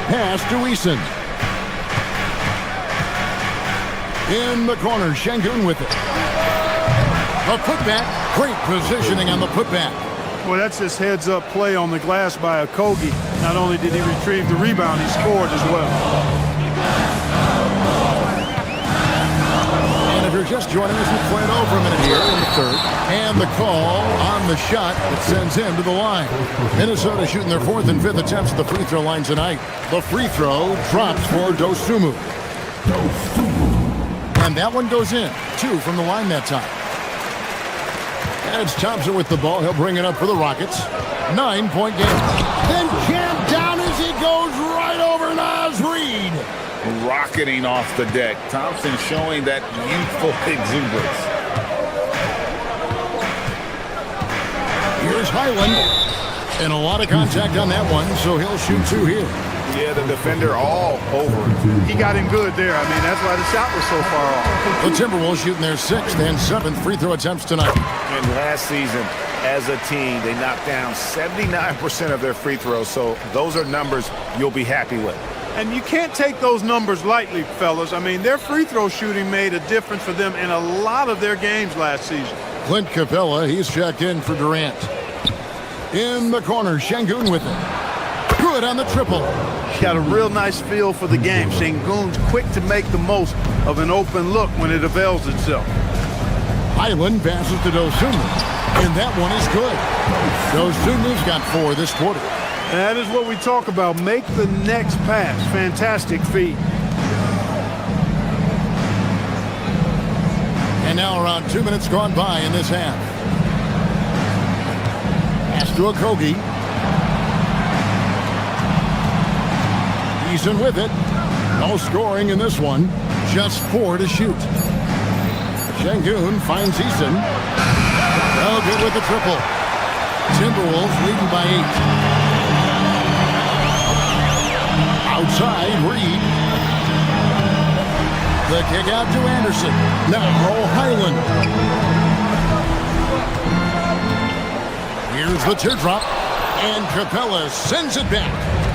Pass to Eason. In the corner, Şengün with it. A putback. Great positioning on the putback. Well, that's this heads-up play on the glass by Okogie. Not only did he retrieve the rebound, he scored as well. And if you're just joining us, we'll play it over a minute here in the third. And the call on the shot that sends him to the line. Minnesota shooting their 4th and 5th attempts at the free throw line tonight. The free throw drops for Dosunmu. And that one goes in. 2 from the line that time. It's Thompson with the ball. He'll bring it up for the Rockets. 9-point game. Then jammed down as he goes right over Naz Reid. Rocketing off the deck. Thompson showing that youthful exuberance. Here's Highland. And a lot of contact on that one, so he'll shoot 2 here. Yeah, the defender all over him. He got him good there. I mean, that's why the shot was so far off. The Timberwolves shooting their 6th and 7th free throw attempts tonight. And last season, as a team, they knocked down 79% of their free throws, so those are numbers you'll be happy with. And you can't take those numbers lightly, fellas. I mean, their free throw shooting made a difference for them in a lot of their games last season. Clint Capella, he's checked in for Durant. In the corner, Şengün with it. Good on the triple. He got a real nice feel for the game. Şengün's quick to make the most of an open look when it avails itself. Highland passes to Dosunmu, and that one is good. Dosunmu's got 4 this quarter. And that is what we talk about. Make the next pass. Fantastic feat. And now around 2 minutes gone by in this half. Pass to Okogie. Eason with it. No scoring in this one. Just 4 to shoot. Şengün finds Eason. No good with the triple. Timberwolves leading by 8. Outside, Reed. The kick out to Anderson. Now Highland. Here's the teardrop. And Capella sends it back.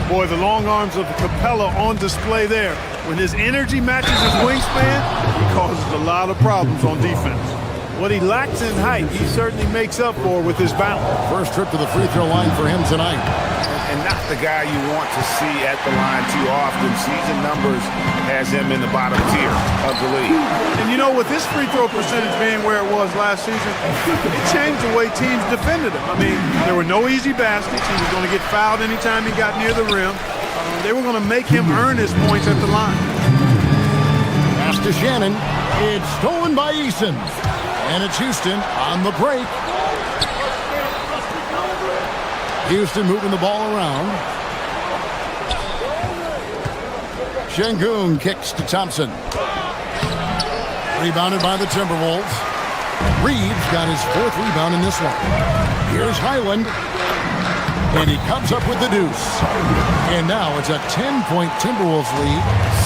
Boy, the long arms of Capella on display there. When his energy matches his wingspan, he causes a lot of problems on defense. What he lacks in height, he certainly makes up for with his balance. First trip to the free throw line for him tonight. And not the guy you want to see at the line too often. Season numbers has him in the bottom tier of the league. And you know, with his free throw percentage being where it was last season, it changed the way teams defended him. I mean, there were no easy baskets. He was going to get fouled anytime he got near the rim. They were going to make him earn his points at the line. Pass to Shannon. It's stolen by Eason. And it's Houston on the break. Houston moving the ball around. Şengün kicks to Thompson. Rebounded by the Timberwolves. Reed's got his 4th rebound in this one. Here's Highland. And he comes up with the deuce. And now it's a 10-point Timberwolves lead.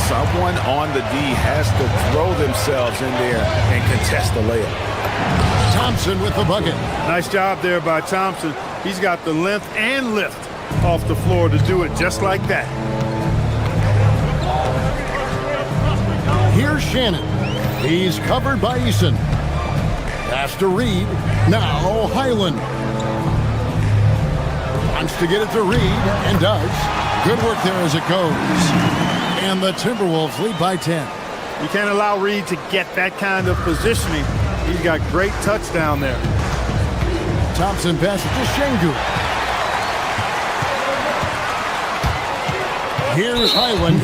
Someone on the D has to throw themselves in there and contest the layup. Thompson with the bucket. Nice job there by Thompson. He's got the length and lift off the floor to do it just like that. Here's Shannon. He's covered by Eason. Pass to Reed. Now Highland. Wants to get it to Reed, and does. Good work there as it goes. And the Timberwolves lead by 10. You can't allow Reed to get that kind of positioning. He's got great touch down there. Thompson passes to Şengün. Here's Highland.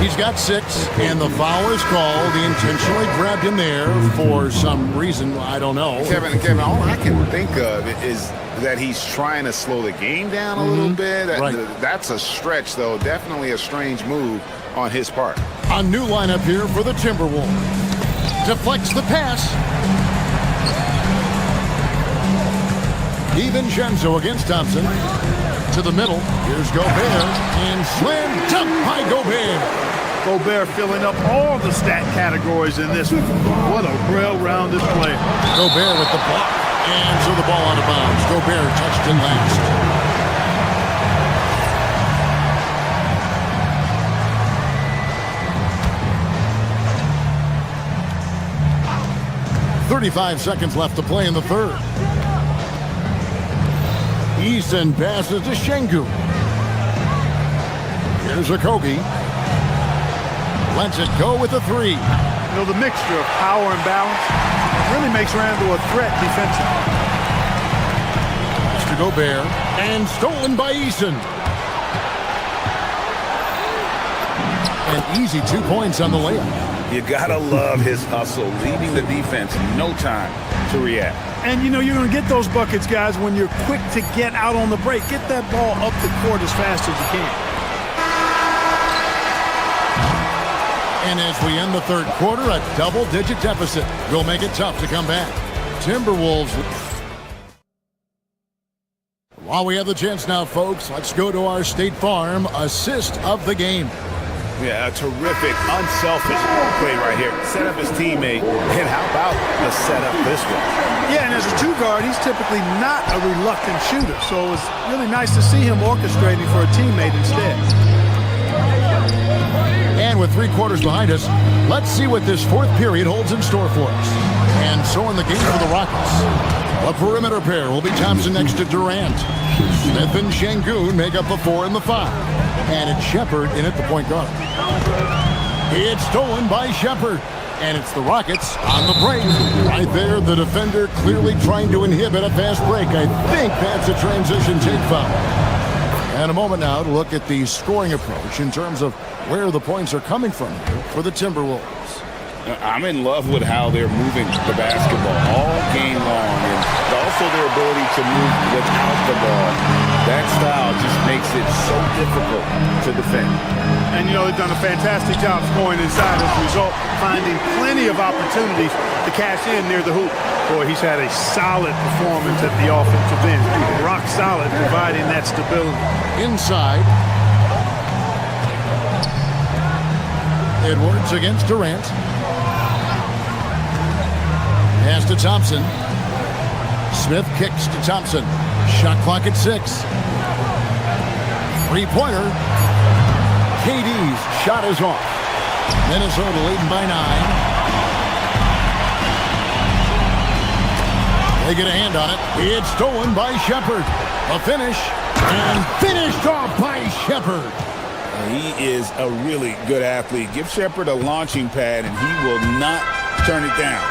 He's got 6, and the foul is called. He intentionally grabbed him there for some reason. I don't know. Kevin, all I can think of is that he's trying to slow the game down a little bit. Right. That's a stretch, though. Definitely a strange move on his part. A new lineup here for the Timberwolves. Deflects the pass. DiVincenzo against Thompson. To the middle. Here's Gobert. And slam dunk by Gobert. Gobert filling up all the stat categories in this one. What a well-rounded player. Gobert with the block. And so the ball out of bounds. Gobert touched in last. .35 seconds left to play in the third. Easton passes to Şengün. Here's Okogie. Lets it go with a 3. You know, the mixture of power and balance really makes Randle a threat defensively. Mr. Gobert. And stolen by Easton. An easy 2 points on the layup. You gotta love his hustle, leaving the defense no time to react. And you know you're going to get those buckets, guys, when you're quick to get out on the break. Get that ball up the court as fast as you can. And as we end the third quarter, a double-digit deficit will make it tough to come back. Timberwolves. While we have the chance now, folks, let's go to our State Farm assist of the game. Yeah, a terrific, unselfish play right here. Set up his teammate, and how about the setup this one? Yeah, and as a 2-guard, he's typically not a reluctant shooter, so it's really nice to see him orchestrating for a teammate instead. And with 3 quarters behind us, let's see what this fourth period holds in store for us. And so in the game for the Rockets, a perimeter pair will be Thompson next to Durant. Smith and Şengün make up the 4 and the 5. And it's Shepherd in at the point guard. It's stolen by Shepherd. And it's the Rockets on the break. Right there, the defender clearly trying to inhibit a fast break. I think that's a transition take foul. And a moment now to look at the scoring approach in terms of where the points are coming from here for the Timberwolves. I'm in love with how they're moving the basketball all game long, and also their ability to move without the ball. That style just makes it so difficult to defend. And, you know, they've done a fantastic job scoring inside as a result, finding plenty of opportunities to cash in near the hoop. Boy, he's had a solid performance at the offensive end. Rock solid, providing that stability. Inside. Edwards against Durant. Pass to Thompson. Smith kicks to Thompson. Shot clock at 6. Three-pointer. KD's shot is off. Minnesota leading by 9. They get a hand on it. It's stolen by Shepherd. A finish. And finished off by Shepherd. He is a really good athlete. Give Shepherd a launching pad, and he will not turn it down.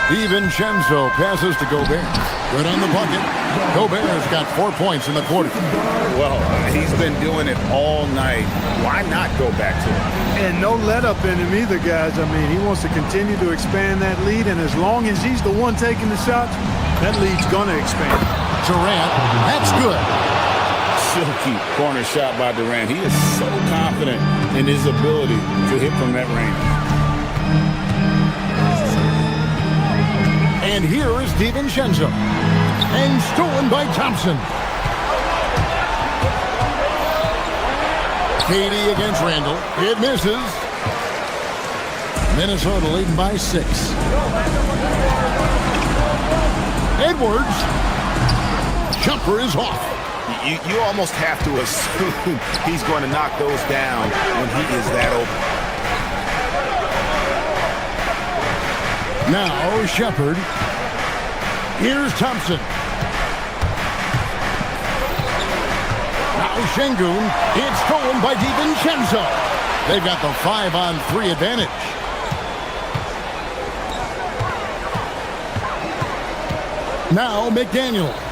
DiVincenzo passes to Gobert. Good on the bucket. Gobert's got 4 points in the quarter. Well, he's been doing it all night. Why not go back to it? And no let-up in him either, guys. I mean, he wants to continue to expand that lead, and as long as he's the one taking the shots, that lead's going to expand. Durant, that's good. Silky corner shot by Durant. He is so confident in his ability to hit from that range. And here is DiVincenzo. And stolen by Thompson. KD against Randle. It misses. Minnesota leading by 6. Edwards. Jumper is off. You almost have to assume he's going to knock those down when he is that open. Now Shepherd. Here's Thompson. Now Şengün. It's stolen by DiVincenzo. They've got the 5-on-3 advantage. Now McDaniels.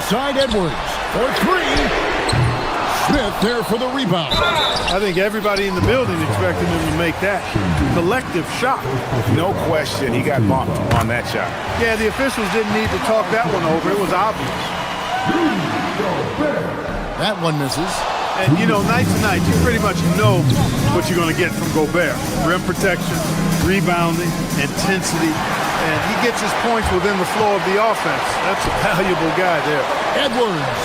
Outside Edwards for three. Smith there for the rebound. I think everybody in the building expected him to make that collective shot. No question, he got bumped on that shot. Yeah, the officials didn't need to talk that one over. It was obvious. That one misses. And, you know, night to night, you pretty much know what you're going to get from Gobert. Rim protection, rebounding, intensity, and he gets his points within the flow of the offense. That's a valuable guy there. Edwards.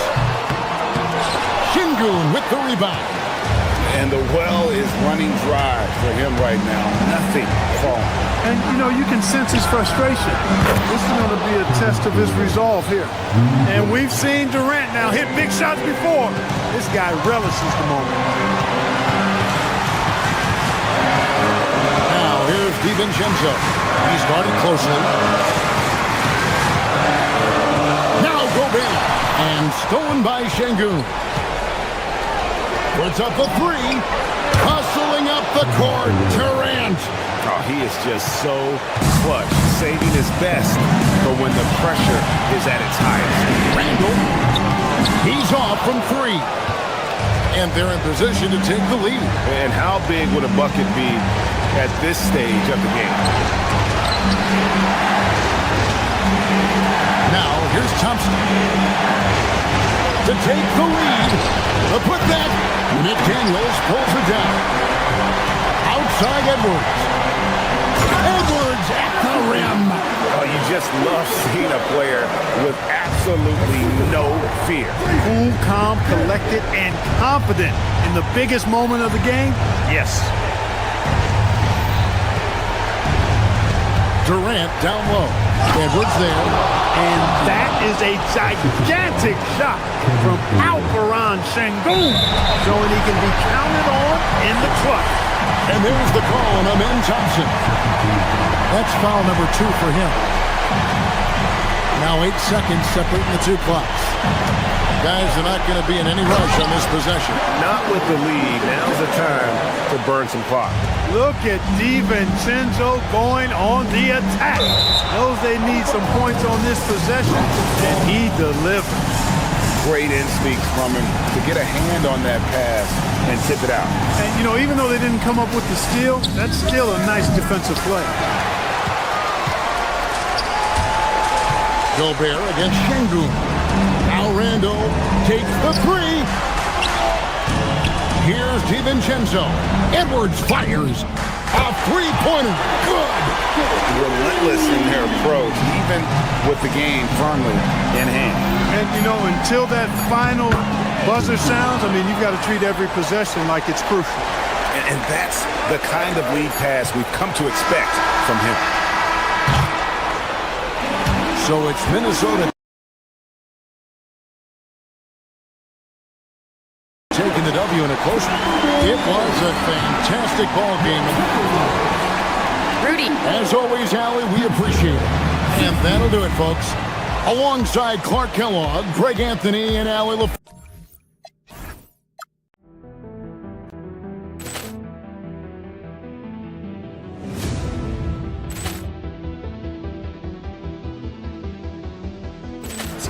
Şengün with the rebound. And the well is running dry for him right now. Nothing falling. And, you know, you can sense his frustration. This is going to be a test of his resolve here. And we've seen Durant now hit big shots before. This guy relishes the moment. Now here's DiVincenzo. He's guarded closely. Now Gobert. And stolen by Şengün. Puts up a three. Hustling up the court. Durant. Oh, he is just so clutch, saving his best for when the pressure is at its highest. Randall. He's off from three. And they're in position to take the lead. And how big would a bucket be at this stage of the game? Now, here's Thompson. To take the lead. To put that. McDaniels pulls it down. Outside Edwards. Edwards at the rim. Oh, you just love seeing a player with absolutely no fear. Cool, calm, collected, and confident in the biggest moment of the game? Yes. Durant down low. Edwards there. And that is a gigantic shot from Alperen Şengün, showing he can be counted on in the clutch. And there's the call on Amen Thompson. That's foul number 2 for him. Now 8 seconds separating the two clocks. Guys are not going to be in any rush on this possession. Not with the lead. Now's the time to burn some clock. Look at DiVincenzo going on the attack. Knows they need some points on this possession, and he delivers. Great instincts from him to get a hand on that pass and tip it out. And, you know, even though they didn't come up with the steal, that's still a nice defensive play. Gobert against Şengün. Now Randall takes the three. Here's DiVincenzo. Edwards fires. A three-pointer. Good. Relentless in their approach, even with the game firmly in hand. And, you know, until that final buzzer sounds, I mean, you've got to treat every possession like it's crucial. And that's the kind of lead pass we've come to expect from him. So it's Minnesota taking the W in a close one. It was a fantastic ball game. Rudy. As always, Allie, we appreciate it. And that'll do it, folks. Alongside Clark Kellogg, Greg Anthony, and Allie LaFleur.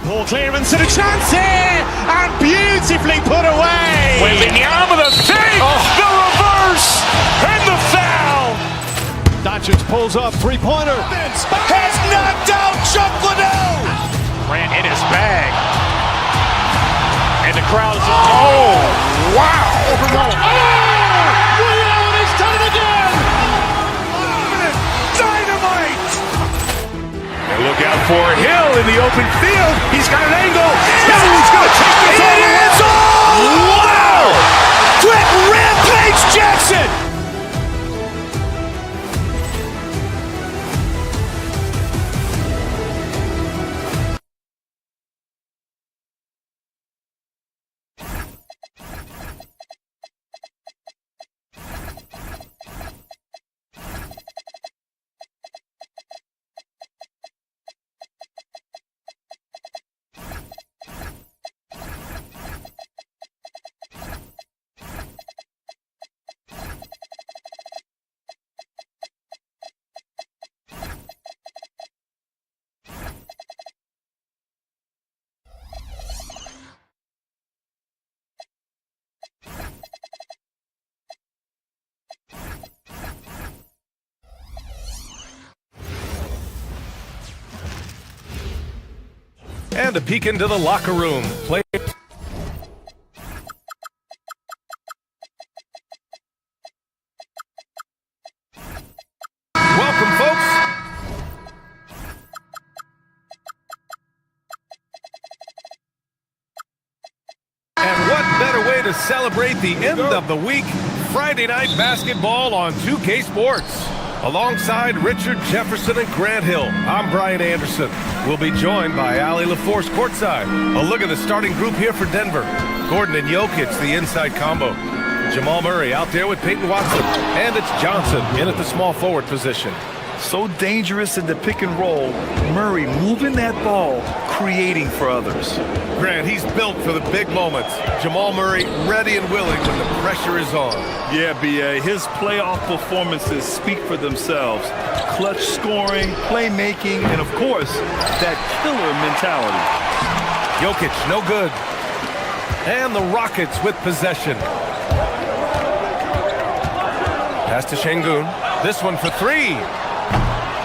Ball clearance and a chance here, and beautifully put away. Wembanyama the save, the reverse, and the foul. Doncic pulls up, three-pointer. Has knocked out Chuck Liddell. Ran in his bag. And the crowd is oh, wow. Ray Allen has done it again. Dynamite. And look out for Hill in the open field. He's got an angle. He's going to take this all the way. Wow! Quick Rampage Jackson. a peek into the locker room. Welcome, folks. And what better way to celebrate the end of the week? Friday night basketball on 2K Sports. Alongside Richard Jefferson and Grant Hill, I'm Brian Anderson. We'll be joined by Allie LaForce courtside. A look at the starting group here for Denver. Gordon and Jokic, the inside combo. Jamal Murray out there with Peyton Watson. And it's Johnson in at the small forward position. So dangerous in the pick and roll. Murray moving that ball, creating for others. Grant, he's built for the big moments. Jamal Murray ready and willing when the pressure is on. Yeah, B.A., his playoff performances speak for themselves. Clutch scoring, playmaking, and of course, that killer mentality. Jokic, no good. And the Rockets with possession. Pass to Şengün. This one for three.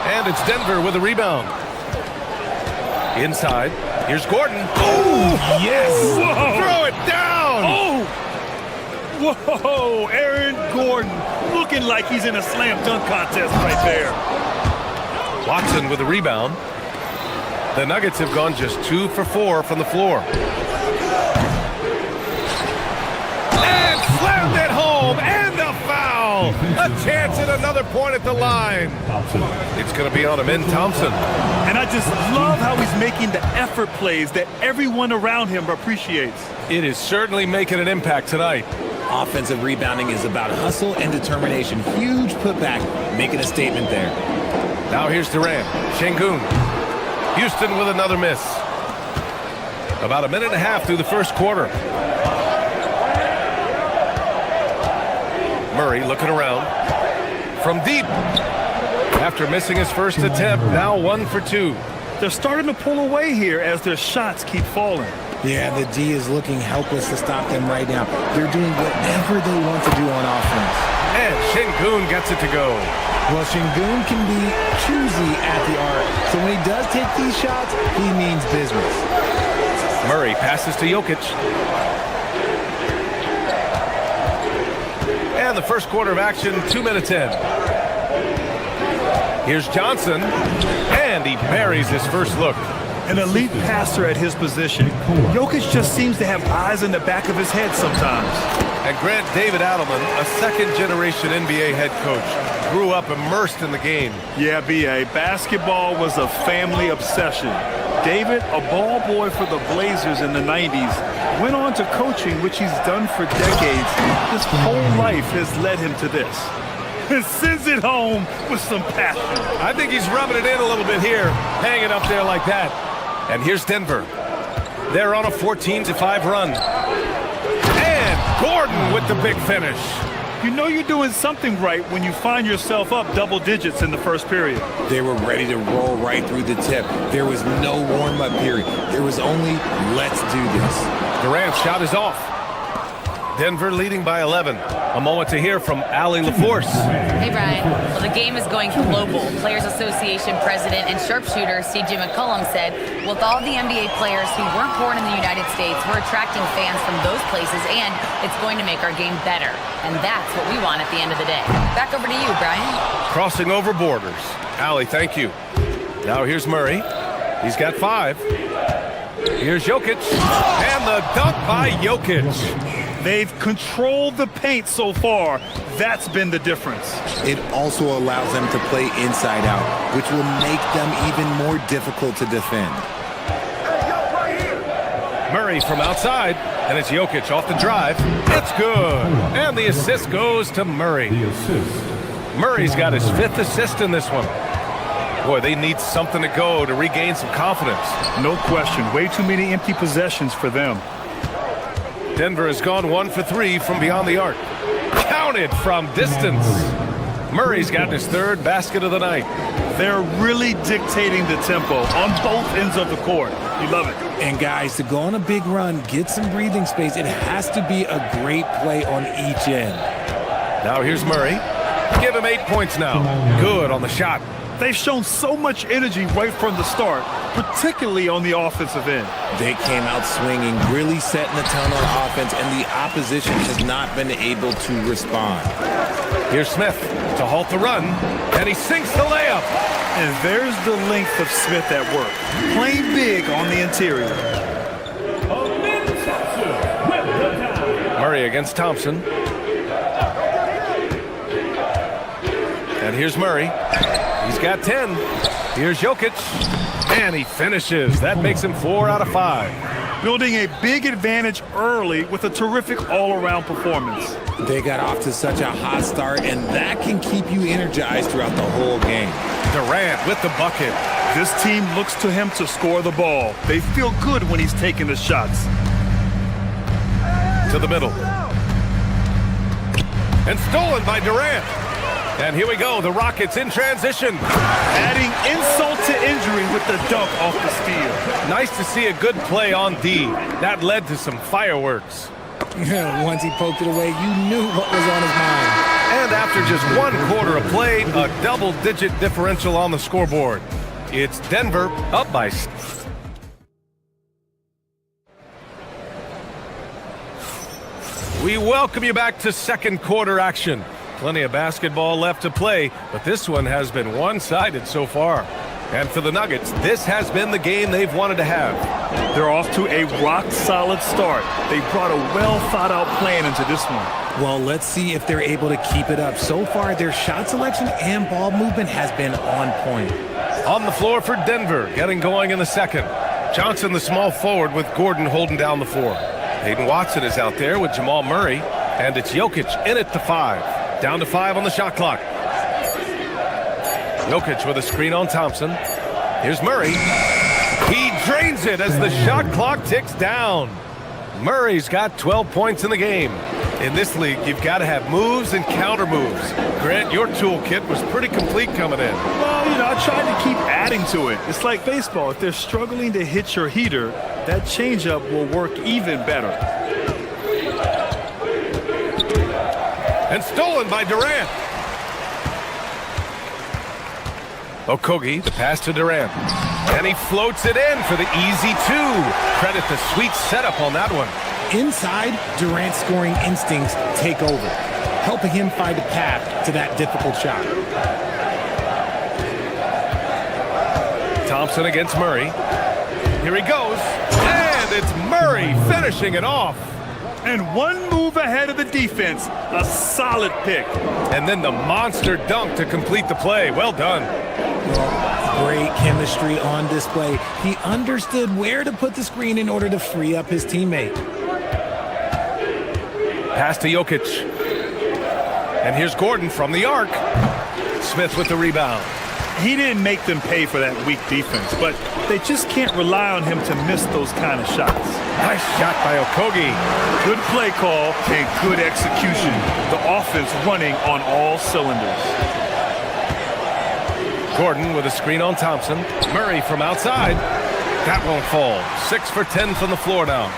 And it's Denver with a rebound. Inside, here's Gordon. Oh, yes! Whoa. Throw it down! Oh! Whoa! Aaron Gordon looking like he's in a slam dunk contest right there. Watson with a rebound. The Nuggets have gone just 2 for 4 from the floor. And slammed it home! And a foul! A chance at another point at the line. It's going to be on him in Thompson. And I just love how he's making the effort plays that everyone around him appreciates. It is certainly making an impact tonight. Offensive rebounding is about hustle and determination. Huge putback, making a statement there. Now here's Durant. Şengün. Houston with another miss. About a minute and a half through the first quarter. Murray looking around. From deep. After missing his first attempt, now 1 for 2. They're starting to pull away here as their shots keep falling. Yeah, the D is looking helpless to stop them right now. They're doing whatever they want to do on offense. And Şengün gets it to go. Well, Şengün can be choosy at the arc, so when he does take these shots, he means business. Murray passes to Jokic. And the first quarter of action, 2 minutes in. Here's Johnson, and he buries his first look. An elite passer at his position. Jokic just seems to have eyes in the back of his head sometimes. And Grant David Adelman, a second-generation NBA head coach, grew up immersed in the game. Yeah, B.A., basketball was a family obsession. David, a ball boy for the Blazers in the 90s, went on to coaching, which he's done for decades. His whole life has led him to this. And sends it home with some passion. I think he's rubbing it in a little bit here, hanging up there like that. And here's Denver. They're on a 14-5 run. And Gordon with the big finish. You know you're doing something right when you find yourself up double digits in the first period. They were ready to roll right through the tip. There was no warm-up period. There was only, let's do this. Durant's shot is off. Denver leading by 11. A moment to hear from Allie LaForce. Hey, Brian. Well, the game is going global. Players Association president and sharpshooter C.J. McCollum said, with all the NBA players who weren't born in the United States, we're attracting fans from those places, and it's going to make our game better. And that's what we want at the end of the day. Back over to you, Brian. Crossing over borders. Allie, thank you. Now here's Murray. He's got 5. Here's Jokic. And the dunk by Jokic. They've controlled the paint so far. That's been the difference. It also allows them to play inside out, which will make them even more difficult to defend. Murray from outside, and it's Jokic off the drive. It's good. And the assist goes to Murray. Murray's got his 5th assist in this one. Boy, they need something to go to regain some confidence. No question. Way too many empty possessions for them. Denver has gone 1 for 3 from beyond the arc. Counted from distance. Murray's gotten his 3rd basket of the night. They're really dictating the tempo on both ends of the court. You love it. And guys, to go on a big run, get some breathing space, it has to be a great play on each end. Now here's Murray. Give him 8 points now. Good on the shot. They've shown so much energy right from the start, particularly on the offensive end. They came out swinging, really setting the tone on offense, and the opposition has not been able to respond. Here's Smith to halt the run, and he sinks the layup. And there's the length of Smith at work, playing big on the interior. Murray against Thompson. And here's Murray. He's got 10. Here's Jokic. And he finishes. That makes him 4 out of 5. Building a big advantage early with a terrific all-around performance. They got off to such a hot start, and that can keep you energized throughout the whole game. Durant with the bucket. This team looks to him to score the ball. They feel good when he's taking the shots. To the middle. And stolen by Durant. And here we go, the Rockets in transition. Adding insult to injury with the dunk off the steal. Nice to see a good play on D. That led to some fireworks. Once he poked it away, you knew what was on his mind. And after just 1 quarter of play, a double-digit differential on the scoreboard. It's Denver up by... We welcome you back to second quarter action. Plenty of basketball left to play, but this one has been one-sided so far. And for the Nuggets, this has been the game they've wanted to have. They're off to a rock-solid start. They brought a well-thought-out plan into this one. Well, let's see if they're able to keep it up. So far, their shot selection and ball movement has been on point. On the floor for Denver, getting going in the second. Johnson, the small forward, with Gordon holding down the 4. Hayden Watson is out there with Jamal Murray, and it's Jokic in at the 5. Down to 5 on the shot clock. Jokic with a screen on Thompson. Here's Murray. He drains it as the shot clock ticks down. Murray's got 12 points in the game. In this league, you've got to have moves and counter moves. Grant, your toolkit was pretty complete coming in. Well, I tried to keep adding to it. It's like baseball. If they're struggling to hit your heater, that changeup will work even better. And stolen by Durant. Okogie, the pass to Durant. And he floats it in for the easy 2. Credit the sweet setup on that one. Inside, Durant's scoring instincts take over, helping him find a path to that difficult shot. Thompson against Murray. Here he goes. And it's Murray finishing it off. And one move ahead of the defense. A solid pick. And then the monster dunk to complete the play. Well done. Well, great chemistry on display. He understood where to put the screen in order to free up his teammate. Pass to Jokic. And here's Gordon from the arc. Smith with the rebound. He didn't make them pay for that weak defense, but they just can't rely on him to miss those kind of shots. Nice shot by Okogie. Good play call and good execution. The offense running on all cylinders. Gordon with a screen on Thompson. Murray from outside. That won't fall. 6 for 10 from the floor now.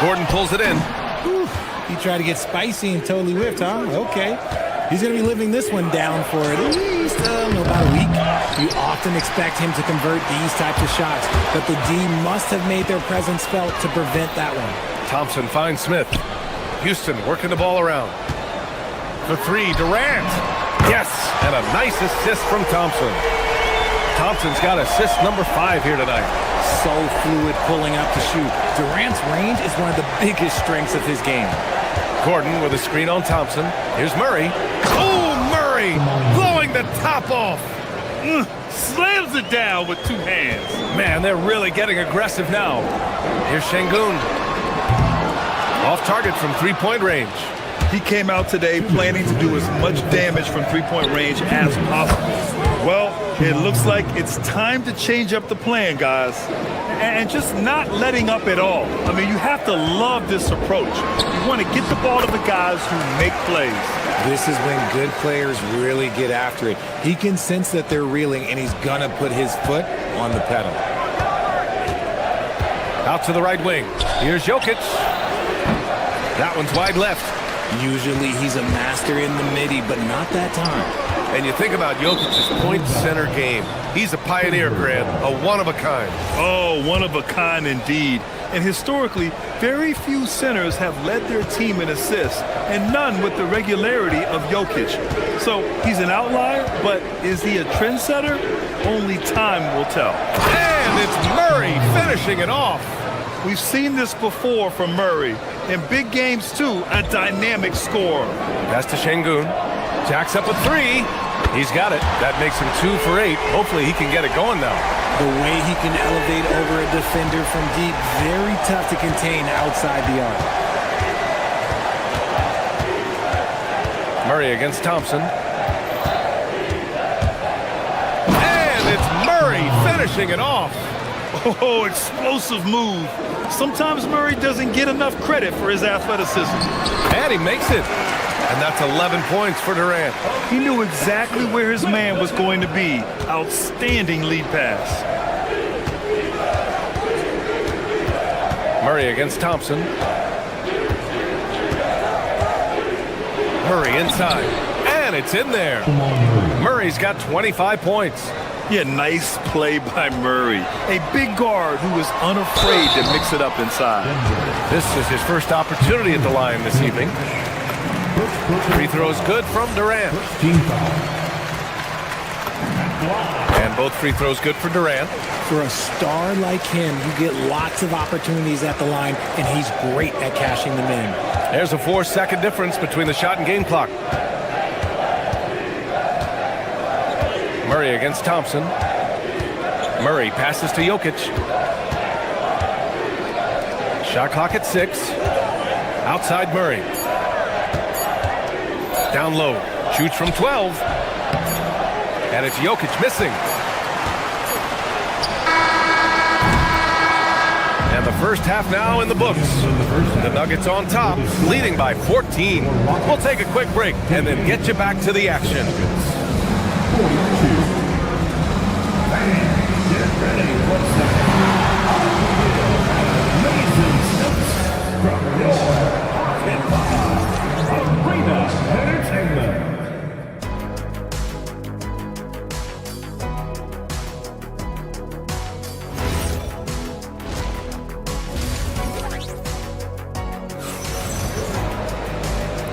Gordon pulls it in. Whew. He tried to get spicy and totally whiffed, huh? Okay. He's going to be living this one down for at least about a week. You often expect him to convert these types of shots, but the D must have made their presence felt to prevent that one. Thompson finds Smith. Houston working the ball around. For 3, Durant. Yes, and a nice assist from Thompson. Thompson's got assist number 5 here tonight. So fluid pulling up to shoot. Durant's range is one of the biggest strengths of his game. Gordon with a screen on Thompson. Here's Murray. Oh, Murray blowing the top off. Slams it down with 2 hands. Man, they're really getting aggressive now. Here's Şengün. Off target from 3-point range. He came out today planning to do as much damage from 3-point range as possible. Well, it looks like it's time to change up the plan, guys. And just not letting up at all. I mean, you have to love this approach. You want to get the ball to the guys who make plays. This is when good players really get after it. He can sense that they're reeling, and he's going to put his foot on the pedal. Out to the right wing. Here's Jokic. That one's wide left. Usually he's a master in the midi, but not that time. And you think about Jokic's point center game. He's a pioneer, Grant, a one-of-a-kind. Oh, one of a kind indeed. And historically, very few centers have led their team in assists, and none with the regularity of Jokic. So he's an outlier, but is he a trendsetter? Only time will tell. And it's Murray finishing it off. We've seen this before from Murray. In big games, too, a dynamic scorer. Pass to Şengün. Jacks up a three. He's got it. That makes him 2 for 8. Hopefully he can get it going now. The way he can elevate over a defender from deep, very tough to contain outside the arc. Murray against Thompson. And it's Murray finishing it off. Oh, explosive move. Sometimes Murray doesn't get enough credit for his athleticism. And he makes it. And that's 11 points for Durant. He knew exactly where his man was going to be. Outstanding lead pass. Murray against Thompson. Murray inside. And it's in there. Murray's got 25 points. Yeah, nice play by Murray. A big guard who is unafraid to mix it up inside. This is his first opportunity at the line this evening. Free throw is good from Durant. And both free throws good for Durant. For a star like him, you get lots of opportunities at the line, and he's great at cashing them in. There's a 4-second difference between the shot and game clock. Murray against Thompson. Murray passes to Jokic. Shot clock at 6. Outside Murray. Down low. Shoots from 12. And it's Jokic missing. And the first half now in the books. The Nuggets on top, leading by 14. We'll take a quick break and then get you back to the action. Get ready for from your Pocket 5 Arena Entertainment.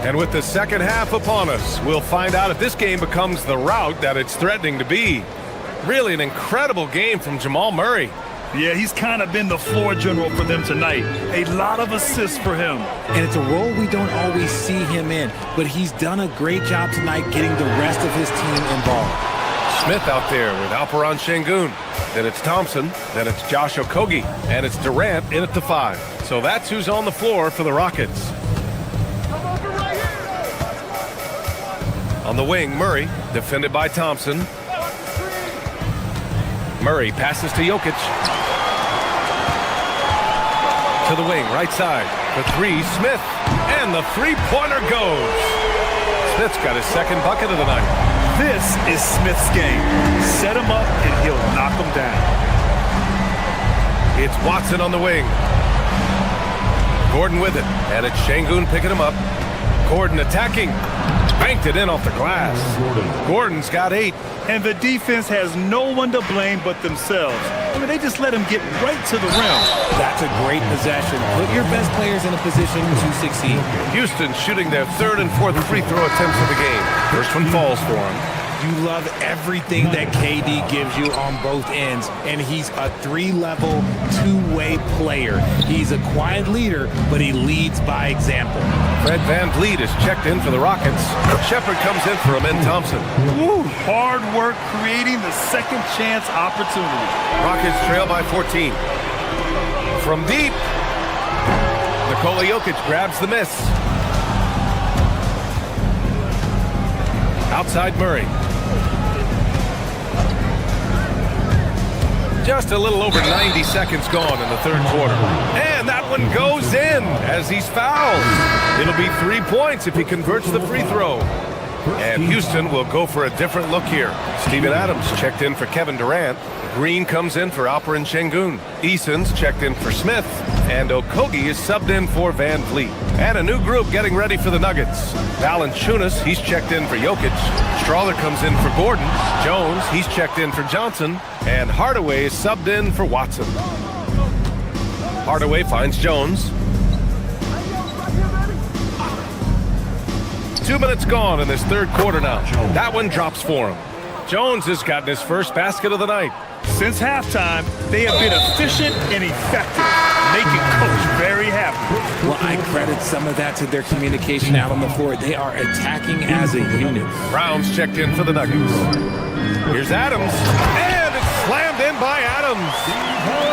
And with the second half upon us, we'll find out if this game becomes the rout that it's threatening to be. Really an incredible game from Jamal Murray. Yeah, he's kind of been the floor general for them tonight. A lot of assists for him. And it's a role we don't always see him in, but he's done a great job tonight getting the rest of his team involved. Smith out there with Alperen Şengün. Then it's Thompson. Then it's Josh Okogie. And it's Durant in at the 5. So that's who's on the floor for the Rockets. On the wing, Murray, defended by Thompson. Murray passes to Jokic. To the wing, right side. For 3, Smith. And the three-pointer goes. Smith's got his second bucket of the night. This is Smith's game. Set him up and he'll knock him down. It's Watson on the wing. Gordon with it. And it's Şengün picking him up. Gordon attacking. Banked it in off the glass. Gordon's got 8. And the defense has no one to blame but themselves. I mean, they just let him get right to the rim. That's a great possession. Put your best players in a position to succeed. Houston shooting their 3rd and 4th free throw attempts of the game. First one falls for him. You love everything that KD gives you on both ends, and he's a 3-level, 2-way player. He's a quiet leader, but he leads by example. Fred VanVleet is checked in for the Rockets. Shepard comes in for Amen Thompson. Woo, hard work creating the second chance opportunity. Rockets trail by 14. From deep, Nikola Jokic grabs the miss. Outside Murray. Just a little over 90 seconds gone in the 3rd quarter. And that one goes in as he's fouled. It'll be 3 points if he converts the free throw. And Houston will go for a different look here. Steven Adams checked in for Kevin Durant. Green comes in for Alperen Şengün. Eason's checked in for Smith. And Okogie is subbed in for Van Vliet. And a new group getting ready for the Nuggets. Valanciunas, he's checked in for Jokic. Strawler comes in for Gordon. Jones, he's checked in for Johnson. And Hardaway is subbed in for Watson. Hardaway finds Jones. 2 minutes gone in this third quarter now. That one drops for him. Jones has gotten his first basket of the night. Since halftime, they have been efficient and effective, making Coach very happy. Well, I credit some of that to their communication out on the floor. They are attacking as a unit. Brown's checked in for the Nuggets. Here's Adams, and it's slammed in by Adams.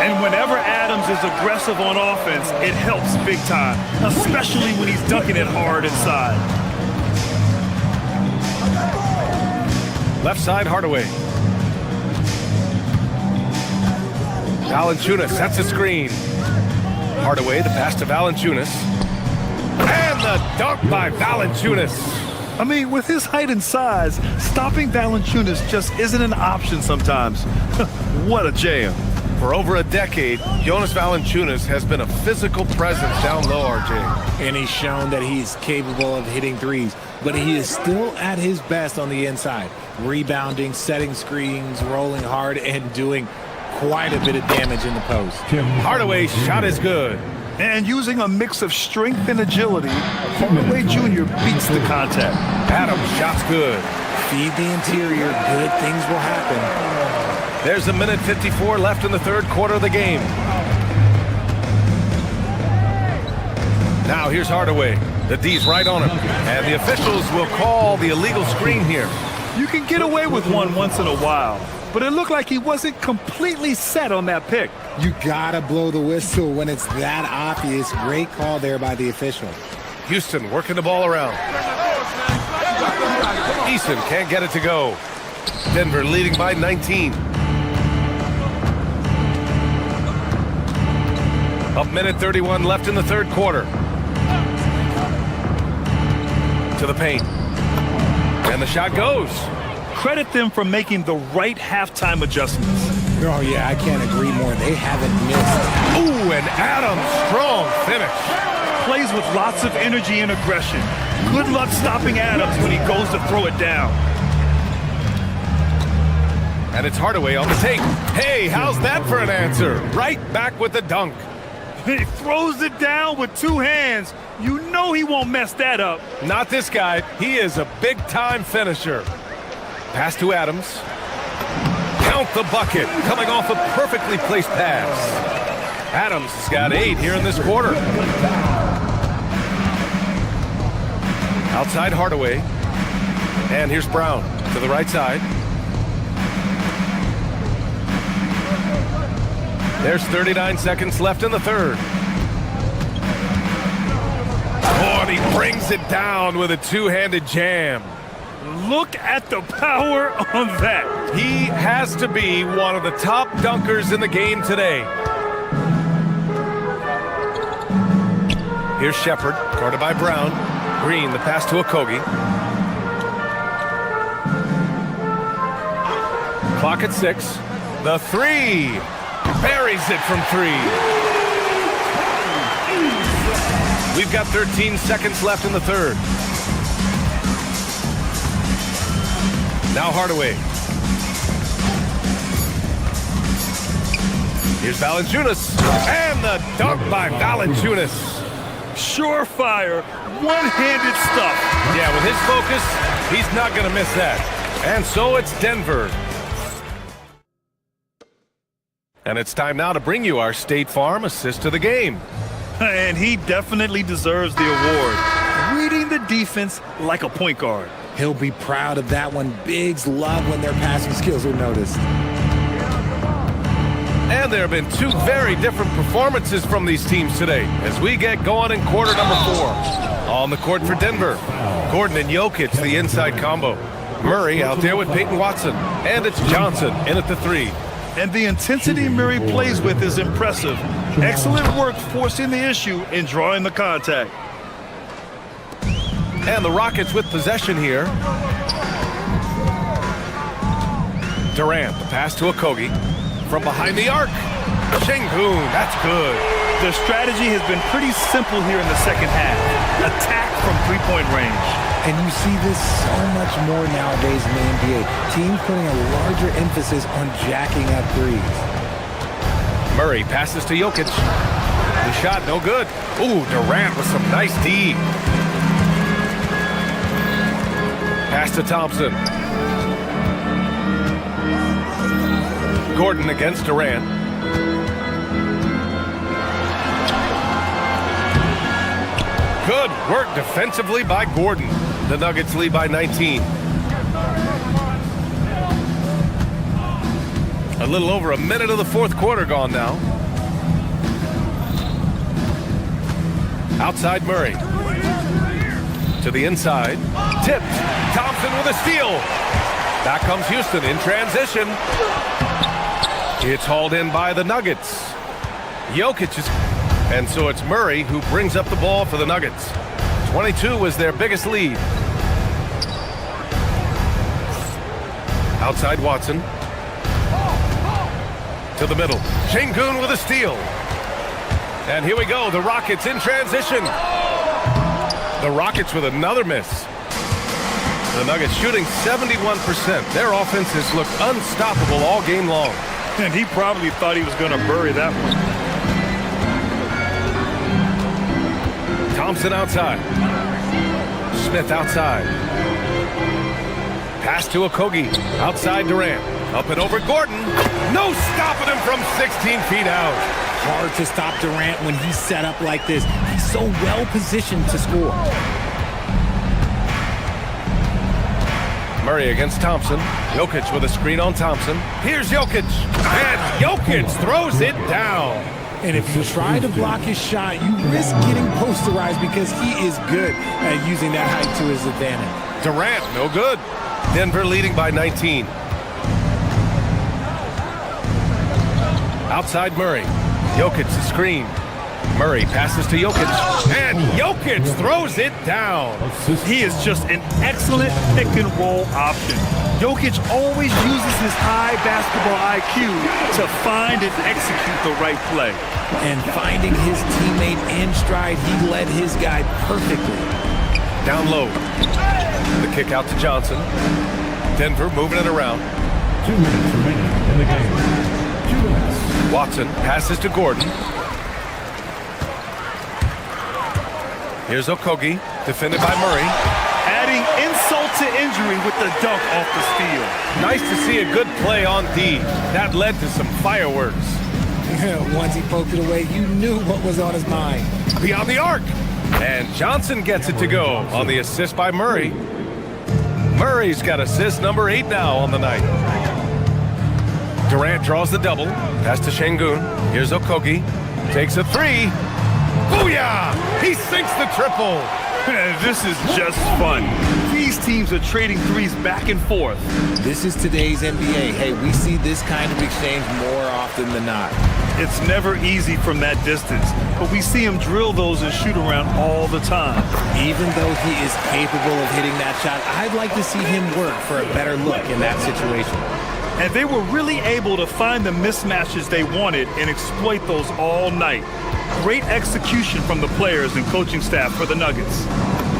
And whenever Adams is aggressive on offense, it helps big time, especially when he's dunking it hard inside. Left side, Hardaway. Valanciunas sets a screen. Hardaway, the pass to Valanciunas. And the dunk by Valanciunas. I mean, with his height and size, stopping Valanciunas just isn't an option sometimes. What a jam. For over a decade, Jonas Valanciunas has been a physical presence down low, RJ. And he's shown that he's capable of hitting threes, but he is still at his best on the inside. Rebounding, setting screens, rolling hard, and doing quite a bit of damage in the post. Hardaway's shot is good. And using a mix of strength and agility, Hardaway Jr. beats the contact. Adams' shot's good. Feed the interior, good things will happen. There's a minute 54 left in the third quarter of the game. Now here's Hardaway. The D's right on him. And the officials will call the illegal screen here. You can get away with one once in a while, but it looked like he wasn't completely set on that pick. You gotta blow the whistle when it's that obvious. Great call there by the official. Houston working the ball around. Easton can't get it to go. Denver leading by 19. A minute 31 left in the third quarter. To the paint. And the shot goes. Credit them for making the right halftime adjustments. Oh, yeah, I can't agree more. They haven't missed. Ooh, and Adams, strong finish. Plays with lots of energy and aggression. Good luck stopping Adams when he goes to throw it down. And it's Hardaway on the take. Hey, how's that for an answer? Right back with the dunk. He throws it down with two hands. You know he won't mess that up. Not this guy. He is a big-time finisher. Pass to Adams. Count the bucket. Coming off a perfectly placed pass. Adams has got 8 here in this quarter. Outside Hardaway. And here's Brown to the right side. There's 39 seconds left in the third. Oh, and he brings it down with a two-handed jam. Look at the power on that. He has to be one of the top dunkers in the game today. Here's Shepard, guarded by Brown. Green, the pass to Okogie. Clock at 6. The three. Buries it from 3. We've got 13 seconds left in the third. Now Hardaway. Here's Valanciunas. And the dunk by Valanciunas. Surefire, one-handed stuff. Yeah, with his focus, he's not going to miss that. And so it's Denver. And it's time now to bring you our State Farm assist of the game. And he definitely deserves the award. Reading the defense like a point guard. He'll be proud of that one. Bigs love when their passing skills are noticed. And there have been 2 very different performances from these teams today as we get going in quarter number 4. On the court for Denver, Gordon and Jokic, the inside combo. Murray out there with Peyton Watson. And it's Johnson in at the 3. And the intensity Murray plays with is impressive. Excellent work forcing the issue and drawing the contact. And the Rockets with possession here. Durant, the pass to Okogie. From behind the arc. Şengün, that's good. The strategy has been pretty simple here in the second half. Attack from three-point range. And you see this so much more nowadays in the NBA. Teams putting a larger emphasis on jacking up threes. Murray passes to Jokic. The shot, no good. Ooh, Durant with some nice D. Pass to Thompson. Gordon against Durant. Good work defensively by Gordon. The Nuggets lead by 19. A little over a minute of the fourth quarter gone now. Outside Murray. To the inside. Tipped. Thompson with a steal. Back comes Houston in transition. It's hauled in by the Nuggets. Jokic is... And so it's Murray who brings up the ball for the Nuggets. 22 was their biggest lead. Outside Watson. To the middle. Şengün with a steal. And here we go. The Rockets in transition. The Rockets with another miss. The Nuggets shooting 71%. Their offense has looked unstoppable all game long. And he probably thought he was going to bury that one. Thompson outside. Smith outside. Pass to Okogie. Outside Durant. Up and over Gordon. No stopping him from 16 feet out. Hard to stop Durant when he's set up like this. He's so well positioned to score. Murray against Thompson. Jokic with a screen on Thompson. Here's Jokic. And Jokic throws it down. And if you try to block his shot, you risk getting posterized because he is good at using that height to his advantage. Durant, no good. Denver leading by 19. Outside Murray. Jokic the screen. Murray passes to Jokic. And Jokic throws it down. He is just an excellent pick and roll option. Jokic always uses his high basketball IQ to find and execute the right play. And finding his teammate in stride, he led his guy perfectly. Down low. The kick out to Johnson. Denver moving it around. 2 minutes remaining in the game. 2 minutes. Watson passes to Gordon. Here's Okogie, defended by Murray. Adding insult to injury with the dunk off the steal. Nice to see a good play on D. That led to some fireworks. Once he poked it away, you knew what was on his mind. Beyond the arc. And Johnson gets it to go on the assist by Murray. Murray's got assist number 8 now on the night. Durant draws the double. Pass to Şengün. Here's Okogie. Takes a 3. Booyah! He sinks the triple. This is just fun. These teams are trading threes back and forth. This is today's NBA. Hey, we see this kind of exchange more often than not. It's never easy from that distance, but we see him drill those and shoot around all the time. Even though he is capable of hitting that shot, I'd like to see him work for a better look in that situation. And they were really able to find the mismatches they wanted and exploit those all night. Great execution from the players and coaching staff for the Nuggets.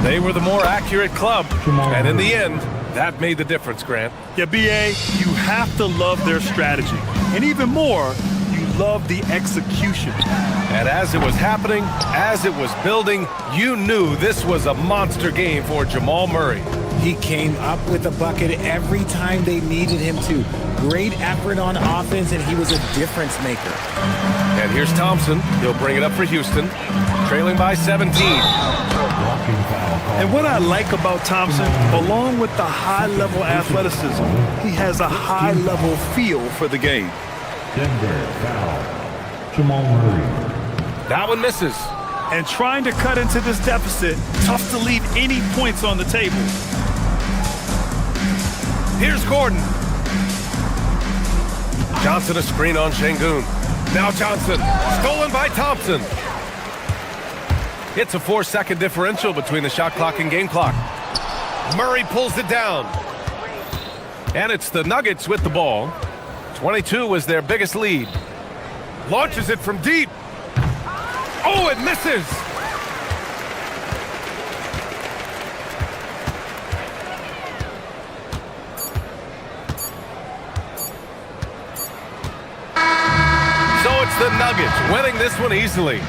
They were the more accurate club, and in the end, that made the difference, Grant. Yeah, B.A., you have to love their strategy. And even more, you love the execution. And as it was happening, as it was building, you knew this was a monster game for Jamal Murray. He came up with a bucket every time they needed him to. Great effort on offense, and he was a difference maker. And here's Thompson. He'll bring it up for Houston, trailing by 17. And what I like about Thompson, along with the high-level athleticism, he has a high-level feel for the game. Denver foul. Jamal Murray. That one misses. And trying to cut into this deficit, tough to leave any points on the table. Here's Gordon. Johnson a screen on Şengün. Now Johnson, stolen by Thompson. It's a 4-second differential between the shot clock and game clock. Murray pulls it down. And it's the Nuggets with the ball. 22 was their biggest lead. Launches it from deep. Oh, it misses. So it's the Nuggets winning this one easily.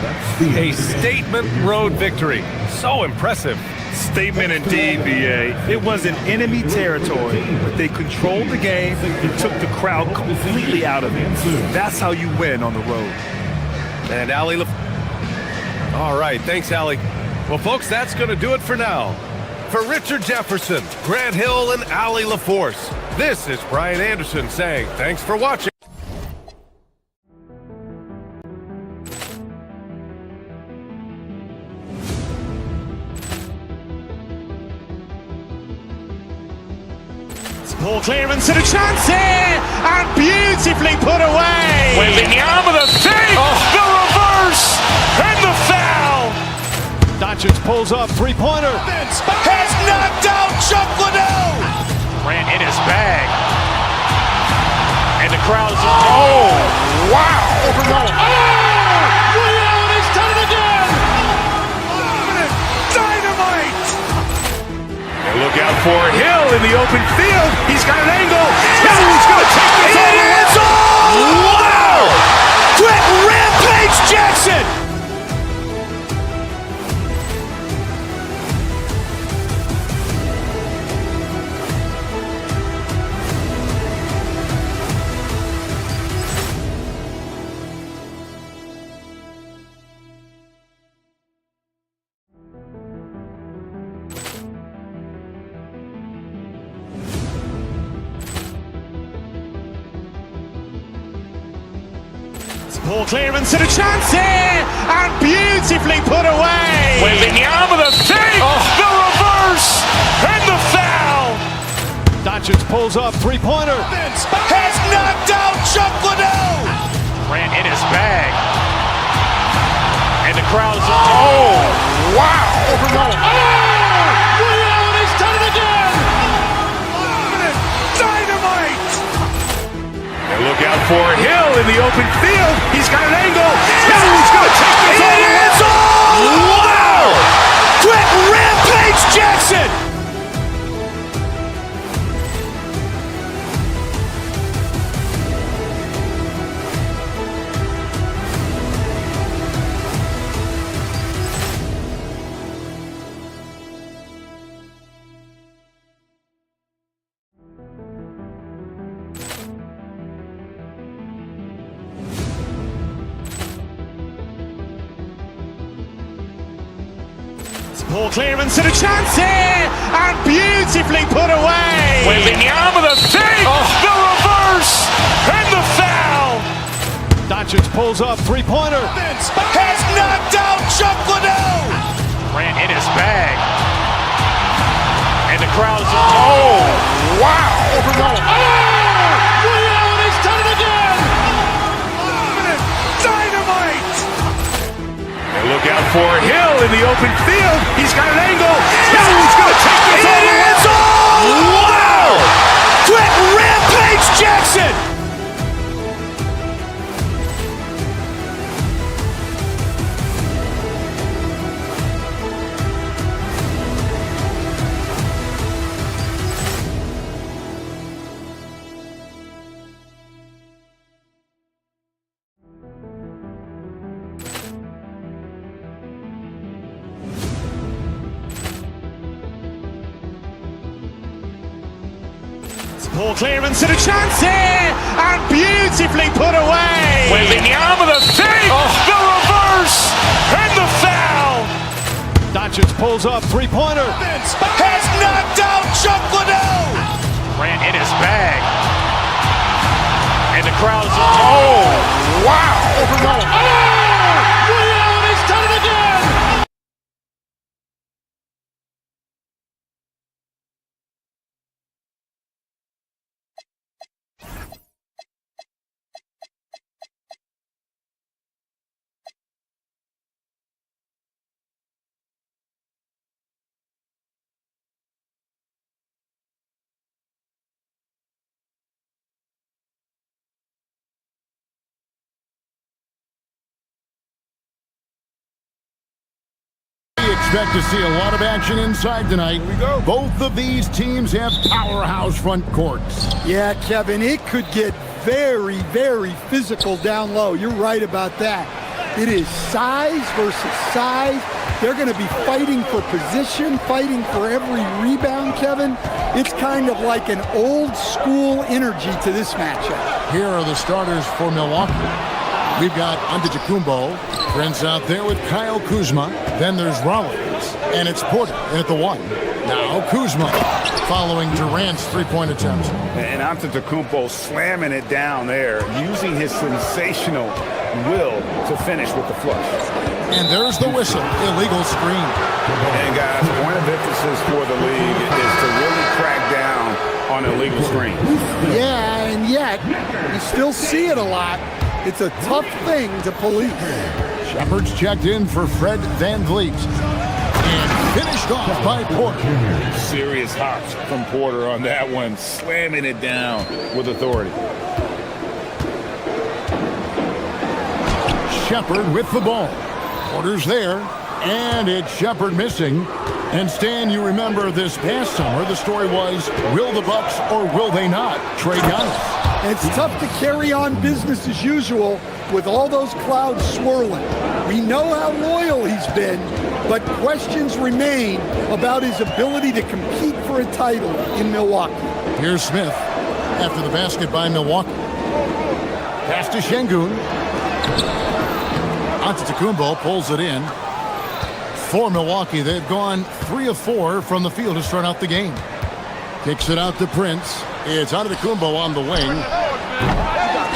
A statement road victory. So impressive. Statement indeed, BA. It was in enemy territory, but they controlled the game and took the crowd completely out of it. That's how you win on the road. And Allie All right, thanks, Allie. Well, folks, that's going to do it for now. For Richard Jefferson, Grant Hill, and Allie LaForce, this is Brian Anderson saying thanks for watching. Ball clearance and a chance here, and beautifully put away. Wembanyama the save, the reverse, and the foul. Doncic pulls up, three-pointer. Has knocked out Chuck Liddell. Ran in his bag. And the crowd is, oh, wow. Liddell has done it again. Dynamite. And look out for Hill in the open field. He's got an angle. Hill's going to take this all the way. Wow! Quick Rampage Jackson. Ball clearance and a chance here, and beautifully put away. Wembanyama the save, the reverse, and the foul. Doncic pulls up, three-pointer. Has knocked out Chuck Liddell. Ran in his bag. And the crowd is, oh, wow. Liddell has done it again. Dynamite. And look out for Hill in the open field. He's got an angle. Hill's going to take this all the way. Wow! Quick Rampage Jackson. Ball clearance and a chance here, and beautifully put away. Wembanyama the save, the reverse, and the foul. Doncic pulls up, three-pointer. Has knocked out Chuck Liddell. Ran in his bag. And the crowd is, oh, wow. Liddell has done it again. Dynamite. And look out for Hill in the open field. He's got an angle. Hill's going to take this all the way. Wow! Quick Rampage Jackson. Ball clearance and a chance here, and beautifully put away. Wembanyama the save, the reverse, and the foul. Doncic pulls up, three-pointer. Has knocked out Chuck Liddell. Ran in his bag. And the crowd is, oh, wow. expect to see a lot of action inside tonight. Here we go. Both of these teams have powerhouse front courts. Yeah, Kevin, it could get very, very physical down low. You're right about that. It is size versus size. They're going to be fighting for position, fighting for every rebound, Kevin. It's kind of like an old school energy to this matchup. Here are the starters for Milwaukee. We've got Antetokounmpo, Prince out there with Kyle Kuzma. Then there's Rollins, and it's Porter in at the 1. Now Kuzma, following Durant's three-point attempt. And Antetokounmpo slamming it down there, using his sensational will to finish with the flush. And there's the whistle, illegal screen. And guys, point of emphasis for the league is to really crack down on illegal screens. Yeah, and yet you still see it a lot. It's a tough thing to police. Shepard's checked in for Fred VanVleet. And finished off by Porter. Serious hops from Porter on that one, slamming it down with authority. Shepard with the ball. Porter's there, and it's Shepard missing. And Stan, you remember this past summer, the story was, will the Bucks or will they not trade Giannis? It's tough to carry on business as usual with all those clouds swirling. We know how loyal he's been, but questions remain about his ability to compete for a title in Milwaukee. Here's Smith after the basket by Milwaukee. Pass to Şengün. Antetokounmpo pulls it in. For Milwaukee, they've gone 3 of 4 from the field to start out the game. Kicks it out to Prince. It's Antetokounmpo on the wing.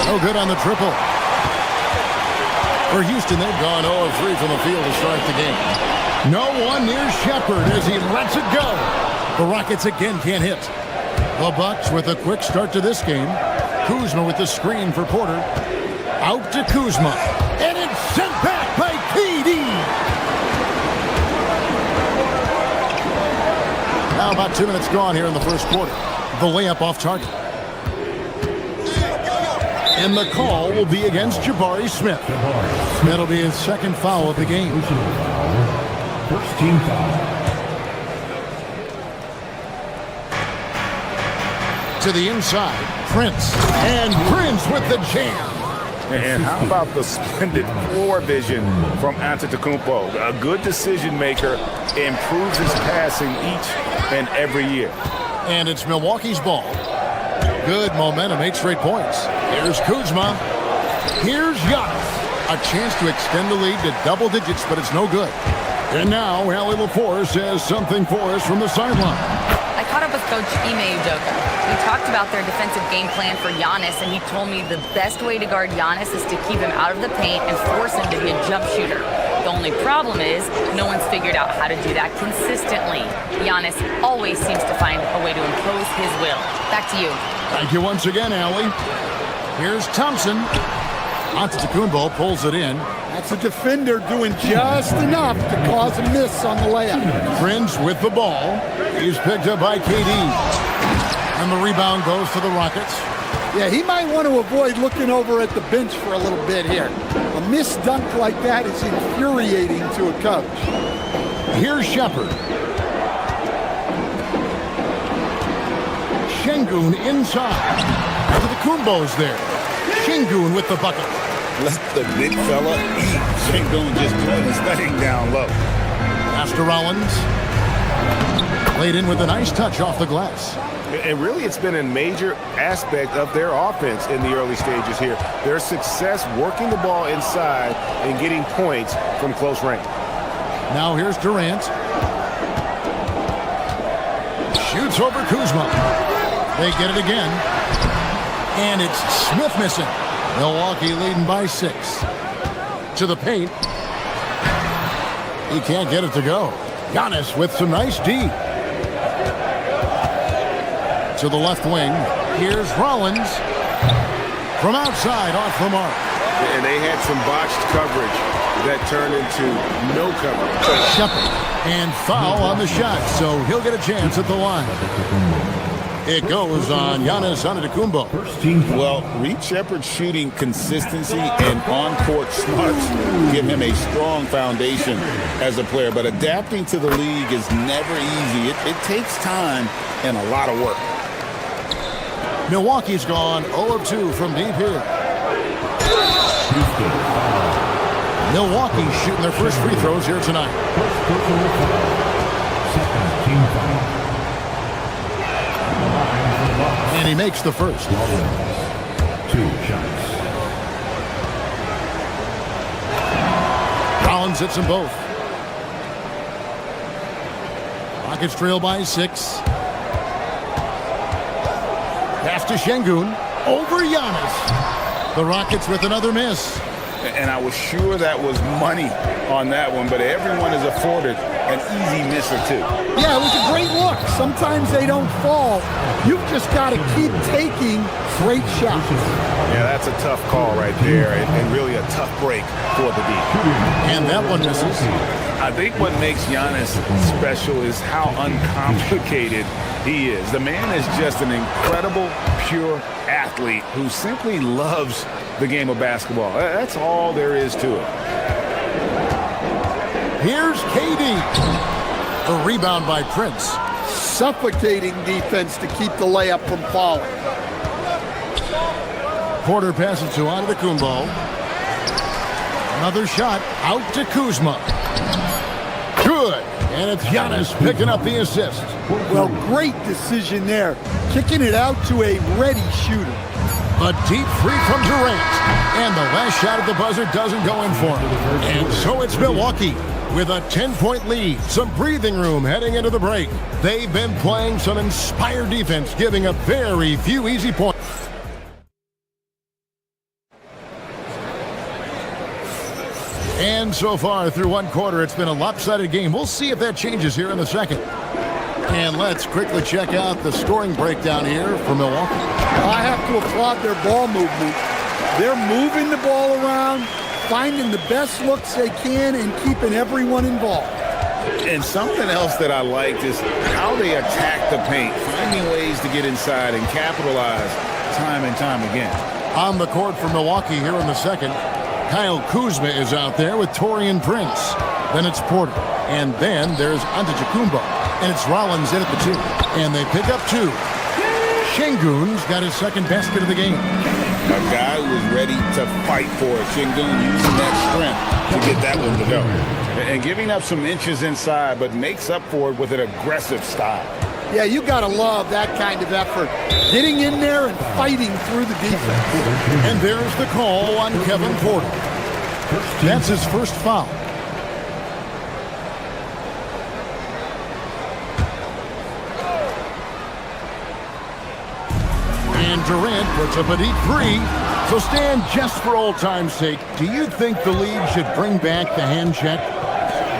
No good on the triple. For Houston, they've gone 0 of 3 from the field to start the game. No one near Shepard as he lets it go. The Rockets again can't hit. The Bucks with a quick start to this game. Kuzma with the screen for Porter. Out to Kuzma. And it's sent back by KD. Now about 2 minutes gone here in the first quarter. The layup off target. And the call will be against Jabari Smith. That'll be his second foul of the game. First team foul. To the inside, Prince. And Prince with the jam. And how about the splendid floor vision from Antetokounmpo? A good decision maker, improves his passing each and every year. And it's Milwaukee's ball. Good momentum, 8 straight points. Here's Kuzma. Here's Giannis. A chance to extend the lead to double digits, but it's no good. And now, Allie LaForce has something for us from the sideline. I caught up with Coach Ime Udoka. We talked about their defensive game plan for Giannis, and he told me the best way to guard Giannis is to keep him out of the paint and force him to be a jump shooter. The only problem is no one's figured out how to do that consistently. Giannis always seems to find a way to impose his will. Back to you. Thank you once again, Allie. Here's Thompson. Antetokounmpo pulls it in. That's a defender doing just enough to cause a miss on the layup. Prince with the ball. He's picked up by KD. And the rebound goes to the Rockets. Yeah, he might want to avoid looking over at the bench for a little bit here. A missed dunk like that is infuriating to a coach. Here's Shepard. Şengün inside. Antetokounmpo's there. Şengün with the bucket. Let the big fella eat. Şengün just doing his thing down low. Pass to Rollins. Played in with a nice touch off the glass. And really, it's been a major aspect of their offense in the early stages here. Their success working the ball inside and getting points from close range. Now here's Durant. Shoots over Kuzma. They get it again. And it's Smith missing. Milwaukee leading by 6. To the paint. He can't get it to go. Giannis with some nice D. To the left wing. Here's Rollins. From outside, off the mark. And they had some botched coverage that turned into no coverage. Shepard. And foul on the shot, so he'll get a chance at the line. It goes on Giannis Antetokounmpo. Well, Reed Shepherd's shooting consistency and on-court smarts give him a strong foundation as a player, but adapting to the league is never easy. It takes time and a lot of work. Milwaukee's gone 0 of 2 from deep here. Milwaukee shooting their first free throws here tonight. And he makes the first. 2 shots. Collins hits them both. Rockets trail by 6. Pass to Şengün. Over Giannis. The Rockets with another miss. And I was sure that was money on that one, but everyone is afforded an easy miss or two. Yeah, it was a great look. Sometimes they don't fall. You've just got to keep taking great shots. Yeah, that's a tough call right there, and really a tough break for the D. And that one misses. I think what makes Giannis special is how uncomplicated he is. The man is just an incredible, pure athlete who simply loves the game of basketball. That's all there is to it. Here's KD. The rebound by Prince. Suffocating defense to keep the layup from falling. Porter passes to Antetokounmpo. Another shot out to Kuzma. Good. And it's Giannis picking up the assist. Well, great decision there. Kicking it out to a ready shooter. A deep three from Durant. And the last shot at the buzzer doesn't go in for him. And so it's Milwaukee with a 10-point lead. Some breathing room heading into the break. They've been playing some inspired defense, giving up very few easy points. And so far through one quarter, it's been a lopsided game. We'll see if that changes here in the second. And let's quickly check out the scoring breakdown here for Milwaukee. I have to applaud their ball movement. They're moving the ball around, finding the best looks they can, and keeping everyone involved. And something else that I liked is how they attack the paint, finding ways to get inside and capitalize time and time again. On the court for Milwaukee here in the second, Kyle Kuzma is out there with Taurean Prince. Then it's Porter. And then there's Antetokounmpo. And it's Rollins in at the 2. And they pick up 2. Şengün's got his second basket of the game. A guy who is ready to fight for it. Şengün using that strength to get that one to go. And giving up some inches inside, but makes up for it with an aggressive style. Yeah, you got to love that kind of effort. Getting in there and fighting through the defense. And there's the call on Kevin Porter. That's his first foul. And Durant puts up a deep 3. So Stan, just for old time's sake, do you think the league should bring back the hand check?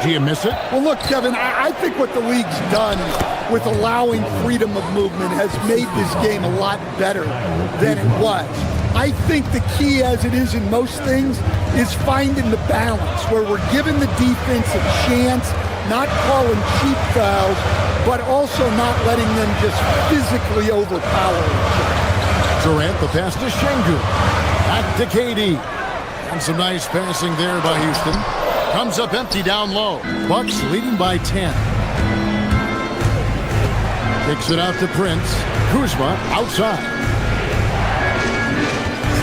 Do you miss it? Well, look, Kevin, I think what the league's done with allowing freedom of movement has made this game a lot better than it was. I think the key, as it is in most things, is finding the balance where we're giving the defense a chance, not calling cheap fouls, but also not letting them just physically overpower each other. Durant, the pass to Şengün. Back to KD. And some nice passing there by Houston. Comes up empty down low. Bucks leading by 10. Kicks it out to Prince. Kuzma outside.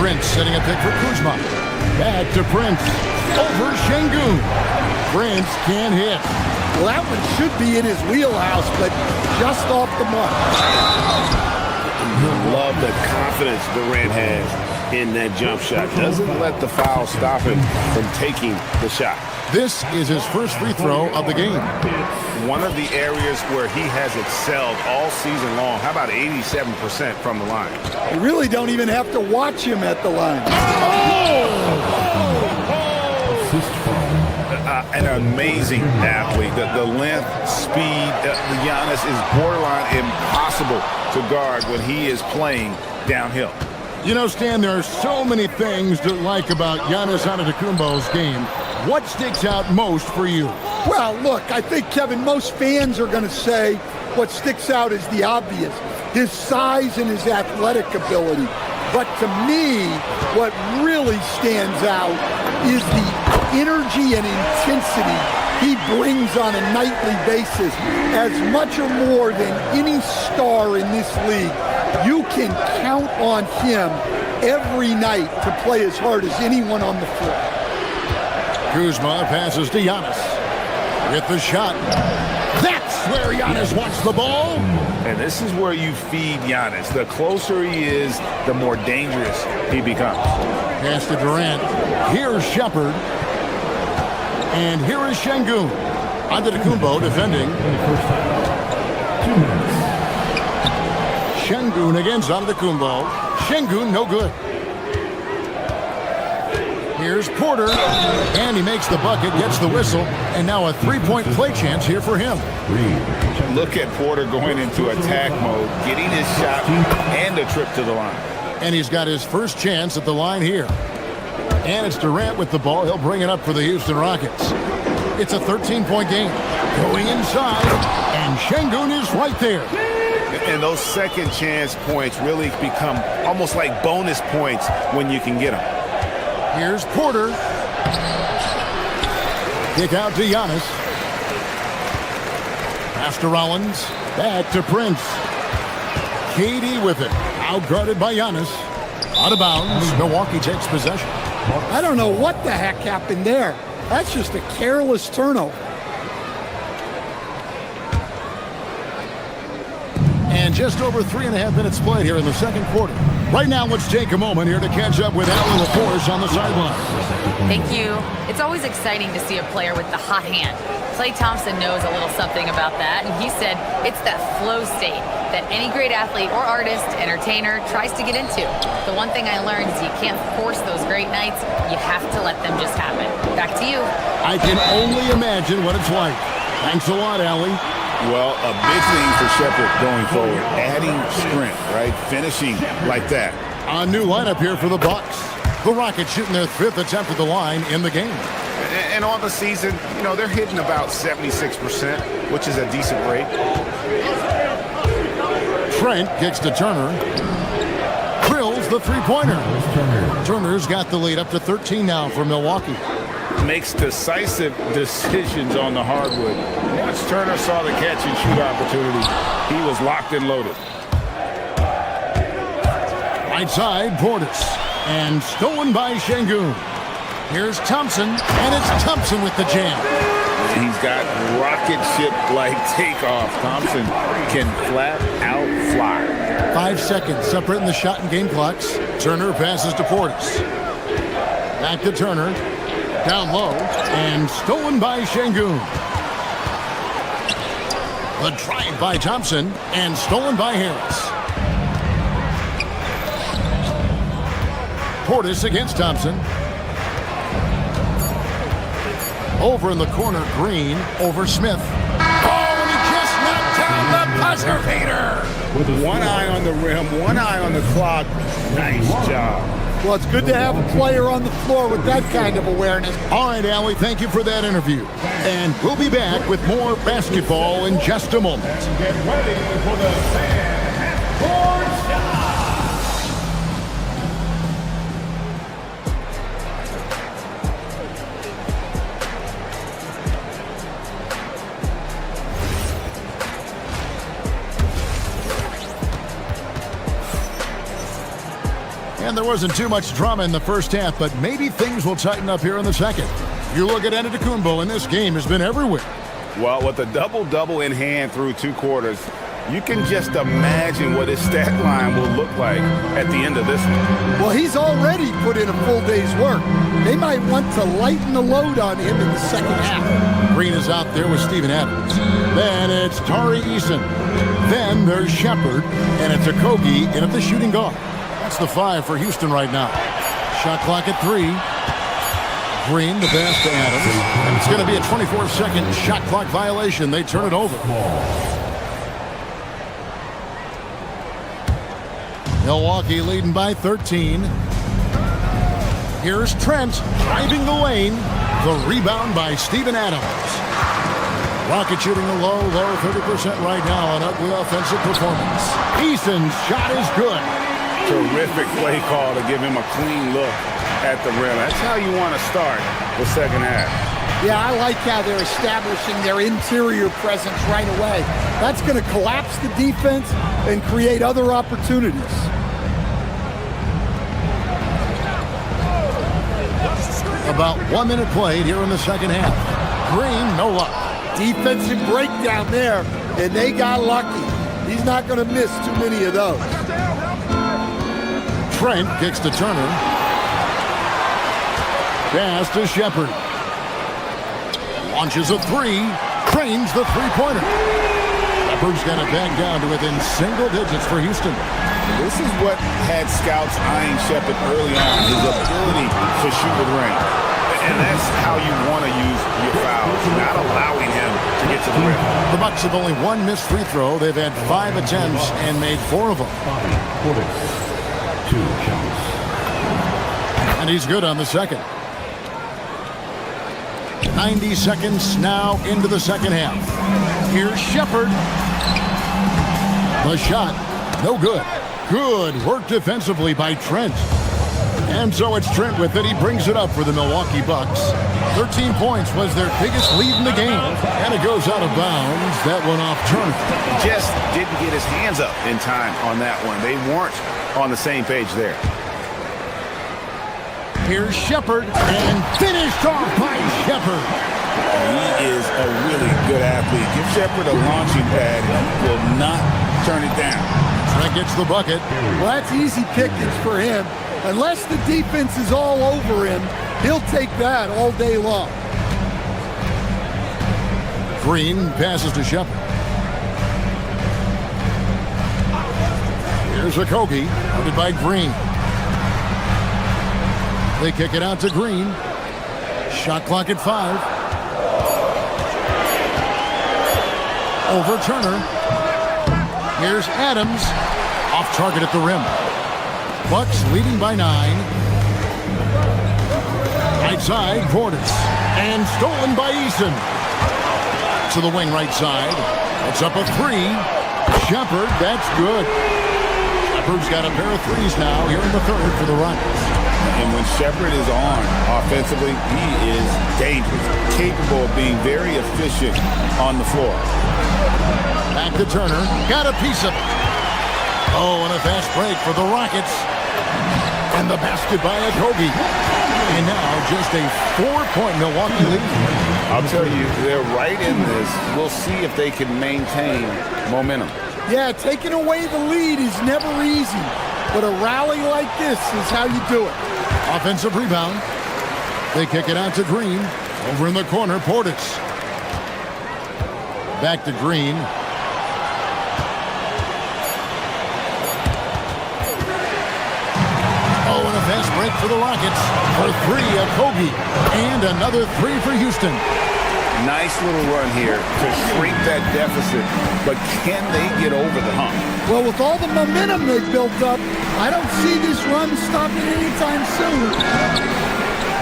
Prince setting a pick for Kuzma. Back to Prince. Over Şengün. Prince can't hit. Well, that one should be in his wheelhouse, but just off the mark. Love the confidence Durant has in that jump shot. Doesn't let the foul stop him from taking the shot. This is his first free throw of the game. One of the areas where he has excelled all season long. How about 87% from the line? You really don't even have to watch him at the line. An amazing athlete. The length, speed, Giannis is borderline impossible to guard when he is playing downhill. You know, Stan, there are so many things to like about Giannis Antetokounmpo's game. What sticks out most for you? Well, look, I think, Kevin, most fans are going to say what sticks out is the obvious. his size and his athletic ability. But to me, what really stands out is the energy and intensity he brings on a nightly basis. As much or more than any star in this league, you can count on him every night to play as hard as anyone on the floor. Kuzma passes to Giannis with the shot. That's where Giannis wants the ball. And this is where you feed Giannis. The closer he is, the more dangerous he becomes. Pass to Durant. Here's Shepard. And here is Şengün. Antetokounmpo defending. Şengün against Antetokounmpo. Şengün no good. Here's Porter, and he makes the bucket, gets the whistle, and now a three-point play chance here for him. Look at Porter going into attack mode, getting his shot and a trip to the line. And he's got his first chance at the line here. And it's Durant with the ball. He'll bring it up for the Houston Rockets. It's a 13-point game. Going inside, and Şengün is right there. And those second chance points really become almost like bonus points when you can get them. Here's Porter. Kick out to Giannis. Pass to Rollins. Back to Prince. KD with it. Outguarded by Giannis. Out of bounds. Milwaukee takes possession. I don't know what the heck happened there. That's just a careless turnover. And just over 3.5 minutes played here in the second quarter. Right now, let's take a moment here to catch up with Allie LaForce on the sideline. Thank you. It's always exciting to see a player with the hot hand. Klay Thompson knows a little something about that, and he said it's that flow state that any great athlete or artist, entertainer, tries to get into. The one thing I learned is you can't force those great nights. You have to let them just happen. Back to you. I can only imagine what it's like. Thanks a lot, Allie. Well, a big thing for Shepard going forward, adding strength, right? Finishing like that. A new lineup here for the Bucks. The Rockets shooting their 5th attempt at the line in the game. And on the season, you know, they're hitting about 76%, which is a decent rate. Trent kicks to Turner. Drills the three-pointer. Turner's got the lead up to 13 now for Milwaukee. Makes decisive decisions on the hardwood. Once Turner saw the catch and shoot opportunity, he was locked and loaded. Right side, Portis. And stolen by Şengün. Here's Thompson, and it's Thompson with the jam. He's got rocket ship-like takeoff. Thompson can flat out fly. 5 seconds separating the shot and game clocks. Turner passes to Portis. Back to Turner. Down low, and stolen by Şengün. The drive by Thompson, and stolen by Harris. Portis against Thompson. Over in the corner, Green over Smith. Oh, and he just knocked down the buzzer beater. With one eye on the rim, one eye on the clock. Nice job. Well, it's good to have a player on the floor with that kind of awareness. All right, Allie, thank you for that interview. And we'll be back with more basketball in just a moment. Get ready for the fan half-court shot. And there wasn't too much drama in the first half, but maybe things will tighten up here in the second. You look at Antetokounmpo, and this game has been everywhere. Well, with a double-double in hand through 2 quarters, you can just imagine what his stat line will look like at the end of this one. Well, he's already put in a full day's work. They might want to lighten the load on him in the second half. Green is out there with Steven Adams. Then it's Tari Eason. Then there's Shepard, and it's Okogie in at the shooting guard. That's the 5 for Houston right now. Shot clock at 3. Green, the pass to Adams. And it's going to be a 24-second shot clock violation. They turn it over. Milwaukee leading by 13. Here's Trent driving the lane. The rebound by Steven Adams. Rocket shooting a low 30% right now. An ugly offensive performance. Eason's shot is good. Terrific play call to give him a clean look at the rim. That's how you want to start the second half. Yeah, I like how they're establishing their interior presence right away. That's going to collapse the defense and create other opportunities. About 1 minute played here in the second half. Green, no luck. Defensive breakdown there, and they got lucky. He's not going to miss too many of those. Trent kicks to Turner. Pass to Shepard. Launches a three. Trains the three-pointer. Shepard's got it back down to within single digits for Houston. This is what had scouts eyeing Shepard early on, his ability to shoot with range. And that's how you want to use your fouls, not allowing him to get to the rim. The Bucks have only one missed free throw. They've had 5 attempts and made 4 of them. And he's good on the second. 90 seconds now into the second half. Here's Shepard. The shot, no good. Good work defensively by Trent. And so it's Trent with it. He brings it up for the Milwaukee Bucks. 13 points was their biggest lead in the game. And it goes out of bounds. That one off Turner. Just didn't get his hands up in time on that one. They weren't on the same page there. Here's Shepard, and finished off by Shepard. He is a really good athlete. Give Shepard a launching pad, and he will not turn it down. Trent gets the bucket. Well, that's easy pickings for him. Unless the defense is all over him, he'll take that all day long. Green passes to Shepard. Here's a Kogi, guarded by Green. They kick it out to Green. Shot clock at 5. Over Turner. Here's Adams. Off target at the rim. Bucks leading by 9. Right side, Portis. And stolen by Eason. To the wing right side. It's up a 3. Shepard, that's good. Shepard's got a pair of threes now here in the third for the Rockets. And when Shepard is on offensively, he is dangerous, capable of being very efficient on the floor. Back to Turner. Got a piece of it. Oh, and a fast break for the Rockets. And the basket by Kogi. And now just a 4-point Milwaukee lead. I'll tell you, they're right in this. We'll see if they can maintain momentum. Yeah, taking away the lead is never easy. But a rally like this is how you do it. Offensive rebound. They kick it out to Green. Over in the corner, Portis. Back to Green. Oh, and a fast break for the Rockets. For 3 of Kogi. And another 3 for Houston. Nice little run here to shrink that deficit. But can they get over the hump? Well, with all the momentum they've built up, I don't see this run stopping anytime soon.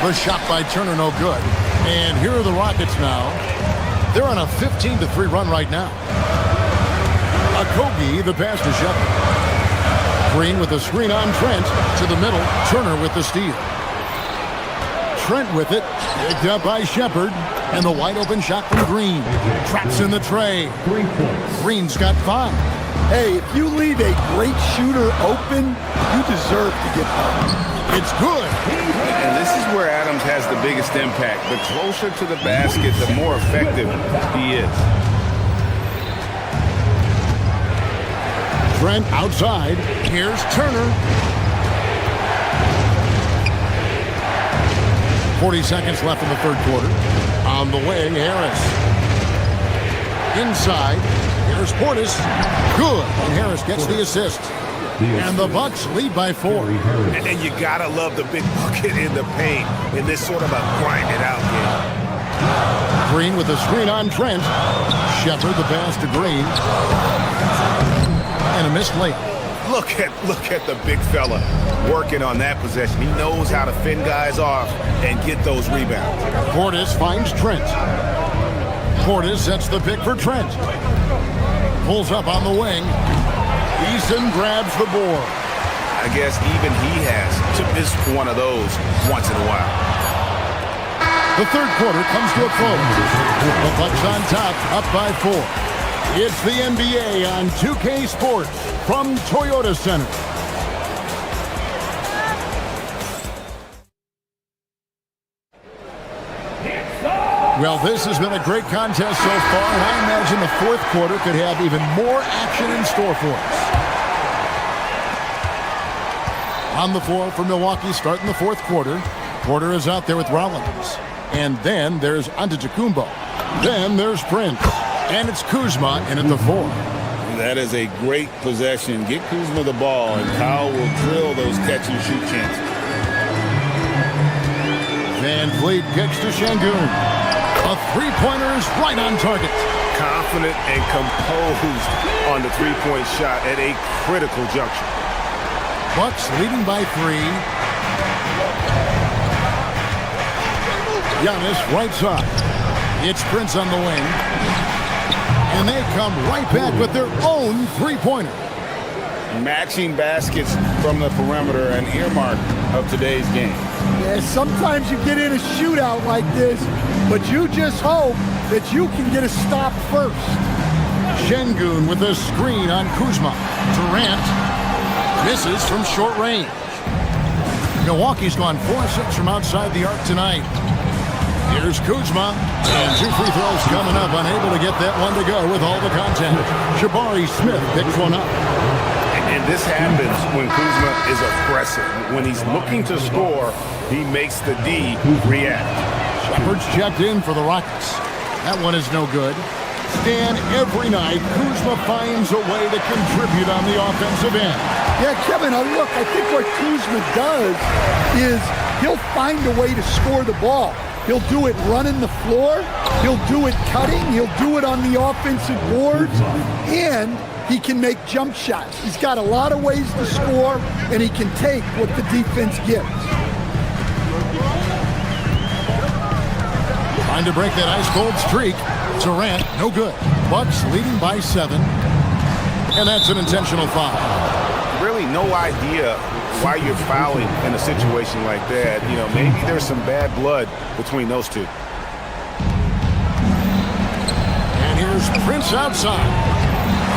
The shot by Turner, no good. And here are the Rockets now. They're on a 15-3 run right now. Kogi, the pass to Shepard. Green with the screen on Trent to the middle. Turner with the steal. Trent with it. Picked up by Shepard. And the wide open shot from Green. Traps in the tray. Green's got 5. Hey, if you leave a great shooter open, you deserve to get that. It's good. And this is where Adams has the biggest impact. The closer to the basket, the more effective he is. Trent outside. Here's Turner. 40 seconds left in the third quarter. On the wing, Harris. Inside. Here's Portis. Good. And Harris gets the assist. And the Bucks lead by 4. And you gotta love the big bucket in the paint in this sort of a grind it out game. Green with the screen on Trent. Shepard the pass to Green. And a missed layup. Look at the big fella working on that possession. He knows how to fend guys off and get those rebounds. Portis finds Trent. Portis sets the pick for Trent. Pulls up on the wing. Eason grabs the board. I guess even he has to miss one of those once in a while. The third quarter comes to a close. The Bucks on top, up by 4. It's the NBA on 2K Sports from Toyota Center. Well, this has been a great contest so far, and I imagine the fourth quarter could have even more action in store for us. On the floor for Milwaukee starting the fourth quarter. Porter is out there with Rollins. And then there's Antetokounmpo. Then there's Prince. And it's Kuzma in at the 4. That is a great possession. Get Kuzma the ball, and Kyle will drill those catch-and-shoot chances. Van Vliet kicks to Şengün. A three-pointer is right on target. Confident and composed on the three-point shot at a critical juncture. Bucks leading by 3. Giannis right side. It's Prince on the wing. And they come right back with their own three-pointer. Matching baskets from the perimeter, an earmark of today's game. Yeah, sometimes you get in a shootout like this, but you just hope that you can get a stop first. Şengün with a screen on Kuzma. Durant misses from short range. Milwaukee's gone 4-6 from outside the arc tonight. Here's Kuzma, and 2 free throws coming up, unable to get that one to go with all the contact. Jabari Smith picks one up. And this happens when Kuzma is aggressive. When he's looking to score, he makes the D react. Shepard's checked in for the Rockets. That one is no good. Stan, every night, Kuzma finds a way to contribute on the offensive end. Yeah, Kevin, look, I think what Kuzma does is he'll find a way to score the ball. He'll do it running the floor. He'll do it cutting. He'll do it on the offensive boards. And he can make jump shots. He's got a lot of ways to score, and he can take what the defense gives. Trying to break that ice-cold streak. Durant, no good. Bucks leading by 7. And that's an intentional foul. Really no idea why you're fouling in a situation like that. You know, maybe there's some bad blood between those two. And here's Prince outside.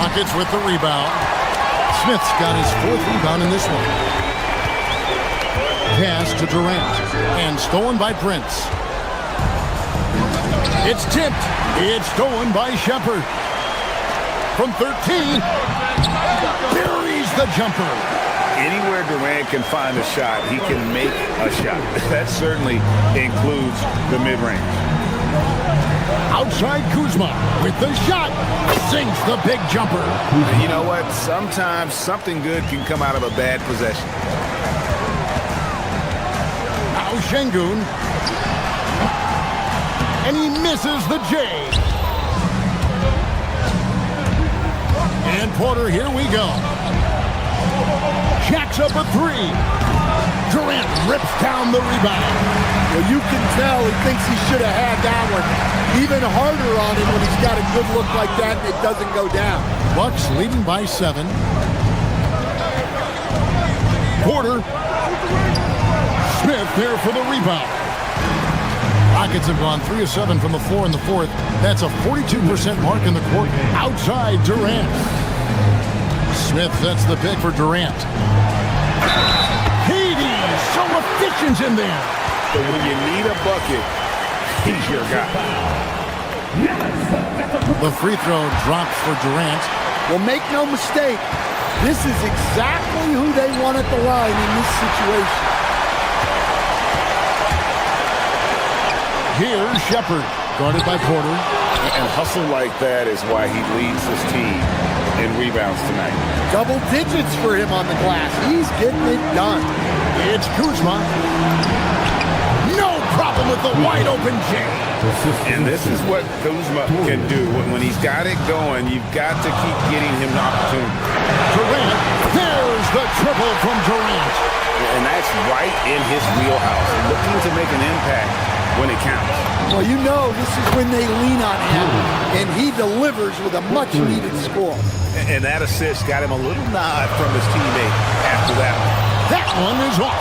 Rockets with the rebound. Smith's got his 4th rebound in this one. Pass to Durant. And stolen by Prince. It's tipped. It's stolen by Shepard. From 13. Buries the jumper. Anywhere Durant can find a shot, he can make a shot. That certainly includes the mid-range. Outside Kuzma with the shot. Sinks the big jumper. You know what? Sometimes something good can come out of a bad possession. Now Şengün. And he misses the J. And Porter, here we go. Jacks up a 3. Durant rips down the rebound. Well, you can tell he thinks he should have had that one. Even harder on him when he's got a good look like that and it doesn't go down. Bucks leading by 7. Porter. Smith there for the rebound. Rockets have gone 3 of 7 from the floor in the 4th. That's a 42% mark in the court. Outside Durant. Smith sets the pick for Durant. Hades, so efficient in there. But when you need a bucket, he's your guy. The free throw drops for Durant. Well, make no mistake, this is exactly who they want at the line in this situation. Here's Shepard, guarded by Porter. And hustle like that is why he leads his team in rebounds tonight. Double digits for him on the glass. He's getting it done. It's Kuzma. No problem with the wide open J. And this is what Kuzma can do. When he's got it going, you've got to keep getting him an opportunity. Durant, there's the triple from Durant. And that's right in his wheelhouse. Looking to make an impact when it counts. Well, you know this is when they lean on him, and he delivers with a much-needed score. And that assist got him a little nod from his teammate after that one. That one is off.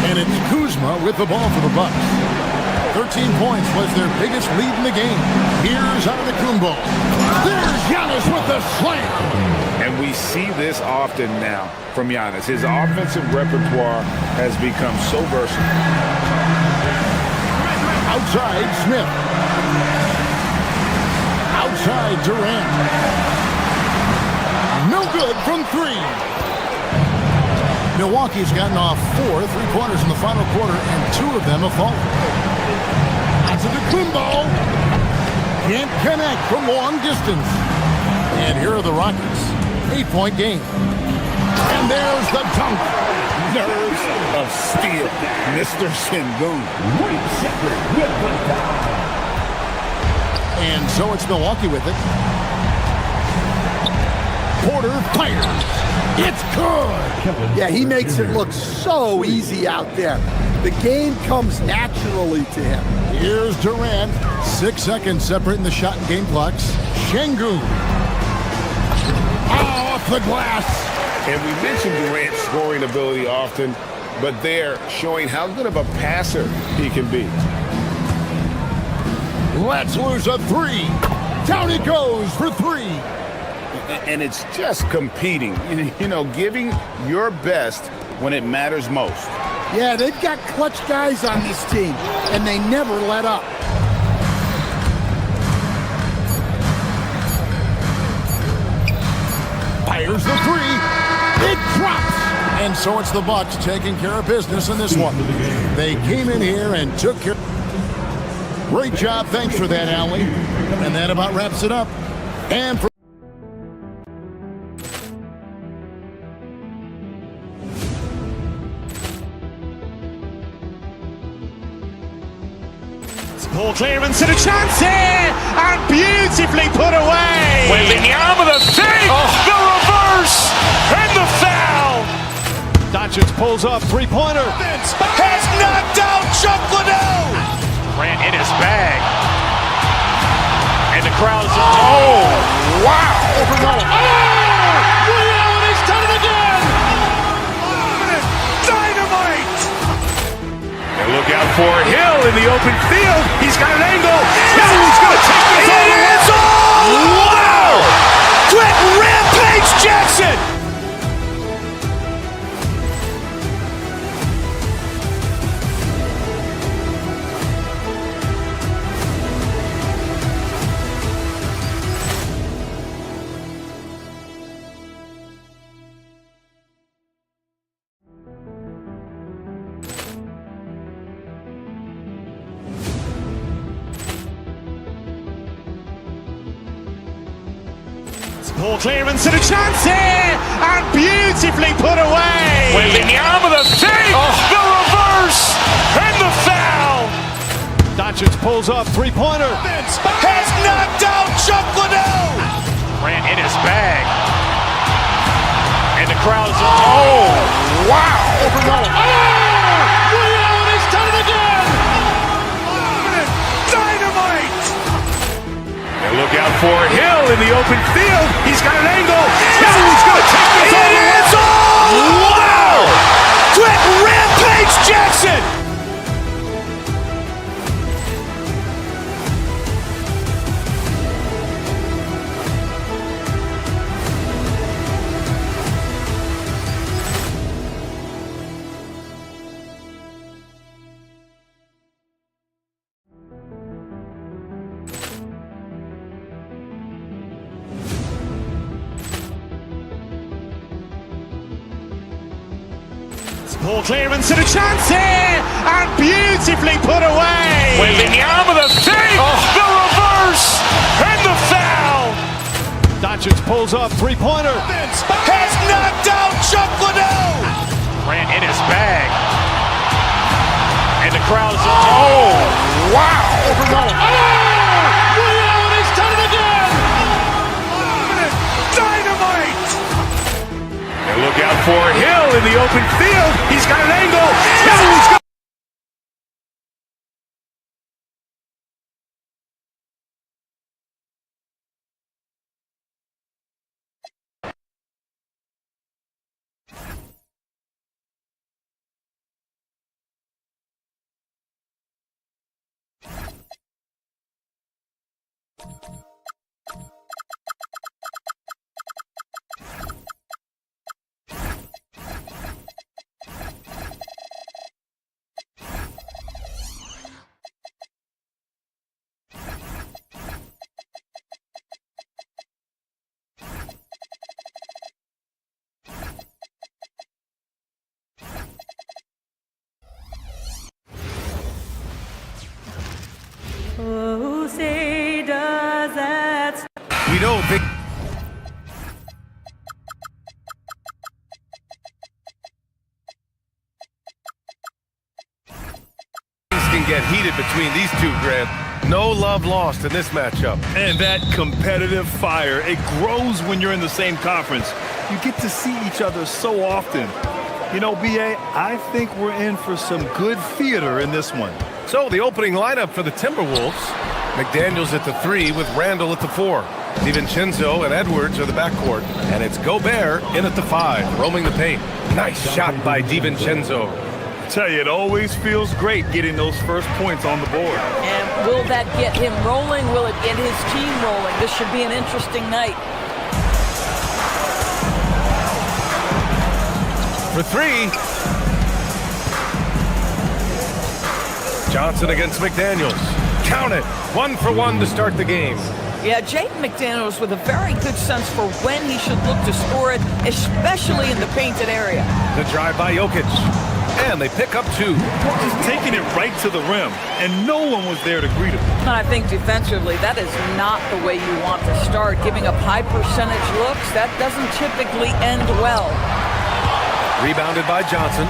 And it's Kuzma with the ball for the Bucks. 13 points was their biggest lead in the game. Here's Antetokounmpo. There's Giannis with the slam. And we see this often now from Giannis. His offensive repertoire has become so versatile. Outside, Smith. Outside, Durant. No good from three. Milwaukee's gotten off 4 3-pointers in the final quarter, and 2 of them have fallen. Antetokounmpo can't connect from long distance. And here are the Rockets. 8-point game. And there's the dunk. Nerves of steel, Mr. Sengun. And so it's Milwaukee with it. Porter fires. It's good. Yeah, he makes it look so easy out there. The game comes naturally to him. Here's Durant. 6 seconds separating the shot and game clocks. Şengün. Off the glass. And we mentioned Durant's scoring ability often, but they're showing how good of a passer he can be. Let's lose a 3. Down it goes for 3. And it's just competing, you know, giving your best when it matters most. Yeah, they've got clutch guys on this team, and they never let up. Fires the 3. It drops. And so it's the Bucks taking care of business in this one. They came in here and took care. Great job. Thanks for that, Allie. And that about wraps it up. And for Ball clearance and a chance here, and beautifully put away. Wembanyama the save, the reverse, and the foul. Doncic pulls up, three-pointer. Has knocked out Chuck Liddell. Ran in his bag. And the crowd is, oh, wow. Reality's done it again. Dynamite. And look out for Hill in the open field. He's got an angle. He's going to take this all the way. Wow! Quick Rampage Jackson. Ball clearance and a chance here, and beautifully put away. Wembanyama the save, the reverse, and the foul. Doncic pulls up, three-pointer. Has knocked out Chuck Liddell. Ran in his bag. And the crowd is, oh, wow. Reality's done it again. Dynamite. And look out for Hill in the open field. He's got an angle. He's going to take this all the way. Wow! Quick Rampage Jackson. Ball clearance and a chance here, and beautifully put away. Wembanyama the save, the reverse, and the foul. Doncic pulls up, three-pointer. Has knocked out Chuck Liddell. Ran in his bag. And the crowd is, oh, wow. Reality's done it again. Dynamite. And look out for Hill in the open field. He's got an angle. He's We don't think things can get heated between these two, Grant. No love lost in this matchup. And that competitive fire, it grows when you're in the same conference. You get to see each other so often. You know, B.A., I think we're in for some good theater in this one. So the opening lineup for the Timberwolves. McDaniels at the 3 with Randall at the 4. DiVincenzo and Edwards are the backcourt. And it's Gobert in at the 5, roaming the paint. Nice shot by DiVincenzo. I tell you, it always feels great getting those first points on the board. And will that get him rolling? Will it get his team rolling? This should be an interesting night. For 3. Johnson against McDaniels. Count it. 1 for 1 to start the game. Yeah, Jaden McDaniels with a very good sense for when he should look to score it, especially in the painted area. The drive by Jokic. And they pick up 2. Just taking it right to the rim, and no one was there to greet him. And I think defensively, that is not the way you want to start. Giving up high percentage looks, that doesn't typically end well. Rebounded by Johnson.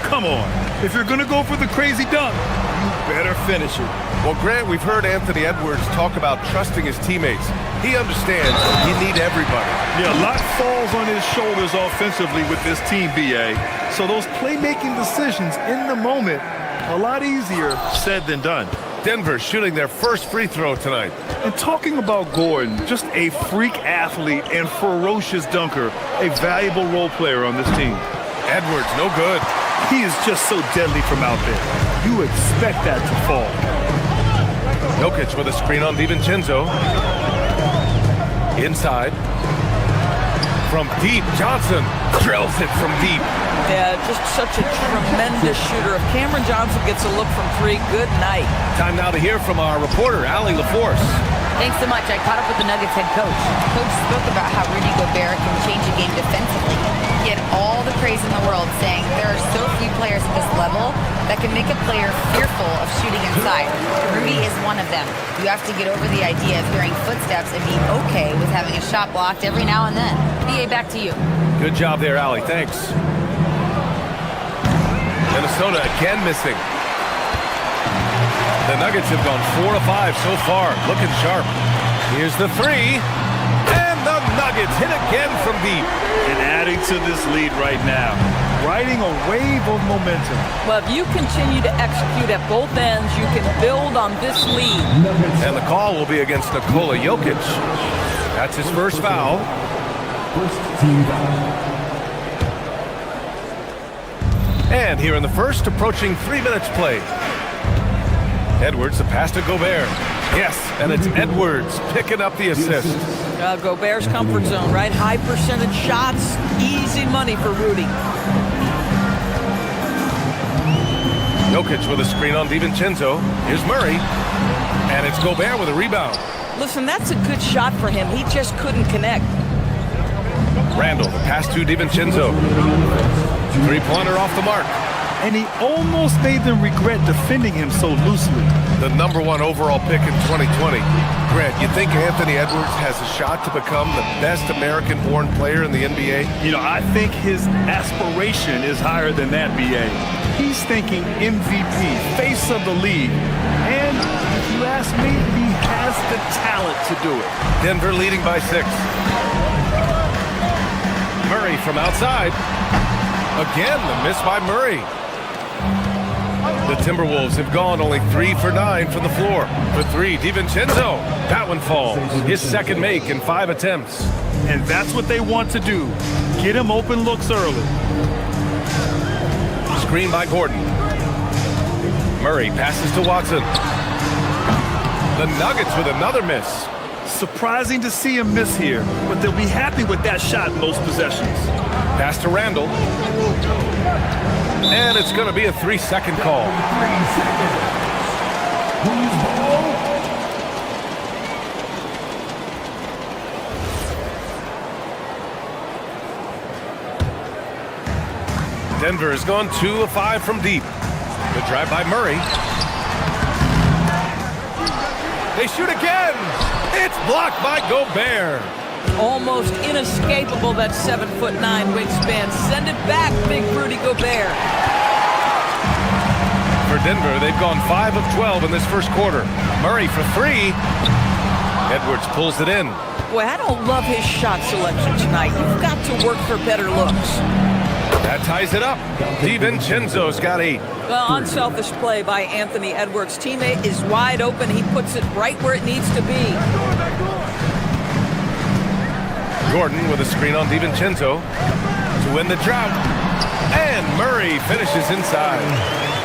Come on. If you're going to go for the crazy dunk, you better finish it. Well, Grant, we've heard Anthony Edwards talk about trusting his teammates. He understands you need everybody. Yeah, a lot falls on his shoulders offensively with this team, B.A. So those playmaking decisions in the moment, a lot easier said than done. Denver shooting their first free throw tonight. And talking about Gordon, just a freak athlete and ferocious dunker, a valuable role player on this team. Edwards, no good. He is just so deadly from out there. You expect that to fall. Jokic with a screen on DiVincenzo. Inside. From deep, Johnson drills it from deep. Yeah, just such a tremendous shooter. If Cameron Johnson gets a look from 3, good night. Time now to hear from our reporter, Allie LaForce. Thanks so much. I caught up with the Nuggets head coach. Coach spoke about how Rudy Gobert can change a game defensively. He had all the praise in the world, saying there are so few players at this level that can make a player fearful of shooting inside. Rudy is one of them. You have to get over the idea of hearing footsteps and be okay with having a shot blocked every now and then. BA, back to you. Good job there, Allie. Thanks. Minnesota again missing. The Nuggets have gone 4 of 5 so far, looking sharp. Here's the 3, and the Nuggets hit again from deep. And adding to this lead right now, riding a wave of momentum. Well, if you continue to execute at both ends, you can build on this lead. And the call will be against Nikola Jokic. That's his first foul. And here in the first, approaching 3 minutes played. Edwards, the pass to Gobert. Yes, and it's Edwards picking up the assist. Gobert's comfort zone, right? High percentage shots, easy money for Rudy. Jokic with a screen on DiVincenzo. Here's Murray. And it's Gobert with a rebound. Listen, that's a good shot for him. He just couldn't connect. Randall, the pass to DiVincenzo. 3-pointer off the mark. And he almost made them regret defending him so loosely. The number 1 overall pick in 2020. Grant, you think Anthony Edwards has a shot to become the best American-born player in the NBA? You know, I think his aspiration is higher than that, B.A. He's thinking MVP, face of the league. And if you ask me, he has the talent to do it. Denver leading by 6. Murray from outside. Again, the miss by Murray. The Timberwolves have gone only 3 for 9 from the floor. For 3, DiVincenzo. That one falls. His second make in 5 attempts. And that's what they want to do. Get him open looks early. Screen by Gordon. Murray passes to Watson. The Nuggets with another miss. surprising to see him miss here, but they'll be happy with that shot most possessions. Pass to Randall. And it's going to be a 3-second call. 3 seconds. Who's ball? Denver has gone 2 of 5 from deep. The drive by Murray. They shoot again. It's blocked by Gobert. Almost inescapable, that 7'9" wingspan. Send it back, big Rudy Gobert. For Denver, they've gone 5 of 12 in this first quarter. Murray for 3. Edwards pulls it in. Boy, I don't love his shot selection tonight. You've got to work for better looks. That ties it up. DiVincenzo's got 8. Well, unselfish play by Anthony Edwards. Teammate is wide open. He puts it right where it needs to be. Gordon with a screen on DiVincenzo to win the drought. And Murray finishes inside.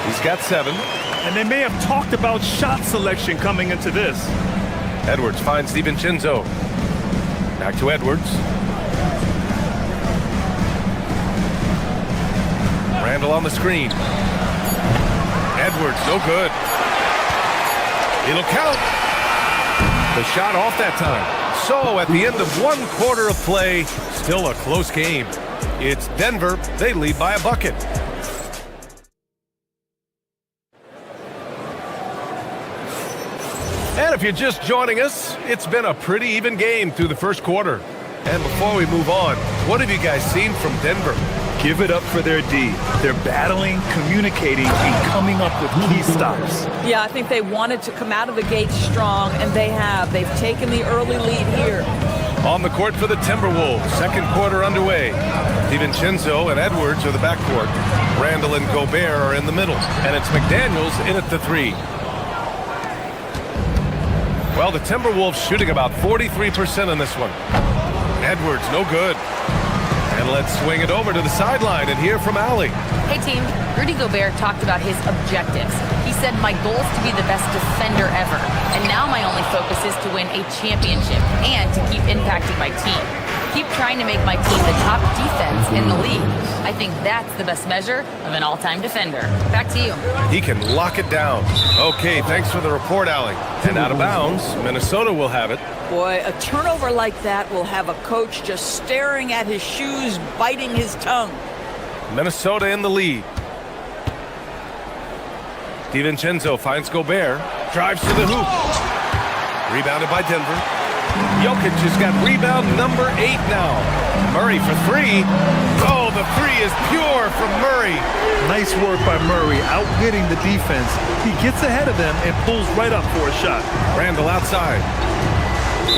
He's got 7. And they may have talked about shot selection coming into this. Edwards finds DiVincenzo. Back to Edwards. Randall on the screen. Edwards, no good. It'll count. The shot off that time. So at the end of 1 quarter of play, still a close game. It's Denver. They lead by a bucket. And if you're just joining us, it's been a pretty even game through the first quarter. And before we move on, what have you guys seen from Denver? Give it up for their D. They're battling, communicating, and coming up with key stops. Yeah, I think they wanted to come out of the gate strong, and they have. They've taken the early lead here. On the court for the Timberwolves, second quarter underway. DiVincenzo and Edwards are the backcourt. Randall and Gobert are in the middle. And it's McDaniels in at the 3. Well, the Timberwolves shooting about 43% in this one. Edwards, no good. And let's swing it over to the sideline and hear from Allie. Hey team, Rudy Gobert talked about his objectives. He said, my goal is to be the best defender ever. And now my only focus is to win a championship and to keep impacting my team. Keep trying to make my team the top defense in the league. I think that's the best measure of an all-time defender. Back to you. He can lock it down. Okay, thanks for the report, Allie. And out of bounds, Minnesota will have it. Boy, a turnover like that will have a coach just staring at his shoes, biting his tongue. Minnesota in the lead. DiVincenzo finds Gobert. Drives to the hoop. Rebounded by Denver. Jokic has got rebound number 8 now. Murray for 3. Oh, the 3 is pure from Murray. Nice work by Murray, outwitting the defense. He gets ahead of them and pulls right up for a shot. Randall outside.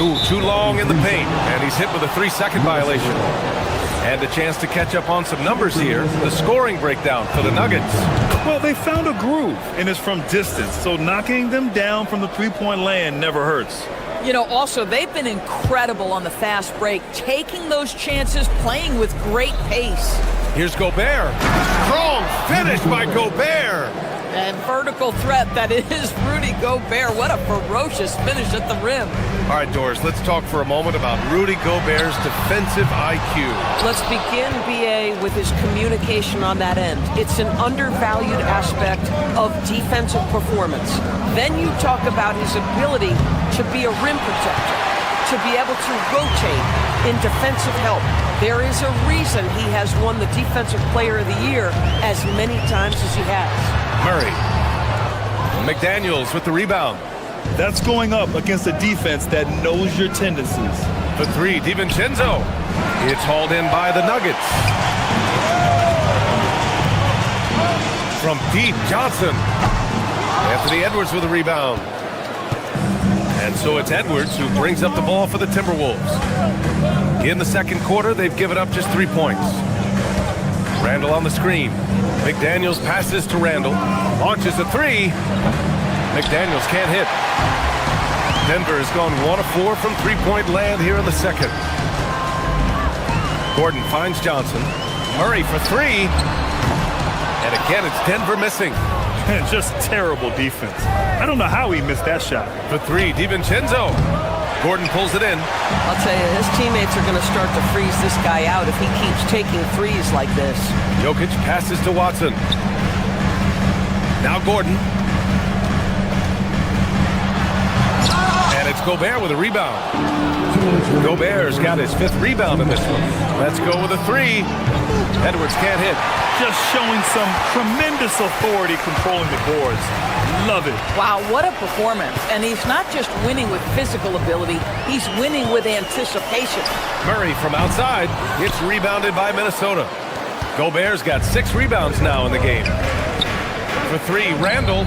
Ooh, too long in the paint, and he's hit with a 3-second violation. And a chance to catch up on some numbers here. The scoring breakdown for the Nuggets. Well, they found a groove, and it's from distance, so knocking them down from the three-point land never hurts. You know, also, they've been incredible on the fast break, taking those chances, playing with great pace. Here's Gobert. Strong finish by Gobert. And vertical threat that is Rudy Gobert. What a ferocious finish at the rim. All right, Doris, let's talk for a moment about Rudy Gobert's defensive IQ. Let's begin, B.A., with his communication on that end. It's an undervalued aspect of defensive performance. Then you talk about his ability to be a rim protector, to be able to rotate in defensive help. There is a reason he has won the Defensive Player of the Year as many times as he has. Murray. McDaniels with the rebound. That's going up against a defense that knows your tendencies. For 3, DiVincenzo. It's hauled in by the Nuggets. From deep, Johnson. Anthony Edwards with a rebound. And so it's Edwards who brings up the ball for the Timberwolves. In the second quarter, they've given up just 3 points. Randall on the screen. McDaniels passes to Randall. Launches a 3. McDaniels can't hit. Denver has gone 1 of 4 from three-point land here in the second. Gordon finds Johnson. Murray for 3. And again, it's Denver missing. Just terrible defense. I don't know how he missed that shot. For 3, DiVincenzo. Gordon pulls it in. I'll tell you, his teammates are going to start to freeze this guy out if he keeps taking threes like this. Jokic passes to Watson. Now Gordon. And it's Gobert with a rebound. Gobert's got his 5th rebound in this one. Let's go with a 3. Edwards can't hit. Just showing some tremendous authority controlling the boards. Love it. Wow, what a performance. And he's not just winning with physical ability, he's winning with anticipation. Murray from outside gets rebounded by Minnesota. Gobert's got 6 rebounds now in the game. For 3, Randall.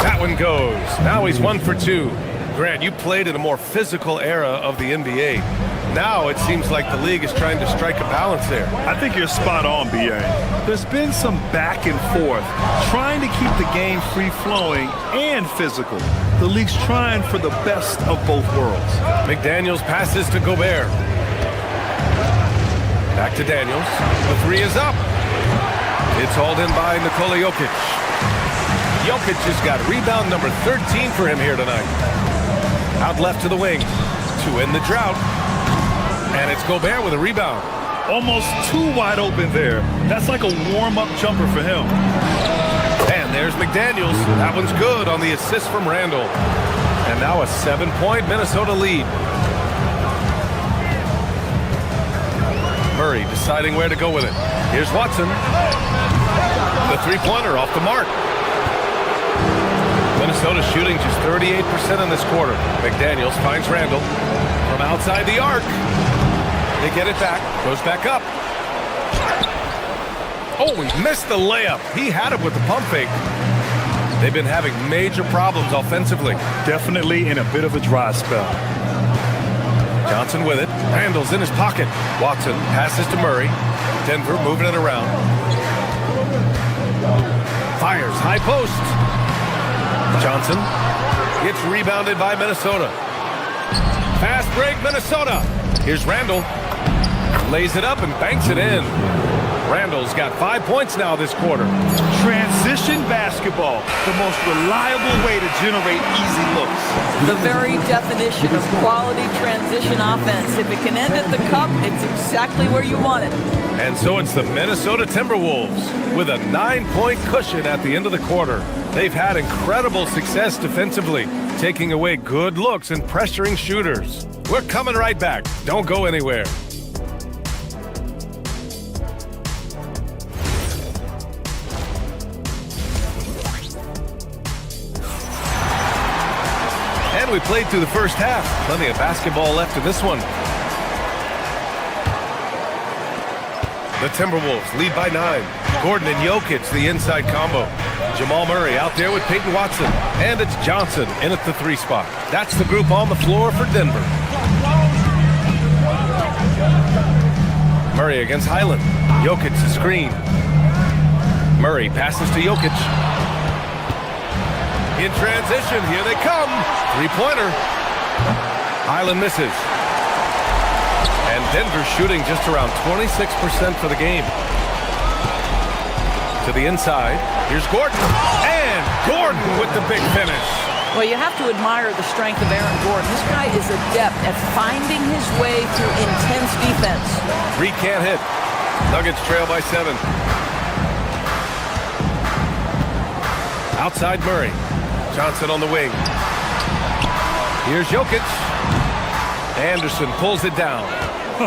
That one goes. Now he's 1 for 2. Grant, you played in a more physical era of the NBA. Now it seems like the league is trying to strike a balance there. I think you're spot on, B.A. There's been some back and forth, trying to keep the game free-flowing and physical. The league's trying for the best of both worlds. McDaniels passes to Gobert. Back to Daniels. The 3 is up. It's hauled in by Nikola Jokic. Jokic has got rebound number 13 for him here tonight. Out left to the wing to end the drought. And it's Gobert with a rebound. Almost too wide open there. That's like a warm-up jumper for him. And there's McDaniels. That one's good on the assist from Randall. And now a 7-point Minnesota lead. Murray deciding where to go with it. Here's Watson. The 3-pointer off the mark. Minnesota shooting just 38% in this quarter. McDaniels finds Randall from outside the arc. They get it back. Goes back up. Oh, he missed the layup. He had it with the pump fake. They've been having major problems offensively. Definitely in a bit of a dry spell. Johnson with it. Randall's in his pocket. Watson passes to Murray. Denver moving it around. Fires high post. Johnson gets rebounded by Minnesota. Fast break, Minnesota. Here's Randall. Lays it up and banks it in. Randall's got 5 points now this quarter. Transition basketball, the most reliable way to generate easy looks. The very definition of quality transition offense. If it can end at the cup, it's exactly where you want it. And so it's the Minnesota Timberwolves with a 9-point cushion at the end of the quarter. They've had incredible success defensively, taking away good looks and pressuring shooters. We're coming right back. Don't go anywhere. And we played through the first half. Plenty of basketball left in this one. The Timberwolves lead by 9. Gordon and Jokic, the inside combo. Jamal Murray out there with Peyton Watson. And it's Johnson in at the 3 spot. That's the group on the floor for Denver. Murray against Highland. Jokic the screen. Murray passes to Jokic. In transition, here they come. 3-pointer. Highland misses. And Denver shooting just around 26% for the game. To the inside. Here's Gordon. And Gordon with the big finish. Well, you have to admire the strength of Aaron Gordon. This guy is adept at finding his way through intense defense. Reed can't hit. Nuggets trail by 7. Outside Murray. Johnson on the wing. Here's Jokic. Anderson pulls it down.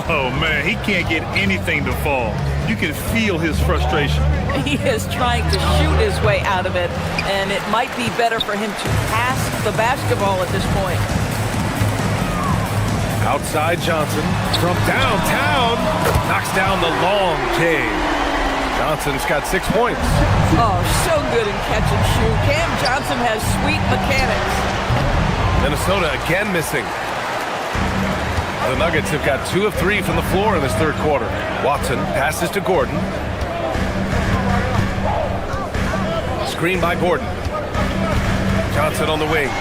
Oh, man, he can't get anything to fall. You can feel his frustration. He is trying to shoot his way out of it, and it might be better for him to pass the basketball at this point. Outside Johnson from downtown. Knocks down the long K. Johnson's got 6 points. Oh, so good in catch and shoot. Cam Johnson has sweet mechanics. Minnesota again missing. The Nuggets have got 2 of 3 from the floor in this third quarter. Watson passes to Gordon. Screen by Gordon. Johnson on the wing.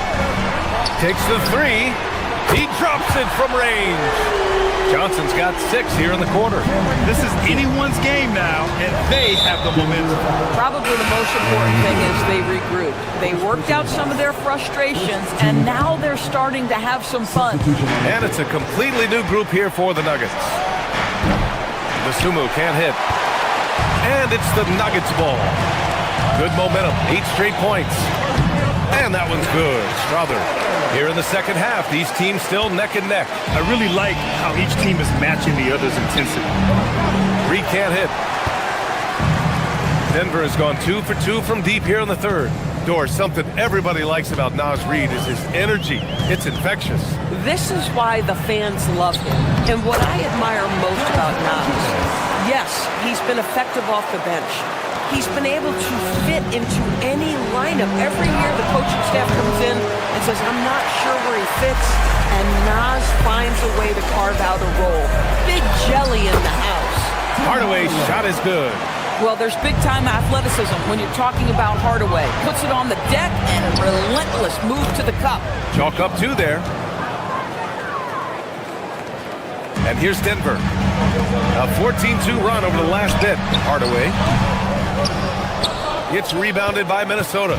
Takes the 3. He drops it from range. Johnson's got 6 here in the quarter. This is anyone's game now, and they have the momentum. Probably the most important thing is they regroup. They worked out some of their frustrations, and now they're starting to have some fun. And it's a completely new group here for the Nuggets. Sumu can't hit. And it's the Nuggets ball. Good momentum, 8 straight points. And that one's good. Strother. Here in the second half, these teams still neck and neck. I really like how each team is matching the other's intensity. Reed can't hit. Denver has gone 2 for 2 from deep here in the third. Doris, something everybody likes about Naz Reid is his energy. It's infectious. This is why the fans love him. And what I admire most about Naz, yes, he's been effective off the bench. He's been able to fit into any lineup. Every year the coaching staff comes in and says, I'm not sure where he fits, and Naz finds a way to carve out a role. Big jelly in the house. Hardaway's shot is good. Well, there's big-time athleticism when you're talking about Hardaway. Puts it on the deck and relentless move to the cup. Chalk up 2 there. And here's Denver. A 14-2 run over the last bit. Hardaway. It's rebounded by Minnesota.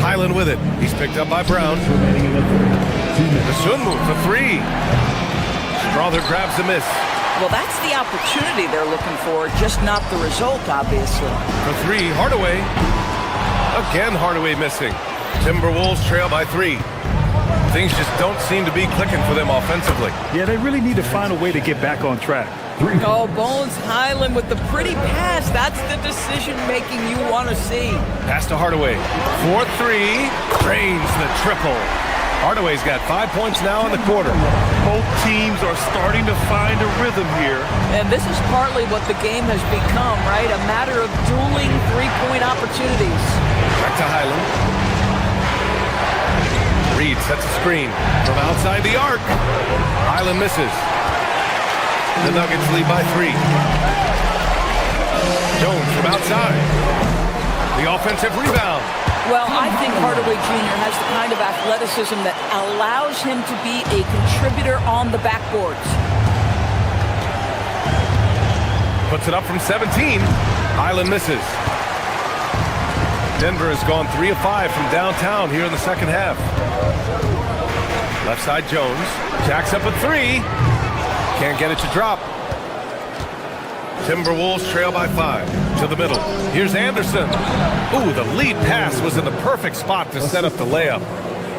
Highland with it. He's picked up by Brown. The Sunmu for 3. Strother grabs the miss. Well, that's the opportunity they're looking for, just not the result, obviously. For 3, Hardaway. Again, Hardaway missing. Timberwolves trail by 3. Things just don't seem to be clicking for them offensively. Yeah, they really need to find a way to get back on track. Oh, Bones Highland with the pretty pass. That's the decision-making you want to see. Pass to Hardaway. 4-3. Drains the triple. Hardaway's got 5 points now in the quarter. Both teams are starting to find a rhythm here. And this is partly what the game has become, right? A matter of dueling three-point opportunities. Back to Highland. Reed sets a screen from outside the arc. Highland misses. The Nuggets lead by 3. Jones from outside. The offensive rebound. Well, I think Hardaway Jr. has the kind of athleticism that allows him to be a contributor on the backboards. Puts it up from 17. Highland misses. Denver has gone 3 of 5 from downtown here in the second half. Left side Jones. Jacks up a 3. Can't get it to drop. Timberwolves trail by 5 to the middle. Here's Anderson. Ooh, the lead pass was in the perfect spot to set up the layup.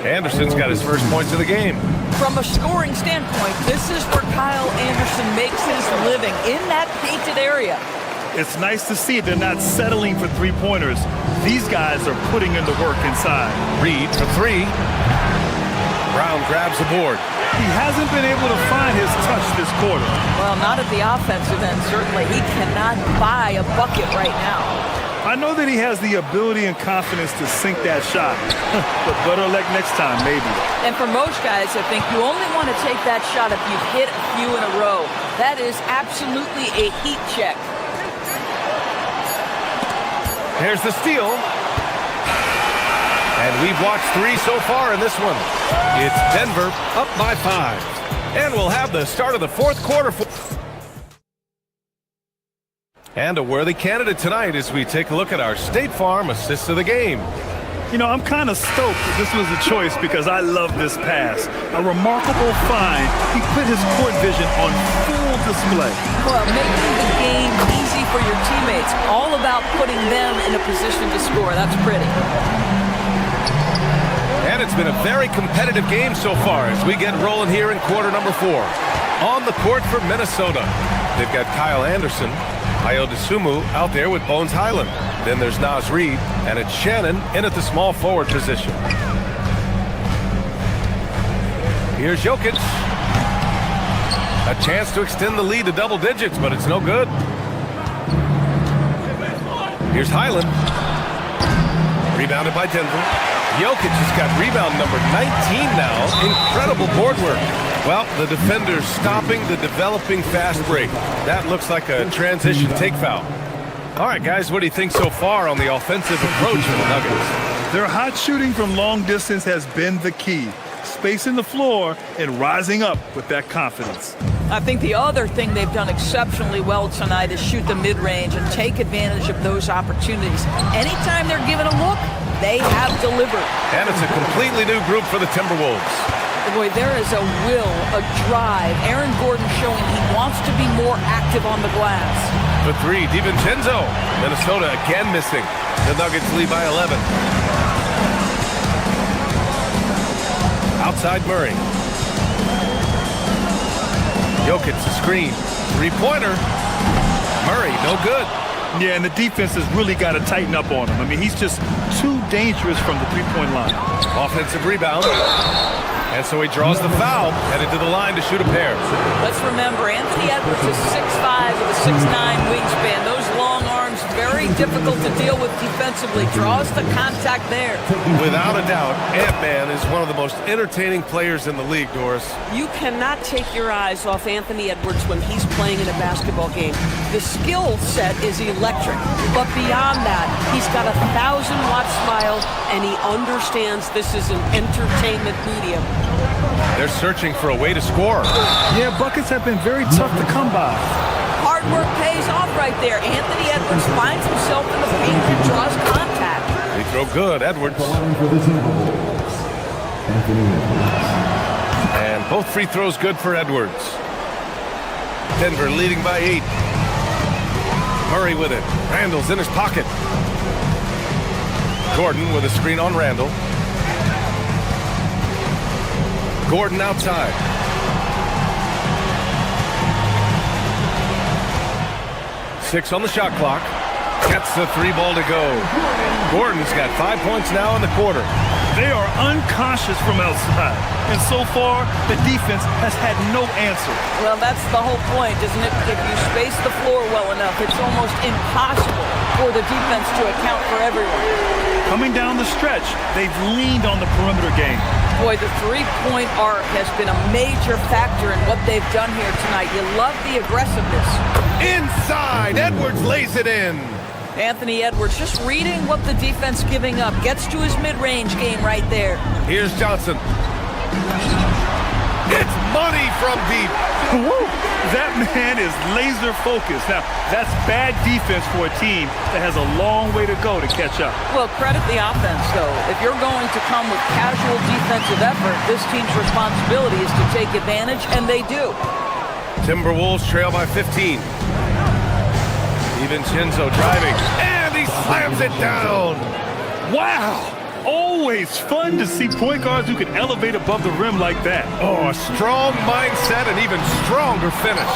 Anderson's got his first points of the game. From a scoring standpoint, this is where Kyle Anderson makes his living, in that painted area. It's nice to see they're not settling for three-pointers. These guys are putting in the work inside. Reed for 3. Brown grabs the board. He hasn't been able to find his touch this quarter. Well, not at the offensive end, certainly. He cannot buy a bucket right now. I know that he has the ability and confidence to sink that shot, but better luck next time, maybe. And for most guys, I think you only want to take that shot if you've hit a few in a row. That is absolutely a heat check. Here's the steal. And we've watched 3 so far in this one. It's Denver up by 5. And we'll have the start of the fourth quarter. And a worthy candidate tonight as we take a look at our State Farm assists of the game. You know, I'm kind of stoked that this was a choice because I love this pass. A remarkable find. He put his court vision on full display. Well, making the game easy for your teammates. All about putting them in a position to score. That's pretty. And it's been a very competitive game so far as we get rolling here in quarter number 4. On the court for Minnesota, they've got Kyle Anderson, Ayo Dosunmu out there with Bones Highland. Then there's Naz Reid, and it's Shannon in at the small forward position. Here's Jokic. A chance to extend the lead to double digits, but it's no good. Here's Highland. Rebounded by Denver. Jokic has got rebound number 19 now. Incredible board work. Well, the defender's stopping the developing fast break. That looks like a transition take foul. All right, guys, what do you think so far on the offensive approach for the Nuggets? Their hot shooting from long distance has been the key. Spacing the floor and rising up with that confidence. I think the other thing they've done exceptionally well tonight is shoot the mid-range and take advantage of those opportunities. Anytime they're given a look, they have delivered. And it's a completely new group for the Timberwolves. Boy, there is a will, a drive. Aaron Gordon showing he wants to be more active on the glass. The three, DiVincenzo. Minnesota again missing. The Nuggets lead by 11. Outside Murray. Jokic, a screen. Three-pointer. Murray, no good. Yeah, and the defense has really got to tighten up on him. I mean, he's just too dangerous from the three-point line. Offensive rebound. And so he draws the foul, headed to the line to shoot a pair. Let's remember, Anthony Edwards is 6'5" with a 6'9" wingspan. Those long arms, very difficult to deal with defensively. Draws the contact there. Without a doubt, Ant-Man is one of the most entertaining players in the league, Doris. You cannot take your eyes off Anthony Edwards when he's playing in a basketball game. The skill set is electric, but beyond that, he's got a 1,000-watt smile, and he understands this is an entertainment medium. They're searching for a way to score. Yeah, buckets have been very tough to come by. Hard work pays off right there. Anthony Edwards finds himself in the paint and draws contact. They throw good, Edwards. And both free throws good for Edwards. Denver leading by 8. Murray with it. Randall's in his pocket. Gordon with a screen on Randall. Gordon outside. Six on the shot clock. Gets the three ball to go. Gordon's got 5 points now in the quarter. They are uncautious from outside. And so far, the defense has had no answer. Well, that's the whole point, isn't it? If you space the floor well enough, it's almost impossible for the defense to account for everyone. Coming down the stretch, they've leaned on the perimeter game. Boy, the three-point arc has been a major factor in what they've done here tonight. You love the aggressiveness. Inside, Edwards lays it in. Anthony Edwards just reading what the defense giving up. Gets to his mid-range game right there. Here's Johnson. It's money from deep. Woo! That man is laser focused. Now, that's bad defense for a team that has a long way to go to catch up. Well, credit the offense, though. If you're going to come with casual defensive effort, this team's responsibility is to take advantage, and they do. Timberwolves trail by 15. DiVincenzo driving, and he slams it down. Wow! Always fun to see point guards who can elevate above the rim like that. Oh, a strong mindset and even stronger finish.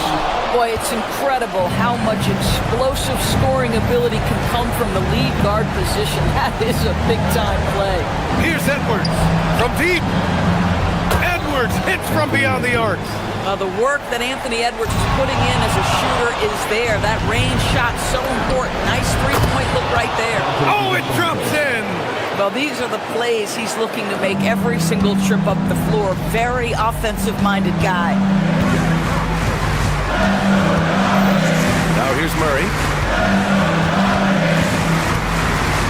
Boy, it's incredible how much explosive scoring ability can come from the lead guard position. That is a big-time play. Here's Edwards from deep. Edwards hits from beyond the arc. The work that Anthony Edwards is putting in as a shooter is there. That range shot so important. Nice three-point look right there. Oh, it drops in. Well, these are the plays he's looking to make every single trip up the floor. Very offensive-minded guy. Now here's Murray.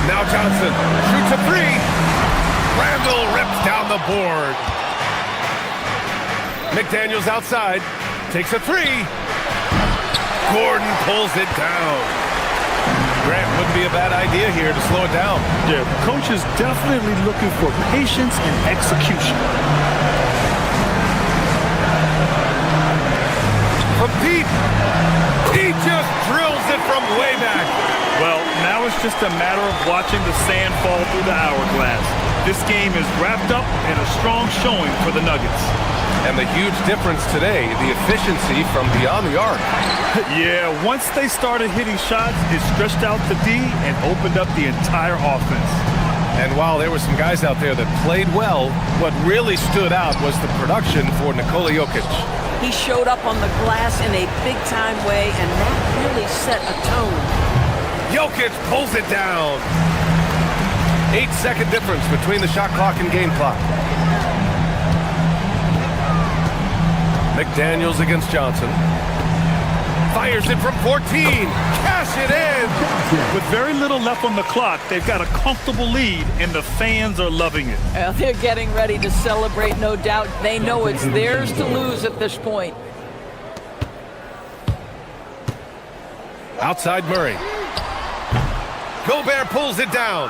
Now Johnson shoots a three. Randall rips down the board. McDaniels outside, takes a three. Gordon pulls it down. Grant wouldn't be a bad idea here to slow it down. Yeah, the coach is definitely looking for patience and execution. From deep, he just drills it from way back. Well, now it's just a matter of watching the sand fall through the hourglass. This game is wrapped up in a strong showing for the Nuggets. And the huge difference today, the efficiency from beyond the arc. Yeah, once they started hitting shots, it stretched out the D and opened up the entire offense. And while there were some guys out there that played well, what really stood out was the production for Nikola Jokic. He showed up on the glass in a big-time way, and that really set a tone. Jokic pulls it down. 8-second difference between the shot clock and game clock. McDaniels against Johnson. Fires it from 14. Cash it in. With very little left on the clock, they've got a comfortable lead, and the fans are loving it. They're getting ready to celebrate, no doubt. They know it's theirs to lose at this point. Outside Murray. Gobert pulls it down.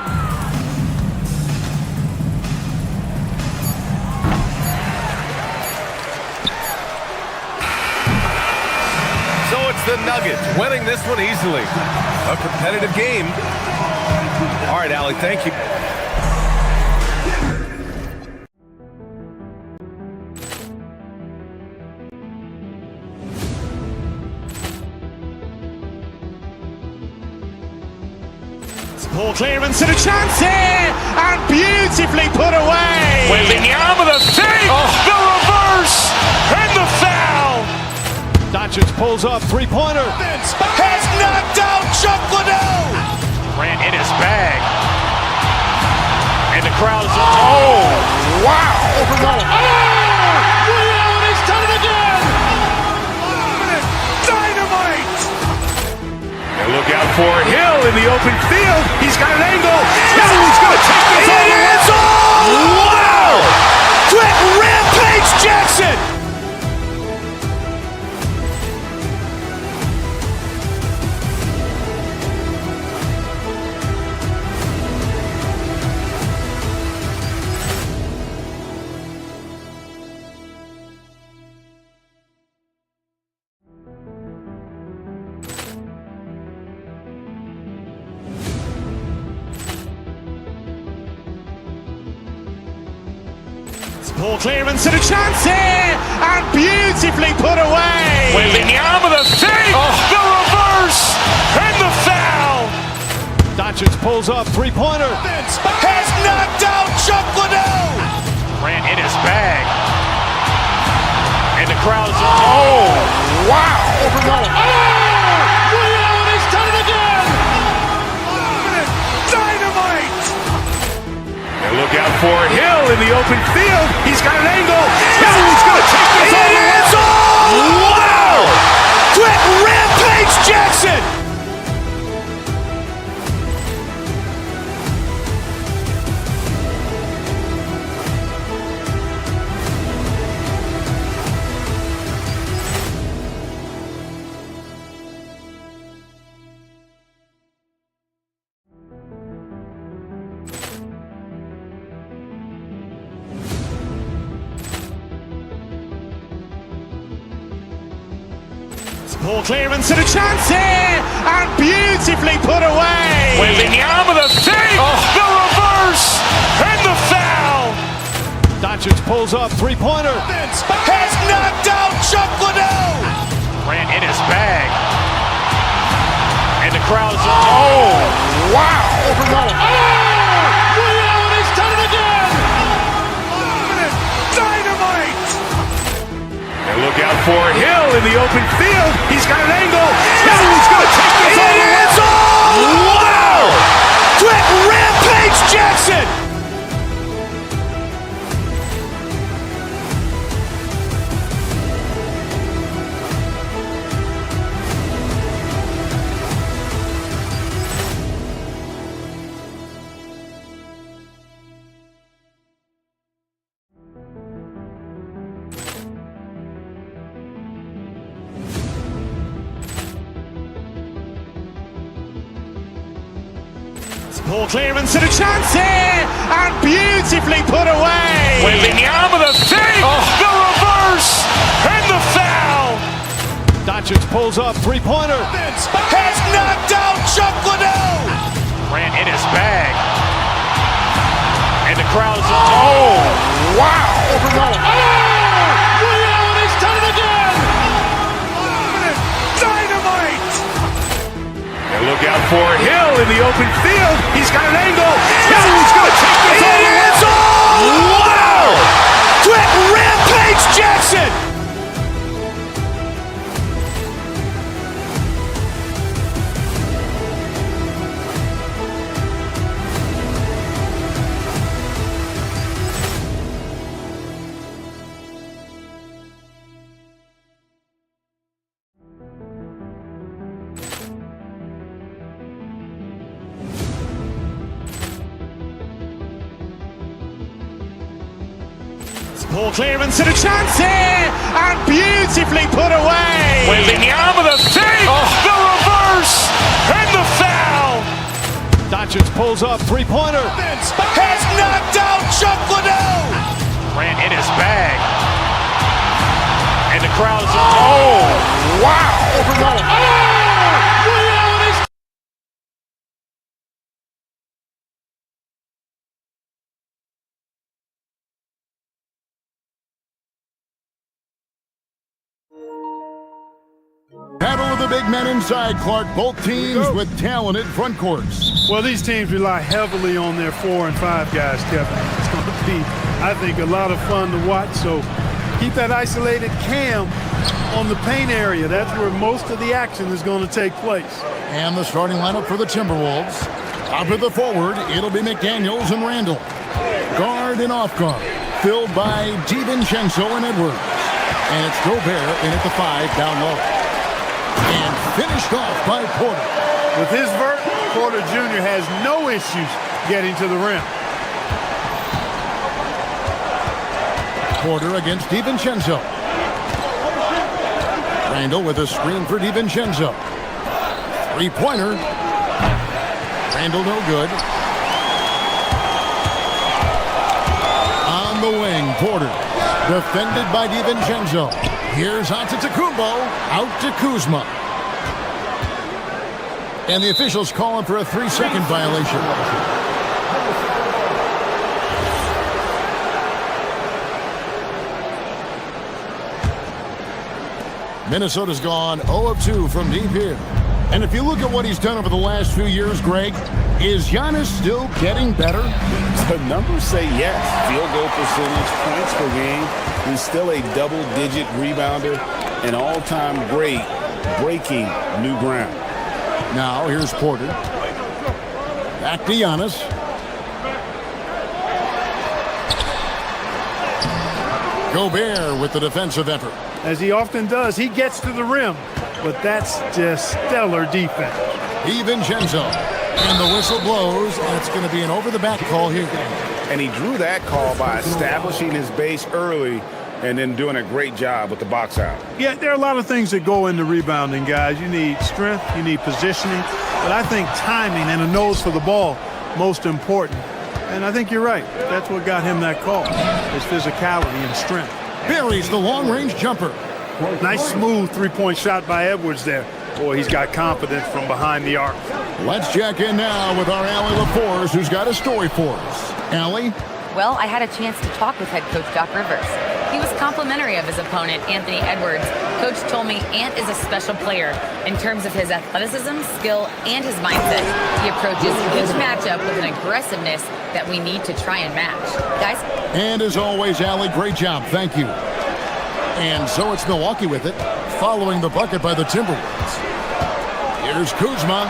So it's the Nuggets winning this one easily. A competitive game. All right, Allie, thank you. Ball clearance and a chance here, and beautifully put away. Wembanyama the fake, the reverse, and the foul. Doncic pulls up, three-pointer. Has knocked out Chuck Liddell. Ran in his bag. And the crowd is, oh, wow. Ray Allen has done it again. Dynamite. And look out for Hill in the open field. He's got an angle. He's going to take this all the way. Wow. Quick Rampage Jackson. Ball clearance and a chance here, and beautifully put away. Wembanyama the fake, the reverse, and the foul. Doncic pulls up, three-pointer. Has knocked out Chuck Liddell. Ran in his bag. And the crowd is, oh, wow. Ray Allen has done it again. Dynamite. And look out for Hill in the open field. He's got an angle. He's going to take this all the way. Wow. Quick Rampage Jackson. Ball clearance and a chance here, and beautifully put away. Wembanyama the fake, the reverse, and the foul. Doncic pulls up, three-pointer. Has knocked out Chuck Liddell. Ran in his bag. And the crowd is, oh, wow. Ray Allen has done it again. Dynamite. And look out for Hill in the open field. He's got an angle. He's going to take this all the way. Wow. Quick Rampage Jackson. Ball clearance and a chance here, and beautifully put away. Wembanyama the fake, the reverse, and the foul. Doncic pulls up, three-pointer. Has knocked out Chuck Liddell. Ran in his bag. And the crowd is, oh, wow. Ray Allen has done it again. Dynamite. And look out for Hill in the open field. He's got an angle. He's going to take this all the way. Wow. Quick Rampage Jackson. Ball clearance and a chance here, and beautifully put away. Wembanyama the fake, the reverse, pulls up, three-pointer. Has knocked out Chuck Liddell. Ran in his bag. And the crowd is... Oh, wow. Battle of the big men inside, Clark. Both teams with talented front courts. Well, these teams rely heavily on their 4 and 5 guys, Kevin. It's going to be, I think, a lot of fun to watch. So keep that isolated cam on the paint area. That's where most of the action is going to take place. And the starting lineup for the Timberwolves. Up at the forward, it'll be McDaniels and Randall. Guard and off guard, filled by DiVincenzo and Edwards. And it's Gobert in at the 5 down low. And finished off by Porter. With his vert, Porter Jr. has no issues getting to the rim. Porter against DiVincenzo. Randall with a screen for DiVincenzo. Three-pointer. Randall no good. On the wing, Porter. Defended by DiVincenzo. Here's Antetokounmpo, out to Kuzma. And the officials calling for a 3-second violation. Minnesota's gone 0 of 2 from deep here. And if you look at what he's done over the last few years, Greg, is Giannis still getting better? The numbers say yes. Field goal percentage, points per game. He's still a double-digit rebounder, an all-time great, breaking new ground. Now here's Porter. Back to Giannis. Gobert with the defensive effort. As he often does, he gets to the rim, but that's just stellar defense. DiVincenzo. And the whistle blows, and it's going to be an over-the-back call here. And he drew that call by establishing his base early and then doing a great job with the box out. Yeah, there are a lot of things that go into rebounding, guys. You need strength, you need positioning, but I think timing and a nose for the ball, most important. And I think you're right. That's what got him that call, his physicality and strength. Buries the long-range jumper. Nice, smooth three-point shot by Edwards there. Boy, he's got confidence from behind the arc. Let's check in now with our Allie LaForce, who's got a story for us. Allie? Well, I had a chance to talk with head coach Doc Rivers. He was complimentary of his opponent, Anthony Edwards. Coach told me Ant is a special player in terms of his athleticism, skill, and his mindset. He approaches each matchup with an aggressiveness that we need to try and match. Guys? And as always, Allie, great job. Thank you. And so it's Milwaukee with it, following the bucket by the Timberwolves. Here's Kuzma,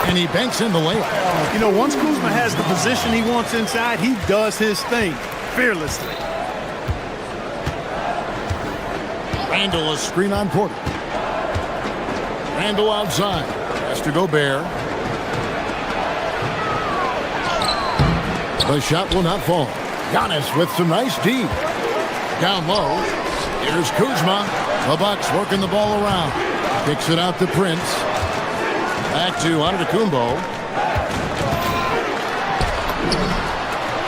and he banks in the layup. You know, once Kuzma has the position he wants inside, he does his thing fearlessly. Randall, a screen on Porter. Randall outside. Has to Gobert. The shot will not fall. Giannis with some nice D. Down low. Here's Kuzma. The Bucks working the ball around. Kicks it out to Prince. Back to Antetokounmpo.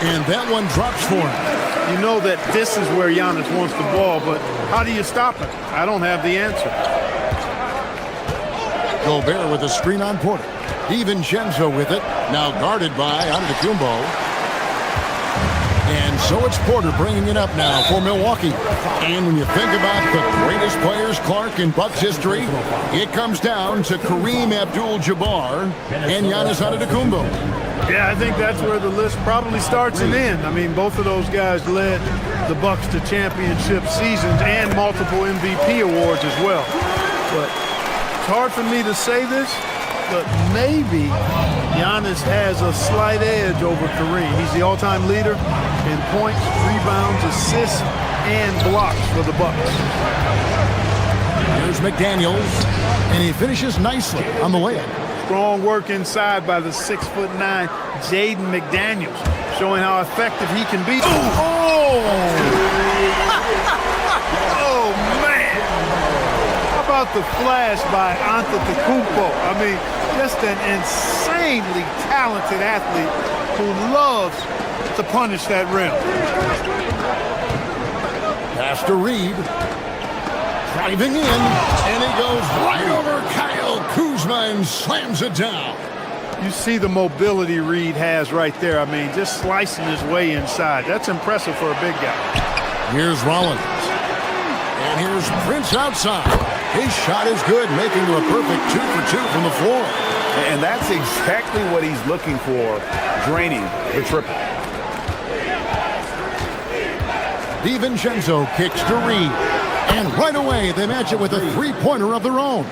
And that one drops for him. You know that this is where Giannis wants the ball, but how do you stop him? I don't have the answer. Gobert with a screen on Porter. DiVincenzo with it. Now guarded by Antetokounmpo. And so it's Porter bringing it up now for Milwaukee. And when you think about the greatest players, Clark, in Bucks history, it comes down to Kareem Abdul-Jabbar and Giannis Antetokounmpo. Yeah, I think that's where the list probably starts and ends. I mean, both of those guys led the Bucks to championship seasons and multiple MVP awards as well. But it's hard for me to say this, but maybe Giannis has a slight edge over Kareem. He's the all-time leader in points, rebounds, assists, and blocks for the Bucks. Here's McDaniels, and he finishes nicely on the layup. Strong work inside by the 6'9" Jaden McDaniels, showing how effective he can be. Oh! Oh, man! How about the flash by Antetokounmpo? I mean, Just an insanely talented athlete who loves to punish that rim. Pass to Reed. Driving in, and he goes right over Kyle Kuzma and slams it down. You see the mobility Reed has right there. I mean, just slicing his way inside. That's impressive for a big guy. Here's Rollins. And here's Prince outside. His shot is good, making it a perfect 2 for 2 from the floor. And that's exactly what he's looking for, draining the triple. DiVincenzo kicks to Reed. And right away, they match it with a three-pointer of their own.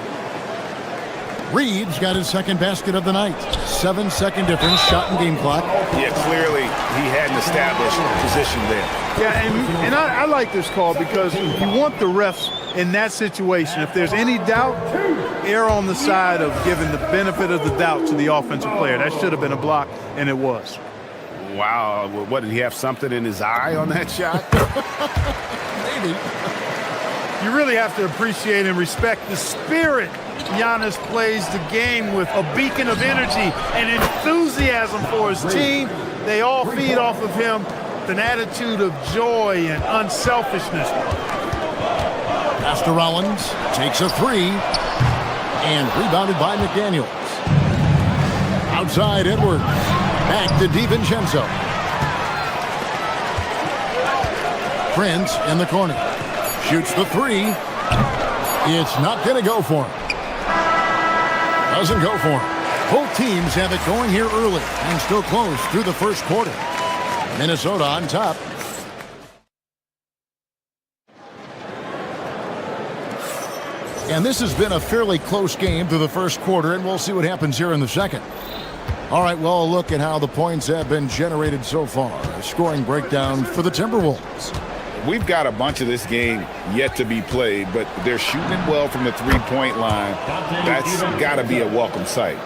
Reed's got his second basket of the night. 7-second difference, shot and game clock. Yeah, clearly he had an established position there. Yeah, and I like this call because you want the refs in that situation. If there's any doubt, err on the side of giving the benefit of the doubt to the offensive player. That should have been a block, and it was. Wow, what, did he have something in his eye on that shot? Maybe. You really have to appreciate and respect the spirit Giannis plays the game with, a beacon of energy and enthusiasm for his team. They all feed off of him with an attitude of joy and unselfishness. Pass to Rollins, takes a three, and rebounded by McDaniels. Outside Edwards, back to DiVincenzo. Prince in the corner, shoots the three. It's not going to go for him. Doesn't go for him. Both teams have it going here early and still close through the first quarter. Minnesota on top. And this has been a fairly close game through the first quarter, and we'll see what happens here in the second. All right, well, a look at how the points have been generated so far. A scoring breakdown for the Timberwolves. We've got a bunch of this game yet to be played, but they're shooting it well from the three-point line. That's got to be a welcome sight.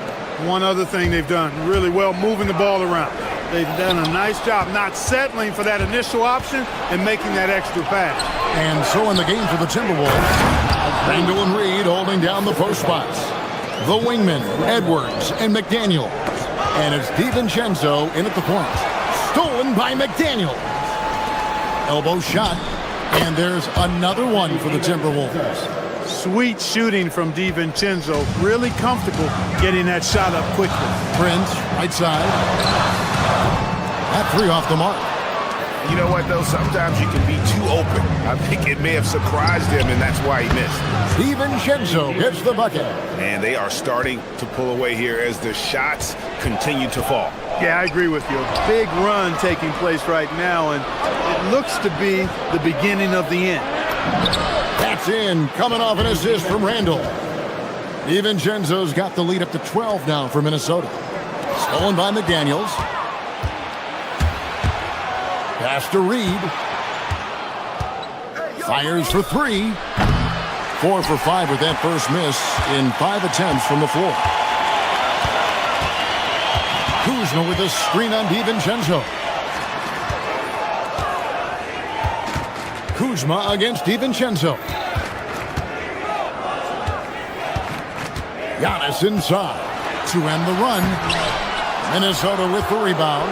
One other thing they've done really well, moving the ball around. They've done a nice job not settling for that initial option and making that extra pass. And so in the game for the Timberwolves, Randall and Reed holding down the post spots. The wingmen, Edwards and McDaniel. And it's DiVincenzo in at the point. Stolen by McDaniel. Elbow shot, and there's another one for the Timberwolves. Sweet shooting from DiVincenzo. Really comfortable getting that shot up quickly. Prince, right side. That three off the mark. You know what, though? Sometimes you can be too open. I think it may have surprised him, and that's why he missed. DiVincenzo gets the bucket. And they are starting to pull away here as the shots continue to fall. Yeah, I agree with you. A big run taking place right now, and it looks to be the beginning of the end. That's in, coming off an assist from Randall. DiVincenzo's got the lead up to 12 now for Minnesota. Stolen by McDaniels. Pass to Reed. Fires for three. 4 for 5 with that first miss in 5 attempts from the floor. Kuzma with a screen on DiVincenzo. Kuzma against DiVincenzo. Giannis inside to end the run. Minnesota with the rebound.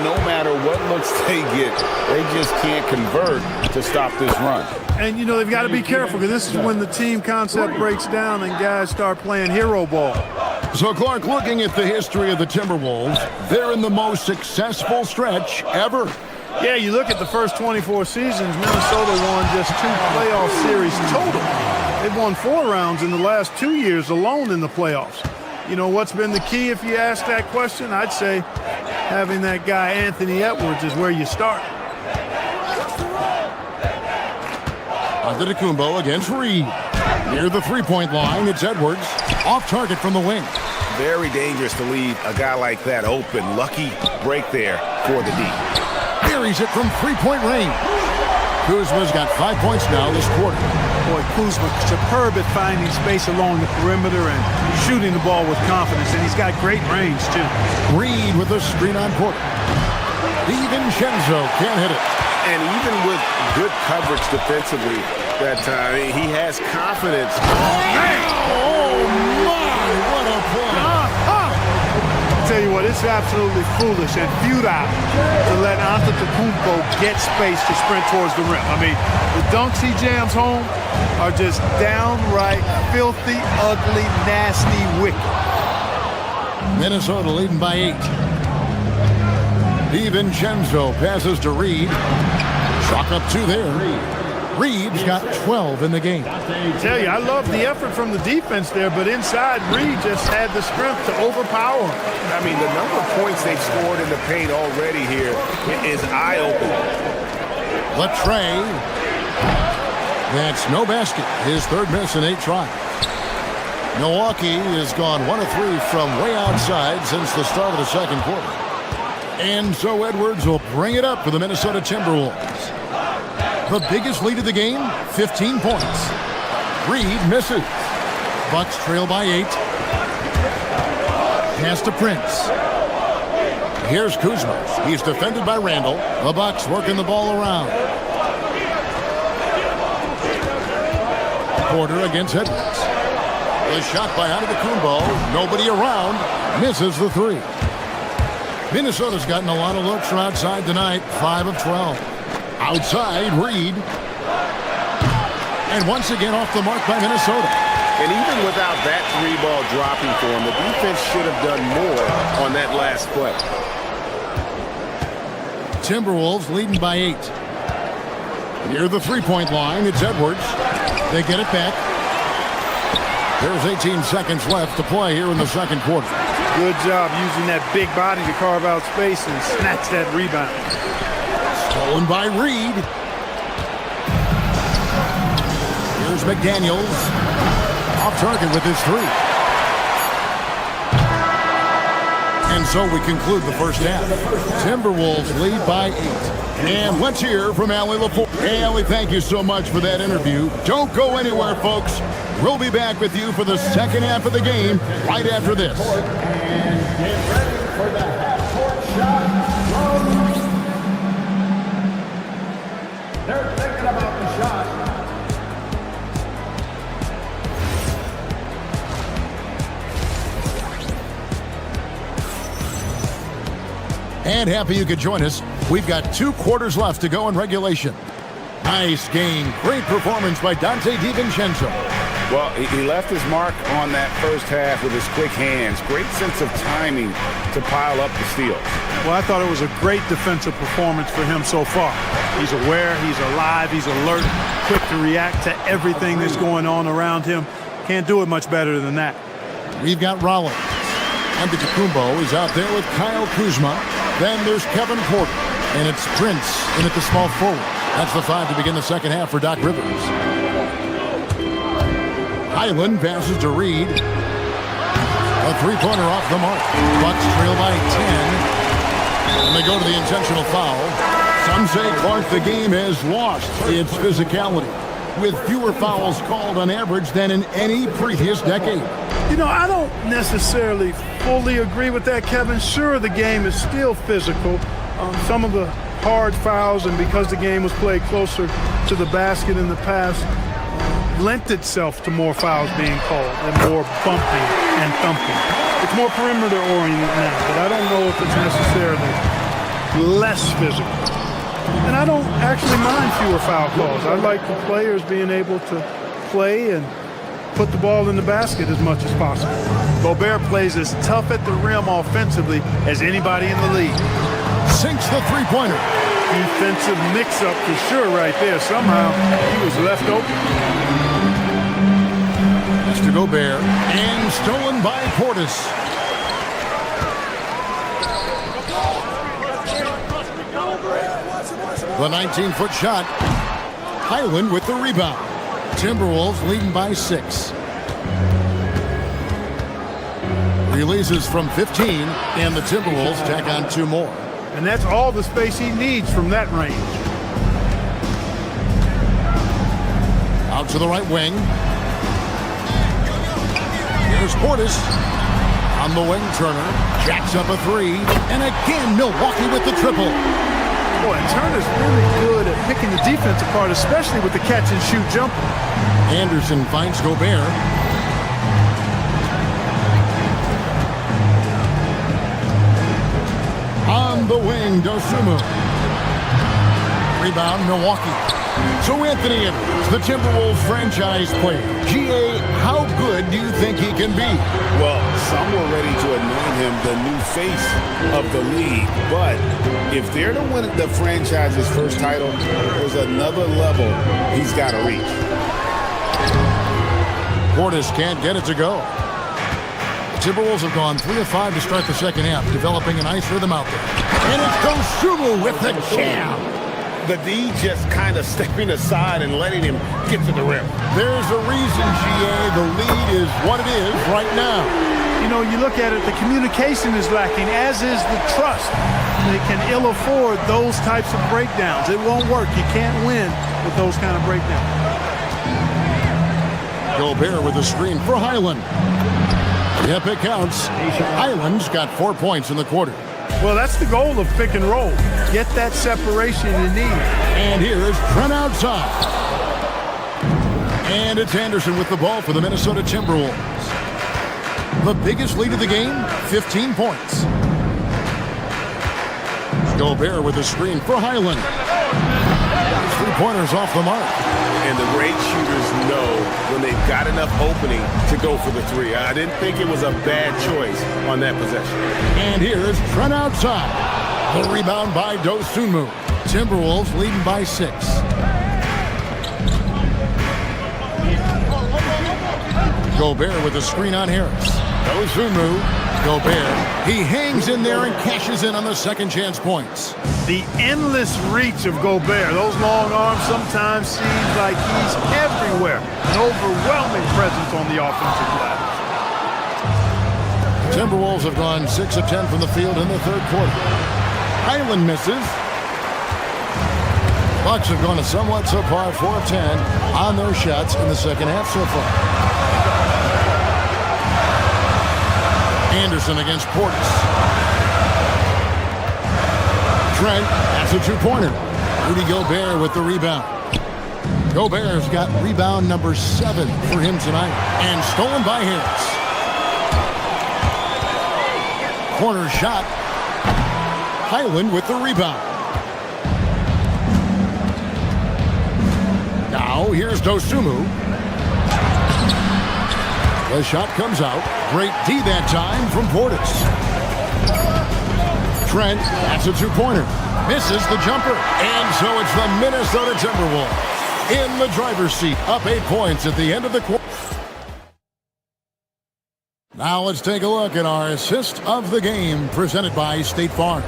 No matter what looks they get, they just can't convert to stop this run. And, you know, they've got to be careful because this is when the team concept breaks down and guys start playing hero ball. So, Clark, looking at the history of the Timberwolves, they're in the most successful stretch ever. Yeah, you look at the first 24 seasons, Minnesota won just 2 playoff series total. They've won 4 rounds in the last 2 years alone in the playoffs. You know, what's been the key if you ask that question? I'd say having that guy Anthony Edwards is where you start. Antetokounmpo against Reed. Near the three-point line, it's Edwards. Off target from the wing. Very dangerous to leave a guy like that open. Lucky break there for the D. Buries it from three-point range. Kuzma's got 5 points now this quarter. Boy, Kuzma superb at finding space along the perimeter and shooting the ball with confidence, and he's got great range, too. Reed with a screen on court. DiVincenzo can't hit it. And even with good coverage defensively that time, he has confidence. Oh, my, what a play. tell you what, it's absolutely foolish and futile to let Antetokounmpo get space to sprint towards the rim. I mean, the dunks he jams home are just downright filthy, ugly, nasty, wicked. Minnesota leading by 8. DiVincenzo passes to Reed. Chalk up 2 there. Reed's got 12 in the game. I tell you, I love the effort from the defense there, but inside, Reed just had the strength to overpower him. I mean, the number of points they've scored in the paint already here is eye-opening. Latrey. That's no basket. His third miss in 8 tries. Milwaukee has gone 1 of 3 from way outside since the start of the second quarter. And so Edwards will bring it up for the Minnesota Timberwolves. The biggest lead of the game, 15 points. Reed misses. Bucks trail by 8. Pass to Prince. Here's Kuzma. He's defended by Randall. The Bucks working the ball around. Porter against Edwards. The shot by Antetokounmpo. Nobody around. Misses the 3. Minnesota's gotten a lot of looks from outside tonight. 5 of 12. Outside, Reed. And once again off the mark by Minnesota. And even without that 3-ball dropping for him, the defense should have done more on that last play. Timberwolves leading by 8. Near the 3-point line, it's Edwards. They get it back. There's 18 seconds left to play here in the second quarter. Good job using that big body to carve out space and snatch that rebound. Stolen by Reed. Here's McDaniels. Off target with his 3. And so we conclude the first half. Timberwolves lead by 8. And let's hear from Allie LaForge. Hey, Allie, thank you so much for that interview. Don't go anywhere, folks. We'll be back with you for the second half of the game right after this. And get ready for the half-court shot. They're thinking about the shot. And happy you could join us. We've got 2 quarters left to go in regulation. Nice game. Great performance by Dante DiVincenzo. Well, he left his mark on that first half with his quick hands. Great sense of timing to pile up the steals. Well, I thought it was a great defensive performance for him so far. He's aware, he's alive, he's alert, quick to react to everything that's going on around him. Can't do it much better than that. We've got Rollins. Antetokounmpo is out there with Kyle Kuzma. Then there's Kevin Porter. And it's Prince in at the small forward. That's the 5 to begin the second half for Doc Rivers. Highland passes to Reed. A 3-pointer off the mark. Bucks trail by 10. And they go to the intentional foul. Some say, Clark, the game has lost its physicality, with fewer fouls called on average than in any previous decade. You know, I don't necessarily fully agree with that, Kevin. Sure, the game is still physical. Some of the hard fouls, and because the game was played closer to the basket in the past, lent itself to more fouls being called and more bumping and thumping. It's more perimeter oriented now, but I don't know if it's necessarily less physical. And I don't actually mind fewer foul calls. I like the players being able to play and put the ball in the basket as much as possible. Gobert plays as tough at the rim offensively as anybody in the league. Sinks the 3-pointer. Defensive mix-up for sure right there. Somehow he was left open. Mr. Gobert, and stolen by Portis. The 19-foot shot. Highland with the rebound. Timberwolves leading by 6. Releases from 15, and the Timberwolves tack on 2 more. And that's all the space he needs from that range. Out to the right wing. Here's Portis. On the wing, Turner jacks up a 3. And again, Milwaukee with the triple. Boy, Turner's really good at picking the defense apart, especially with the catch-and-shoot jumper. Anderson finds Gobert. On the wing, Dosunmu. Rebound, Milwaukee. So Anthony Edwards, the Timberwolves franchise player. G.A., how good do you think he can be? Well, some were ready to anoint him the new face of the league. But if they're to win the franchise's first title, there's another level he's got to reach. Portis can't get it to go. The Timberwolves have gone 3 of 5 to start the second half, developing a nice rhythm out there. And it's Dosunmu with the jam. The D just kind of stepping aside and letting him get to the rim. There's a reason, G.A., the lead is what it is right now. You know, you look at it, the communication is lacking, as is the trust. They can ill afford those types of breakdowns. It won't work. You can't win with those kind of breakdowns. Gobert with a screen for Highland. Yep, it counts. Highland's got 4 points in the quarter. Well, that's the goal of pick and roll. Get that separation you need. And here's Trent outside. And it's Anderson with the ball for the Minnesota Timberwolves. The biggest lead of the game, 15 points. Gobert with a screen for Highland. 3-pointers off the mark. And the great shooters know when they've got enough opening to go for the three. I didn't think it was a bad choice on that possession. And here's Trent outside. The rebound by Dosunmu. Timberwolves leading by 6. Gobert with a screen on Harris. Dosunmu. Gobert. He hangs in there and cashes in on the second chance points. The endless reach of Gobert. Those long arms sometimes seems like he's everywhere. An overwhelming presence on the offensive glass. Timberwolves have gone 6 of 10 from the field in the third quarter. Highland misses. Bucks have gone a somewhat subpar 4 of 10 on their shots in the second half so far. Anderson against Portis. Trent, that's a 2-pointer. Rudy Gobert with the rebound. Gobert's got rebound number 7 for him tonight. And stolen by Harris. Corner shot. Highland with the rebound. Now here's Dosunmu. The shot comes out. Great D that time from Portis. Trent, that's a 2-pointer. Misses the jumper. And so it's the Minnesota Timberwolves in the driver's seat, up 8 points at the end of the quarter. Now let's take a look at our assist of the game presented by State Farm.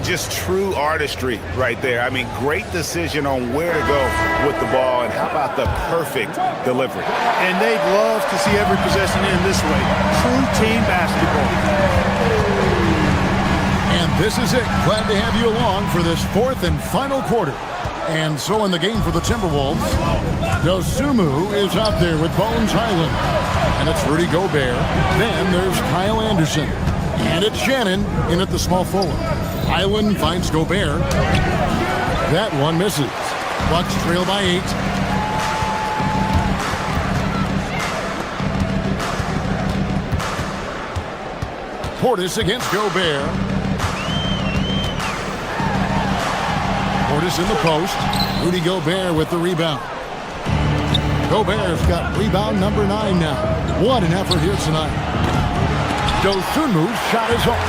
Just true artistry right there. I mean, great decision on where to go with the ball, and how about the perfect delivery. And they'd love to see every possession in this way. True team basketball. And this is it. Glad to have you along for this 4th and final quarter. And so in the game for the Timberwolves, Dosunmu is out there with Bones Highland. And it's Rudy Gobert. Then there's Kyle Anderson. And it's Shannon in at the small forward. Highland finds Gobert. That one misses. Bucks trail by 8. Portis against Gobert. Portis in the post. Rudy Gobert with the rebound. Gobert's got rebound number 9 now. What an effort here tonight. Dosunmu's shot is off.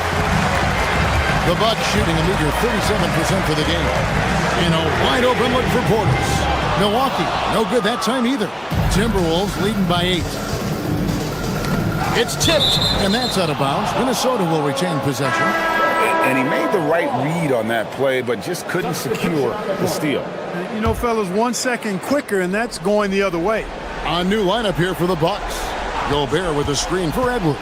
The Bucks shooting a meager 37% for the game. And a wide open look for Portis. Milwaukee, no good that time either. Timberwolves leading by 8. It's tipped, and that's out of bounds. Minnesota will retain possession. And he made the right read on that play, but just couldn't secure the steal. You know, fellas, 1 second quicker, and that's going the other way. A new lineup here for the Bucks. Gobert with a screen for Edwards.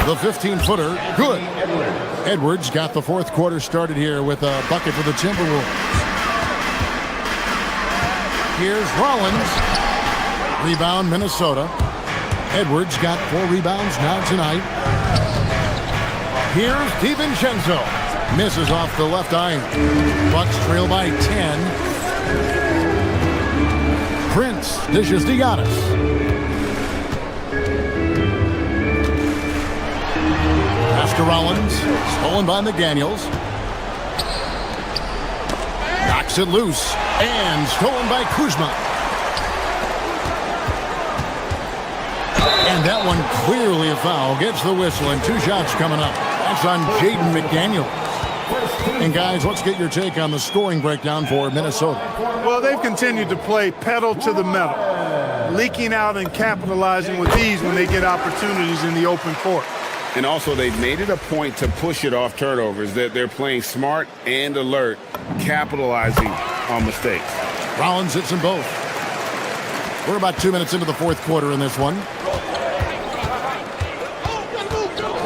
The 15-footer, good. Edwards got the 4th quarter started here with a bucket for the Timberwolves. Here's Rollins. Rebound, Minnesota. Edwards got 4 rebounds now tonight. Here's DiVincenzo. Misses off the left iron. Bucks trail by 10. Prince dishes to Giannis. Pass to Rollins. Stolen by McDaniels. Knocks it loose. And stolen by Kuzma. And that one clearly a foul. Gets the whistle and 2 shots coming up. That's on Jaden McDaniels. And guys, let's get your take on the scoring breakdown for Minnesota. Well, they've continued to play pedal to the metal, leaking out and capitalizing with ease when they get opportunities in the open court. And also, they've made it a point to push it off turnovers. They're playing smart and alert, capitalizing on mistakes. Rollins hits them both. We're about 2 minutes into the fourth quarter in this one.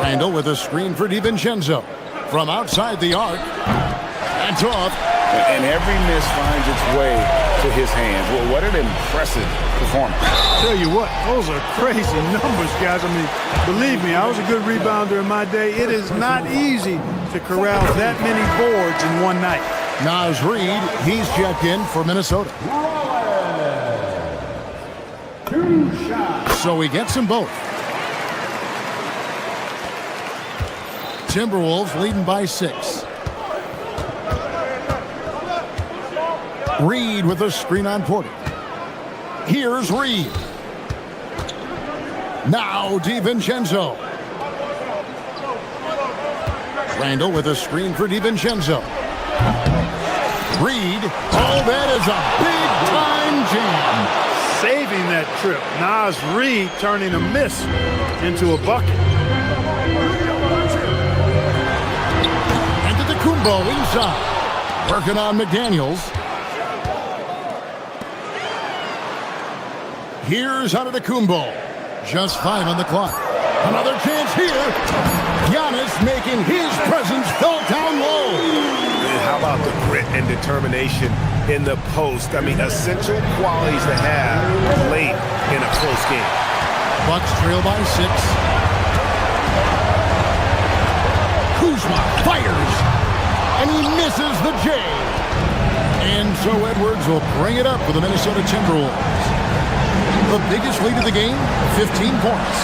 Randall with a screen for DiVincenzo. From outside the arc. That's off. And every miss finds its way to his hands. Well, what an impressive performance. Tell you what, those are crazy numbers, guys. I mean, believe me, I was a good rebounder in my day. It is not easy to corral that many boards in one night. Naz Reid, he's checked in for Minnesota. 2 shots. So he gets them both. Timberwolves leading by 6. Reid with a screen on Porter. Here's Reid. Now DiVincenzo. Randall with a screen for DiVincenzo. Reid. Oh, that is a big-time jam. Saving that trip. Naz Reid turning a miss into a bucket. Kumbo inside. Working on McDaniels. Here's Antetokounmpo. Just 5 on the clock. Another chance here. Giannis making his presence felt down low. And how about the grit and determination in the post? I mean, essential qualities to have late in a close game. Bucks trail by 6. Kuzma fires. And he misses the J. And so Edwards will bring it up for the Minnesota Timberwolves. The biggest lead of the game, 15 points.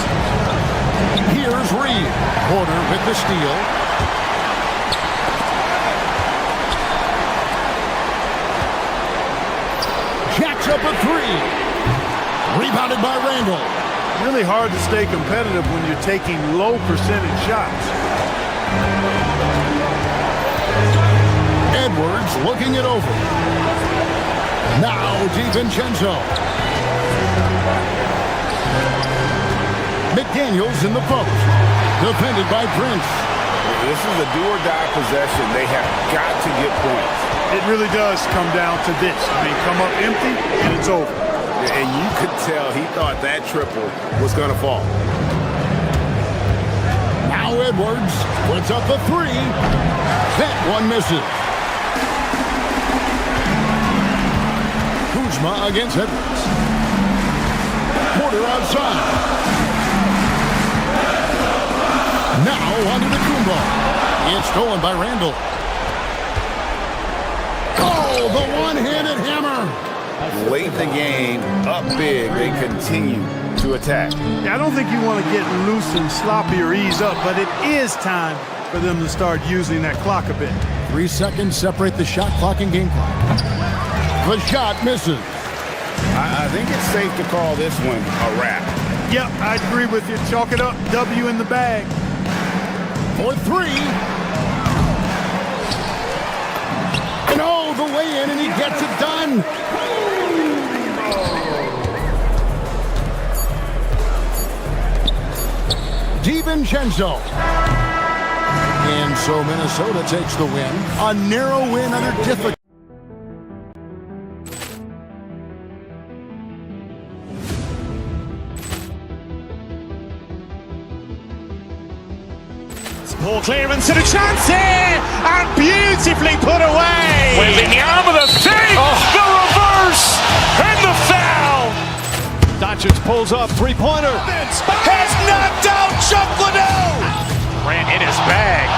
Here's Reid. Porter with the steal. Jacks up a 3. Rebounded by Randall. Really hard to stay competitive when you're taking low percentage shots. Edwards looking it over. Now DiVincenzo. McDaniels in the post. Defended by Prince. This is a do-or-die possession. They have got to get points. It really does come down to this. I mean, come up empty and it's over. And you could tell he thought that triple was going to fall. Now Edwards puts up a 3. That one misses. Kuzma against Edwards. Porter outside. Now Antetokounmpo. It's stolen by Randall. Oh, the one-handed hammer. Late in the game, up big, they continue to attack. Yeah, I don't think you want to get loose and sloppy or ease up, but it is time for them to start using that clock a bit. 3 seconds separate the shot clock and game clock. The shot misses. I think it's safe to call this one a wrap. Yep, I agree with you. Chalk it up. W in the bag. For 3. And oh, the way in, and he gets it done. DiVincenzo. And so Minnesota takes the win. A narrow win under difficult. Ball clearance and a chance here, and beautifully put away. Wembanyama the fake, the reverse, and the foul. Doncic pulls up, three-pointer. Has knocked out Chuck Liddell. Ran in his bag.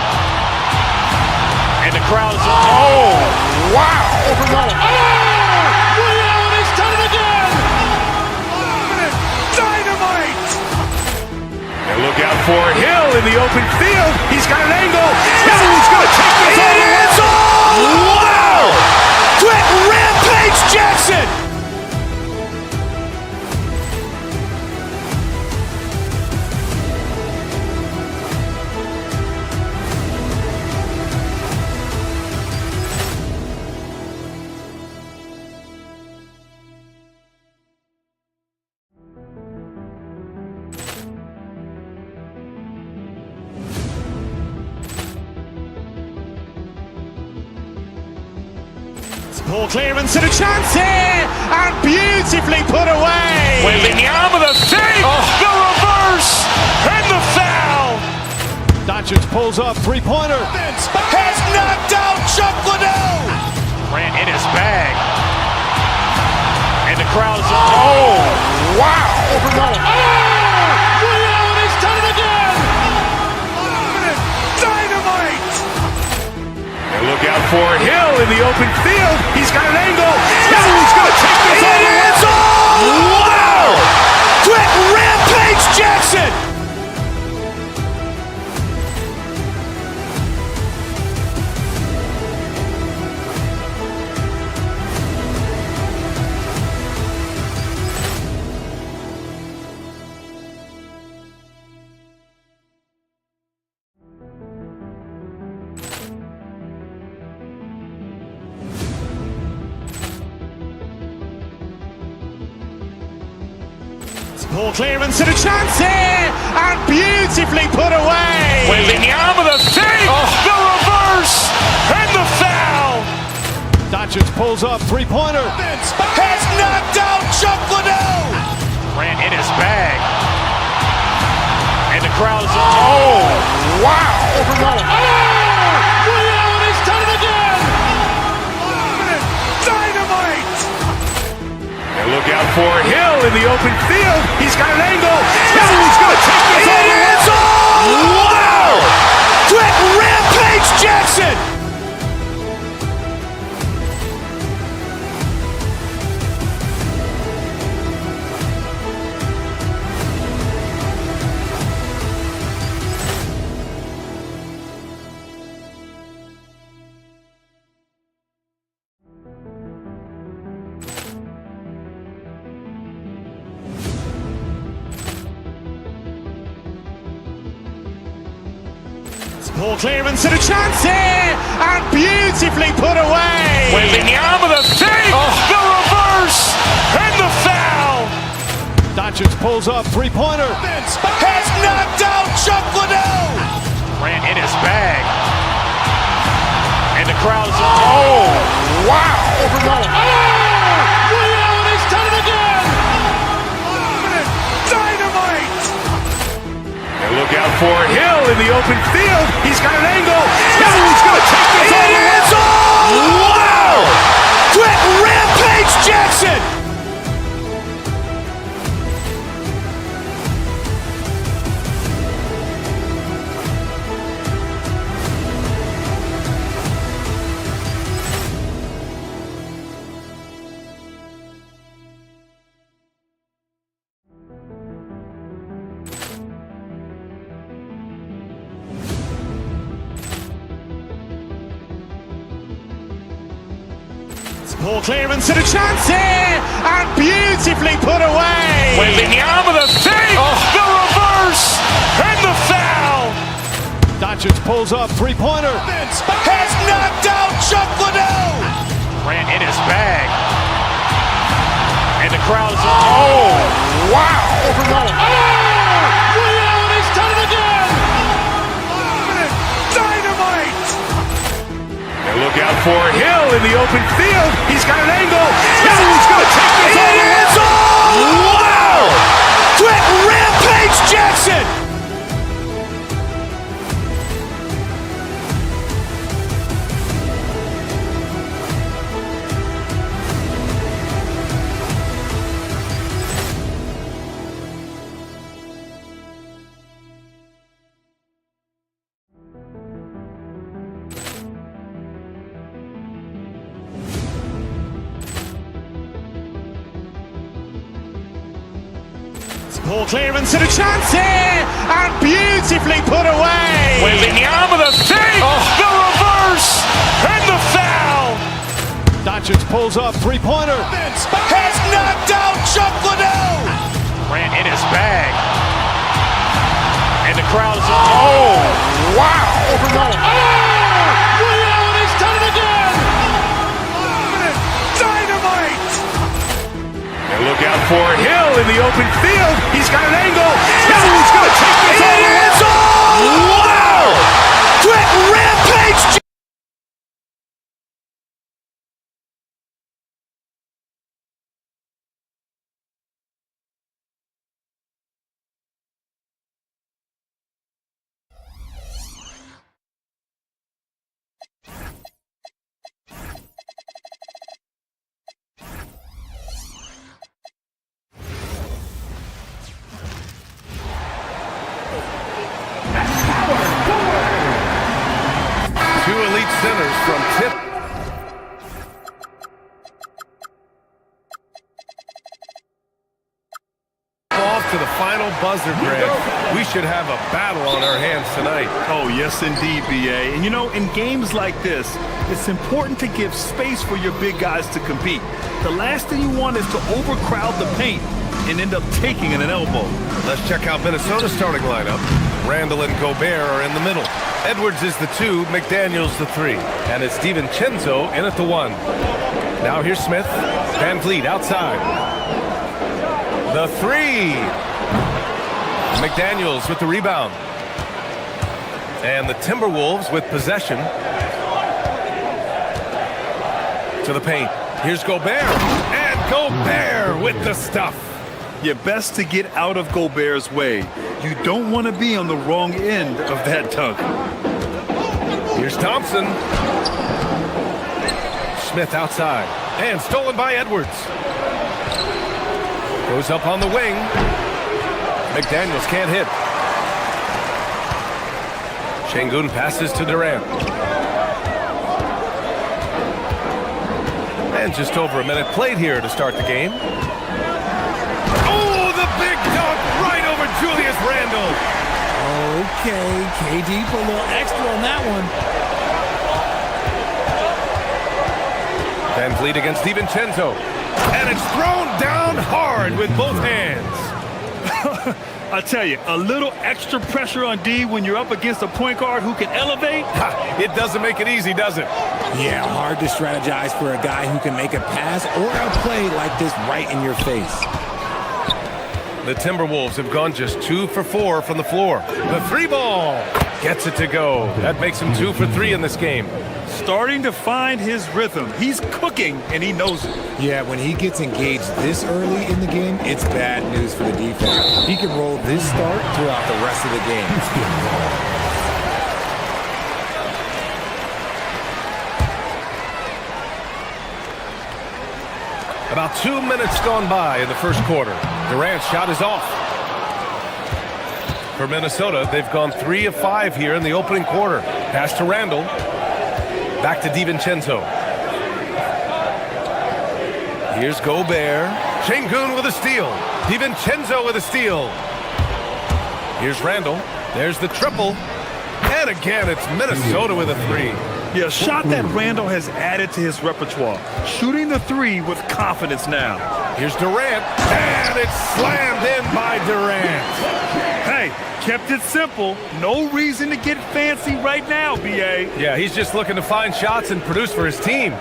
And the crowd is... Oh, wow. Reality's done it again. Dynamite. And look out for Hill in the the open field. He's got an angle. No, he's going to take this all the way. Wow! Quick rampage Jackson! Poor clearance and a chance here, and beautifully put away. Wembanyama the save, the reverse, and the foul. Doncic pulls up, three-pointer. Has knocked out Chuck Liddell. Grant in his bag. And the crowd is, oh, wow. Leon has done it again. Dynamite. And look out for Hill in the open field. He's got an angle. No, he's going to take this all the way. Wow. Quick rampage Jackson. Poor clearance and a chance here, and beautifully put away. Wembanyama the save, the reverse, and the foul. Doncic pulls up, three-pointer. Has knocked out Chuck Liddell. Grant in his bag. And the crowd is, oh, wow. Leon has done it again. Dynamite. And look out for Hill in the open field. He's got an angle. No, he's going to take this all the way. Wow. Quick rampage Jackson. Poor clearance and a chance here, and beautifully put away. Wembanyama the save, the reverse, and the foul. Doncic pulls up, three-pointer. Has knocked out Chuck Liddell. Grant in his bag. And the crowd is, oh, wow. Leon has done it again. Dynamite. And look out for Hill in the open field. He's got an angle. No, he's going to take this all the way. Wow. Quick rampage Jackson. Poor clearance and a chance here, and beautifully put away. Wembanyama the save, the reverse, and the foul. Doncic pulls up, three-pointer. Has knocked out Chuck Liddell. Grant in his bag. And the crowd is, oh, wow. Leon has done it again. Dynamite. And look out for Hill in the open field. He's got an angle. No, he's going to take this all the way. Wow. Quick rampage Jackson. Ball clearance and a chance here, and beautifully put away. Waving the arm of the fake, the reverse, and the foul. Doncic pulls up, three-pointer. Has knocked out Chuck Liddell. Ran in his bag. And the crowd is, oh, wow. Ray Allen has done it again. Dynamite. And look out for Hill in the open field. He's got an angle. He's going to take this all the way. Wow. Quick rampage. Two elite centers from tip. Off to the final buzzer, Greg. We should have a battle on our hands tonight. Oh, yes, indeed, BA. And, you know, in games like this, it's important to give space for your big guys to compete. The last thing you want is to overcrowd the paint and end up taking an elbow. Let's check out Minnesota's starting lineup. Randall and Gobert are in the middle. Edwards is the 2, McDaniels the 3. And it's DiVincenzo in at the 1. Now here's Smith. Van Vliet outside. The 3. McDaniels with the rebound. And the Timberwolves with possession. To the paint. Here's Gobert. And Gobert with the stuff. You're best to get out of Gobert's way. You don't want to be on the wrong end of that dunk. Here's Thompson. Smith outside. And stolen by Edwards. Goes up on the wing. McDaniels can't hit. Şengün passes to Durant. And just over a minute played here to start the game. Oh, the big dunk right over Julius Randle. Okay, KD put a little extra on that one. Van Vliet against DiVincenzo. And it's thrown down hard with both hands. I tell you, a little extra pressure on D when you're up against a point guard who can elevate. It doesn't make it easy, does it? Yeah, hard to strategize for a guy who can make a pass or a play like this right in your face. The Timberwolves have gone just 2 for 4 from the floor. The 3-ball gets it to go. That makes him 2 for 3 in this game. Starting to find his rhythm. He's cooking, and he knows it. Yeah, when he gets engaged this early in the game, it's bad news for the defense. He can roll this start throughout the rest of the game. About 2 minutes gone by in the first quarter. Durant's shot is off. For Minnesota, they've gone 3 of 5 here in the opening quarter. Pass to Randall. Back to DiVincenzo. Here's Gobert. Şengün with a steal. DiVincenzo with a steal. Here's Randall. There's the triple. And again, it's Minnesota with a 3. Yeah, a shot that Randall has added to his repertoire. Shooting the 3 with confidence now. Here's Durant. And it's slammed in by Durant. Hey, kept it simple. No reason to get fancy right now, BA. Yeah, he's just looking to find shots and produce for his team.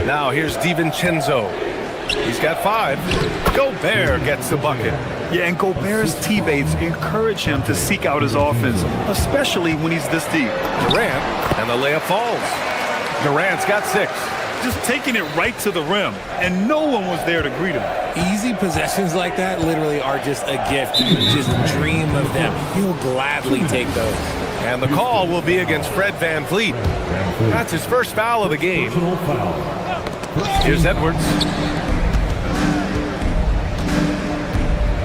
Now here's DiVincenzo. He's got 5. Gobert gets the bucket. Yeah, and Gobert's teammates encourage him to seek out his offense, especially when he's this deep. Durant, and the layup falls. Durant's got 6. Just taking it right to the rim, and no one was there to greet him. Easy possessions like that literally are just a gift. You just dream of them. He'll gladly take those. And the call will be against Fred Van Vliet. That's his first foul of the game. Here's Edwards.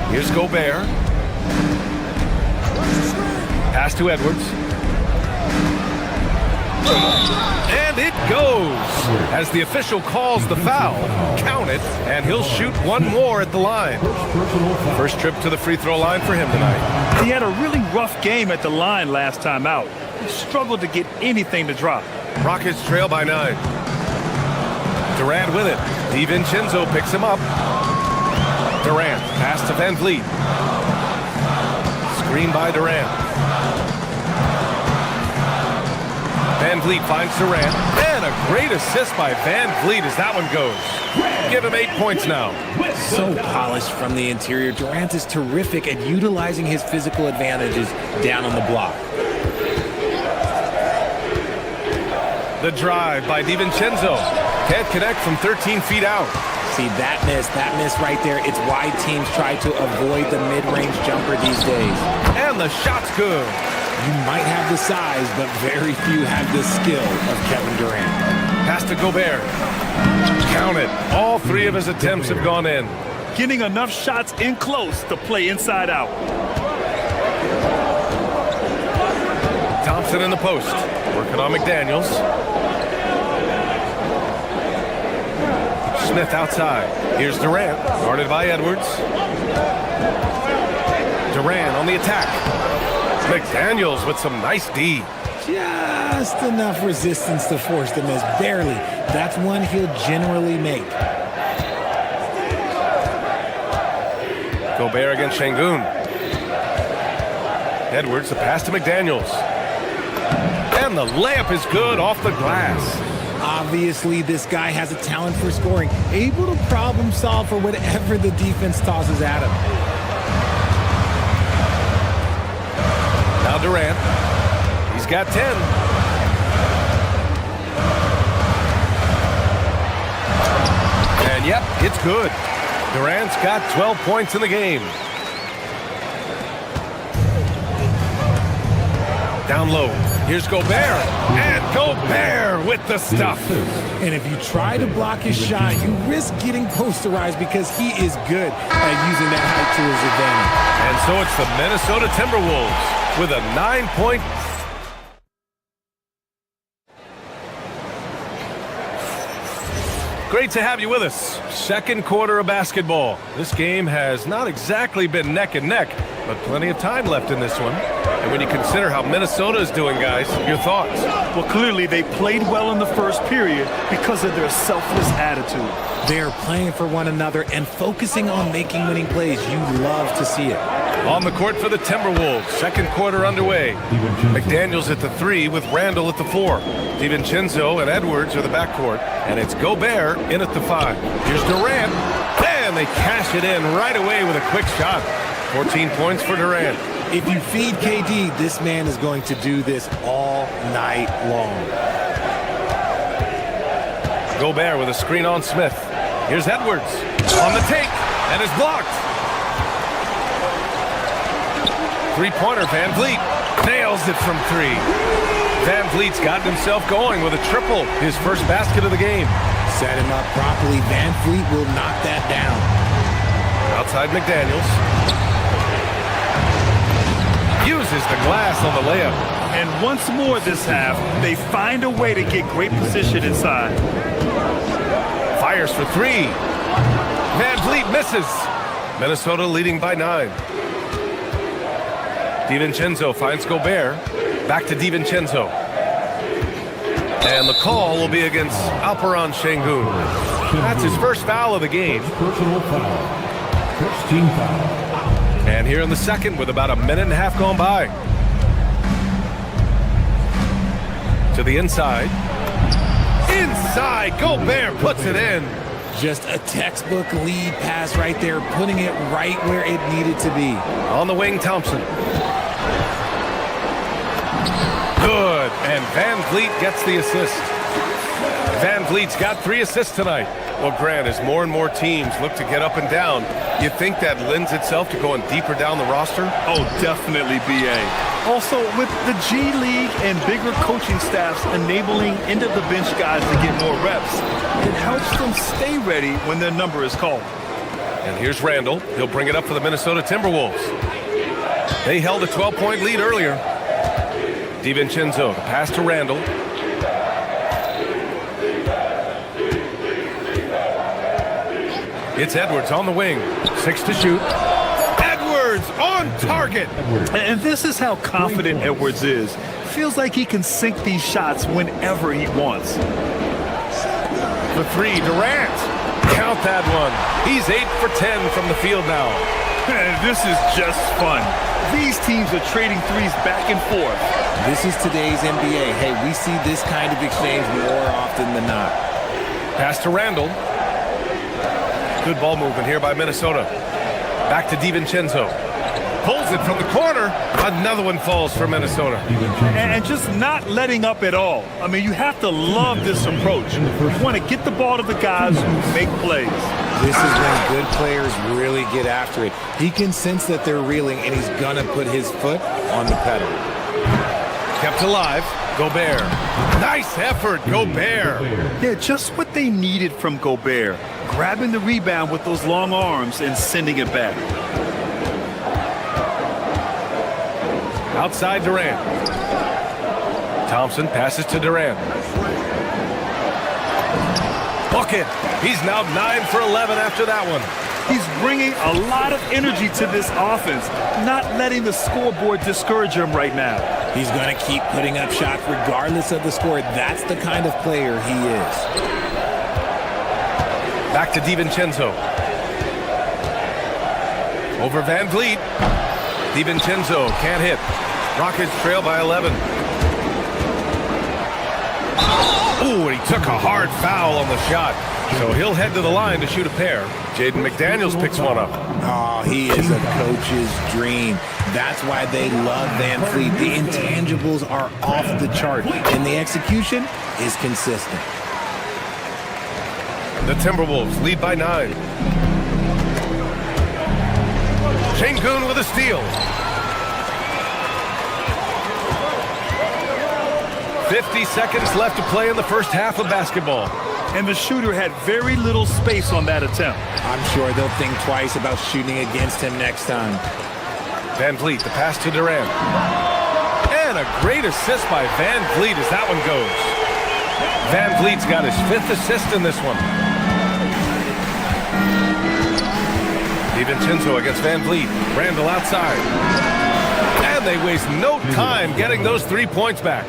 Here's Gobert. Pass to Edwards. And it goes. As the official calls the foul, count it, and he'll shoot one more at the line. First trip to the free throw line for him tonight. He had a really rough game at the line last time out. He struggled to get anything to drop. Rockets trail by 9. Durant with it. DiVincenzo picks him up. Durant, pass to Van Vliet. Screen by Durant. Van Vliet finds Durant. And a great assist by Van Vliet as that one goes. Give him 8 points now. So polished from the interior. Durant is terrific at utilizing his physical advantages down on the block. The drive by DiVincenzo. Can't connect from 13 feet out. See, that miss right there. It's why teams try to avoid the mid-range jumper these days. And the shot's good. You might have the size, but very few have the skill of Kevin Durant. Pass to Gobert. Count it. All 3 of his attempts have gone in. Getting enough shots in close to play inside out. Thompson in the post. Working on McDaniels. Smith outside. Here's Durant. Guarded by Edwards. Durant on the attack. McDaniels with some nice D. Just enough resistance to force the miss. Barely. That's one he'll generally make. Gobert against Şengün. Edwards, the pass to McDaniels. And the layup is good off the glass. Obviously, this guy has a talent for scoring, able to problem solve for whatever the defense tosses at him. Now Durant. He's got 10. And yep, it's good. Durant's got 12 points in the game. Down low. Here's Gobert. And Gobert with the stuff. And if you try to block his shot, you risk getting posterized because he is good at using that height to his advantage. And so it's the Minnesota Timberwolves with a 9-point. Great to have you with us. Second quarter of basketball. This game has not exactly been neck and neck, but plenty of time left in this one. And when you consider how Minnesota is doing, guys, your thoughts? Well, clearly they played well in the first period because of their selfless attitude. They're playing for one another and focusing on making winning plays. You love to see it. On the court for the Timberwolves. Second quarter underway. McDaniels at the 3 with Randall at the 4. DiVincenzo and Edwards are the backcourt. And it's Gobert in at the 5. Here's Durant. And they cash it in right away with a quick shot. 14 points for Durant. If you feed KD, this man is going to do this all night long. Gobert with a screen on Smith. Here's Edwards on the take and is blocked. Three-pointer, Van Vliet nails it from 3. Van Vliet's gotten himself going with a triple, his first basket of the game. Set him up properly. Van Vliet will knock that down. Outside McDaniels. Uses the glass on the layup. And once more this half, they find a way to get great position inside. Fires for 3. Van Vliet misses. Minnesota leading by 9. DiVincenzo finds Gobert. Back to DiVincenzo. And the call will be against Alperen Şengün. That's his first foul of the game. Personal foul. First team foul. And here in the second with about a minute and a half gone by. To the inside. Inside, Gobert puts it in. Just a textbook lead pass right there, putting it right where it needed to be. On the wing, Thompson. Good, and Van Vliet gets the assist. Van Vliet's got 3 assists tonight. Well, Grant, as more and more teams look to get up and down, you think that lends itself to going deeper down the roster? Oh, definitely, BA. Also, with the G League and bigger coaching staffs enabling end-of-the-bench guys to get more reps, it helps them stay ready when their number is called. And here's Randall. He'll bring it up for the Minnesota Timberwolves. They held a 12-point lead earlier. DiVincenzo, the pass to Randall. It's Edwards on the wing. 6 to shoot. Edwards on target. And this is how confident Edwards is. Feels like he can sink these shots whenever he wants. The three, Durant. Count that one. He's 8 for 10 from the field now. This is just fun. These teams are trading threes back and forth. This is today's NBA. Hey, we see this kind of exchange more often than not. Pass to Randall. Good ball movement here by Minnesota. Back to DiVincenzo. Pulls it from the corner. Another one falls for Minnesota. And just not letting up at all. I mean, you have to love this approach. You want to get the ball to the guys who make plays. This is when good players really get after it. He can sense that they're reeling, and he's going to put his foot on the pedal. Kept alive. Gobert. Nice effort, Gobert. Yeah, just what they needed from Gobert. Grabbing the rebound with those long arms and sending it back. Outside Durant. Thompson passes to Durant. Bucket. He's now 9 for 11 after that one. He's bringing a lot of energy to this offense, not letting the scoreboard discourage him right now. He's going to keep putting up shots regardless of the score. That's the kind of player he is. Back to DiVincenzo. Over Van Vliet. DiVincenzo can't hit. Rockets trail by 11. Ooh, and he took a hard foul on the shot. So he'll head to the line to shoot a pair. Jaden McDaniels picks one up. Oh, he is a coach's dream. That's why they love Van Vliet. The intangibles are off the chart, and the execution is consistent. The Timberwolves lead by 9. Şengün with a steal. 50 seconds left to play in the first half of basketball. And the shooter had very little space on that attempt. I'm sure they'll think twice about shooting against him next time. Van Vliet, the pass to Durant. And a great assist by Van Vliet as that one goes. Van Vliet's got his 5th assist in this one. DiVincenzo against Van Vliet. Randall outside. And they waste no time getting those 3 points back.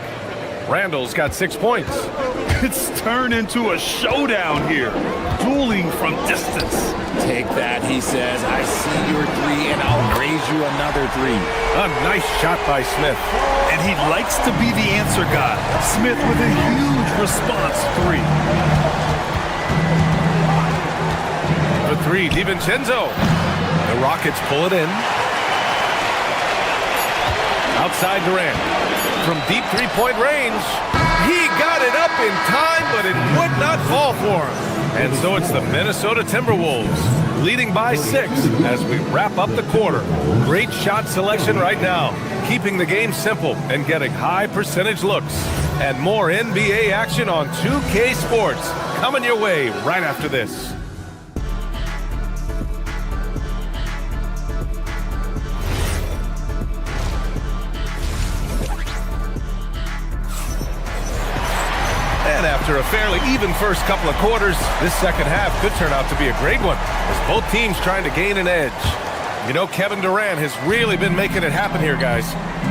Randall's got 6 points. It's turned into a showdown here. Dueling from distance. Take that, he says. I see your 3, and I'll raise you another 3. A nice shot by Smith. And he likes to be the answer guy. Smith with a huge response 3. The 3, DiVincenzo. The Rockets pull it in. Outside Durant. From deep three-point range. He got it up in time, but it would not fall for him. And so it's the Minnesota Timberwolves leading by 6 as we wrap up the quarter. Great shot selection right now, keeping the game simple and getting high percentage looks. And more NBA action on 2K Sports coming your way right after this. And after a fairly even first couple of quarters, this second half could turn out to be a great one as both teams trying to gain an edge. You know, Kevin Durant has really been making it happen here, guys.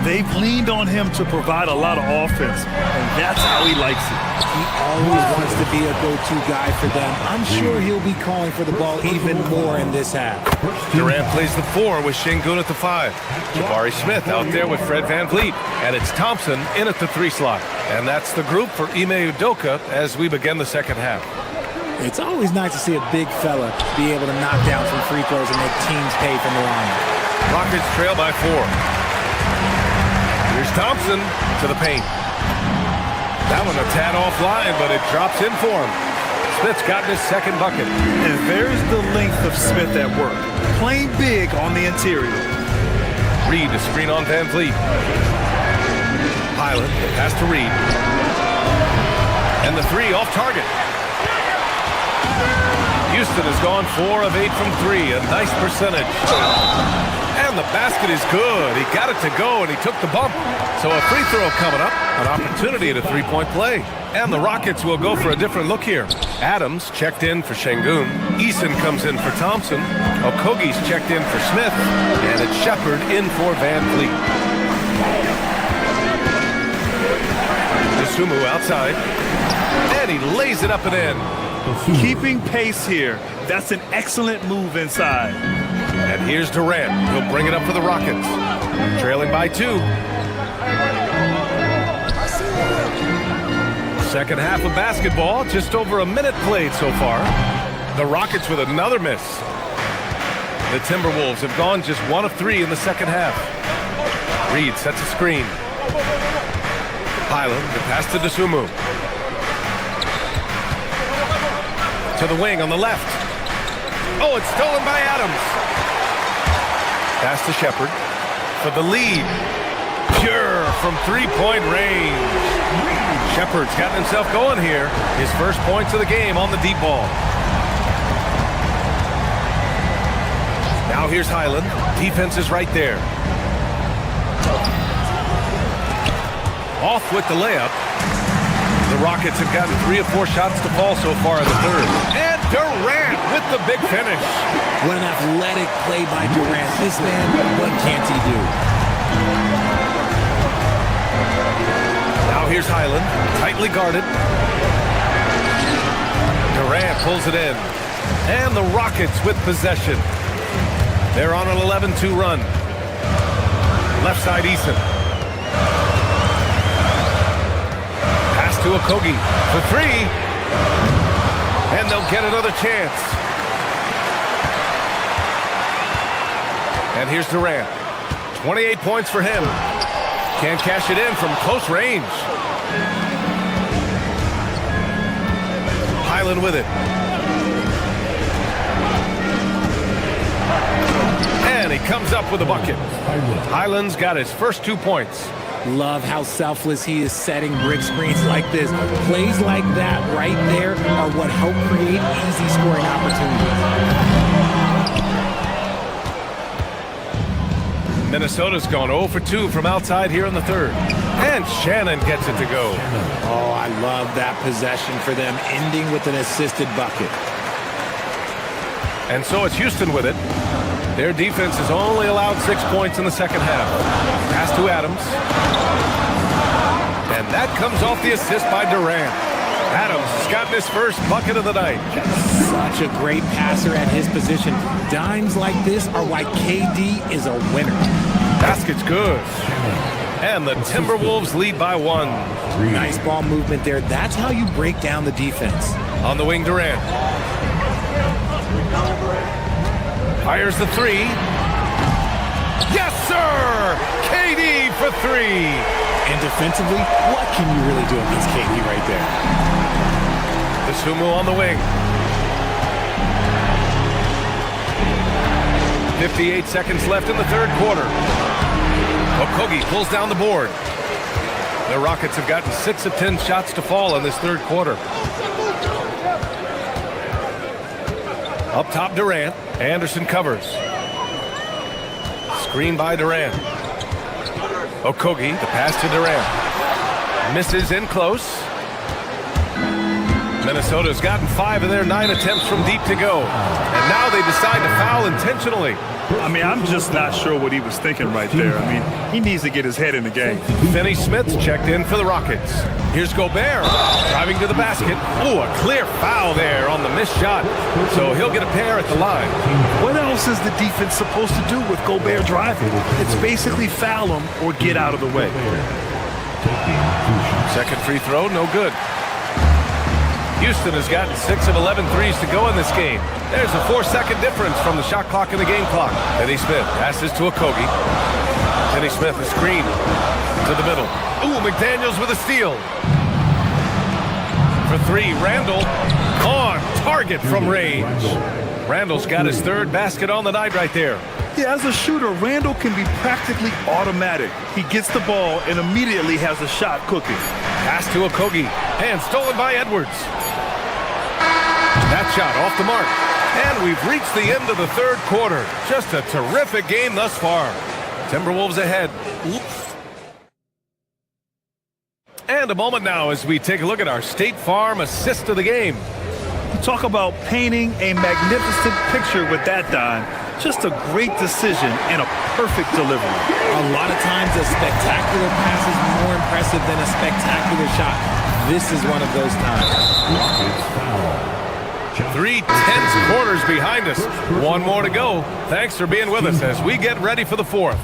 They've leaned on him to provide a lot of offense, and that's how he likes it. He always wants to be a go-to guy for them. I'm sure he'll be calling for the ball even more in this half. Durant plays the 4 with Şengün at the 5. Jabari Smith out there with Fred Van Vliet. And it's Thompson in at the 3 slot. And that's the group for Ime Udoka as we begin the second half. It's always nice to see a big fella be able to knock down some free throws and make teams pay from the line. Rockets trail by 4. Here's Thompson to the paint. That one a tad offline, but it drops in for him. Smith's gotten his second bucket. And there's the length of Smith at work. Playing big on the interior. Reed to screen on Van Vliet. Pilot, the pass to Reed. And the 3 off target. Houston has gone 4 of 8 from 3, a nice percentage. And the basket is good. He got it to go, and he took the bump. So a free throw coming up, an opportunity at a three-point play. And the Rockets will go for a different look here. Adams checked in for Şengün. Eason comes in for Thompson. Okogie's checked in for Smith. And it's Shepard in for Van Vliet. Sumu outside, and he lays it up and in. Keeping pace here. That's an excellent move inside. And here's Durant. He'll bring it up for the Rockets. Trailing by 2. Second half of basketball, just over a minute played so far. The Rockets with another miss. The Timberwolves have gone just 1 of 3 in the second half. Reed sets a screen. Highland, the pass to Dosunmu. To the wing on the left. Oh, it's stolen by Adams. Pass to Shepard for the lead. Pure from three-point range. Shepard's gotten himself going here. His first points of the game on the deep ball. Now here's Highland. Defense is right there. Off with the layup. The Rockets have gotten 3 or 4 shots to fall so far in the third. And Durant with the big finish. What an athletic play by Durant. This man, what can't he do? Now here's Highland, tightly guarded. Durant pulls it in. And the Rockets with possession. They're on an 11-2 run. Left side, Eason. To Okogie for 3, and they'll get another chance. And here's Durant. 28 points for him. Can't cash it in from close range. Highland with it. And he comes up with a bucket. Highland's got his first 2 points. Love how selfless he is setting brick screens like this. Plays like that right there are what help create easy scoring opportunities. Minnesota's gone 0 for 2 from outside here in the third. And Shannon gets it to go. Oh, I love that possession for them, ending with an assisted bucket. And so it's Houston with it. Their defense has only allowed 6 points in the second half. Pass to Adams. And that comes off the assist by Durant. Adams has gotten his first bucket of the night. Such a great passer at his position. Dimes like this are why KD is a winner. Basket's good. And the Timberwolves lead by 1. Nice ball movement there. That's how you break down the defense. On the wing, Durant. Fires the 3. Yes, sir! KD for 3. And defensively, what can you really do against KD right there? Dosunmu on the wing. 58 seconds left in the third quarter. Okogie pulls down the board. The Rockets have gotten 6 of 10 shots to fall in this third quarter. Up top, Durant. Anderson covers. Screen by Durant. Okogie, the pass to Durant. Misses in close. Minnesota's gotten 5 of their 9 attempts from deep to go. And now they decide to foul intentionally. I mean, I'm just not sure what he was thinking right there. I mean, he needs to get his head in the game. Finney Smith's checked in for the Rockets. Here's Gobert driving to the basket. Oh, a clear foul there on the missed shot. So he'll get a pair at the line. What else is the defense supposed to do with Gobert driving? It's basically foul him or get out of the way. Second free throw, no good. Houston has gotten 6 of 11 threes to go in this game. There's a 4-second difference from the shot clock and the game clock. Finney Smith passes to Okogie. Finney Smith, a screen to the middle. Ooh, McDaniels with a steal. For 3, Randall on target from range. Randall's got his 3rd basket on the night right there. Yeah, as a shooter, Randall can be practically automatic. He gets the ball and immediately has a shot cooking. Pass to Okogie and stolen by Edwards. That shot off the mark. And we've reached the end of the third quarter. Just a terrific game thus far. Timberwolves ahead. And a moment now as we take a look at our State Farm assist of the game. Talk about painting a magnificent picture with that dime. Just a great decision and a perfect delivery. A lot of times a spectacular pass is more impressive than a spectacular shot. This is one of those times. 3 tense quarters behind us. One more to go. Thanks for being with us as we get ready for the fourth.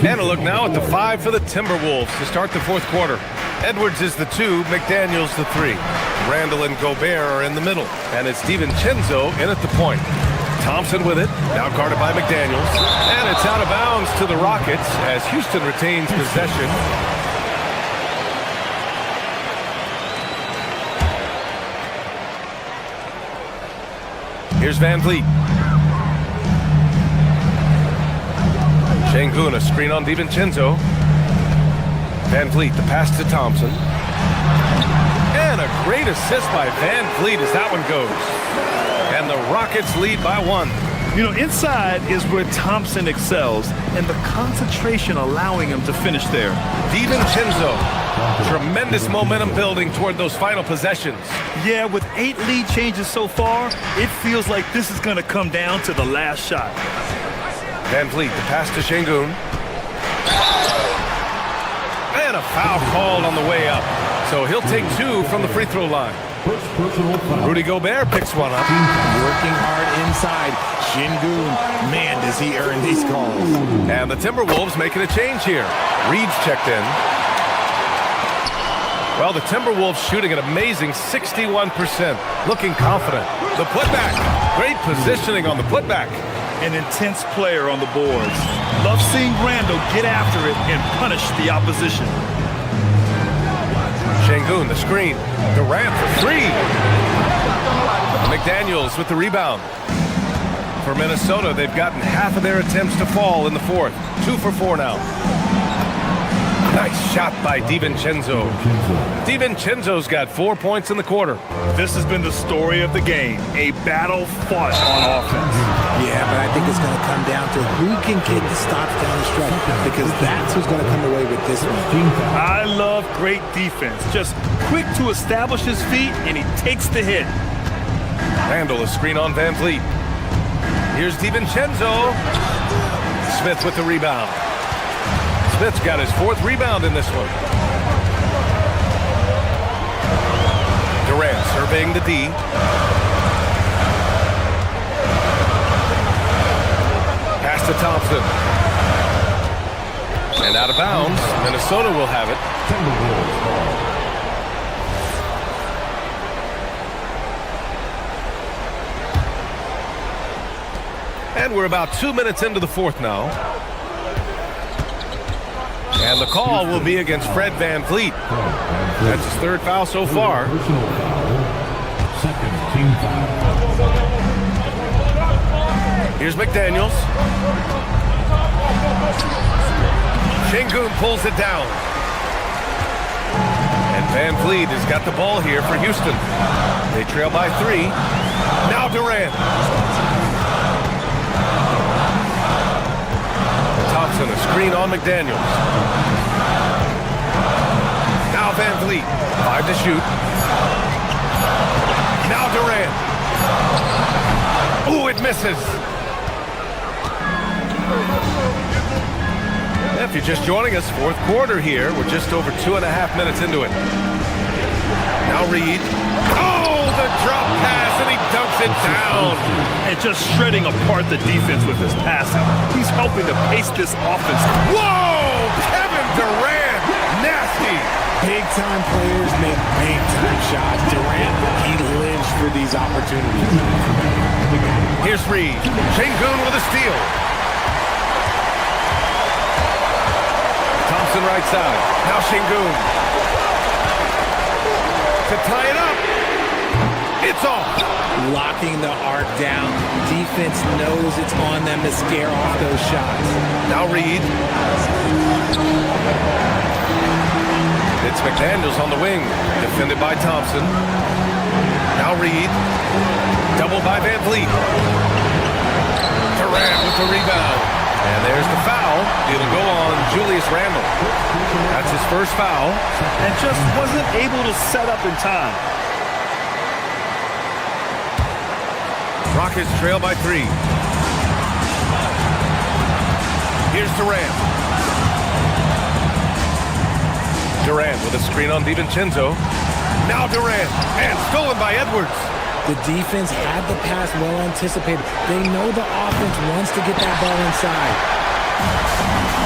And a look now at the 5 for the Timberwolves to start the fourth quarter. Edwards is the 2, McDaniels the 3. Randall and Gobert are in the middle. And it's DiVincenzo in at the point. Thompson with it, now guarded by McDaniels. And it's out of bounds to the Rockets as Houston retains possession. Here's Van Vliet. Şengün, a screen on DiVincenzo. Van Vliet, the pass to Thompson. And a great assist by Van Vliet as that one goes. And the Rockets lead by 1. You know, inside is where Thompson excels, and the concentration allowing him to finish there. DiVincenzo. Tremendous momentum building toward those final possessions. Yeah, with 8 lead changes so far, it feels like this is going to come down to the last shot. Van Vliet, the pass to Şengün. And a foul called on the way up. So he'll take 2 from the free throw line. Rudy Gobert picks one up. Working hard inside. Şengün, man, does he earn these calls. And the Timberwolves making a change here. Reed's checked in. Well, the Timberwolves shooting an amazing 61%. Looking confident. The putback. Great positioning on the putback. An intense player on the boards. Love seeing Randall get after it and punish the opposition. Şengün, the screen. Durant for 3. McDaniels with the rebound. For Minnesota, they've gotten half of their attempts to fall in the fourth. 2 for 4 now. Nice shot by DiVincenzo. DiVincenzo's got 4 points in the quarter. This has been the story of the game. A battle fought on offense. Yeah, but I think it's going to come down to who can get the stops down the stretch, because that's who's going to come away with this one. I love great defense. Just quick to establish his feet, and he takes the hit. Randall, a screen on Van Vliet. Here's DiVincenzo. Smith with the rebound. Smith's got his 4th rebound in this one. Durant surveying the D. Pass to Thompson. And out of bounds. Minnesota will have it. And we're about 2 minutes into the fourth now. And the call will be against Fred Van Vliet. That's his 3rd foul so far. Here's McDaniels. Şengün pulls it down. And Van Vliet has got the ball here for Houston. They trail by 3. Now Durant. Thompson, a screen on McDaniels. Now Van Vliet, 5 to shoot. Now Durant. Ooh, it misses. If you're just joining us, fourth quarter here. We're just over 2.5 minutes into it. Now Reed. Oh, the drop pass, and he dunks it down. And just shredding apart the defense with his passing. He's helping to pace this offense. Whoa! Kevin Durant! Nasty! Big-time players make big-time shots. Durant, he lives for these opportunities. Here's Reed. Şengün with a steal. Thompson right side. Now Şengün. To tie it up. It's off. Locking the arc down. Defense knows it's on them to scare off those shots. Now Reed. It's McDaniels on the wing. Defended by Thompson. Now Reed. Double by Van Vliet. Durant with the rebound. And there's the foul. It'll go on Julius Randle. That's his first foul. And just wasn't able to set up in time. Rockets trail by 3. Here's Durant. Durant with a screen on DiVincenzo. Now Durant. And stolen by Edwards. The defense had the pass well anticipated. They know the offense wants to get that ball inside.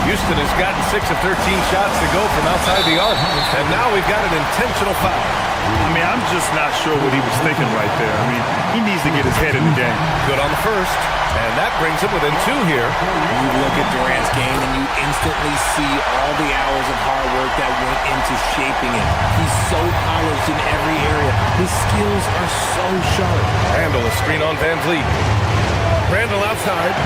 Houston has gotten 6 of 13 shots to go from outside the arc. And now we've got an intentional foul. I mean, I'm just not sure what he was thinking right there. I mean, he needs to get his head in the game. Good on the first. And that brings him within 2 here. You look at Durant's game and you instantly see all the hours of hard work that went into shaping it. He's so polished in every area. His skills are so sharp. Randle a screen on Van Vliet. Randle outside.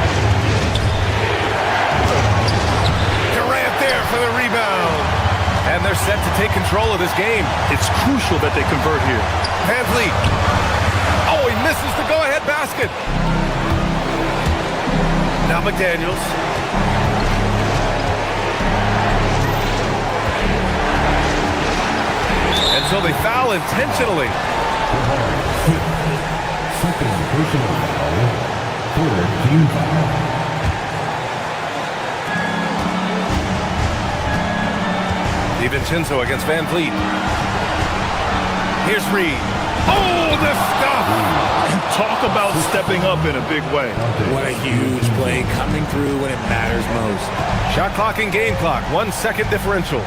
Durant there for the rebound. And they're set to take control of this game. It's crucial that they convert here. Van Vliet. Oh, he misses the go-ahead basket. Now McDaniels. And so they foul intentionally. Second personal foul. Third team foul. DiVincenzo against Van Vliet. Here's Reed. Oh, the stuff! Talk about stepping up in a big way. What a huge play coming through when it matters most. Shot clock and game clock, 1 second differential.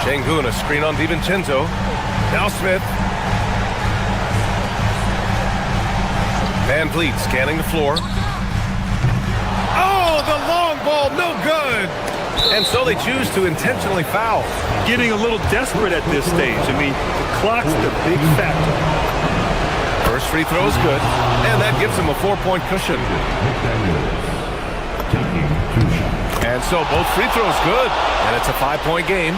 Şengün a screen on DiVincenzo. Now Smith. Van Vliet scanning the floor. Oh, the long ball, no good. And so they choose to intentionally foul. Getting a little desperate at this stage. I mean, the clock's the big factor. First free throw is good, and that gives him a 4-point cushion. And so both free throws good, and it's a 5-point game.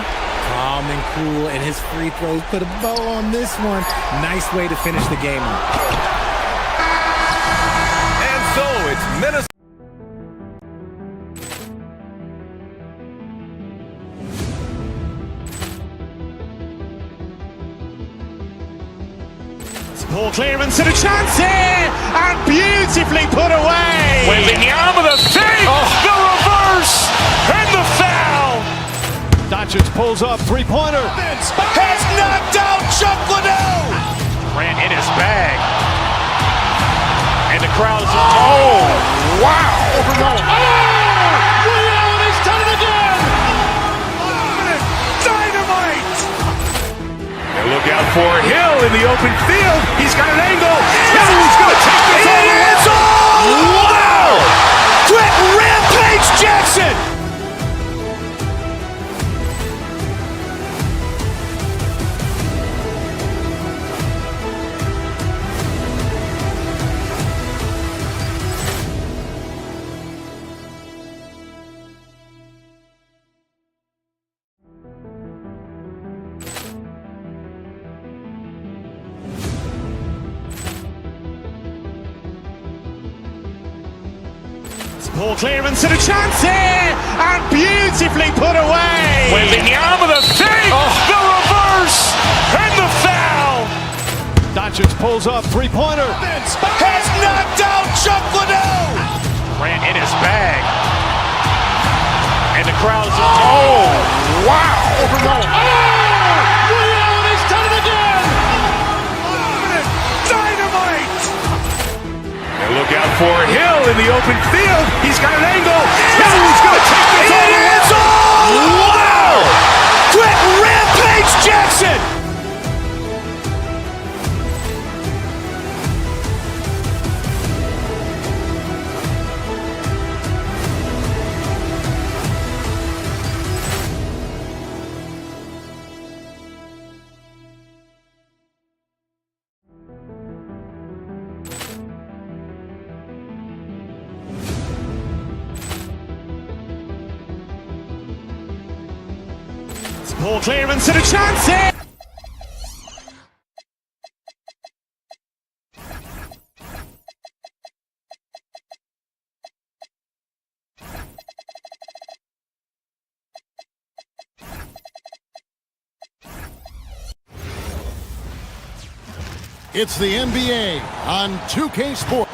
Calm and cool, and his free throws put a bow on this one. Nice way to finish the game. And so it's Minnesota. Ball clearance and a chance here, and beautifully put away. Wembanyama the fake, the reverse, and the foul. Doncic pulls up, three-pointer. Has knocked out Chuck Liddell. Ran in his bag. And the crowd is, oh, wow. Reality's done it again. Dynamite. And look out for Hill in the open field. He's got an angle. Now he's going to take this all the way. Wow. Quick Rampage Jackson. Ball clearance and a chance here, and beautifully put away. Wembanyama the fake, the reverse, and the foul. Doncic pulls up, three-pointer. Has knocked out Chuck Liddell. Ran in his bag. And the crowd is, oh, wow. Reality's done it again. Dynamite. And look out for Hill in the open field. He's got an angle. Now he's going to take this all the way. Wow. Quick Rampage Jackson. Ball clearance and a chance here. It's the NBA on 2K Sports.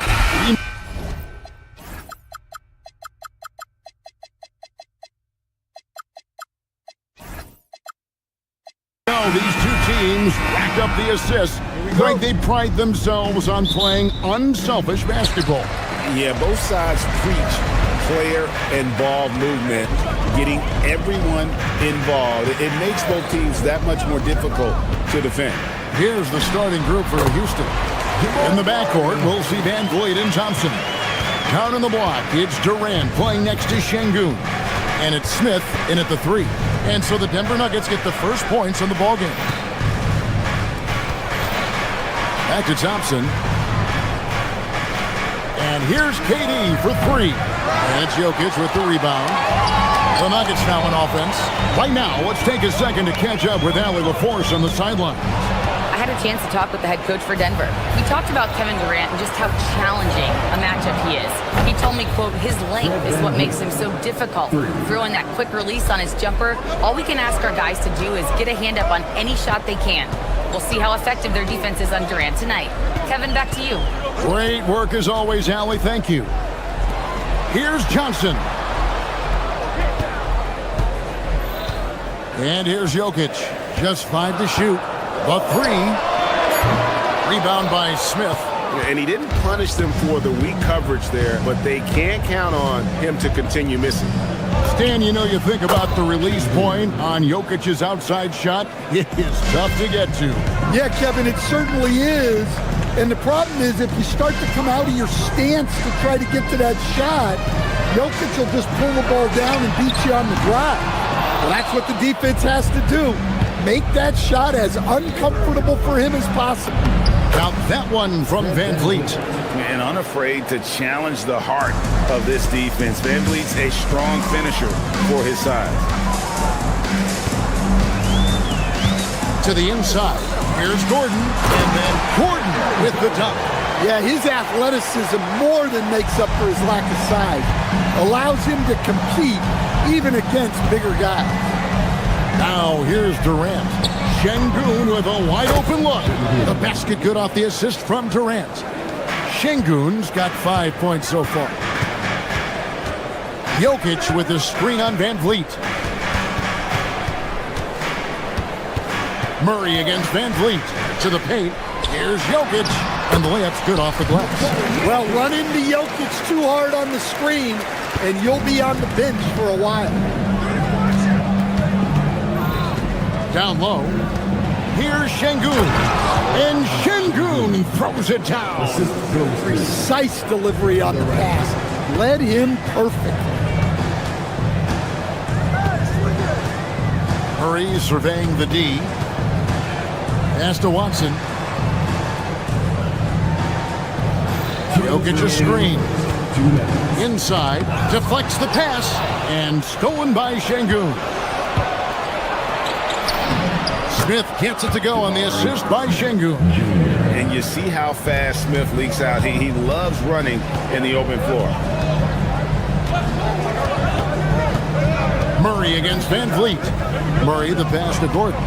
These two teams racked up the assists. Like they pride themselves on playing unselfish basketball. Yeah, both sides preach player and ball movement, getting everyone involved. It makes both teams that much more difficult to defend. Here's the starting group for Houston. In the backcourt, we'll see Van Vliet and Thompson. Down on the block, it's Durant playing next to Şengün. And it's Smith in at the 3. And so the Denver Nuggets get the first points in the ballgame. Back to Thompson. And here's KD for 3. And it's Jokic with the rebound. The Nuggets now on offense. Right now, let's take a second to catch up with Allie LaForce on the sideline. I had a chance to talk with the head coach for Denver. We talked about Kevin Durant and just how challenging a matchup he is. He told me, quote, his length is what makes him so difficult. Throwing that quick release on his jumper, all we can ask our guys to do is get a hand up on any shot they can. We'll see how effective their defense is on Durant tonight. Kevin, back to you. Great work as always, Allie. Thank you. Here's Johnson. And here's Jokic. Just 5 to shoot. The 3. Rebound by Smith. And he didn't punish them for the weak coverage there, but they can't count on him to continue missing. Stan, you know, you think about the release point on Jokic's outside shot. It is tough to get to. Yeah, Kevin, it certainly is. And the problem is if you start to come out of your stance to try to get to that shot, Jokic will just pull the ball down and beat you on the drive. Well, that's what the defense has to do. Make that shot as uncomfortable for him as possible. Now that one from Van Vliet. And unafraid to challenge the heart of this defense. Van Vliet's a strong finisher for his size. To the inside. Here's Gordon. And then Gordon with the dunk. Yeah, his athleticism more than makes up for his lack of size. Allows him to compete even against bigger guys. Now here's Durant. Şengün with a wide open look. The basket good off the assist from Durant. Şengün's got 5 points so far. Jokic with a screen on Van Vliet. Murray against Van Vliet. To the paint. Here's Jokic. And the layup's good off the glass. Well, run into Jokic too hard on the screen, and you'll be on the bench for a while. Down low. Here's Şengün. And Şengün throws it down. Precise delivery on the pass. Led him perfect. Murray surveying the D. Pass to Watson. Jokic a screen. Inside. Deflects the pass. And stolen by Şengün. Smith gets it to go on the assist by Şengün. And you see how fast Smith leaks out. He loves running in the open floor. Murray against Van Vliet. Murray the pass to Gordon.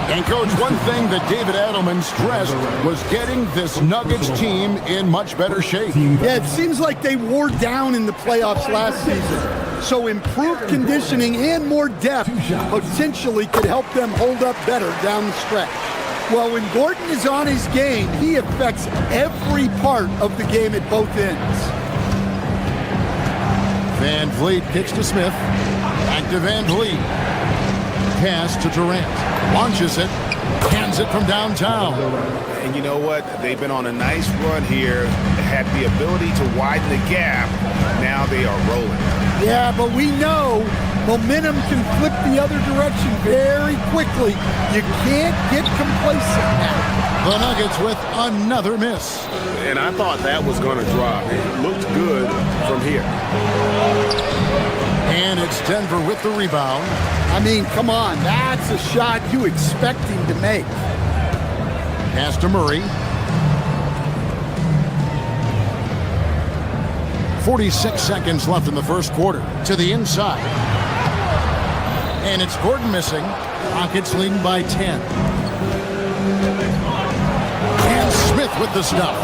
And, Coach, one thing that David Adelman stressed was getting this Nuggets team in much better shape. Yeah, it seems like they wore down in the playoffs last season. So improved conditioning and more depth potentially could help them hold up better down the stretch. Well, when Gordon is on his game, he affects every part of the game at both ends. Van Vliet kicks to Smith. Back to Van Vliet. Pass to Durant. Launches it. Hands it from downtown. And you know what? They've been on a nice run here. Had the ability to widen the gap. Now they are rolling. Yeah, but we know momentum can flip the other direction very quickly. You can't get complacent now. The Nuggets with another miss. And I thought that was going to drop. It looked good from here. And it's Denver with the rebound. I mean, come on. That's a shot you expect him to make. Pass to Murray. 46 seconds left in the first quarter. To the inside. And it's Gordon missing. Rockets leading by 10. with the stuff.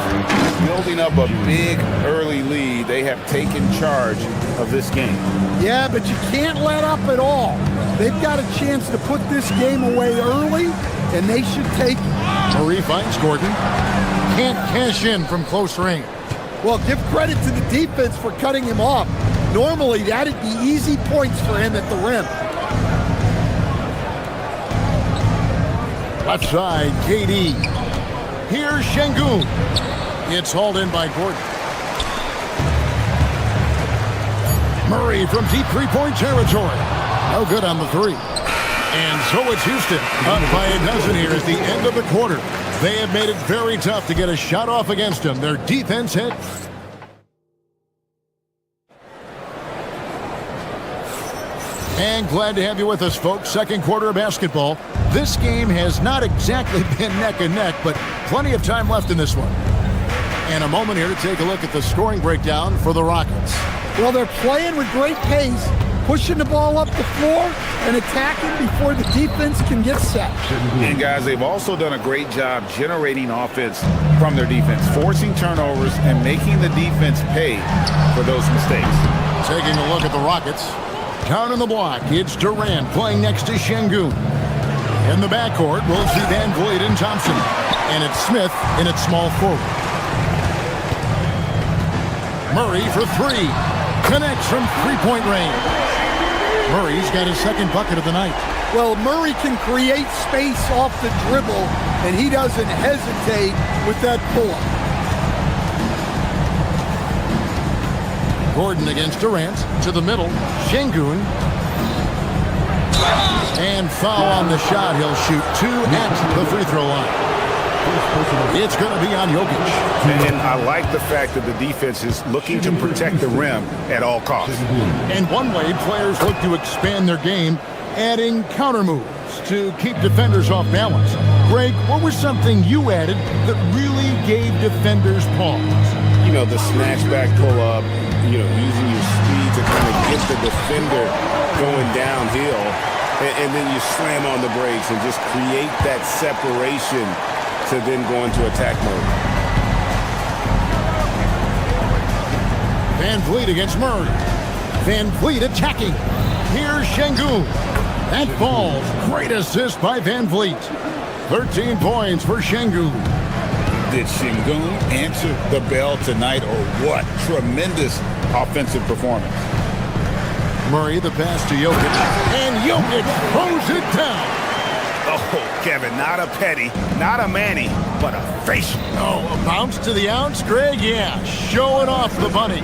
Building up a big early lead, they have taken charge of this game. Yeah, but you can't let up at all. They've got a chance to put this game away early, and they should take it. Murray finds Gordon. Can't cash in from close range. Well, give credit to the defense for cutting him off. Normally, that'd be easy points for him at the rim. Left side, KD. Here's Şengün. It's hauled in by Gordon. Murray from deep three-point territory. No good on the three. And so it's Houston up by a dozen here at the end of the quarter. They have made it very tough to get a shot off against them. Their defense had... And glad to have you with us, folks. Second quarter of basketball. This game has not exactly been neck and neck, but plenty of time left in this one. And a moment here to take a look at the scoring breakdown for the Rockets. Well, they're playing with great pace, pushing the ball up the floor and attacking before the defense can get set. And guys, they've also done a great job generating offense from their defense, forcing turnovers and making the defense pay for those mistakes. Taking a look at the Rockets. Down in the block, it's Durant playing next to Şengün. In the backcourt, we'll see Van Vliet and Thompson. And it's Smith in its small forward. Murray for three. Connects from three-point range. Murray's got his second bucket of the night. Well, Murray can create space off the dribble, and he doesn't hesitate with that pull-up. Gordon against Durant. To the middle. Şengün. And foul on the shot. He'll shoot two at the free throw line. It's going to be on Jokic. And I like the fact that the defense is looking to protect the rim at all costs. And one way players look to expand their game, adding counter moves to keep defenders off balance. Greg, what was something you added that really gave defenders pause? You know, the snatch back pull-up, you know, using your speed to kind of get the defender going downhill, and then you slam on the brakes and just create that separation to then go into attack mode. Van Vliet against Murray. Van Vliet attacking. Here's Şengün. That falls. Great assist by Van Vliet. 13 points for Şengün. Did Şengün answer the bell tonight, or what? Tremendous offensive performance. Murray, the pass to Jokic. And Jokic throws it down. Oh, Kevin, not a petty, not a Manny, but a facial. Oh, a bounce to the ounce, Greg? Yeah, showing off the bunny.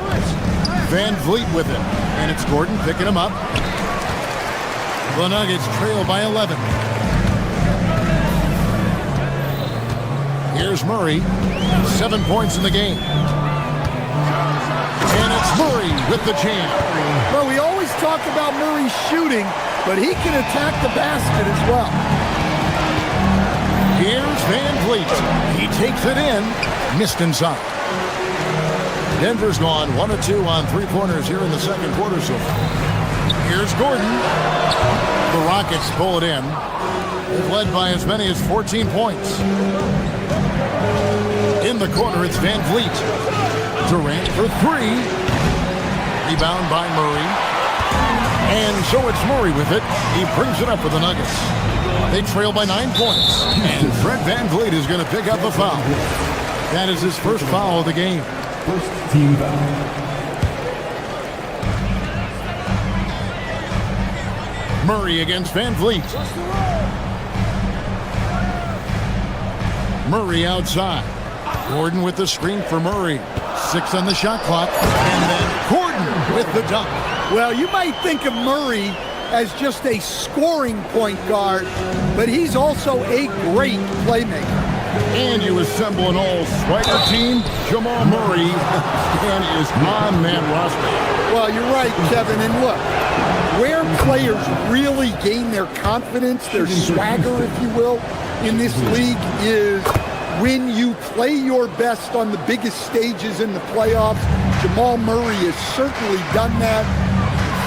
Van Vliet with it. And it's Gordon picking him up. The Nuggets trail by 11. Here's Murray. 7 points in the game. And it's Murray with the jam. Well, we always talk about Murray shooting, but he can attack the basket as well. Here's Van Vliet. He takes it in. Missed inside. Denver's gone 1 of 2 on three-pointers here in the second quarter so far. Here's Gordon. The Rockets pull it in. They've led by as many as 14 points. In the corner, it's Van Vliet. Durant for three. Rebound by Murray. And so it's Murray with it. He brings it up for the Nuggets. They trail by 9 points. And Fred Van Vliet is going to pick up a foul. That is his first foul of the game. First team foul. Murray against Van Vliet. Murray outside. Gordon with the screen for Murray. 6 on the shot clock. And then Gordon with the dunk. Well, you might think of Murray as just a scoring point guard, but he's also a great playmaker. And you assemble an all-Spider team. Jamal Murray and is on that roster. Well, you're right, Kevin. And look, where players really gain their confidence, their swagger, if you will, in this league is when you play your best on the biggest stages in the playoffs. Jamal Murray has certainly done that.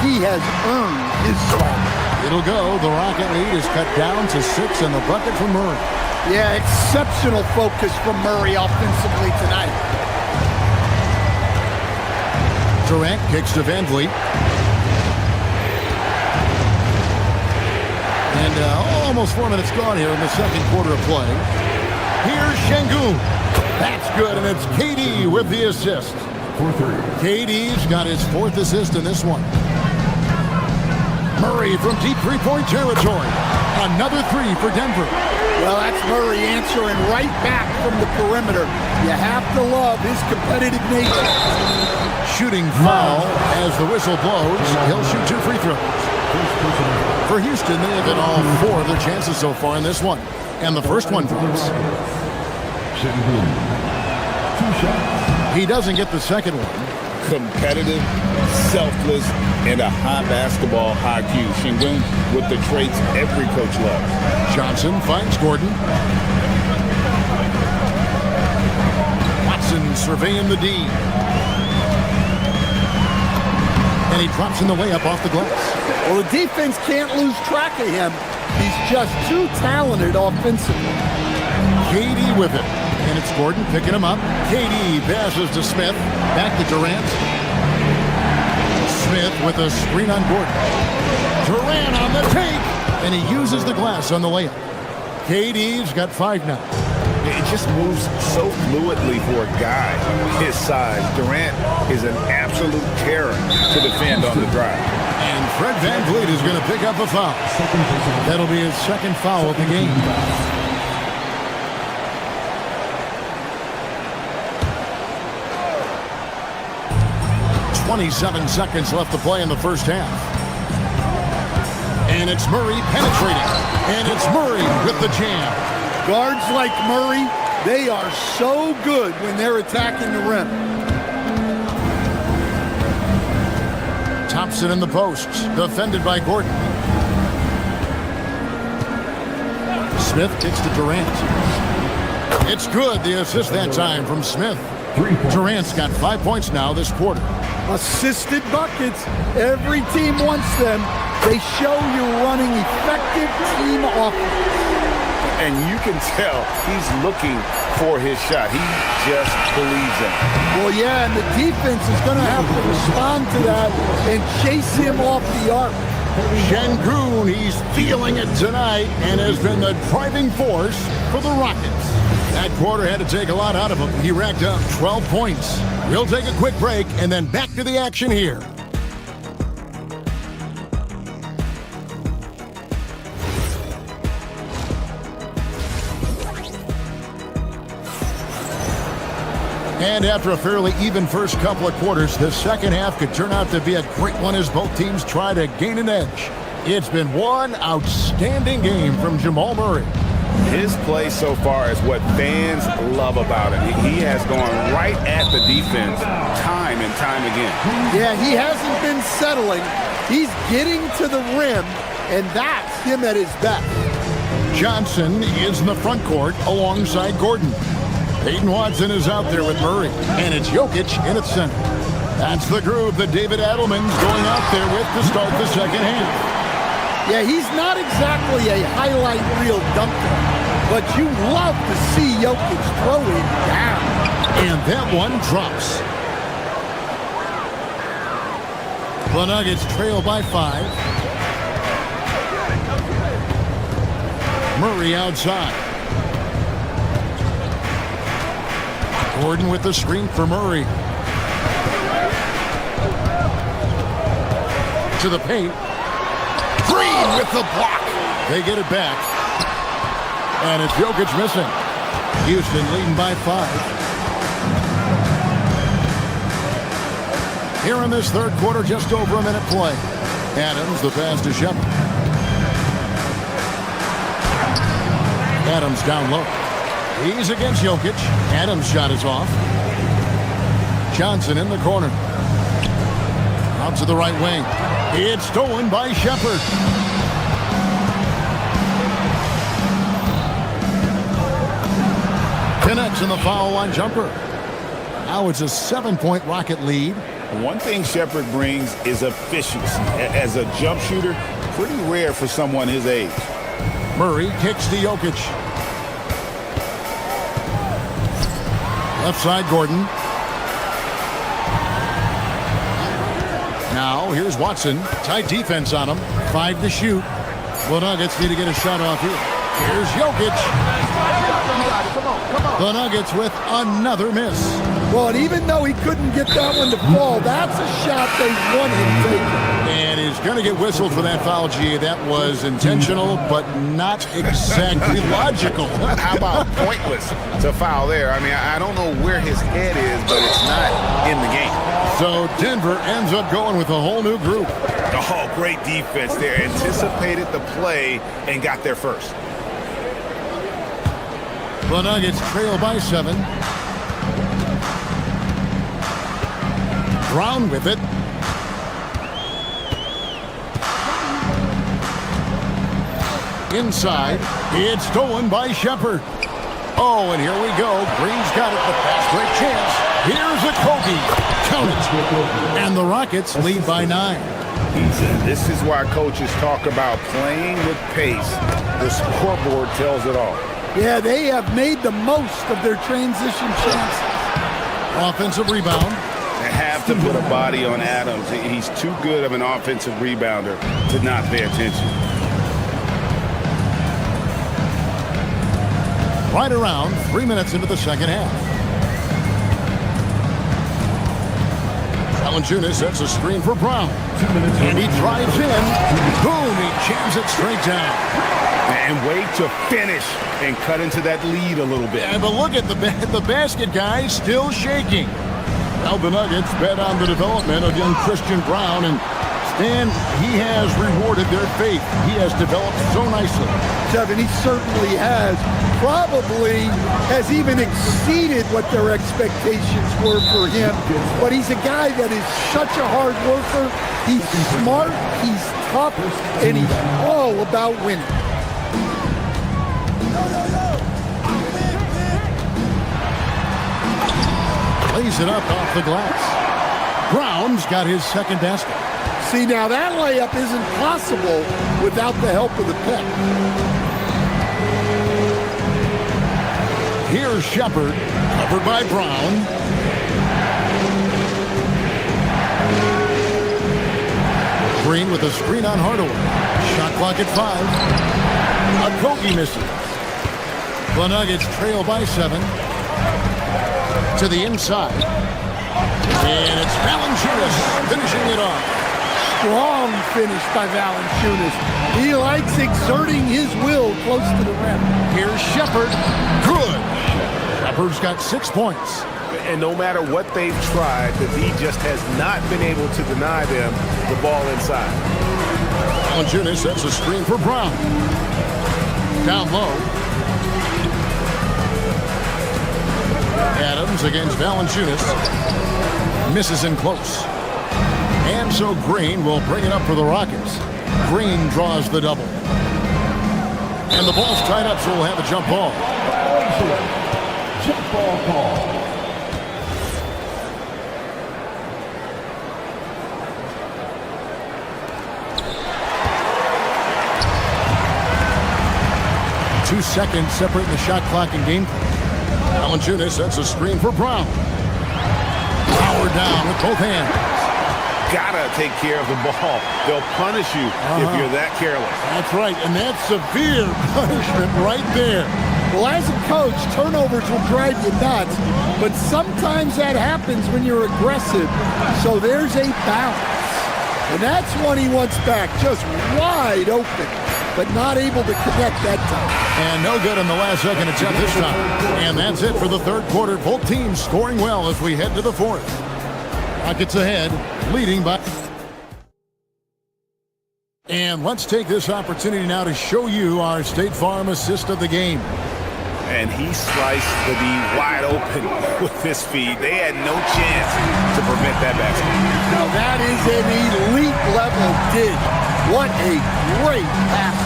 He has earned his swagger. It'll go. The Rocket lead is cut down to 6 and the bucket for Murray. Yeah, exceptional focus from Murray offensively tonight. Durant kicks to Van Vliet. And almost 4 minutes gone here in the second quarter of play. Here's Şengün. That's good, and it's KD with the assist. KD's got his 4th assist in this one. Murray from deep three-point territory. Another 3 for Denver. Well, that's Murray answering right back from the perimeter. You have to love his competitive nature. Shooting foul as the whistle blows. He'll shoot 2 free throws. For Houston, they have hit all 4 of their chances so far in this one. And the first one drops. He doesn't get the second one. Competitive, selfless, and a high basketball IQ. Şengün with the traits every coach loves. Johnson finds Gordon. Watson surveying the D. And he drops in the layup off the glass. Well, the defense can't lose track of him. He's just too talented offensively. KD with it. And it's Gordon picking him up. KD passes to Smith. Back to Durant. Smith with a screen on Gordon. Durant on the take. And he uses the glass on the layup. KD's got 5 now. It just moves so fluidly for a guy his size. Durant is an absolute terror to defend on the drive. And Fred VanVleet is going to pick up a foul. That'll be his second foul of the game. 27 seconds left to play in the first half. And it's Murray penetrating. And it's Murray with the jam. Guards like Murray, they are so good when they're attacking the rim. Thompson in the posts, defended by Gordon. Smith kicks to Durant. It's good, the assist that time from Smith. Durant's got 5 points now this quarter. Assisted buckets. Every team wants them. They show you're running effective team offense. And you can tell he's looking for his shot. He just believes in it. Well, yeah, and the defense is going to have to respond to that and chase him off the arc. Şengün, he's feeling it tonight and has been the driving force for the Rockets. That quarter had to take a lot out of him. He racked up 12 points. We'll take a quick break and then back to the action here. And after a fairly even first couple of quarters, the second half could turn out to be a great one as both teams try to gain an edge. It's been one outstanding game from Jamal Murray. His play so far is what fans love about him. He has gone right at the defense time and time again. Yeah, he hasn't been settling. He's getting to the rim, and that's him at his best. Johnson is in the front court alongside Gordon. Peyton Watson is out there with Murray, and it's Jokic in its center. That's the groove that David Adelman's going out there with to start the second half. Yeah, he's not exactly a highlight reel dunker, but you love to see Jokic throw it down. And that one drops. The Nuggets trail by 5. Murray outside. Gordon with the screen for Murray. To the paint. Green with the block. They get it back. And it's Jokic missing. Houston leading by 5. Here in this third quarter, just over a minute play. Adams, the pass to Shepard. Adams down low. He's against Jokic. Adams' shot is off. Johnson in the corner. Out to the right wing. It's stolen by Shepard. Connects in the foul line jumper. Now it's a 7-point Rocket lead. One thing Shepard brings is efficiency. As a jump shooter, pretty rare for someone his age. Murray kicks to Jokic. Left side, Gordon. Now, here's Watson. Tight defense on him. 5 to shoot. The Nuggets need to get a shot off here. Here's Jokic. The Nuggets with another miss. Well, and even though he couldn't get that one to fall, that's a shot they want him taking. And he's going to get whistled for that foul, G. That was intentional, but not exactly logical. How about pointless to foul there? I mean, I don't know where his head is, but it's not in the game. So Denver ends up going with a whole new group. Oh, great defense there. Anticipated the play and got there first. The Nuggets trail by 7. Brown with it. Inside. It's stolen by Shepherd. Oh, and here we go. Green's got it. The fast break chance. Here's a Kobe. Count it. And the Rockets lead by 9. This is why coaches talk about playing with pace. The scoreboard tells it all. Yeah, they have made the most of their transition chances. Offensive rebound. They have to put a body on Adams. He's too good of an offensive rebounder to not pay attention. Right around 3 minutes into the second half. Valanciunas sets a screen for Brown. And he drives in. Boom, he jams it straight down. And wait to finish and cut into that lead a little bit. Yeah, but look at the basket guy still shaking. Now the Nuggets bet on the development of young Christian Brown, and Stan, he has rewarded their faith. He has developed so nicely. Kevin, he certainly has. Probably has even exceeded what their expectations were for him. But he's a guy that is such a hard worker. He's smart, he's tough, and he's all about winning. Lays it up off the glass. Brown's got his second basket. See, now that layup isn't possible without the help of the pick. Here's Shepherd, covered by Brown. Green with a screen on Hardaway. Shot clock at 5. A Kobe misses. The Nuggets trail by 7. To the inside. And it's Valanciunas finishing it off. Strong finish by Valanciunas. He likes exerting his will close to the rim. Here's Shepherd. Good. Shepherd's got 6 points. And no matter what they've tried, the D just has not been able to deny them the ball inside. Valanciunas sets a screen for Brown. Down low. Adams against Valanciunas. Misses in close. And so Green will bring it up for the Rockets. Green draws the double. And the ball's tied up, so we'll have a jump ball. Jump ball call. Two seconds separating the shot clock and game clock. Valanciunas sets a screen for Brown. Power down with both hands. Gotta take care of the ball. They'll punish you if you're that careless. That's right, and that's severe punishment right there. Well, as a coach, turnovers will drive you nuts, but sometimes that happens when you're aggressive. So there's a balance. And that's one he wants back, just wide open, but not able to connect that time. And no good in the last second attempt this time. And that's it for the third quarter. Both teams scoring well as we head to the fourth. Rockets ahead, leading by... And let's take this opportunity now to show you our State Farm assist of the game. And he sliced the D wide open with his feed. They had no chance to prevent that basket. Now that is an elite level dig. What a great pass.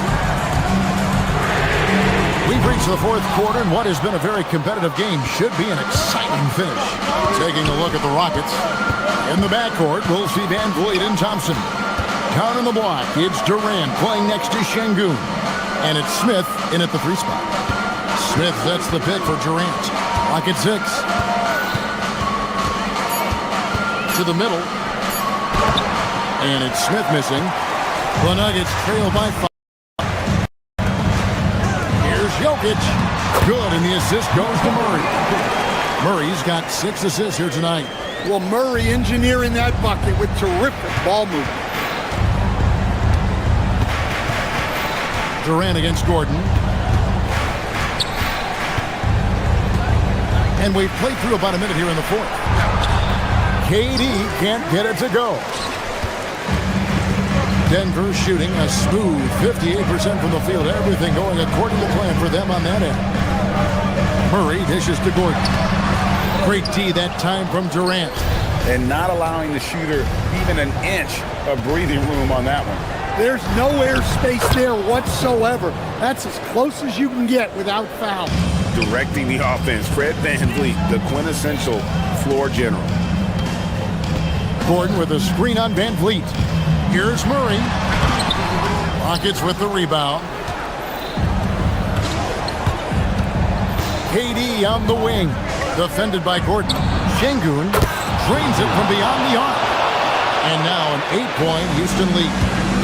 We've reached the fourth quarter, and what has been a very competitive game should be an exciting finish. Taking a look at the Rockets. In the backcourt, we'll see Van Vliet and Thompson. Down in the block, it's Durant playing next to Şengün. And it's Smith in at the 3 spot. Smith sets the pick for Durant. Rocket 6. to the middle. And it's Smith missing. The Nuggets trail by 5. Here's Jokic. Good, and the assist goes to Murray. Murray's got 6 assists here tonight. Well, Murray engineering that bucket with terrific ball movement. Durant against Gordon. And we've played through about a minute here in the fourth. KD can't get it to go. Denver shooting a smooth 58% from the field. Everything going according to plan for them on that end. Murray dishes to Gordon. Great D that time from Durant. And not allowing the shooter even an inch of breathing room on that one. There's no airspace there whatsoever. That's as close as you can get without foul. Directing the offense, Fred VanVleet, the quintessential floor general. Gordon with a screen on VanVleet. Here's Murray. Rockets with the rebound. KD on the wing. Defended by Gordon. Şengün drains it from beyond the arc. And now an 8-point Houston lead.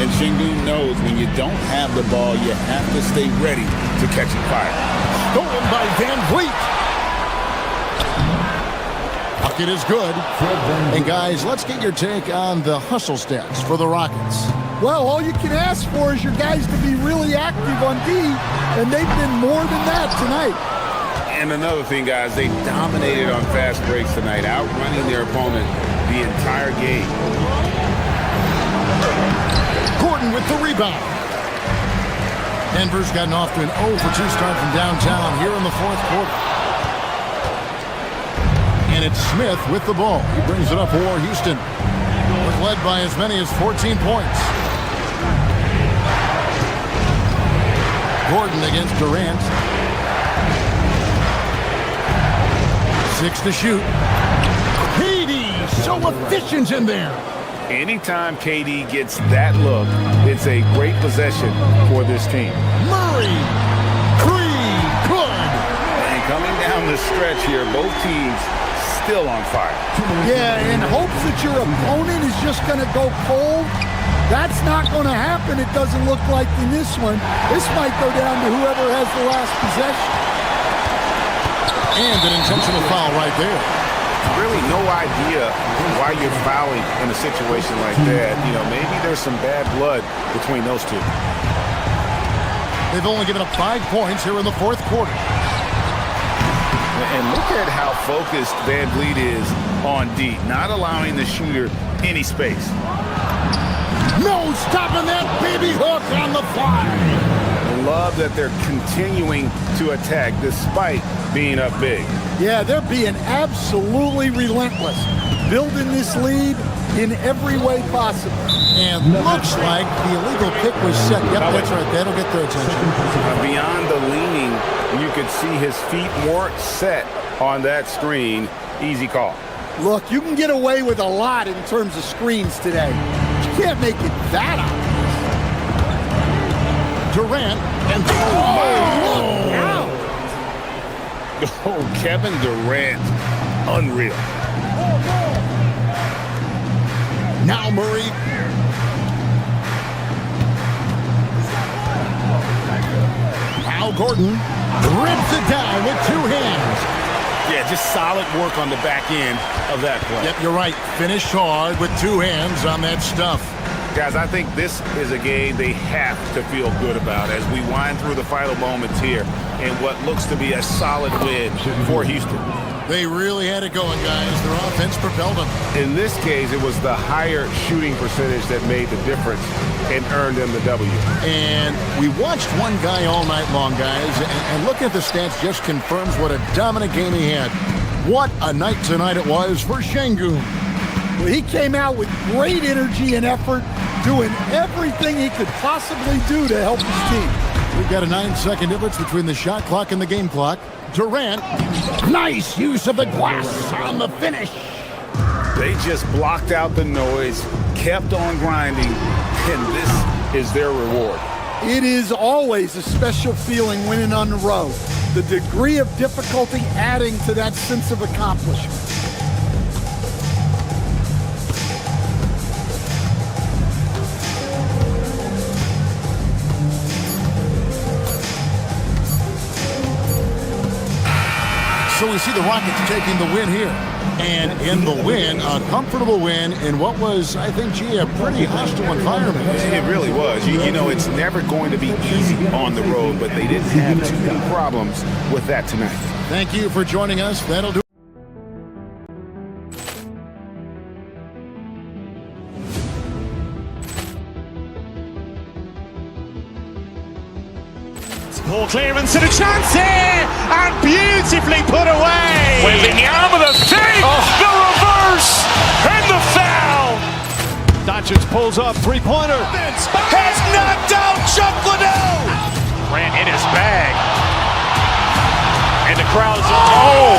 And Şengün knows when you don't have the ball, you have to stay ready to catch a fire. Stolen by VanVleet. Bucket is good. And guys, let's get your take on the hustle stats for the Rockets. Well, all you can ask for is your guys to be really active on D, and they've been more than that tonight. And another thing, guys, they dominated on fast breaks tonight, outrunning their opponent the entire game. Gordon with the rebound. Denver's gotten off to an 0-for-2 start from downtown here in the fourth quarter. And it's Smith with the ball. He brings it up for Houston. Was led by as many as 14 points. Gordon against Durant. 6 to shoot. KD so efficient in there. Anytime KD gets that look, it's a great possession for this team. Murray, 3, good. And coming down the stretch here, both teams still on fire. Yeah, in hopes that your opponent is just going to go cold. That's not going to happen, it doesn't look like in this one. This might go down to whoever has the last possession. And an intentional foul right there. Really no idea why you're fouling in a situation like that. You know, maybe there's some bad blood between those two. They've only given up 5 points here in the fourth quarter. And look at how focused VanVleet is on D, not allowing the shooter any space. No stopping that baby hook on the fly. Love that they're continuing to attack despite being up big. Yeah, they're being absolutely relentless, building this lead in every way possible. And looks like the illegal pick was set. Yep, that's right. That'll get their attention. Beyond the leaning, you could see his feet weren't set on that screen. Easy call. Look, you can get away with a lot in terms of screens today. You can't make it that obvious. Durant and Oh, Kevin Durant, unreal. Now Murray. Now Gordon rips it down with 2 hands. Yeah, just solid work on the back end of that play. Yep, you're right. Finished hard with 2 hands on that stuff. Guys, I think this is a game they have to feel good about as we wind through the final moments here in what looks to be a solid win for Houston. They really had it going, guys. Their offense propelled them. In this case, it was the higher shooting percentage that made the difference and earned them the W. And we watched one guy all night long, guys, and looking at the stats just confirms what a dominant game he had. What a night tonight it was for Şengün. Well, he came out with great energy and effort, doing everything he could possibly do to help his team. We've got a 9-second difference between the shot clock and the game clock. Durant, nice use of the glass on the finish. They just blocked out the noise, kept on grinding, and this is their reward. It is always a special feeling winning on the road. The degree of difficulty adding to that sense of accomplishment. we see the Rockets taking the win here. And in the win, a comfortable win in what was, I think, a pretty hostile environment. It really was. You know, it's never going to be easy on the road, but they didn't have too many problems with that tonight. Thank you for joining us. That'll do. Ball clearance and a chance here, and beautifully put away. Wembanyama the save, the reverse, and the foul. Doncic pulls up, three-pointer. Has knocked out Chuck Liddell. Grant in his bag. And the crowd is, oh,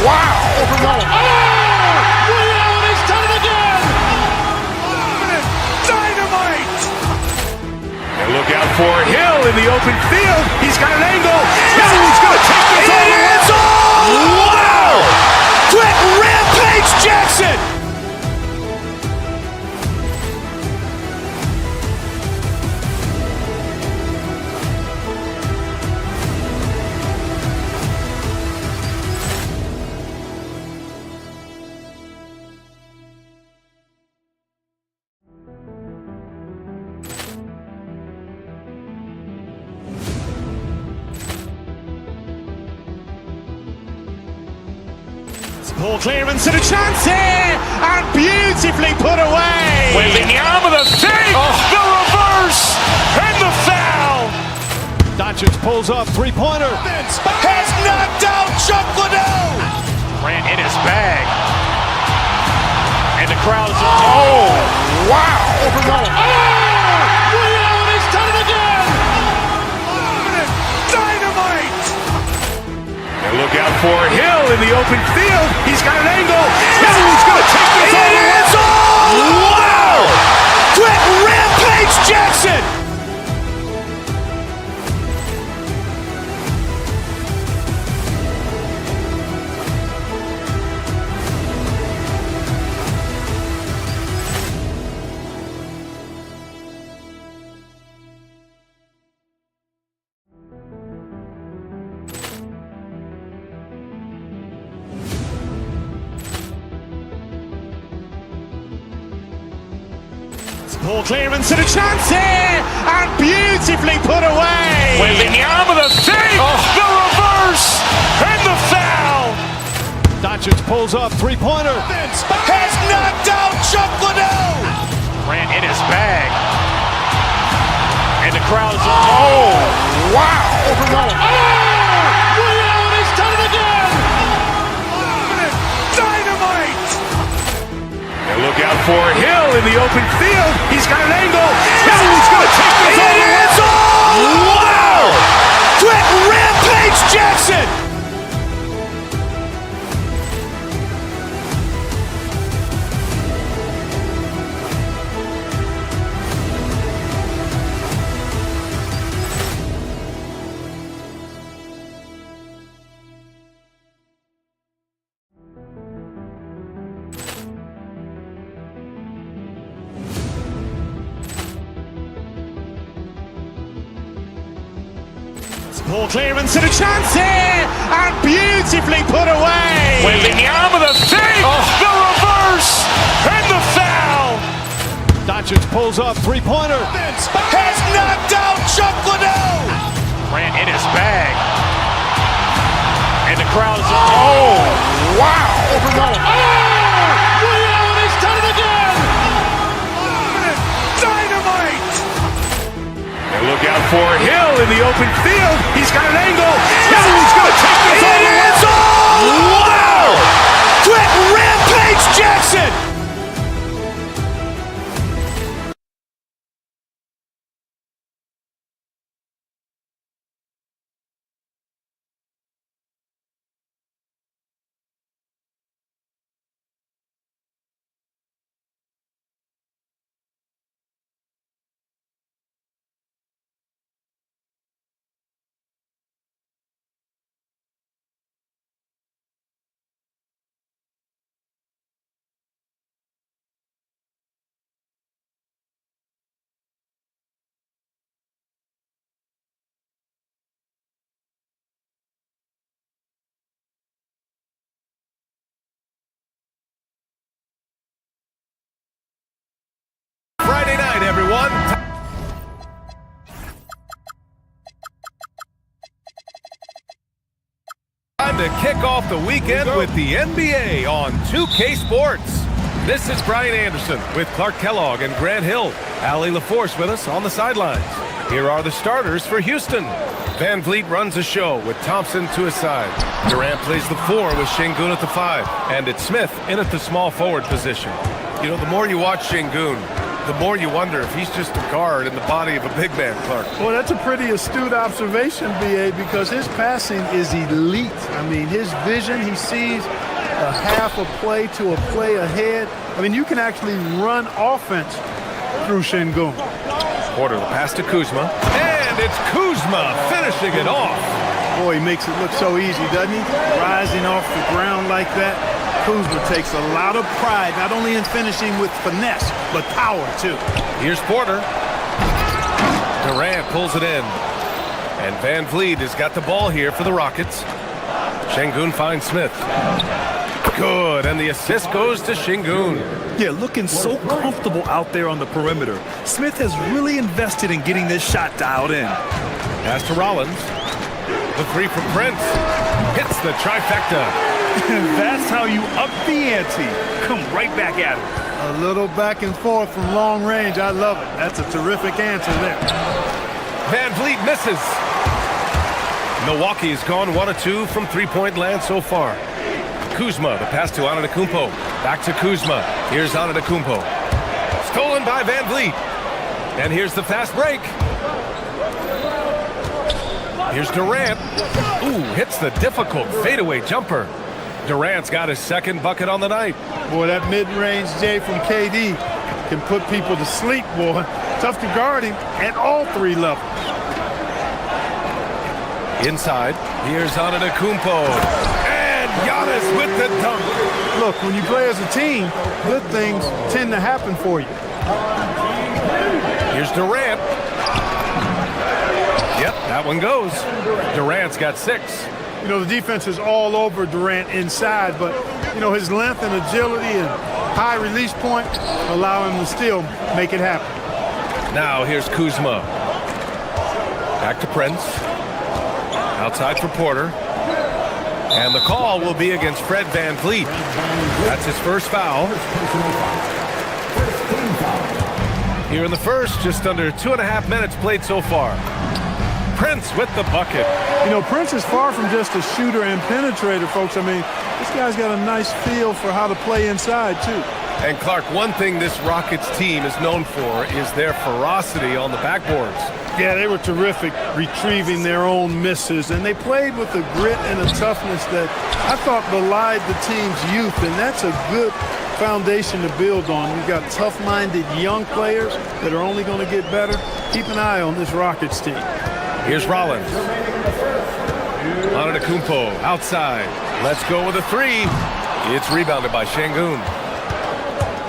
wow. Ray Allen has done it again. Dynamite. And look out for Hill in the open field. He's got an angle. Now he's going to take this all the way. Wow. Quick Rampage Jackson. Ball clearance and a chance here, and beautifully put away. Wembanyama the save, the reverse, and the foul. Doncic pulls up, three-pointer. Has knocked out Chuck Liddell. Grant in his bag. And the crowd is, oh, wow. Ray Allen has done it again. Dynamite. And look out for Hill in the open field. He's got an angle. Now he's going to take this all the way. Wow. Quick Rampage Jackson. Ball clearance and a chance here, and beautifully put away. Wembanyama the save, the reverse, and the foul. Doncic pulls up, three-pointer. Has knocked out Chuck Liddell. Grant in his bag. And the crowd is, oh, wow. Ray Allen has done it again. Dynamite. And look out for Hill in the open field. He's got an angle. Now he's going to take this all the way. Wow. Quick Rampage Jackson. Ball clearance and a chance here, and beautifully put away. Wembanyama the save, the reverse, and the foul. Doncic pulls up, three-pointer. Has knocked out Chuck Liddell. Grant in his bag. And the crowd is, oh, wow. Ray Allen has done it again. Dynamite. And look out for Hill in the open field. He's got an angle. Now he's going to take this all the way. Wow. Quick Rampage Jackson. to kick off the weekend with the NBA on 2K Sports. This is Brian Anderson with Clark Kellogg and Grant Hill. Allie LaForce with us on the sidelines. Here are the starters for Houston. Van Vliet runs the show with Thompson to his side. Durant plays the 4 with Şengün at the 5. And it's Smith in at the small forward position. You know, the more you watch Şengün, the more you wonder if he's just a guard in the body of a big man, Clark. Well, that's a pretty astute observation, B.A., because his passing is elite. I mean, his vision, he sees a half a play to a play ahead. I mean, you can actually run offense through Şengün. Porter, the pass to Kuzma. And it's Kuzma finishing it off. Boy, he makes it look so easy, doesn't he? Rising off the ground like that. Kuzma takes a lot of pride, not only in finishing with finesse, but power, too. Here's Porter. Durant pulls it in. And Van Vliet has got the ball here for the Rockets. Şengün finds Smith. Good, and the assist goes to Şengün. Yeah, looking so comfortable out there on the perimeter. Smith has really invested in getting this shot dialed in. Pass to Rollins. The 3 from Prince. Hits the trifecta. That's how you up the ante. Come right back at it. A little back and forth from long range. I love it. That's a terrific answer there. Van Vliet misses. Milwaukee has gone 1 of 2 from three-point land so far. Kuzma, the pass to Antetokounmpo. Back to Kuzma. Here's Antetokounmpo. Stolen by Van Vliet. And here's the fast break. Here's Durant. Ooh, hits the difficult fadeaway jumper. Durant's got his second bucket on the night. Boy, that mid-range J from KD can put people to sleep, boy. Tough to guard him at all 3 levels. Inside, here's Antetokounmpo. And Giannis with the dunk. Look, when you play as a team, good things tend to happen for you. Here's Durant. Yep, that one goes. Durant's got 6. You know, the defense is all over Durant inside, but, you know, his length and agility and high release point allow him to still make it happen. Now here's Kuzma. Back to Prince. Outside for Porter. And the call will be against Fred Van Vliet. That's his first foul. Here in the first, just under 2.5 minutes played so far. Prince with the bucket. You know, Prince is far from just a shooter and penetrator, folks. I mean, this guy's got a nice feel for how to play inside, too. And Clark, one thing this Rockets team is known for is their ferocity on the backboards. Yeah, they were terrific retrieving their own misses, and they played with a grit and a toughness that I thought belied the team's youth, and that's a good foundation to build on. You've got tough-minded young players that are only going to get better. Keep an eye on this Rockets team. Here's Rollins. Antetokounmpo outside. Let's go with a 3. It's rebounded by Şengün.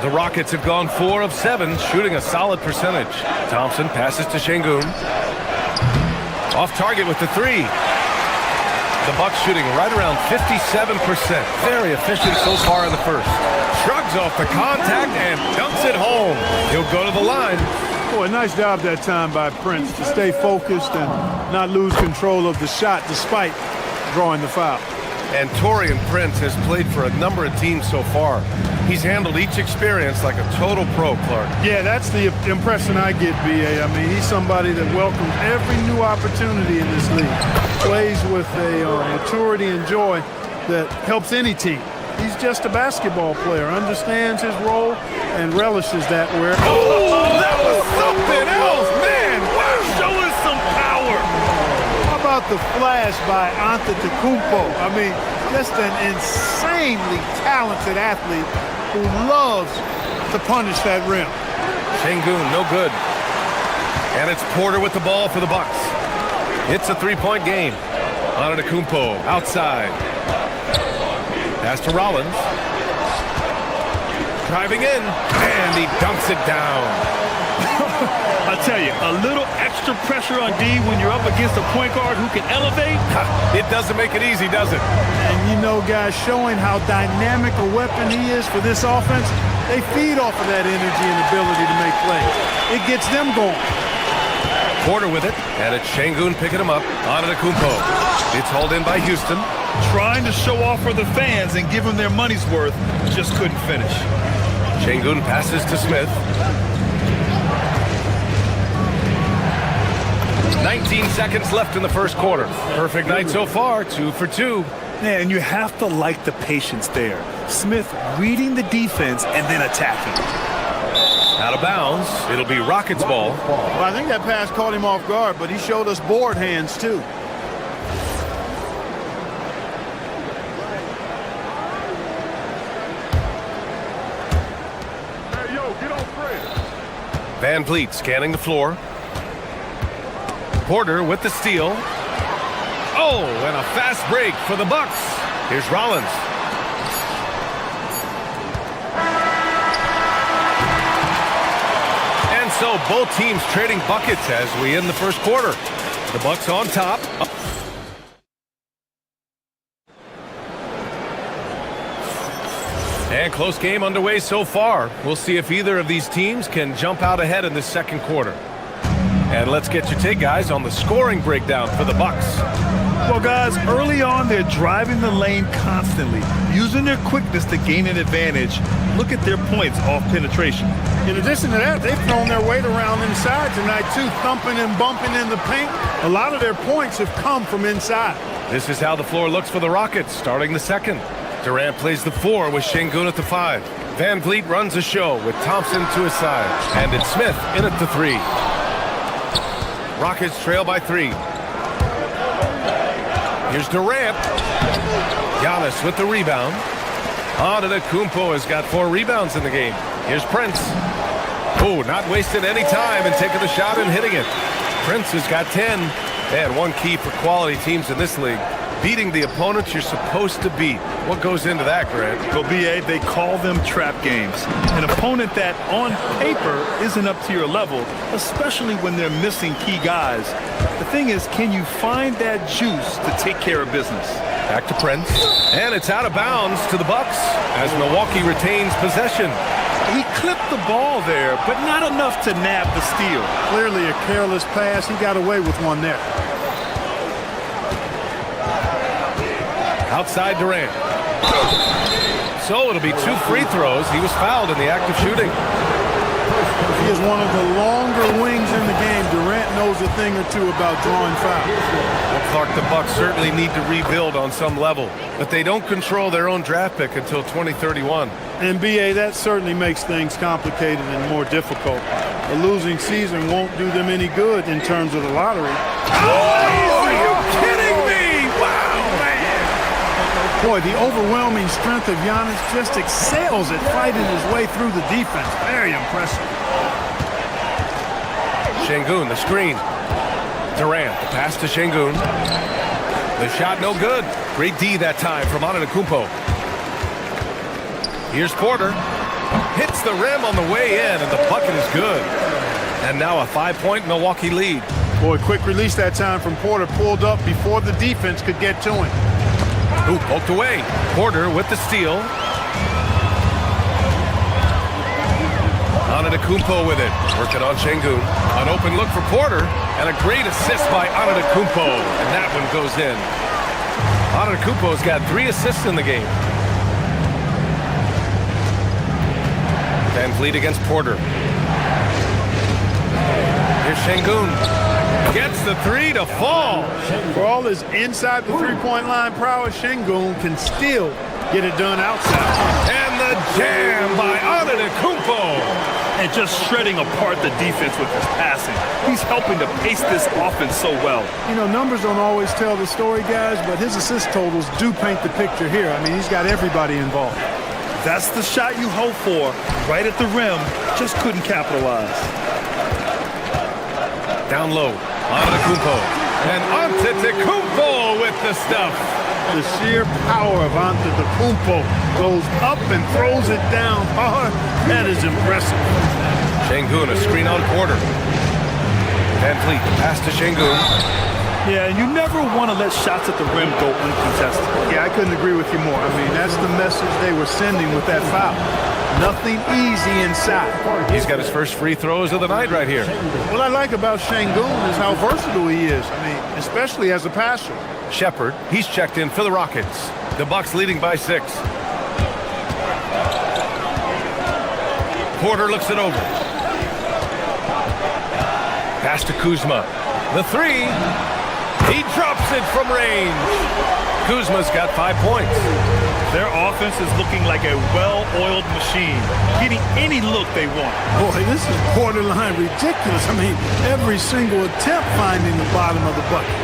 The Rockets have gone 4 of 7, shooting a solid percentage. Thompson passes to Şengün. Off target with the 3. The Bucks shooting right around 57%. Very efficient so far in the first. Shrugs off the contact and dunks it home. He'll go to the line. Boy, nice job that time by Prince to stay focused and not lose control of the shot despite drawing the foul. And Taurean Prince has played for a number of teams so far. He's handled each experience like a total pro, Clark. Yeah, that's the impression I get, B.A. I mean, he's somebody that welcomes every new opportunity in this league. Plays with a maturity and joy that helps any team. He's just a basketball player, understands his role, and relishes that where... Oh, that was something else, man! Wow, show us some power! How about the flash by Antetokounmpo? I mean, just an insanely talented athlete who loves to punish that rim. Şengün, no good. And it's Porter with the ball for the Bucks. It's a 3-point game. Antetokounmpo outside. Pass to Rollins. Driving in, and he dunks it down. I tell you, a little extra pressure on D when you're up against a point guard who can elevate. It doesn't make it easy, does it? And you know, guys, showing how dynamic a weapon he is for this offense, they feed off of that energy and ability to make plays. It gets them going. Porter with it, and it's Şengün picking him up. Antetokounmpo. It's hauled in by Houston. Trying to show off for the fans and give them their money's worth, just couldn't finish. Şengün passes to Smith. 19 seconds left in the first quarter. Perfect night so far, 2 for 2. Yeah, and you have to like the patience there. Smith reading the defense and then attacking. Out of bounds. It'll be Rockets ball. Well, I think that pass caught him off guard, but he showed us board hands too. Hey, yo, get on Fred. Van Vliet scanning the floor. Porter with the steal. Oh, and a fast break for the Bucks. Here's Rollins. And so both teams trading buckets as we end the first quarter. The Bucks on top. And close game underway so far. We'll see if either of these teams can jump out ahead in the second quarter. And let's get your take, guys, on the scoring breakdown for the Bucks. Well, guys, early on, they're driving the lane constantly, using their quickness to gain an advantage. Look at their points off penetration. In addition to that, they've thrown their weight around inside tonight, too, thumping and bumping in the paint. A lot of their points have come from inside. This is how the floor looks for the Rockets, starting the second. Durant plays the 4 with Şengün at the 5. Van Vliet runs the show with Thompson to his side. And it's Smith in at the 3. Rockets trail by 3. Here's Durant. Giannis with the rebound. Antetokounmpo has got 4 rebounds in the game. Here's Prince. Oh, not wasting any time and taking the shot and hitting it. Prince has got 10. And one key for quality teams in this league, beating the opponents you're supposed to beat. What goes into that, Grant? Well, BA, they call them trap games. An opponent that, on paper, isn't up to your level, especially when they're missing key guys. The thing is, can you find that juice to take care of business? Back to Prince. And it's out of bounds to the Bucks as Milwaukee retains possession. He clipped the ball there, but not enough to nab the steal. Clearly a careless pass. He got away with one there. Outside Durant. So it'll be 2 free throws. He was fouled in the act of shooting. He is one of the longer wings in the game. Durant knows a thing or two about drawing fouls. Well, Clark, the Bucks certainly need to rebuild on some level, but they don't control their own draft pick until 2031. And BA, that certainly makes things complicated and more difficult. A losing season won't do them any good in terms of the lottery. Oh, are you kidding me? Wow, man. Boy, the overwhelming strength of Giannis just excels at fighting his way through the defense. Very impressive. Şengün, the screen. Durant, the pass to Şengün. The shot no good. Great D that time from Antetokounmpo. Here's Porter. Hits the rim on the way in, and the bucket is good. And now a 5-point Milwaukee lead. Boy, quick release that time from Porter. Pulled up before the defense could get to him. Ooh, poked away. Porter with the steal. Antetokounmpo with it. Working on Şengün. An open look for Porter. And a great assist by Antetokounmpo. And that one goes in. Antetokounmpo's got 3 assists in the game. Van Vliet against Porter. Here's Şengün. Gets the 3 to fall. For all his inside the three-point line prowess, Şengün can still get it done outside. And the jam by Antetokounmpo. And just shredding apart the defense with his passing. He's helping to pace this offense so well. You know, numbers don't always tell the story, guys, but his assist totals do paint the picture here. I mean, he's got everybody involved. That's the shot you hope for. Right at the rim. Just couldn't capitalize. Down low. Antetokounmpo. And Antetokounmpo with the stuff. The sheer power of Antetokounmpo goes up and throws it down hard. That is impressive. Şengün, a screen on Porter. Van Vliet, pass to Şengün. Yeah, and you never want to let shots at the rim go uncontested. Yeah, I couldn't agree with you more. I mean, that's the message they were sending with that foul. Nothing easy inside. He's got his first free throws of the night right here. What I like about Şengün is how versatile he is. I mean, especially as a passer. Shepard, he's checked in for the Rockets. The Bucks leading by 6. Porter looks it over. Pass to Kuzma. The 3. He drops it from range. Kuzma's got 5 points. Their offense is looking like a well-oiled machine, getting any look they want. Boy, this is borderline ridiculous. I mean, every single attempt finding the bottom of the bucket.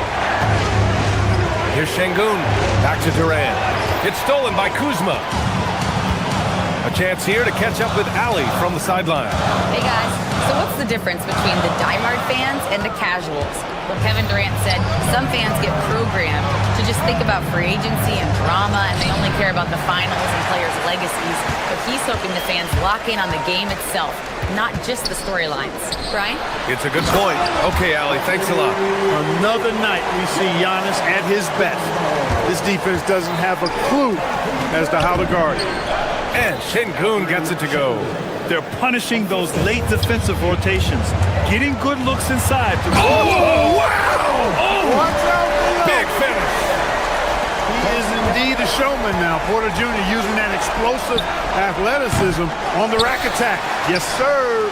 Here's Şengün. Back to Durant. It's stolen by Kuzma. A chance here to catch up with Ali from the sideline. Hey guys, so what's the difference between the diehard fans and the casuals? Well, Kevin Durant said some fans get programmed to just think about free agency and drama, and they only care about the finals and players' legacies. But he's hoping the fans lock in on the game itself, not just the storylines. Brian? It's a good point. Okay, Ali, thanks a lot. Another night we see Giannis at his best. This defense doesn't have a clue as to how to guard it. And Şengün gets it to go. They're punishing those late defensive rotations, getting good looks inside. Oh, wow! Oh, big finish. He is indeed a showman now. Porter Jr. using that explosive athleticism on the rack attack. Yes, sir.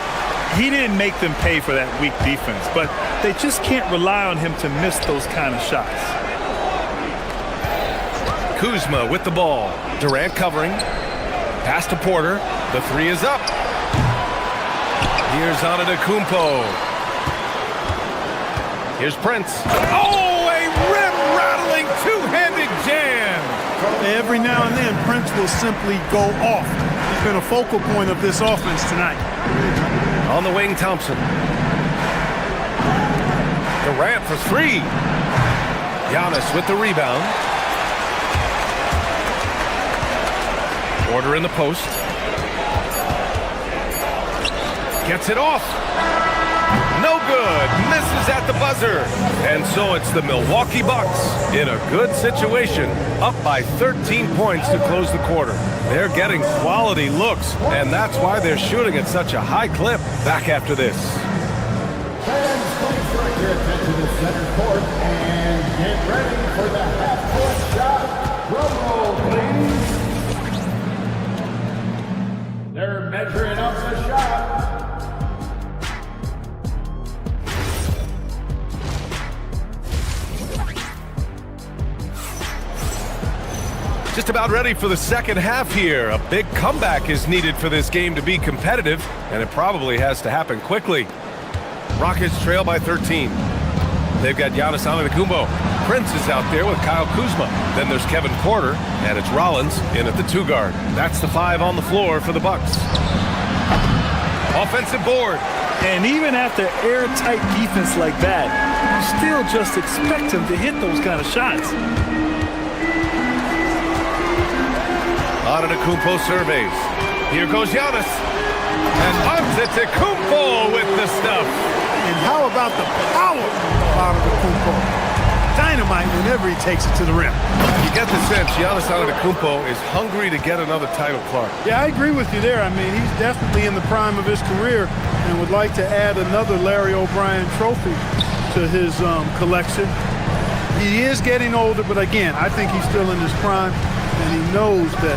He didn't make them pay for that weak defense, but they just can't rely on him to miss those kind of shots. Kuzma with the ball. Durant covering. Pass to Porter. The 3 is up. Here's Antetokounmpo. Here's Prince. Oh, a rim-rattling two-handed jam. Every now and then, Prince will simply go off. He's been a focal point of this offense tonight. On the wing, Thompson. Durant for 3. Giannis with the rebound. Porter in the post. Gets it off. No good. Misses at the buzzer. And so it's the Milwaukee Bucks in a good situation, up by 13 points to close the quarter. They're getting quality looks, and that's why they're shooting at such a high clip. Back after this. Fans, please direct your attention to center court and get ready for the half-court shot. Drum roll, please. They're measuring up the shot. Just about ready for the second half here. A big comeback is needed for this game to be competitive, and it probably has to happen quickly. Rockets trail by 13. They've got Giannis Antetokounmpo. Prince is out there with Kyle Kuzma. Then there's Kevin Porter, and it's Rollins in at the 2 guard. That's the 5 on the floor for the Bucks. Offensive board. And even after airtight defense like that, you still just expect him to hit those kind of shots. Antetokounmpo surveys. Here goes Giannis. And Antetokounmpo with the stuff. And how about the power of Antetokounmpo? Dynamite whenever he takes it to the rim. You get the sense Giannis Antetokounmpo is hungry to get another title, Clark. Yeah, I agree with you there. I mean, he's definitely in the prime of his career and would like to add another Larry O'Brien trophy to his collection. He is getting older, but again, I think he's still in his prime, and he knows that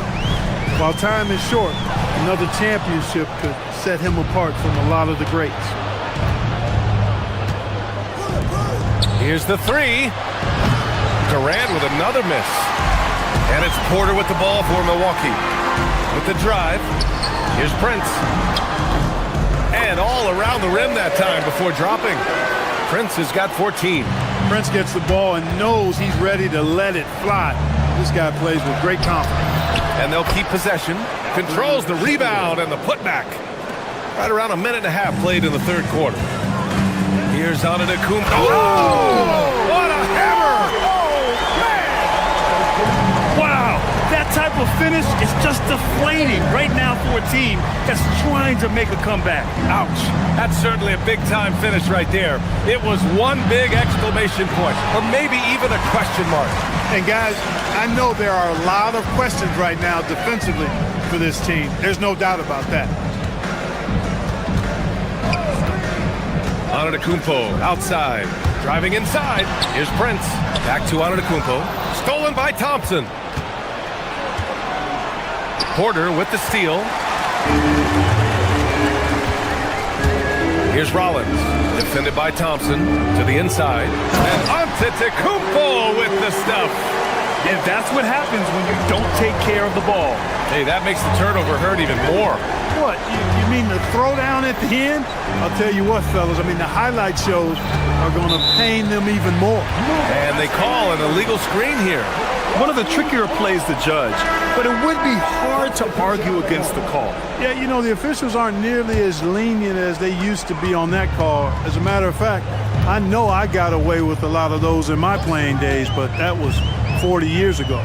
while time is short, another championship could set him apart from a lot of the greats. Here's the 3. Durant with another miss. And it's Porter with the ball for Milwaukee. With the drive, here's Prince. And all around the rim that time before dropping. Prince has got 14. Prince gets the ball and knows he's ready to let it fly. This guy plays with great confidence. And they'll keep possession. Controls the rebound and the putback. Right around a minute and a half played in the third quarter. Here's Antetokounmpo. Oh! What a hammer! Oh, man! Wow, that type of finish is just deflating right now for a team that's trying to make a comeback. Ouch. That's certainly a big-time finish right there. It was one big exclamation point, or maybe even a question mark. And guys, I know there are a lot of questions right now defensively for this team. There's no doubt about that. Antetokounmpo outside. Driving inside. Here's Prince. Back to Antetokounmpo. Stolen by Thompson. Porter with the steal. Here's Rollins. Defended by Thompson. To the inside. And Antetokounmpo with the stuff. And that's what happens when you don't take care of the ball. Hey, that makes the turnover hurt even more. What, you mean the throwdown at the end? I'll tell you what, fellas, I mean, the highlight shows are going to pain them even more. And they call an illegal screen here. One of the trickier plays to judge, but it would be hard to argue against the call. Yeah, you know, the officials aren't nearly as lenient as they used to be on that call. As a matter of fact, I know I got away with a lot of those in my playing days, but that was 40 years ago.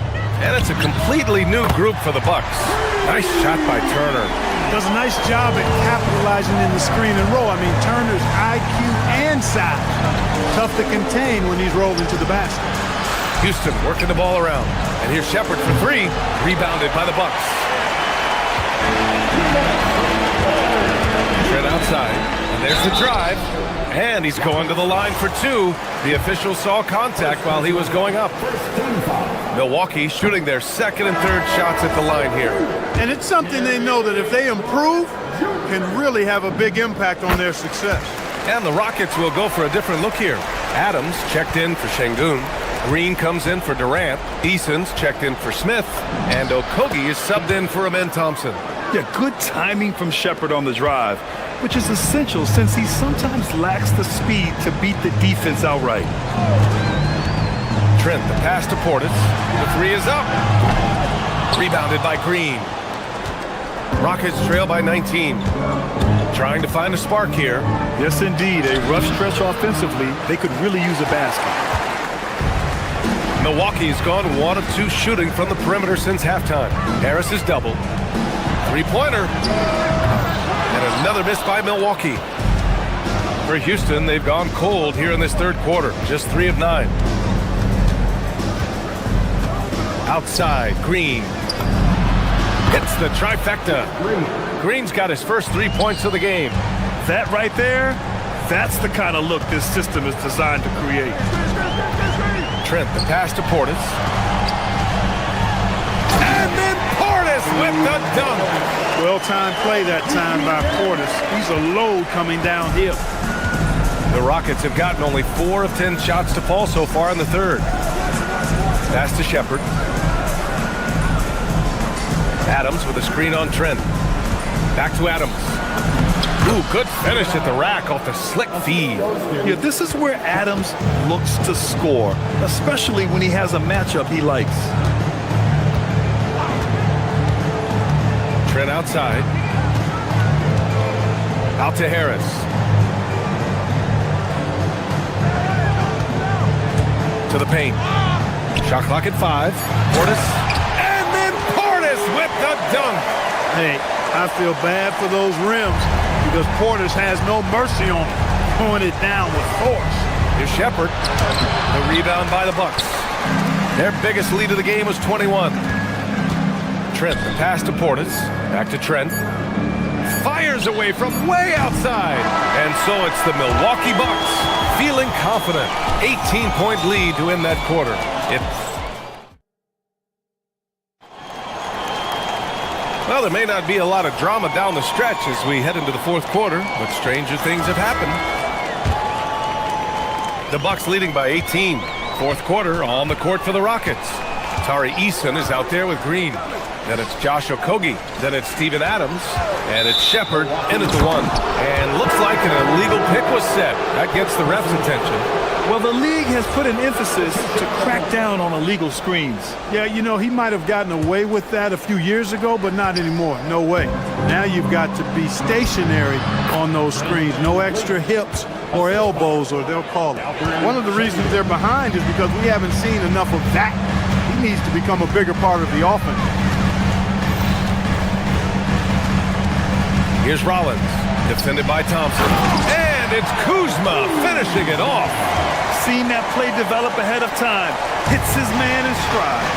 And it's a completely new group for the Bucks. Nice shot by Turner. Does a nice job at capitalizing in the screen and roll. I mean, Turner's IQ and size. Tough to contain when he's rolled into the basket. Houston working the ball around. And here's Shepard for three. Rebounded by the Bucks. Trent outside. And there's the drive. And he's going to the line for two. The official saw contact while he was going up. Milwaukee shooting their second and third shots at the line here. And it's something they know that if they improve, can really have a big impact on their success. And the Rockets will go for a different look here. Adams checked in for Şengün. Green comes in for Durant. Eason's checked in for Smith. And Okogie is subbed in for Amen Thompson. Yeah, good timing from Shepard on the drive, which is essential since he sometimes lacks the speed to beat the defense outright. Trent, the pass to Portis. The three is up. Rebounded by Green. Rockets trail by 19. Trying to find a spark here. Yes, indeed. A rough stretch offensively. They could really use a basket. Milwaukee's gone 1 of 2 shooting from the perimeter since halftime. Harris is doubled. Three-pointer. And another miss by Milwaukee. For Houston, they've gone cold here in this third quarter. Just 3 of 9. Outside, Green. Hits the trifecta. Green's got his first 3 points of the game. That right there, that's the kind of look this system is designed to create. Trent, the pass to Portis. And then Portis with the dunk. Well-timed play that time by Portis. He's a load coming downhill. The Rockets have gotten only 4 of 10 shots to fall so far in the third. Pass to Shepard. Adams with a screen on Trent. Back to Adams. Ooh, good finish at the rack off the slick feed. Yeah, this is where Adams looks to score, especially when he has a matchup he likes. Trent outside. Out to Harris. To the paint. Shot clock at 5. Portis. And then Portis with the dunk. Hey, I feel bad for those rims because Portis has no mercy on him, throwing it down with force. Here's Shepard. The rebound by the Bucks. Their biggest lead of the game was 21. Trent, the pass to Portis. Back to Trent. Fires away from way outside. And so it's the Milwaukee Bucks feeling confident. 18-point lead to end that quarter. Well, there may not be a lot of drama down the stretch as we head into the fourth quarter, but stranger things have happened. The Bucks leading by 18. Fourth quarter on the court for the Rockets. Tari Eason is out there with Green. Then it's Josh Okogie. Then it's Steven Adams. And it's Shepard in at the 1. And looks like an illegal pick was set. That gets the ref's attention. Well, the league has put an emphasis to crack down on illegal screens. Yeah, you know, he might have gotten away with that a few years ago, but not anymore. No way. Now you've got to be stationary on those screens. No extra hips or elbows, or they'll call it. One of the reasons they're behind is because we haven't seen enough of that. He needs to become a bigger part of the offense. Here's Rollins, defended by Thompson. And it's Kuzma finishing it off. Seen that play develop ahead of time. Hits his man in stride.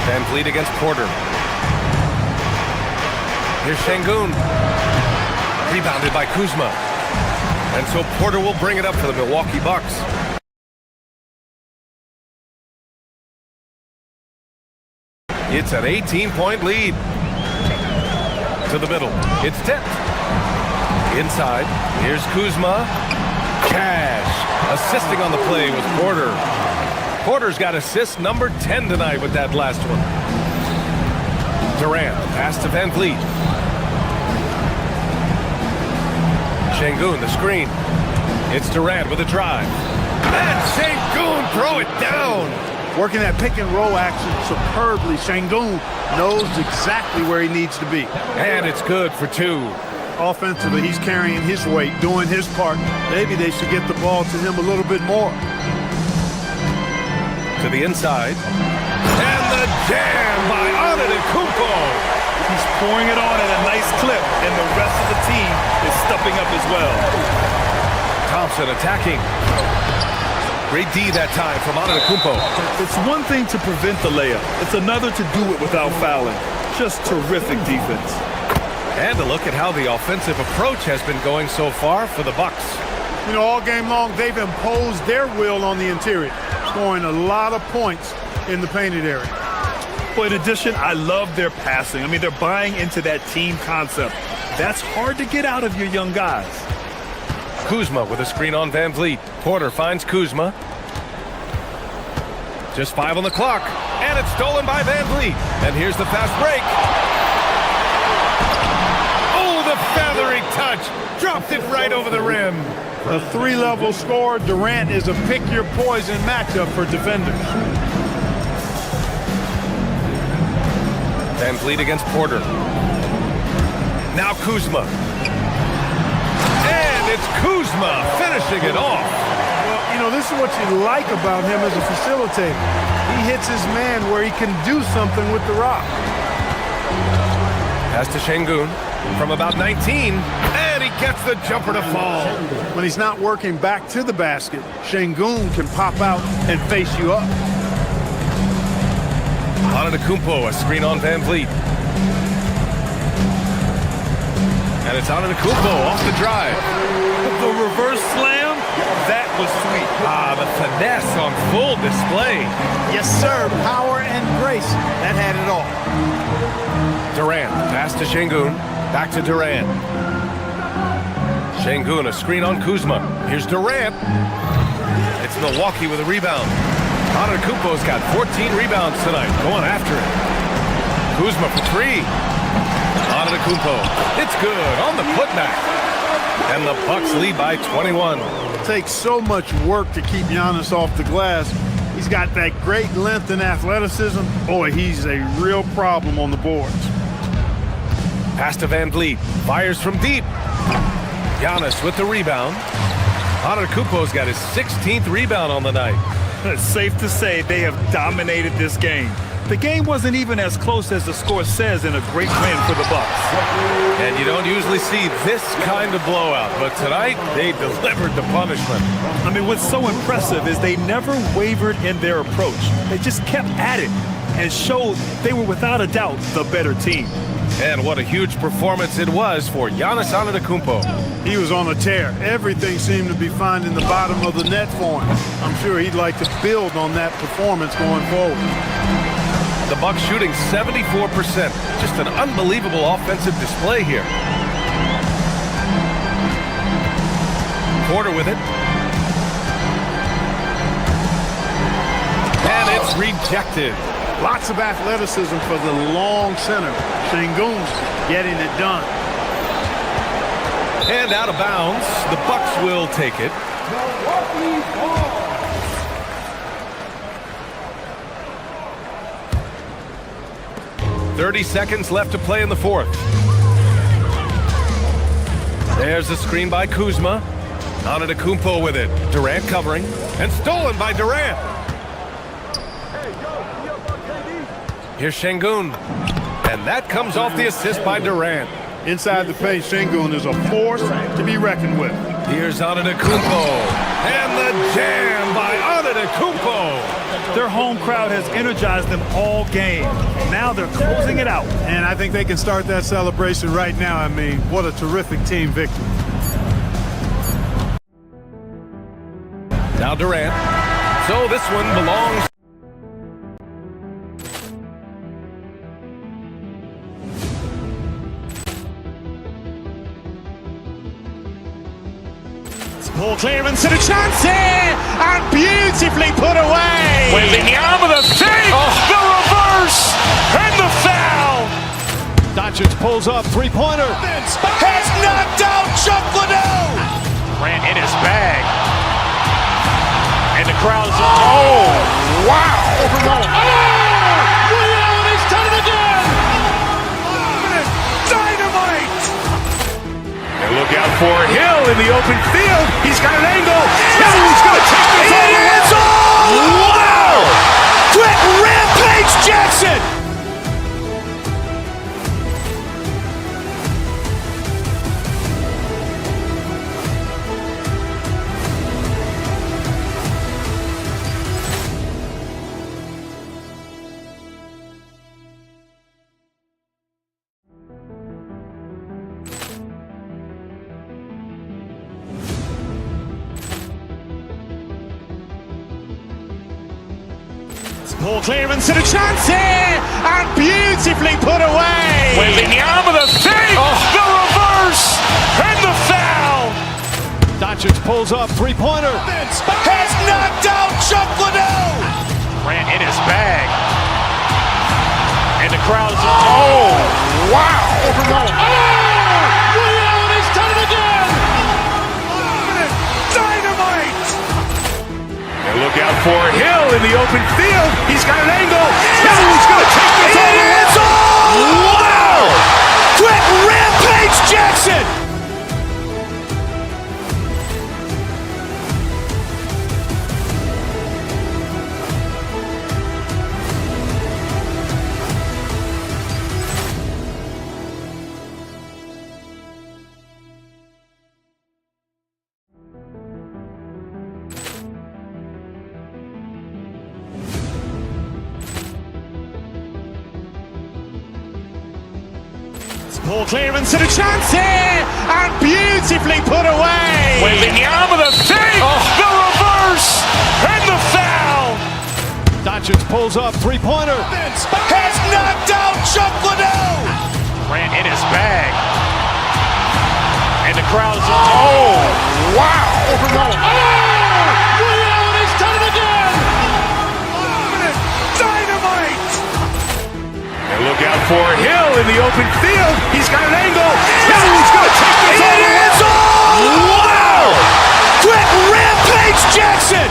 Van Vliet against Porter. Here's Şengün. Rebounded by Kuzma. And so Porter will bring it up for the Milwaukee Bucks. It's an 18-point lead. To the middle. It's tipped. Inside. Here's Kuzma. Cash. Assisting on the play was Porter. Porter's got assist number 10 tonight with that last one. Durant. Pass to Van Vliet. Şengün, the screen. It's Durant with a drive. And Şengün throw it down. Working that pick and roll action superbly. Şengün knows exactly where he needs to be. And it's good for two. Offensively, he's carrying his weight, doing his part. Maybe they should get the ball to him a little bit more. To the inside. And the jam by Antetokounmpo. He's pouring it on at a nice clip, and the rest of the team is stepping up as well. Thompson attacking. Great D that time from Antetokounmpo. It's one thing to prevent the layup. It's another to do it without fouling. Just terrific defense. And a look at how the offensive approach has been going so far for the Bucks. You know, all game long, they've imposed their will on the interior, scoring a lot of points in the painted area. But in addition, I love their passing. I mean, they're buying into that team concept. That's hard to get out of your young guys. Kuzma with a screen on Van Vliet. Porter finds Kuzma. Just 5 on the clock. And it's stolen by Van Vliet. And here's the fast break. Oh, the feathery touch. Dropped it right over the rim. A 3-level score. Durant is a pick-your-poison matchup for defenders. Van Vliet against Porter. Now Kuzma. And it's Kuzma finishing it off. Well, you know, this is what you like about him as a facilitator. He hits his man where he can do something with the rock. Pass to Şengün from about 19. And he gets the jumper to fall. When he's not working back to the basket, Şengün can pop out and face you up. Antetokounmpo, a screen on Van Vliet. And it's Antetokounmpo off the drive. The reverse slam, that was sweet. Ah, the finesse on full display. Yes, sir. Power and grace. That had it all. Durant, pass to Şengün. Back to Durant. Şengün, a screen on Kuzma. Here's Durant. It's Milwaukee with a rebound. Antetokounmpo's got 14 rebounds tonight, going after it. Kuzma for 3. Antetokounmpo, it's good on the putback. And the Bucks lead by 21. It takes so much work to keep Giannis off the glass. He's got that great length and athleticism. Boy, he's a real problem on the boards. Pass to Van Vliet, fires from deep. Giannis with the rebound. Antetokounmpo's got his 16th rebound on the night. It's safe to say they have dominated this game. The game wasn't even as close as the score says in a great win for the Bucks. And you don't usually see this kind of blowout, but tonight they delivered the punishment. I mean, what's so impressive is they never wavered in their approach. They just kept at it and showed they were without a doubt the better team. And what a huge performance it was for Giannis Antetokounmpo. He was on a tear. Everything seemed to be finding the bottom of the net for him. I'm sure he'd like to build on that performance going forward. The Bucks shooting 74%. Just an unbelievable offensive display here. Porter with it. And it's rejected. Lots of athleticism for the long center. Şengün's getting it done. And out of bounds. The Bucks will take it. 30 seconds left to play in the fourth. There's a screen by Kuzma. Antetokounmpo with it. Durant covering. And stolen by Durant. Here's Şengün. And that comes off the assist by Durant. Inside the paint, Şengün is a force to be reckoned with. Here's Antetokounmpo. And the jam by Antetokounmpo. Their home crowd has energized them all game. Now they're closing it out. And I think they can start that celebration right now. I mean, what a terrific team victory. Now Durant. So this one belongs. Ball clearance and a chance here, and beautifully put away. Wembanyama the save, the reverse, and the foul. Doncic pulls up, three-pointer. Has knocked out Chuck Liddell. Grant in his bag. And the crowd's, oh, wow. Ray Allen has done it again. Dynamite. And look out for Hill in the open field. He's got an angle. Now he's going to take this all the way. Wow. Quick Rampage Jackson. Ball clearance and a chance here, and beautifully put away. Wembanyama the save, the reverse, and the foul. Doncic pulls up, three-pointer. Has knocked out Chuck Liddell. Grant in his bag. And the crowd's, oh, wow. Ray Allen has done it again. Dynamite. And look out for Hill in the open field. He's got an angle. Now he's going to take this all the way. Wow. Quick Rampage Jackson. Ball clearance and a chance here, and beautifully put away. Wembanyama the save, the reverse, and the foul. Doncic pulls up, three-pointer. Has knocked out Chuck Liddell. Grant in his bag. And the crowd's, oh, wow. Ray Allen has done it again. Dynamite. And look out for Hill in the open field. He's got an angle. Now he's going to take this all the way. Wow. Quick Rampage Jackson.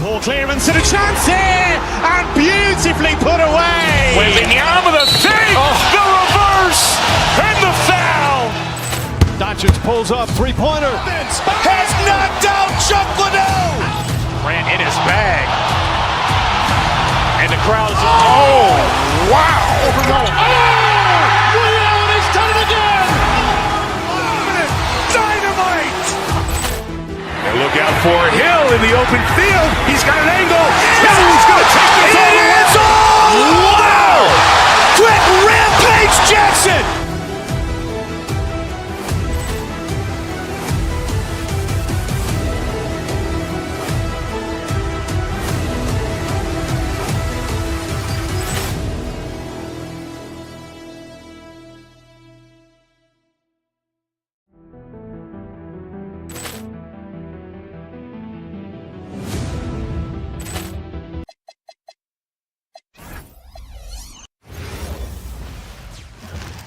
Ball clearance and a chance here, and beautifully put away. Wembanyama the save, the reverse, and the foul. Doncic pulls up, three-pointer. Has knocked out Chuck Liddell. Grant in his bag. And the crowd's, oh, wow. Ray Allen has done it again. Dynamite. And look out for Hill in the open field. He's got an angle. Now he's going to take this all the way. Wow. Quick Rampage Jackson.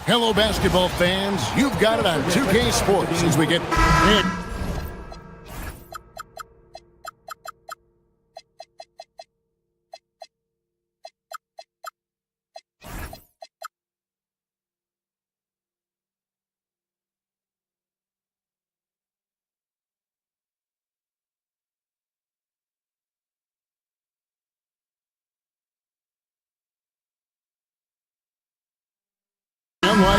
Hello, basketball fans. You've got it on 2K Sports as we get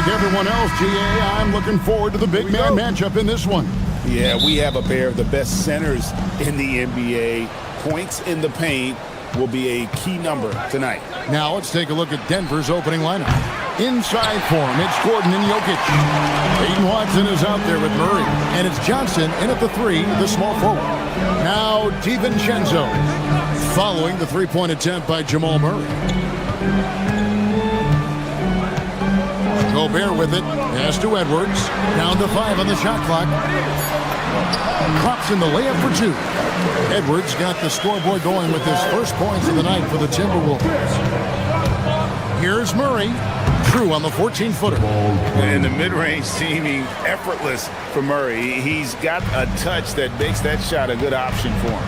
like everyone else, GA, I'm looking forward to the big man matchup in this one. Yeah, we have a pair of the best centers in the NBA. Points in the paint will be a key number tonight. Now let's take a look at Denver's opening lineup. Inside for him, it's Gordon and Jokic. Aiden Watson is out there with Murray. And it's Johnson in at the 3, the small forward. Now DiVincenzo, following the three-point attempt by Jamal Murray. Gobert with it, pass to Edwards. Down to 5 on the shot clock. Drops in the layup for 2. Edwards got the scoreboard going with his first points of the night for the Timberwolves. Here's Murray. True on the 14-footer. And the mid-range seeming effortless for Murray. He's got a touch that makes that shot a good option for him.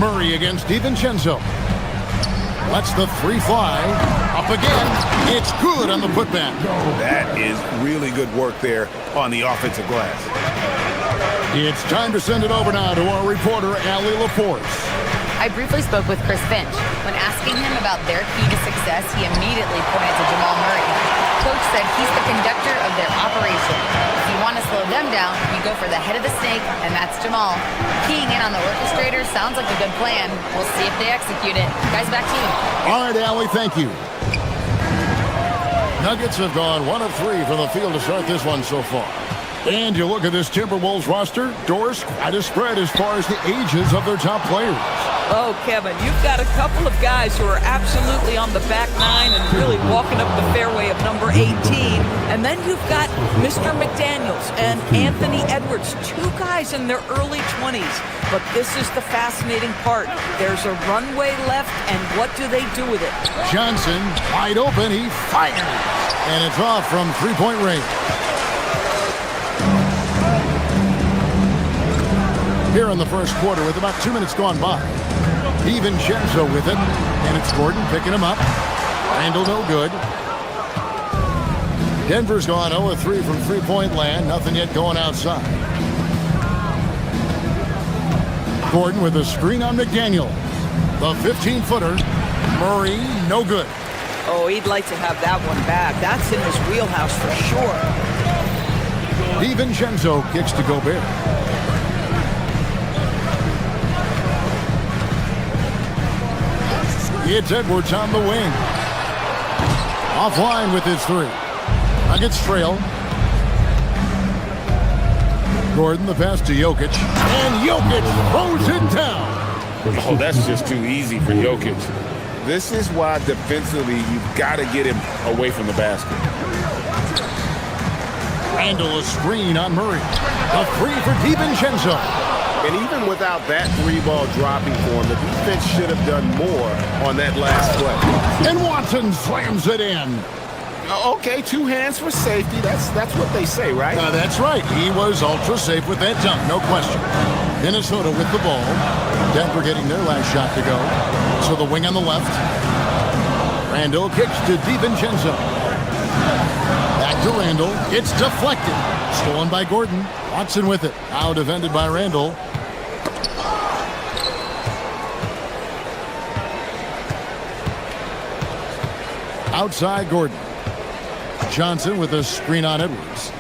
Murray against DiVincenzo. Lets the 3 fly. Up again. It's good on the putback. That is really good work there on the offensive glass. It's time to send it over now to our reporter, Allie LaForce. I briefly spoke with Chris Finch. When asking him about their key to success, he immediately pointed to Jamal Murray. Coach said he's the conductor of their operation. If you want to slow them down, you go for the head of the snake, and that's Jamal. Keying in on the orchestrator sounds like a good plan. We'll see if they execute it. Guys, back to you. All right, Allie, thank you. Nuggets have gone 1 of 3 from the field to start this one so far. And you look at this Timberwolves roster, doors quite a spread as far as the ages of their top players. Oh, Kevin, you've got a couple of guys who are absolutely on the back 9 and really walking up the fairway of number 18. And then you've got Mr. McDaniels and Anthony Edwards, 2 guys in their early 20s. But this is the fascinating part. There's a runway left, and what do they do with it? Johnson, wide open, he fires. And it's off from three-point range. Here in the first quarter with about 2 minutes gone by. DiVincenzo with it, and it's Gordon picking him up. Randall no good. Denver's gone 0 of 3 from three-point land. Nothing yet going outside. Gordon with a screen on McDaniel. The 15-footer. Murray, no good. Oh, he'd like to have that one back. That's in his wheelhouse for sure. DiVincenzo kicks to Gobert. It's Edwards on the wing. Offline with his 3. Nuggets trail. Gordon the pass to Jokic. And Jokic throws it down. Oh, that's just too easy for Jokic. This is why defensively you've got to get him away from the basket. Randall a screen on Murray. A 3 for DiVincenzo. And even without that 3-ball dropping for him, the defense should have done more on that last play. And Watson slams it in. Okay, 2 hands for safety. That's what they say, right? That's right. He was ultra safe with that dunk, no question. Minnesota with the ball. Denver getting their last shot to go. So the wing on the left. Randall kicks to DiVincenzo. Back to Randall. It's deflected. Stolen by Gordon. Watson with it. Now defended by Randall. Outside Gordon. Johnson with a screen on Edwards.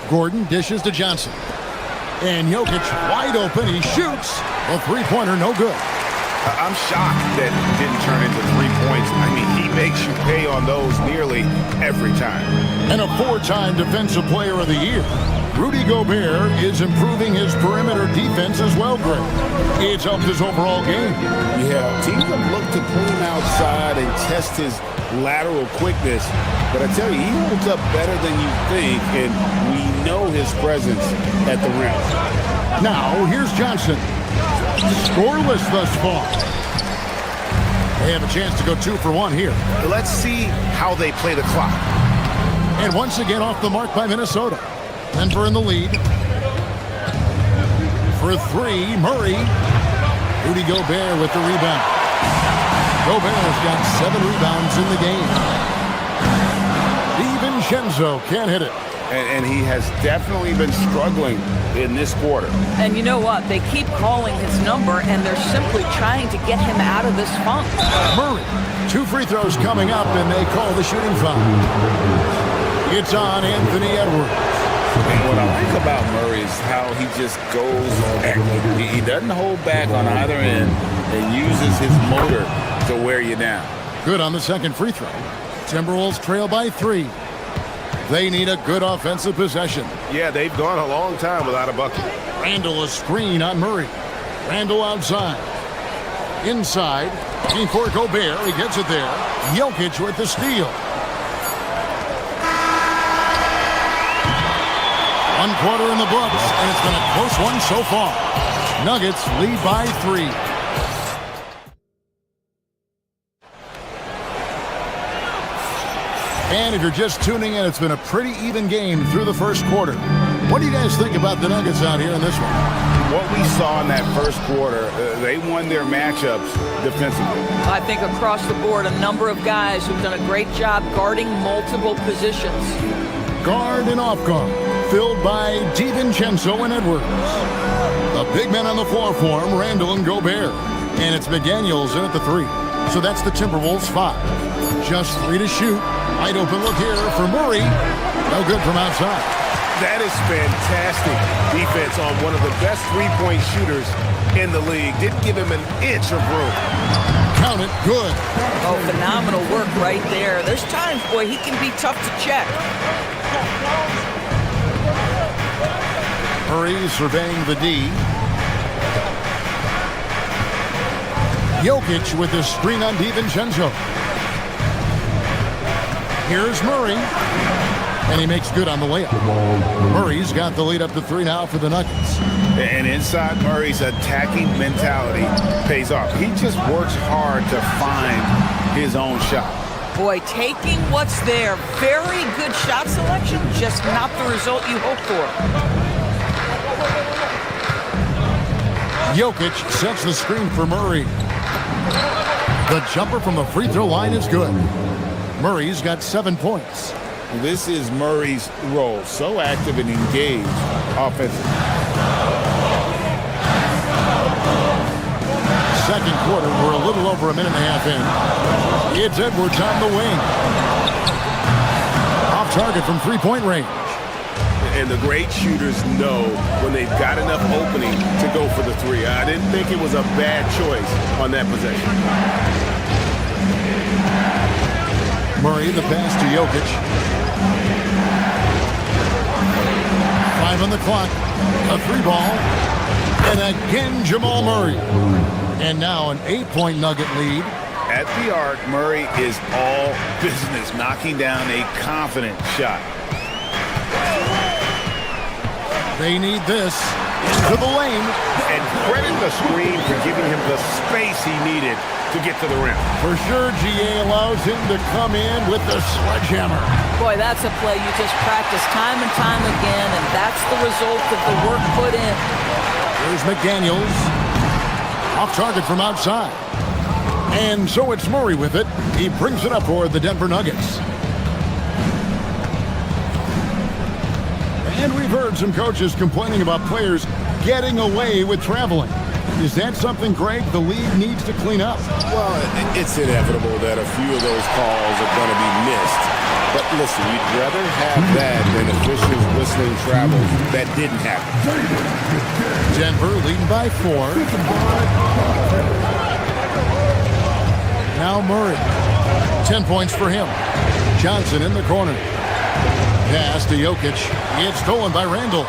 Gordon dishes to Johnson. And Jokic wide open. He shoots. A 3-pointer, no good. I'm shocked that it didn't turn into 3 points. I mean, he makes you pay on those nearly every time. And a 4-time Defensive Player of the Year. Rudy Gobert is improving his perimeter defense as well, Greg. It's helped his overall game. Yeah, teams have looked to pull him outside and test his lateral quickness. But I tell you, he holds up better than you think, and we know his presence at the rim. Now, here's Johnson. Scoreless thus far. They have a chance to go 2 for 1 here. Let's see how they play the clock. And once again off the mark by Minnesota. Denver in the lead. For 3, Murray. Rudy Gobert with the rebound. Gobert's got 7 rebounds in the game. DiVincenzo can't hit it. and he has definitely been struggling in this quarter. And you know what? They keep calling his number, and they're simply trying to get him out of this funk. Murray, 2 free throws coming up, and they call the shooting foul. It's on Anthony Edwards. And what I like about Murray is how he just goes back. He doesn't hold back on either end and uses his motor to wear you down. Good on the second free throw. Timberwolves trail by 3. They need a good offensive possession. Yeah, they've gone a long time without a bucket. Randall a screen on Murray. Randall outside. Inside. Team for Gobert. He gets it there. Jokic with the steal. 1 quarter in the books, and it's been a close one so far. Nuggets lead by 3. And if you're just tuning in, it's been a pretty even game through the first quarter. What do you guys think about the Nuggets out here in this one? What we saw in that first quarter, they won their matchups defensively. I think across the board, a number of guys who've done a great job guarding multiple positions. Guard and off guard, filled by DiVincenzo and Edwards. The big men on the floor for him, Randall and Gobert. And it's McDaniels in at the 3. So that's the Timberwolves 5. Just 3 to shoot. Wide open look here for Murray. No good from outside. That is fantastic defense on one of the best three-point shooters in the league. Didn't give him an inch of room. Count it, good. Oh, phenomenal work right there. There's times, boy, he can be tough to check. Murray surveying the D. Jokic with his screen on DiVincenzo. Here's Murray. And he makes good on the layup. Murray's got the lead up to 3 now for the Nuggets. And inside Murray's attacking mentality pays off. He just works hard to find his own shot. Boy, taking what's there. Very good shot selection, just not the result you hope for. Jokic sets the screen for Murray. The jumper from the free throw line is good. Murray's got 7 points. This is Murray's role, so active and engaged offensively. Second quarter, we're a little over a minute and a half in. It's Edwards on the wing. Off target from three-point range. And the great shooters know when they've got enough opening to go for the 3. I didn't think it was a bad choice on that possession. Murray, the pass to Jokic. 5 on the clock. A 3 ball. And again, Jamal Murray. And now an 8-point Nugget lead. At the arc, Murray is all business, knocking down a confident shot. They need this. Into the lane. And credit the screen for giving him the space he needed to get to the rim. For sure, GA allows him to come in with the sledgehammer. Boy, that's a play you just practice time and time again, and that's the result of the work put in. Here's McDaniels. Off target from outside. And so it's Murray with it. He brings it up for the Denver Nuggets. And we've heard some coaches complaining about players getting away with traveling. Is that something, Greg, the league needs to clean up? Well, it's inevitable that a few of those calls are going to be missed. But listen, you'd rather have that than officials whistling travels that didn't happen. Denver leading by 4. Now Murray. 10 points for him. Johnson in the corner. Pass to Jokic. It's stolen by Randall.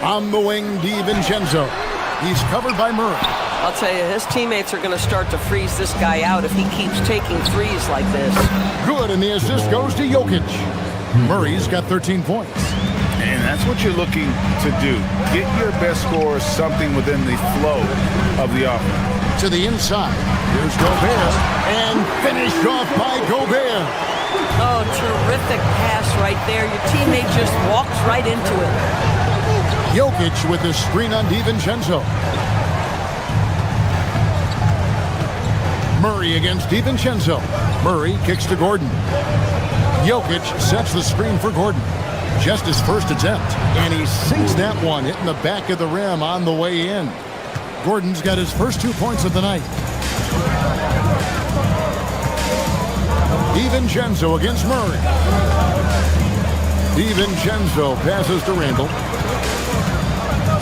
On the wing, DiVincenzo. He's covered by Murray. I'll tell you, his teammates are going to start to freeze this guy out if he keeps taking threes like this. Good, and the assist goes to Jokic. Murray's got 13 points. And that's what you're looking to do. Get your best score something within the flow of the offense. To the inside. Here's Gobert. And finished off by Gobert. Oh, terrific pass right there. Your teammate just walks right into it. Jokic with the screen on DiVincenzo. Murray against DiVincenzo. Murray kicks to Gordon. Jokic sets the screen for Gordon. Just his first attempt, and he sinks that one, hitting the back of the rim on the way in. Gordon's got his first 2 points of the night. DiVincenzo against Murray. DiVincenzo passes to Randall.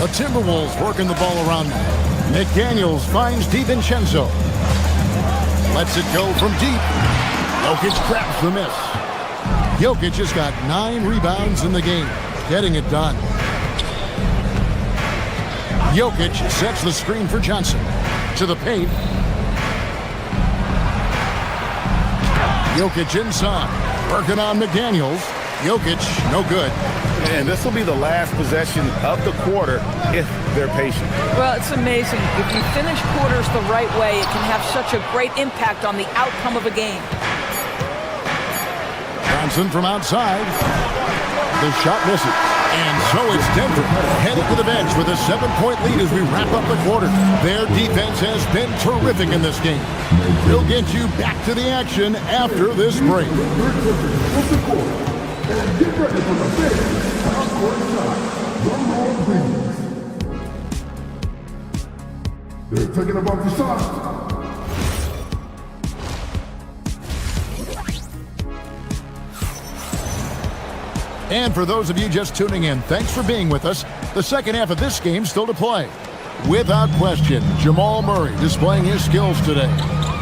The Timberwolves working the ball around now. McDaniels finds DiVincenzo. Lets it go from deep. Jokic traps the miss. Jokic has got 9 rebounds in the game, getting it done. Jokic sets the screen for Johnson. To the paint. Jokic inside. Working on McDaniels. Jokic, no good. And this will be the last possession of the quarter if they're patient. Well, it's amazing. If you finish quarters the right way, it can have such a great impact on the outcome of a game. Johnson from outside. The shot misses. And so it's Denver headed to the bench with a 7-point lead as we wrap up the quarter. Their defense has been terrific in this game. We'll get you back to the action after this break. They're taking about the shot. And for those of you just tuning in, thanks for being with us. The second half of this game still to play. Without question, Jamal Murray displaying his skills today.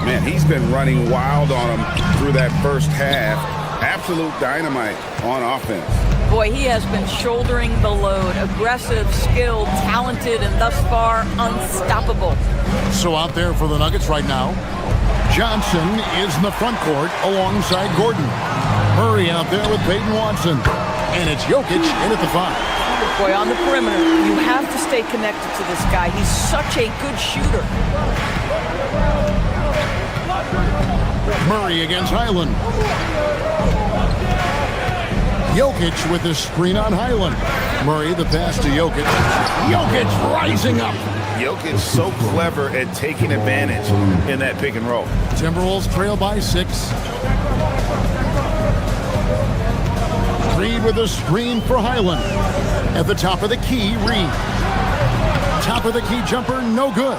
Man, he's been running wild on him through that first half. Absolute dynamite on offense. Boy, he has been shouldering the load. Aggressive, skilled, talented, and thus far unstoppable. So out there for the Nuggets right now, Johnson is in the front court alongside Gordon. Murray out there with Peyton Watson. And it's Jokic in at the 5. Boy, on the perimeter, you have to stay connected to this guy. He's such a good shooter. Murray against Highland. Jokic with the screen on Highland. Murray the pass to Jokic. Jokic rising up. Jokic so clever at taking advantage in that pick and roll. Timberwolves trail by 6. Reed with a screen for Highland. At the top of the key, Reed. Top of the key jumper, no good.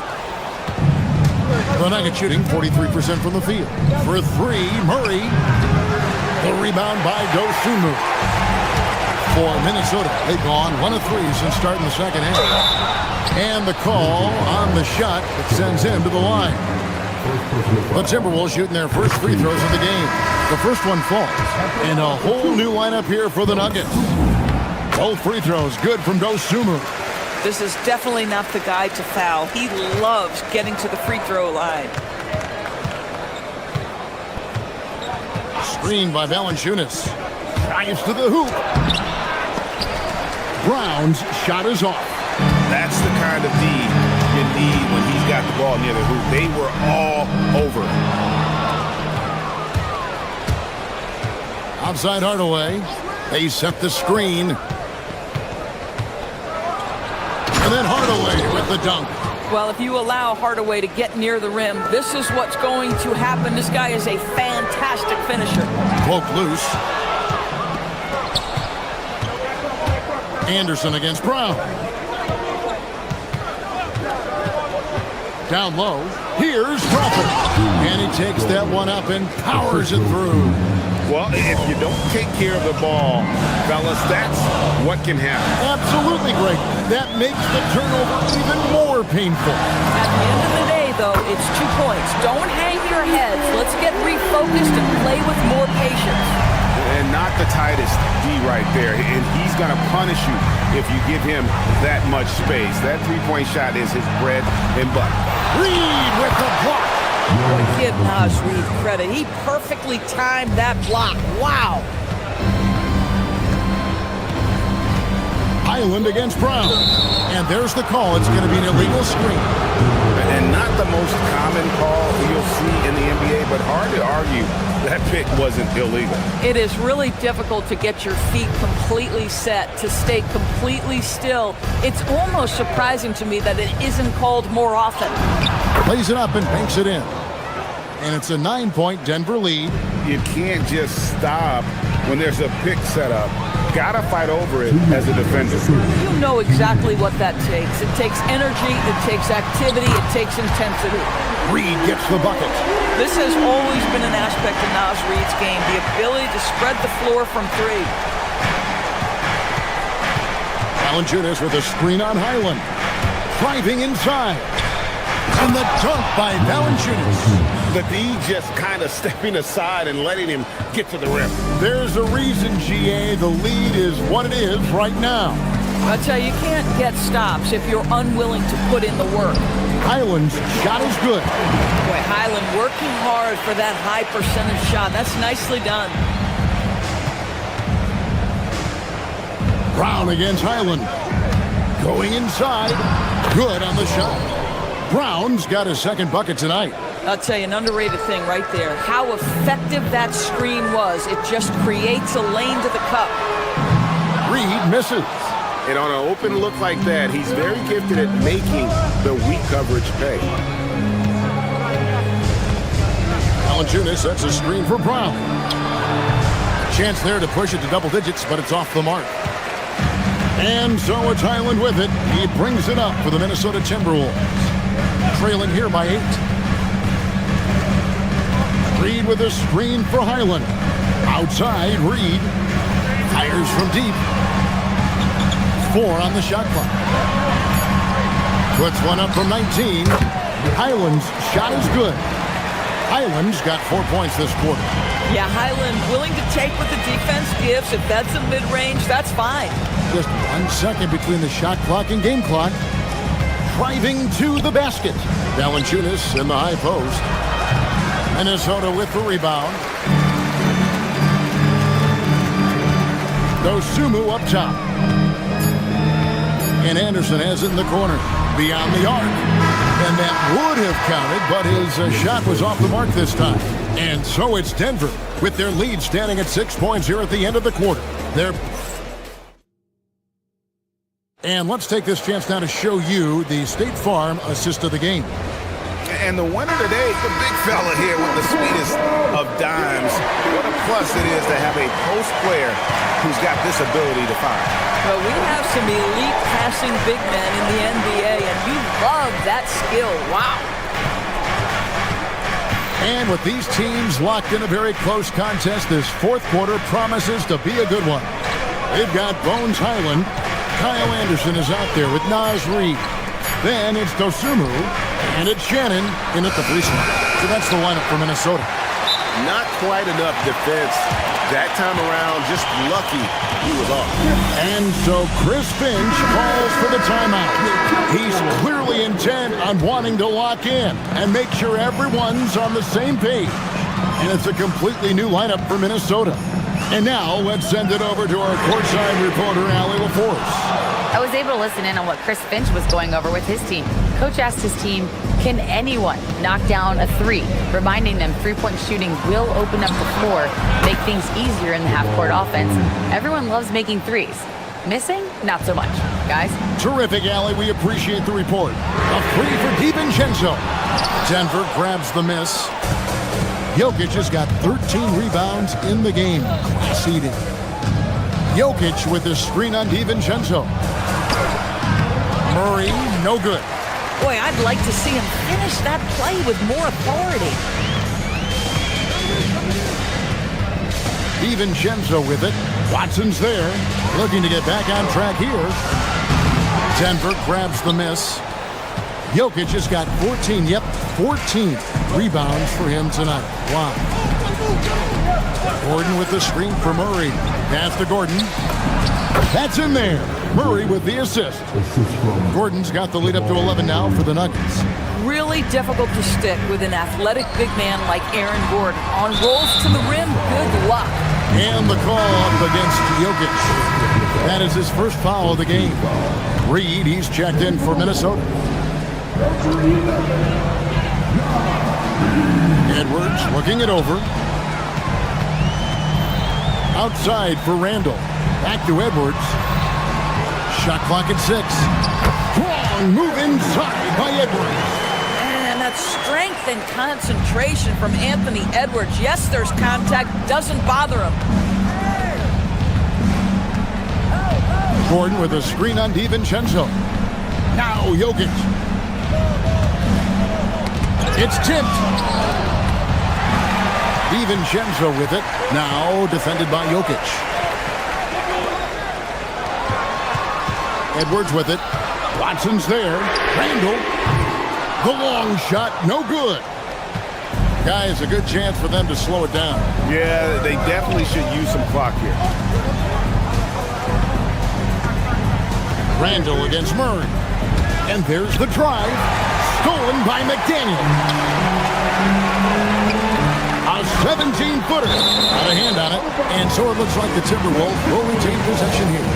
The Nuggets shooting 43% from the field. For 3, Murray. The rebound by Dosunmu. For Minnesota, they've gone 1 of 3 since starting the second half. And the call on the shot that sends him to the line. The Timberwolves shooting their first free throws of the game. The first one falls. And a whole new lineup here for the Nuggets. Both free throws good from Dosunmu. This is definitely not the guy to foul. He loves getting to the free throw line. Screen by Valanciunas. Drives to the hoop. Brown's shot is off. That's the kind of D you need when he's got the ball near the hoop. They were all over. Outside Hardaway. They set the screen. And then Hardaway with the dunk. Well, if you allow Hardaway to get near the rim, this is what's going to happen. This guy is a fantastic finisher. Cloak loose. Anderson against Brown. Down low. Here's Crawford. And he takes that one up and powers it through. Well, if you don't take care of the ball, fellas, that's what can happen. Absolutely great. That makes the turnover even more painful. At the end of the day, though, it's 2 points. Don't hang your heads. Let's get refocused and play with more patience. And not the tightest D right there. And he's going to punish you if you give him that much space. That three-point shot is his bread and butter. Reed with the block. Give Naz Reed credit. He perfectly timed that block. Wow. Highland against Brown. And there's the call. It's going to be an illegal screen. And not the most common call you'll see in the NBA, but hard to argue that pick wasn't illegal. It is really difficult to get your feet completely set, to stay completely still. It's almost surprising to me that it isn't called more often. Plays it up and banks it in. and it's a 9-point Denver lead. You can't just stop when there's a pick set up. Gotta fight over it as a defender. You know exactly what that takes. It takes energy, it takes activity, it takes intensity. Reed gets the bucket. This has always been an aspect of Naz Reid's game, the ability to spread the floor from three. Valanciunas with a screen on Highland. Driving inside. And the dunk by Valanciunas. The D just kind of stepping aside and letting him get to the rim. There's a reason, GA, the lead is what it is right now. I tell you, you can't get stops if you're unwilling to put in the work. Highland's shot is good. Boy, Highland working hard for that high percentage shot. That's nicely done. Brown against Highland. Going inside. Good on the shot. Brown's got his second bucket tonight. I'll tell you, an underrated thing right there. How effective that screen was. It just creates a lane to the cup. Reed misses. And on an open look like that, he's very gifted at making the weak coverage pay. Valanciunas sets a screen for Brown. A chance there to push it to double digits, but it's off the mark. And so it's Highland with it. He brings it up for the Minnesota Timberwolves. Trailing here by 8. Reed with a screen for Highland. Outside, Reed fires from deep. 4 on the shot clock. Puts one up from 19. Highland's shot is good. Highland's got 4 points this quarter. Yeah, Highland willing to take what the defense gives. If that's a mid-range, that's fine. Just 1 second between the shot clock and game clock. Driving to the basket. Valanciunas in the high post. Minnesota with the rebound. Dosumu up top. And Anderson has it in the corner. Beyond the arc. And that would have counted, but his shot was off the mark this time. And so it's Denver with their lead standing at 6 points here at the end of the quarter. And let's take this chance now to show you the State Farm assist of the game. And the winner today, the big fella here with the sweetest of dimes. What a plus it is to have a post player who's got this ability to fire. Well, we have some elite passing big men in the NBA, and you love that skill. Wow. And with these teams locked in a very close contest, this fourth quarter promises to be a good one. They've got Bones Highland. Kyle Anderson is out there with Naz Reid. Then it's Dosumu, and it's Shannon in at the free throw. So that's the lineup for Minnesota. Not quite enough defense that time around. Just lucky he was off. And so Chris Finch calls for the timeout. He's clearly intent on wanting to lock in and make sure everyone's on the same page. And it's a completely new lineup for Minnesota. And now let's send it over to our courtside reporter, Allie LaForce. I was able to listen in on what Chris Finch was going over with his team. Coach asked his team, can anyone knock down a 3? Reminding them three-point shooting will open up the floor, make things easier in the half-court offense. Everyone loves making threes. Missing? Not so much. Guys? Terrific, Allie. We appreciate the report. A 3 for DiVincenzo. Denver grabs the miss. Jokic has got 13 rebounds in the game. Class eating. Jokic with the screen on DiVincenzo. Murray, no good. Boy, I'd like to see him finish that play with more authority. DiVincenzo with it. Watson's there, looking to get back on track here. Denver grabs the miss. Jokic has got 14 rebounds for him tonight. Wow. Gordon with the screen for Murray. Pass to Gordon. That's in there. Murray with the assist. Gordon's got the lead up to 11 now for the Nuggets. Really difficult to stick with an athletic big man like Aaron Gordon. On rolls to the rim, good luck. And the call up against Jokic. That is his first foul of the game. Reed, he's checked in for Minnesota. Edwards looking it over. Outside for Randall. Back to Edwards. Shot clock at 6. Strong move inside by Edwards. And that strength and concentration from Anthony Edwards. Yes, there's contact, doesn't bother him. Gordon with a screen on DiVincenzo. Now Jokic. It's tipped. DiVincenzo with it. Now defended by Jokic. Edwards with it. Watson's there. Randall. The long shot, no good. Guys, a good chance for them to slow it down. Yeah, they definitely should use some clock here. Randall against Murray. And there's the drive. Stolen by McDaniel. A 17-footer. Got a hand on it. And so it looks like the Timberwolves will retain possession here.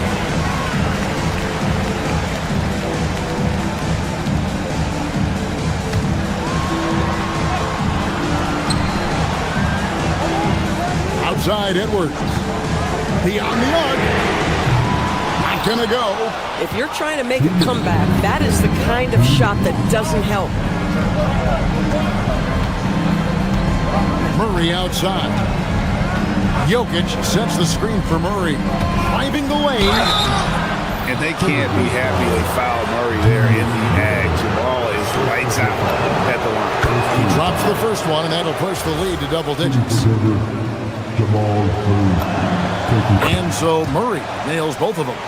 Outside Edwards. Beyond the arc. Not gonna go. If you're trying to make a comeback, that is the kind of shot that doesn't help. Murray outside. Jokic sets the screen for Murray. Driving the lane. And they can't be happy they fouled Murray there in the ag. Jamal is lights out at the line. He drops the first one, and that'll push the lead to double digits. And so Murray nails both of them.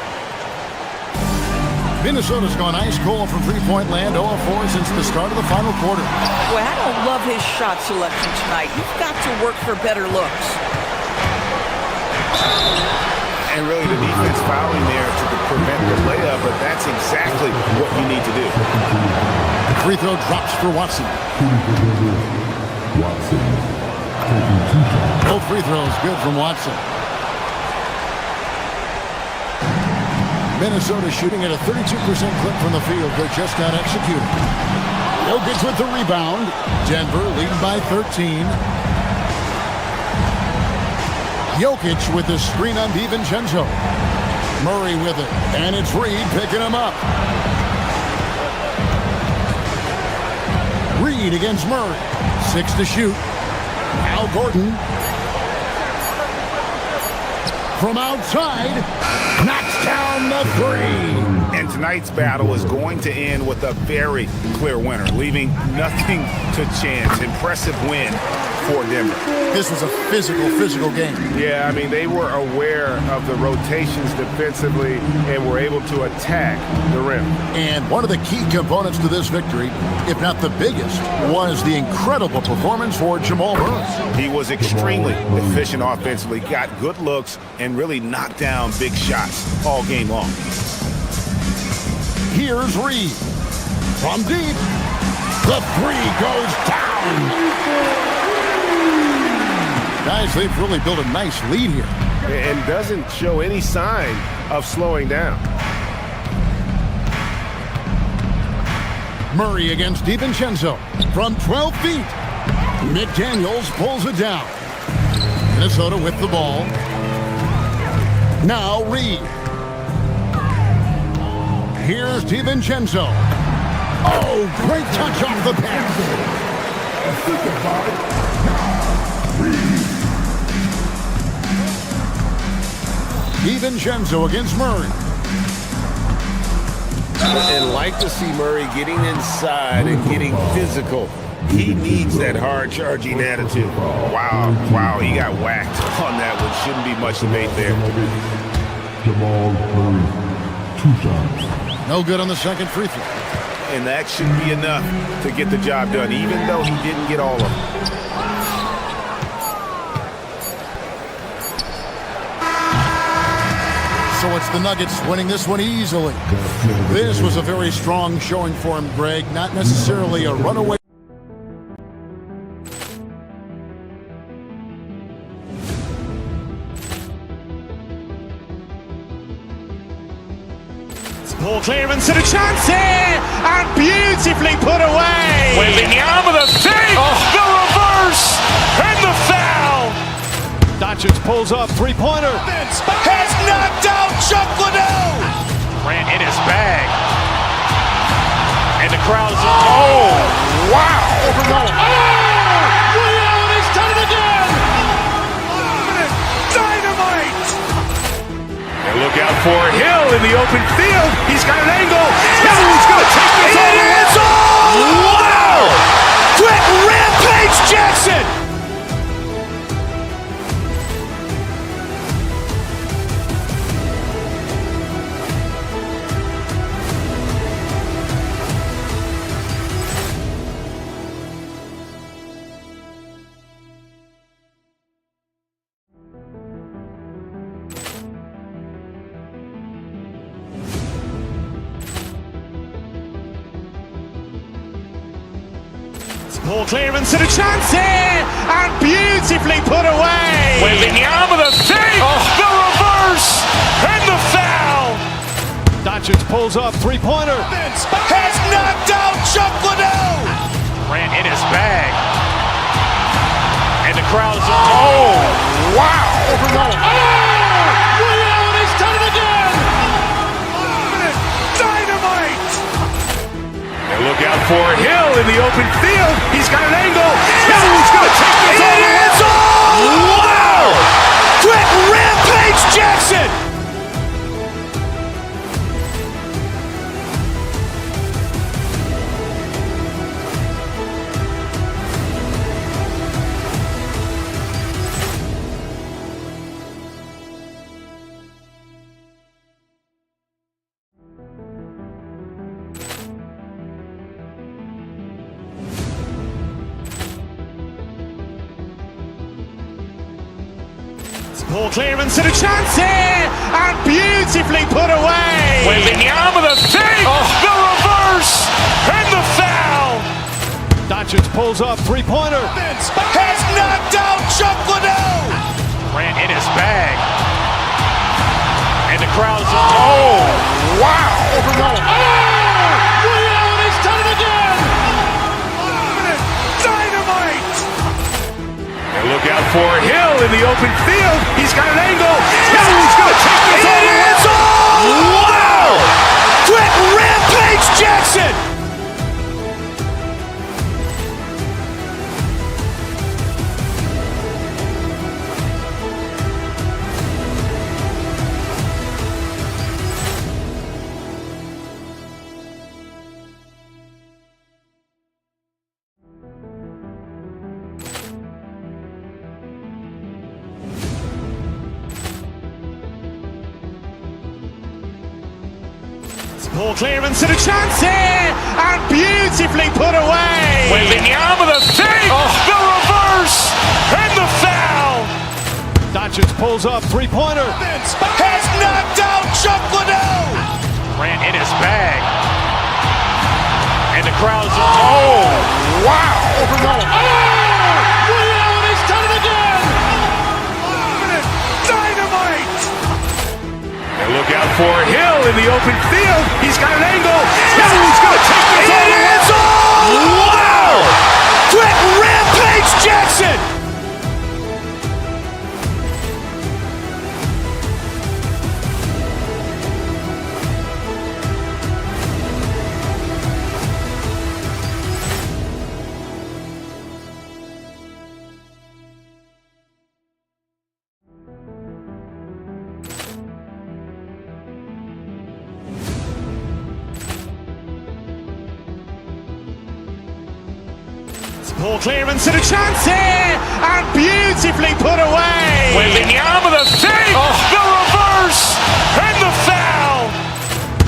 Minnesota's gone ice cold from three-point land, 0 of 4 since the start of the final quarter. Boy, I don't love his shot selection tonight. You've got to work for better looks. And really the defense fouling there to prevent the layup, but that's exactly what you need to do. Free throw drops for Watson. Both free throws good from Watson. Minnesota shooting at a 32% clip from the field. They're just not executing. Jokic with the rebound. Denver leading by 13. Jokic with the screen on DiVincenzo. Murray with it. And it's Reed picking him up. Reed against Murray. 6 to shoot. Now Gordon. From outside. Knocks down the three. And tonight's battle is going to end with a very clear winner, leaving nothing to chance. Impressive win for Denver. This was a physical game. Yeah, I mean, they were aware of the rotations defensively and were able to attack the rim. And one of the key components to this victory, if not the biggest, was the incredible performance for Jamal Murray. He was extremely efficient offensively, got good looks, and really knocked down big shots all game long. Here's Reed. From deep. The three goes down. Guys, they've really built a nice lead here. And doesn't show any sign of slowing down. Murray against DiVincenzo from 12 feet. McDaniels pulls it down. Minnesota with the ball. Now Reed. Here's DiVincenzo. Oh, great touch off the pass. DiVincenzo against Murray. And like to see Murray getting inside and getting physical. He needs that hard-charging attitude. Wow, he got whacked on that one. Shouldn't be much debate there. Jamal Murray, 2 shots. No good on the second free throw. And that should be enough to get the job done, even though he didn't get all of it. So it's the Nuggets winning this one easily. This was a very strong showing for him, Greg. Not necessarily a runaway. Ball clearance and a chance here, and beautifully put away. Wembanyama with a save, the reverse, and the foul. Doncic pulls up, three-pointer. Has knocked out Chuck Liddell. Grant in his bag. And the crowd's, oh, wow. Over Nolan. Ray Allen has done it again. Dynamite. And look out for Hill in the open field. He's got an angle. He's going to take this all the way. Wow. Quick rampage Jackson. Ball clearance and a chance here, and beautifully put away. Wembanyama the save, the reverse, and the foul. Doncic pulls up, three-pointer. Has knocked out Chuck Liddell. Grant in his bag. And the crowd's, oh, wow. Over Nolan. Ray Allen has done it again. Dynamite. And look out for Hill in the open field. He's got an angle. He's going to take this all the way. Wow. Quick rampage Jackson. Ball clearance and a chance here, and beautifully put away. Wembanyama the save, the reverse, and the foul. Doncic pulls up, three-pointer. Has knocked out Chuck Liddell. Grant in his bag. And the crowd's, oh, wow. Over Nolan. Ray Allen has done it again. Dynamite. And look out for Hill in the open field. He's got an angle. He's going to take this all the way. Wow. Quick rampage Jackson. Ball clearance and a chance here, and beautifully put away. Wembanyama the save, the reverse, and the foul. Doncic pulls up, three-pointer. Has knocked out Chuck Liddell. Grant in his bag. And the crowd's, oh, wow. Over Nolan. Ray Allen has done it again. Dynamite. And look out for Hill in the open field. He's got an angle. He's going to take this all the way. Wow. Quick rampage Jackson. Ball clearance and a chance here, and beautifully put away. Wembanyama the save, the reverse, and the foul.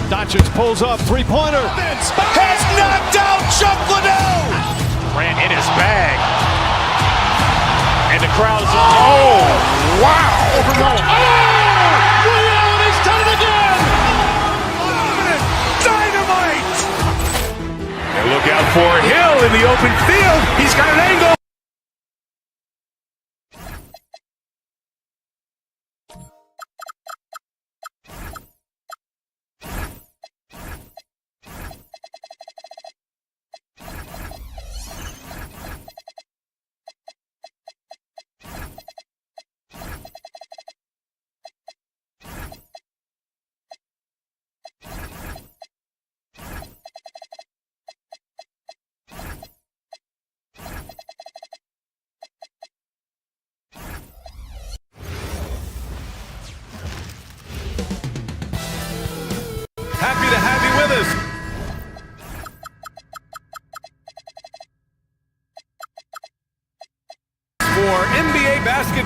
Doncic pulls up, three-pointer. Has knocked out Chuck Liddell. Grant in his bag. And the crowd's, oh, wow. Over Nolan. Ray Allen has done it again. Dynamite. And look out for Hill in the open field. He's got an angle.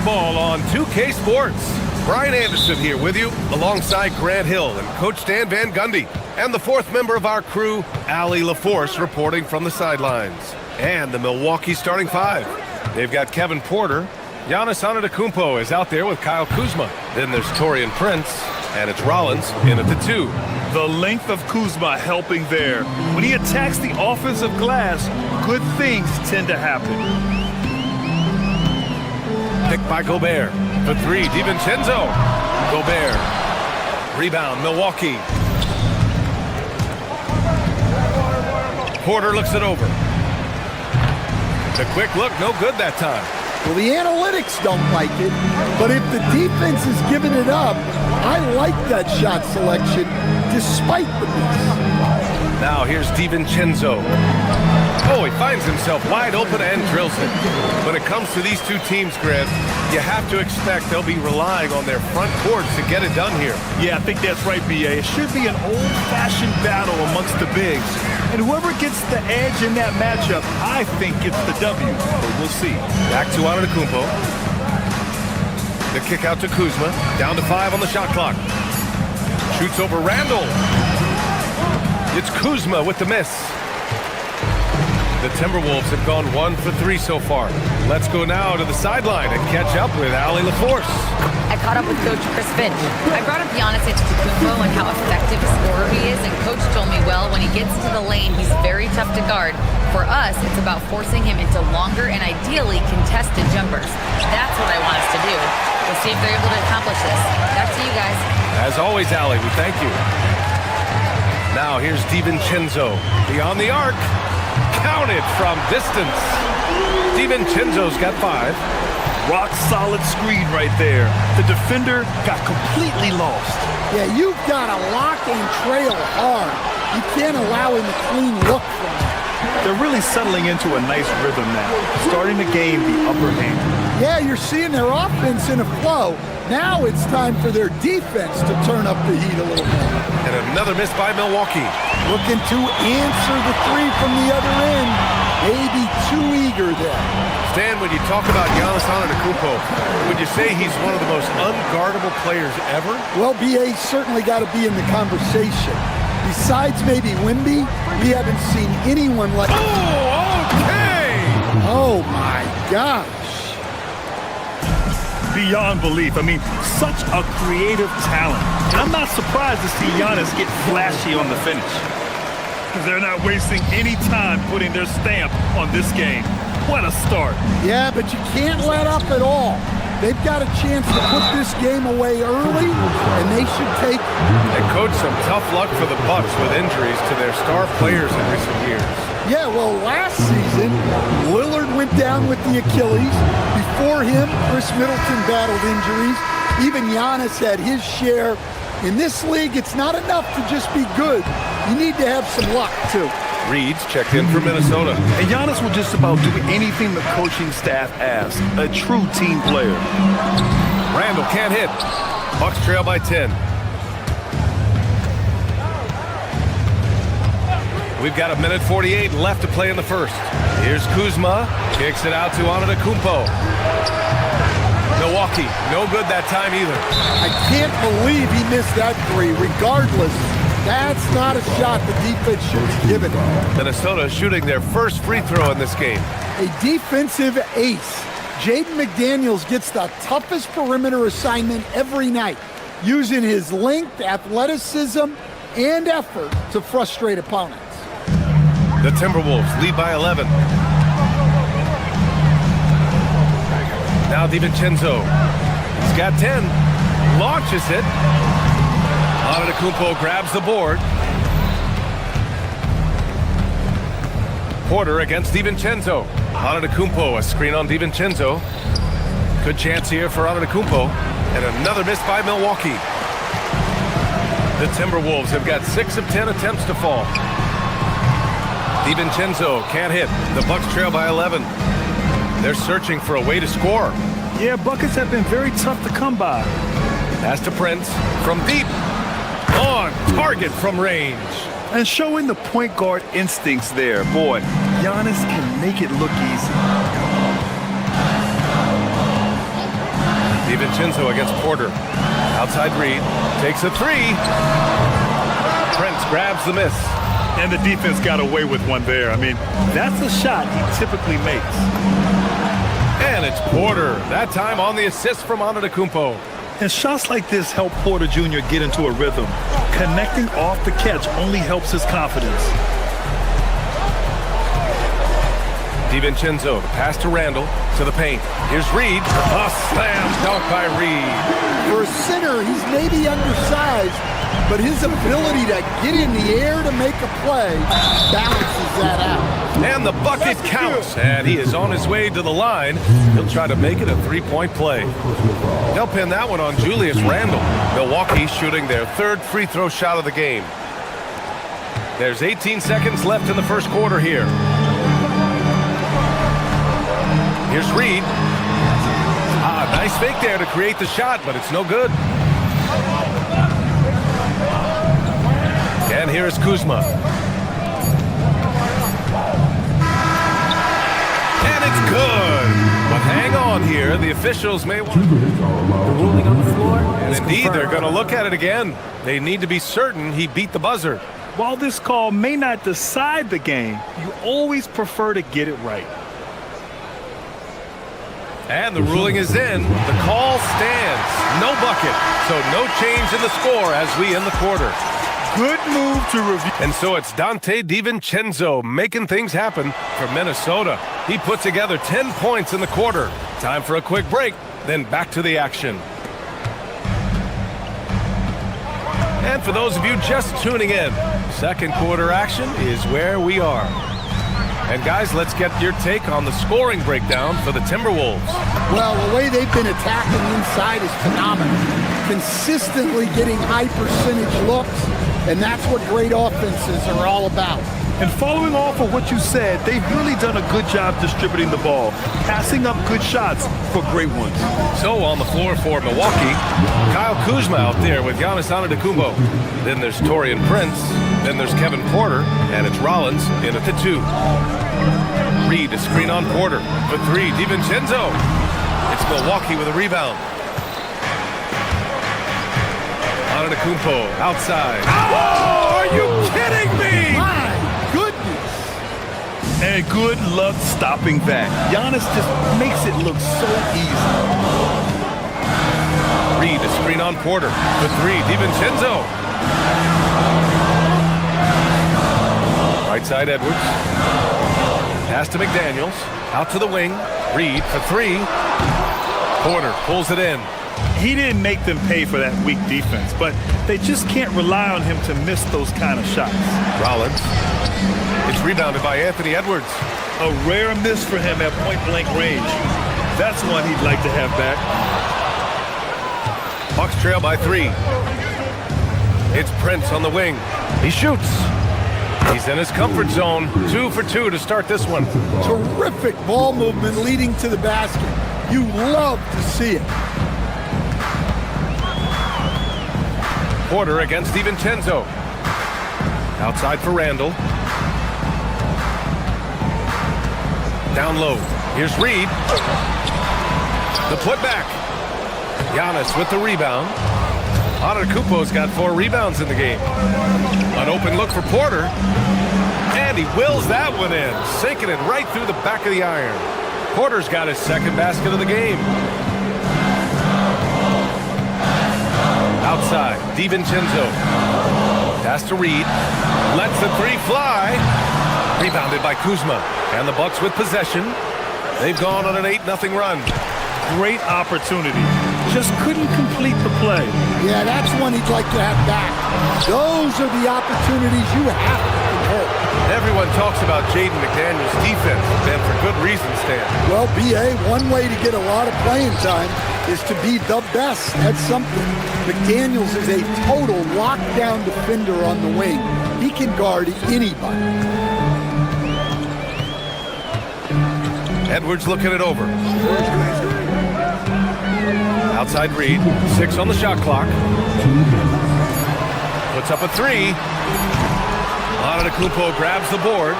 eBasketball on 2K Sports. Brian Anderson here with you, alongside Grant Hill and Coach Dan Van Gundy, and the fourth member of our crew, Allie LaForce, reporting from the sidelines. And the Milwaukee starting five. They've got Kevin Porter. Giannis Antetokounmpo is out there with Kyle Kuzma. Then there's Taurean Prince, and it's Rollins in at the two. The length of Kuzma helping there. When he attacks the offensive glass, good things tend to happen. Picked by Gobert. For three, DiVincenzo. Gobert. Rebound, Milwaukee. Porter looks it over. The quick look, no good that time. Well, the analytics don't like it, but if the defense is giving it up, I like that shot selection despite the miss. Now here's DiVincenzo. Oh, he finds himself wide open and drills it. When it comes to these two teams, Grant, you have to expect they'll be relying on their front courts to get it done here. Yeah, I think that's right, B.A. It should be an old-fashioned battle amongst the bigs. And whoever gets the edge in that matchup, I think gets the W. But we'll see. Back to Antetokounmpo. The kick out to Kuzma. Down to 5 on the shot clock. Shoots over Randall. It's Kuzma with the miss. The Timberwolves have gone 1 for 3 so far. Let's go now to the sideline and catch up with Allie LaForce. I caught up with Coach Chris Finch. I brought up Giannis Antetokounmpo and how effective a scorer he is, and Coach told me, well, when he gets into the lane, he's very tough to guard. For us, it's about forcing him into longer and ideally contested jumpers. That's what I want us to do. We'll see if they're able to accomplish this. Back to you guys. As always, Allie, we thank you. Now here's DiVincenzo. Beyond the arc. Counted from distance. DiVincenzo's got 5. Rock solid screen right there. The defender got completely lost. Yeah, you've got to lock and trail hard. You can't allow him a clean look from him. They're really settling into a nice rhythm now, starting to gain the upper hand. Yeah, you're seeing their offense in a flow. Now it's time for their defense to turn up the heat a little more. And another miss by Milwaukee. Looking to answer the three from the other end. Maybe too eager there. Stan, when you talk about Giannis Antetokounmpo, would you say he's one of the most unguardable players ever? Well, BA's certainly got to be in the conversation. Besides maybe Wemby, we haven't seen anyone like... Oh, okay! Oh, my gosh. Beyond belief. I mean, such a creative talent. And I'm not surprised to see Giannis get flashy on the finish. Because they're not wasting any time putting their stamp on this game. What a start. Yeah, but you can't let up at all. They've got a chance to put this game away early, and they should take it. And coach, some tough luck for the Bucks with injuries to their star players in recent years. Yeah, well, last season, Lillard went down with the Achilles. Before him, Chris Middleton battled injuries. Even Giannis had his share. In this league, it's not enough to just be good. You need to have some luck, too. Reed's checked in for Minnesota. And Giannis will just about do anything the coaching staff asks. A true team player. Randall can't hit. Bucks trail by 10. We've got 1:48 left to play in the first. Here's Kuzma. Kicks it out to Antetokounmpo. Milwaukee, no good that time either. I can't believe he missed that three. Regardless, that's not a shot the defense should be giving. Minnesota shooting their first free throw in this game. A defensive ace. Jaden McDaniels gets the toughest perimeter assignment every night, using his length, athleticism, and effort to frustrate opponents. The Timberwolves lead by 11. Now DiVincenzo. He's got 10. Launches it. Antetokounmpo grabs the board. Porter against DiVincenzo. Antetokounmpo, a screen on DiVincenzo. Good chance here for Antetokounmpo. And another miss by Milwaukee. The Timberwolves have got 6 of 10 attempts to fall. DiVincenzo can't hit. The Bucks trail by 11. They're searching for a way to score. Yeah, buckets have been very tough to come by. Pass to Prince from deep. On target from range. And showing the point guard instincts there. Boy, Giannis can make it look easy. DiVincenzo against Porter. Outside Reed. Takes a three. Prince grabs the miss. And the defense got away with one there. I mean, that's a shot he typically makes. And it's Porter. That time on the assist from Antetokounmpo. And shots like this help Porter Jr. get into a rhythm. Connecting off the catch only helps his confidence. DiVincenzo, the pass to Randall, to the paint. Here's Reed. A slam dunk by Reed. For a center, he's maybe undersized, but his ability to get in the air to make a play balances that out. And the bucket counts, and he is on his way to the line. He'll try to make it a three-point play. They'll pin that one on Julius Randle. Milwaukee shooting their third free throw shot of the game. There's 18 seconds left in the first quarter here. Here's Reed. Nice fake there to create the shot, but it's no good. And here is Kuzma. And it's good. But hang on here. The officials may want the ruling on the floor. And indeed, they're going to look at it again. They need to be certain he beat the buzzer. While this call may not decide the game, you always prefer to get it right. And the ruling is in. The call stands. No bucket. So no change in the score as we end the quarter. Good move to review. And so it's Dante DiVincenzo making things happen for Minnesota. He put together 10 points in the quarter. Time for a quick break, then back to the action. And for those of you just tuning in, second quarter action is where we are. And guys, let's get your take on the scoring breakdown for the Timberwolves. Well, the way they've been attacking inside is phenomenal. Consistently getting high percentage looks, and that's what great offenses are all about. And following off of what you said, they've really done a good job distributing the ball, passing up good shots for great ones. So on the floor for Milwaukee, Kyle Kuzma out there with Giannis Antetokounmpo. Then there's Taurean Prince. Then there's Kevin Porter, and it's Rollins in at the 2. Reed to screen on Porter. For 3, DiVincenzo. It's Milwaukee with a rebound. Antetokounmpo outside. Oh, are you kidding me? My goodness. And good luck stopping that. Giannis just makes it look so easy. Reed to screen on Porter. For 3, DiVincenzo. Right side Edwards. Pass to McDaniels. Out to the wing. Reed for 3. Porter pulls it in. He didn't make them pay for that weak defense, but they just can't rely on him to miss those kind of shots. Rollins. It's rebounded by Anthony Edwards. A rare miss for him at point-blank range. That's one he'd like to have back. Bucks trail by 3. It's Prince on the wing. He shoots. He's in his comfort zone. 2 for 2 to start this one. Terrific ball movement leading to the basket. You love to see it. Porter against DiVincenzo. Outside for Randall. Down low. Here's Reed. The putback. Giannis with the rebound. Antetokounmpo's got 4 rebounds in the game. An open look for Porter. And he wills that one in, sinking it right through the back of the iron. Porter's got his second basket of the game. Outside, DiVincenzo. Pass to Reed. Lets the 3 fly. Rebounded by Kuzma. And the Bucks with possession. They've gone on an 8-0 run. Great opportunity. Just couldn't complete the play. Yeah, that's one he'd like to have back. Those are the opportunities you have to convert. Everyone talks about Jaden McDaniels' defense, and for good reason, Stan. Well, B.A., one way to get a lot of playing time is to be the best at something. McDaniels is a total lockdown defender on the wing. He can guard anybody. Edwards looking it over. Outside Reed, 6 on the shot clock. Puts up a 3. Antetokounmpo grabs the board.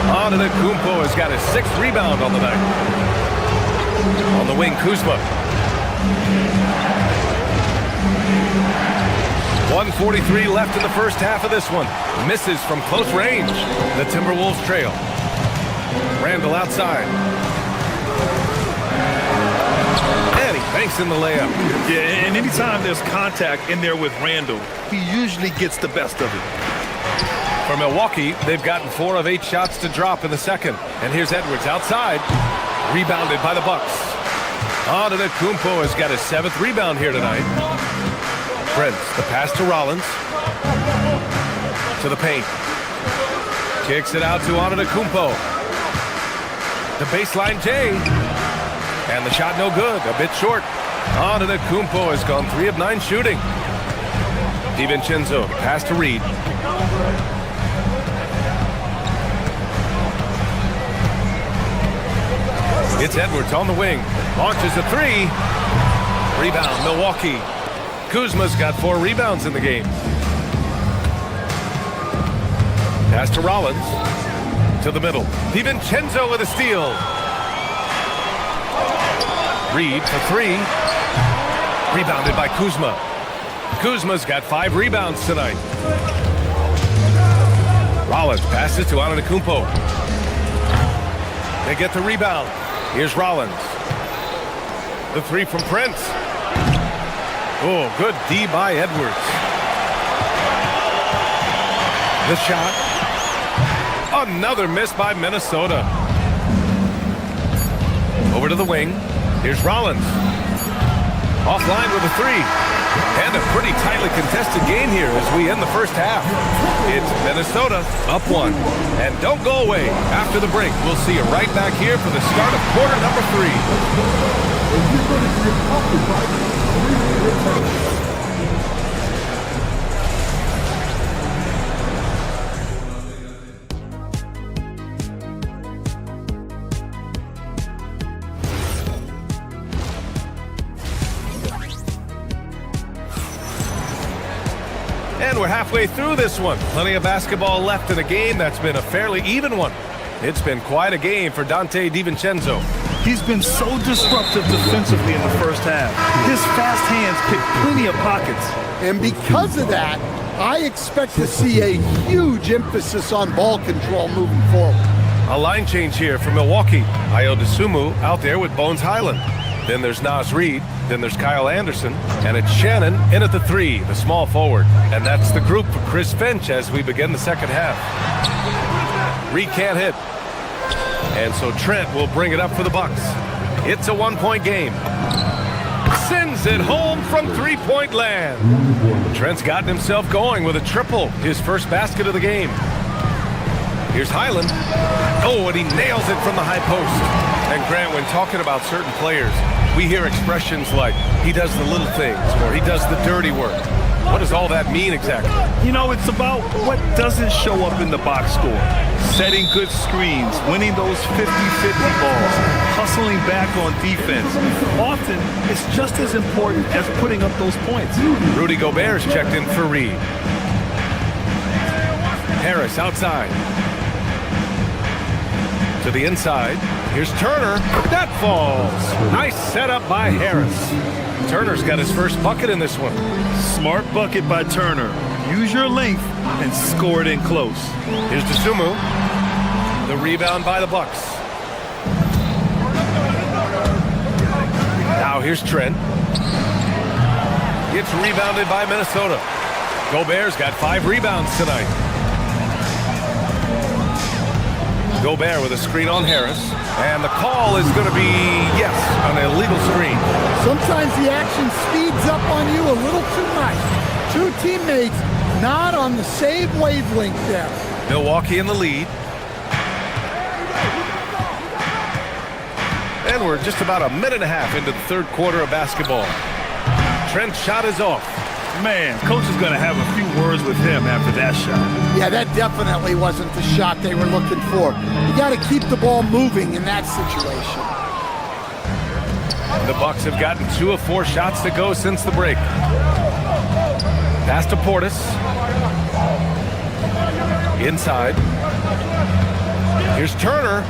Antetokounmpo has got his 6th rebound on the night. On the wing, Kuzma. 1:43 left in the first half of this one. Misses from close range. The Timberwolves trail. Randall outside. And he banks in the layup. Yeah, and anytime there's contact in there with Randall, he usually gets the best of it. For Milwaukee, they've gotten 4 of 8 shots to drop in the second. And here's Edwards outside. Rebounded by the Bucks. Antetokounmpo has got his 7th rebound here tonight. Prince, the pass to Rollins. To the paint. Kicks it out to Antetokounmpo. The baseline J. And the shot no good, a bit short. Antetokounmpo has gone 3 of 9 shooting. DiVincenzo, pass to Reed. It's Edwards on the wing. Launches a 3. Rebound, Milwaukee. Kuzma's got 4 rebounds in the game. Pass to Rollins. To the middle. DiVincenzo with a steal. Reed for 3. Rebounded by Kuzma. Kuzma's got 5 rebounds tonight. Rollins passes to Antetokounmpo. They get the rebound. Here's Rollins. The 3 from Prince. Oh, good D by Edwards. The shot. Another miss by Minnesota. Over to the wing. Here's Rollins. Offline with a 3. And a pretty tightly contested game here as we end the first half. It's Minnesota up 1. And don't go away. After the break, we'll see you right back here for the start of quarter number 3. And we're halfway through this one. Plenty of basketball left in a game that's been a fairly even one. It's been quite a game for Donte DiVincenzo. He's been so disruptive defensively in the first half. His fast hands pick plenty of pockets. And because of that, I expect to see a huge emphasis on ball control moving forward. A line change here for Milwaukee. Ayo Dosunmu out there with Bones Highland. Then there's Naz Reid. Then there's Kyle Anderson. And it's Shannon in at the 3, the small forward. And that's the group for Chris Finch as we begin the second half. Reid can't hit. And so Trent will bring it up for the Bucks. It's a 1-point game. Sends it home from 3-point land. Trent's gotten himself going with a triple, his first basket of the game. Here's Highland. Oh, and he nails it from the high post. And Grant, when talking about certain players, we hear expressions like, he does the little things, or he does the dirty work. What does all that mean exactly? You know, it's about what doesn't show up in the box score. Setting good screens, winning those 50-50 balls, hustling back on defense. Often, it's just as important as putting up those points. Rudy Gobert's checked in for Reed. Harris outside. To the inside. Here's Turner. That falls. Nice setup by Harris. Turner's got his first bucket in this one. Smart bucket by Turner. Use your length and score it in close. Here's Dosunmu. The rebound by the Bucks. Now here's Trent. It's rebounded by Minnesota. Gobert's got 5 rebounds tonight. Gobert with a screen on Harris. And the call is going to be, yes, an illegal screen. Sometimes the action speeds up on you a little too much. 2 teammates not on the same wavelength there. Milwaukee in the lead. And we're just about a minute and a half into the third quarter of basketball. Trent's shot is off. Man, coach is going to have a few words with him after that shot. Yeah, that definitely wasn't the shot they were looking for. You got to keep the ball moving in that situation. The Bucks have gotten 2 of 4 shots to go since the break. Pass to Portis. Inside. Here's Turner.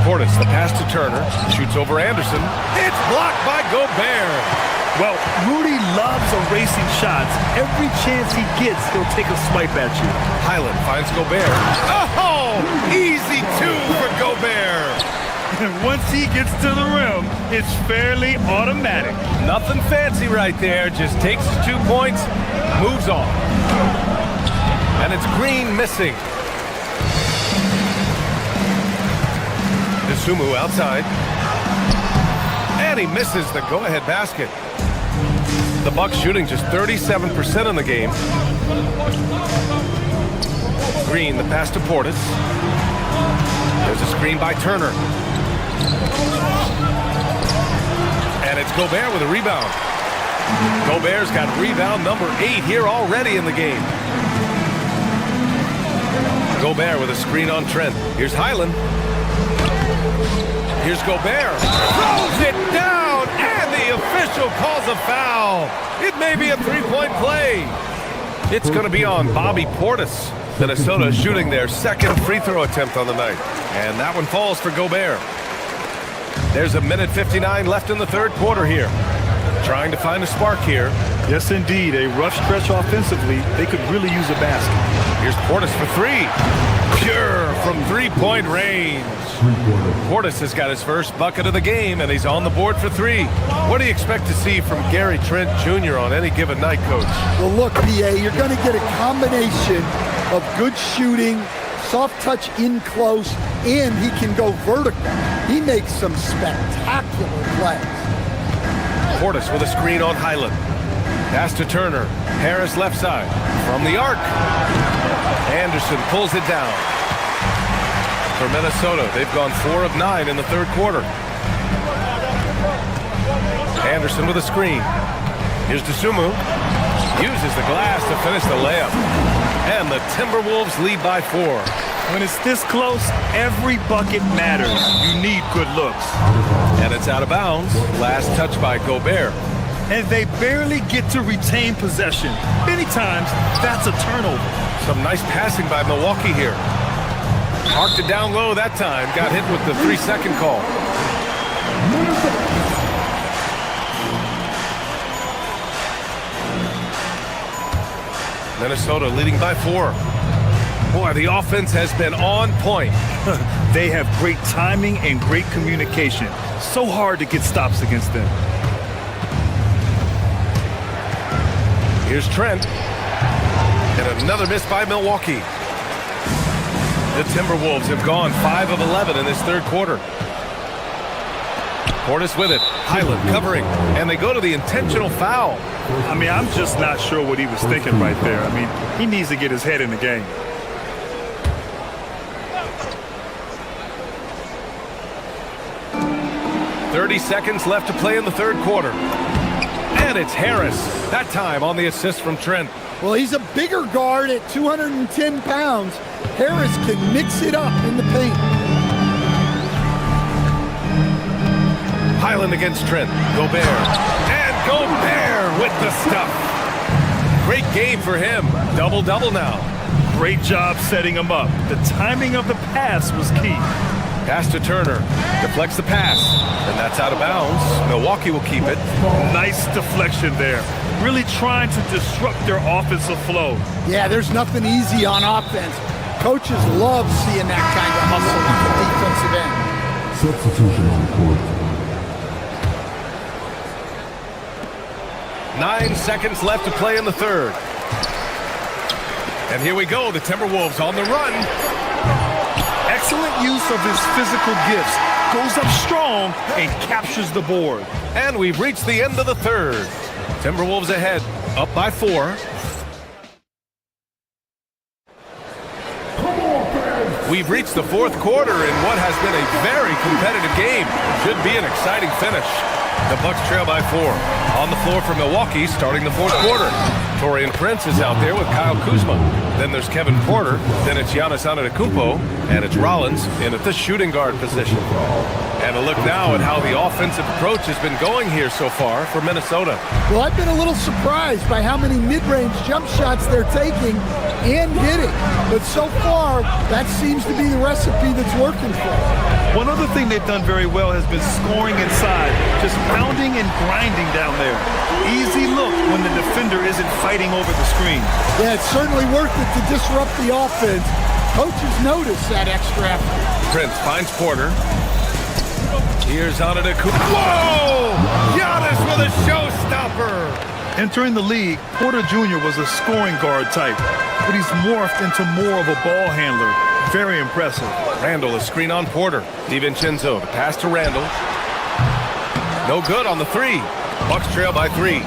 Portis, the pass to Turner. Shoots over Anderson. It's blocked by Gobert. Well, Rudy loves erasing shots. Every chance he gets, he'll take a swipe at you. Highland finds Gobert. Oh, easy two for Gobert. And once he gets to the rim, it's fairly automatic. Nothing fancy right there. Just takes his 2 points, moves on. And it's Green missing. Sumu outside. And he misses the go-ahead basket. The Bucks shooting just 37% in the game. Green, the pass to Portis. There's a screen by Turner. And it's Gobert with a rebound. Gobert's got rebound number 8 here already in the game. Gobert with a screen on Trent. Here's Highland. Here's Gobert. Throws it down, and the official calls a foul. It may be a three-point play. It's going to be on Bobby Portis. Minnesota shooting their second free throw attempt on the night. And that one falls for Gobert. There's a minute 59 left in the third quarter here. Trying to find a spark here. Yes, indeed. A rough stretch offensively. They could really use a basket. Here's Portis for three. Pure from three-point range. Portis has got his first bucket of the game, and he's on the board for three. What do you expect to see from Gary Trent Jr. on any given night, Coach? Well, look, B.A., you're going to get a combination of good shooting, soft touch in close, and he can go vertical. He makes some spectacular plays. Portis with a screen on Highland. Pass to Turner. Harris left side. From the arc. Anderson pulls it down. For Minnesota, they've gone 4 of 9 in the third quarter. Anderson with a screen. Here's Dosunmu. Uses the glass to finish the layup. And the Timberwolves lead by 4. When it's this close, every bucket matters. You need good looks. And it's out of bounds. Last touch by Gobert. And they barely get to retain possession. Many times, that's a turnover. Some nice passing by Milwaukee here. Marked it down low that time. Got hit with the 3-second call. Minnesota leading by 4. Boy, the offense has been on point. They have great timing and great communication. So hard to get stops against them. Here's Trent. And another miss by Milwaukee. The Timberwolves have gone 5 of 11 in this third quarter. Portis with it. Highland covering. And they go to the intentional foul. I mean, I'm just not sure what he was thinking right there. I mean, he needs to get his head in the game. .30 seconds left to play in the third quarter. And it's Harris. That time on the assist from Trent. Well, he's a bigger guard at 210 pounds. Harris can mix it up in the paint. Highland against Trent. Gobert. And Gobert with the stuff. Great game for him. Double-double now. Great job setting him up. The timing of the pass was key. Pass to Turner. Deflects the pass. And that's out of bounds. Milwaukee will keep it. Nice deflection there. Really trying to disrupt their offensive flow. Yeah, there's nothing easy on offense. Coaches love seeing that kind of hustle on the defensive end. Substitution on the court. 9 seconds left to play in the third. And here we go. The Timberwolves on the run. Excellent use of his physical gifts. Goes up strong and captures the board. And we've reached the end of the third. Timberwolves ahead, up by 4. We've reached the fourth quarter in what has been a very competitive game. Should be an exciting finish. The Bucks trail by 4. On the floor for Milwaukee, starting the fourth quarter. Torian Prince is out there with Kyle Kuzma. Then there's Kevin Porter. Then it's Giannis Antetokounmpo. And it's Rollins in at the shooting guard position. And a look now at how the offensive approach has been going here so far for Minnesota. Well, I've been a little surprised by how many mid-range jump shots they're taking and hitting. But so far, that seems to be the recipe that's working for them. One other thing they've done very well has been scoring inside, just pounding and grinding down there. Easy look when the defender isn't fighting over the screen. Yeah, it's certainly worth it to disrupt the offense. Coaches notice that extra effort. Prince finds Porter. Here's Antetokounmpo. Whoa! Giannis with a showstopper. Entering the league, Porter Jr. was a scoring guard type, but he's morphed into more of a ball handler. Very impressive. Randall, a screen on Porter. DiVincenzo, the pass to Randall. No good on the three. Bucks trail by 3.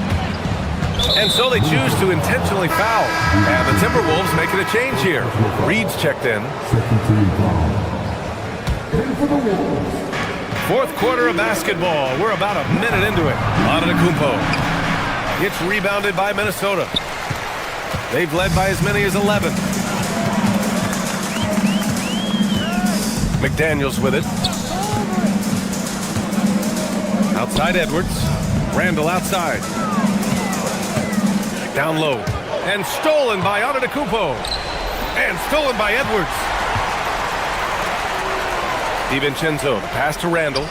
And so they choose to intentionally foul. And the Timberwolves making a change here. Reed's checked in. Fourth quarter of basketball. We're about a minute into it. Antetokounmpo. It's rebounded by Minnesota. They've led by as many as 11. McDaniels with it. Outside Edwards. Randall outside. Down low. And stolen by Antetokounmpo. And stolen by Edwards. DiVincenzo, the pass to Randall.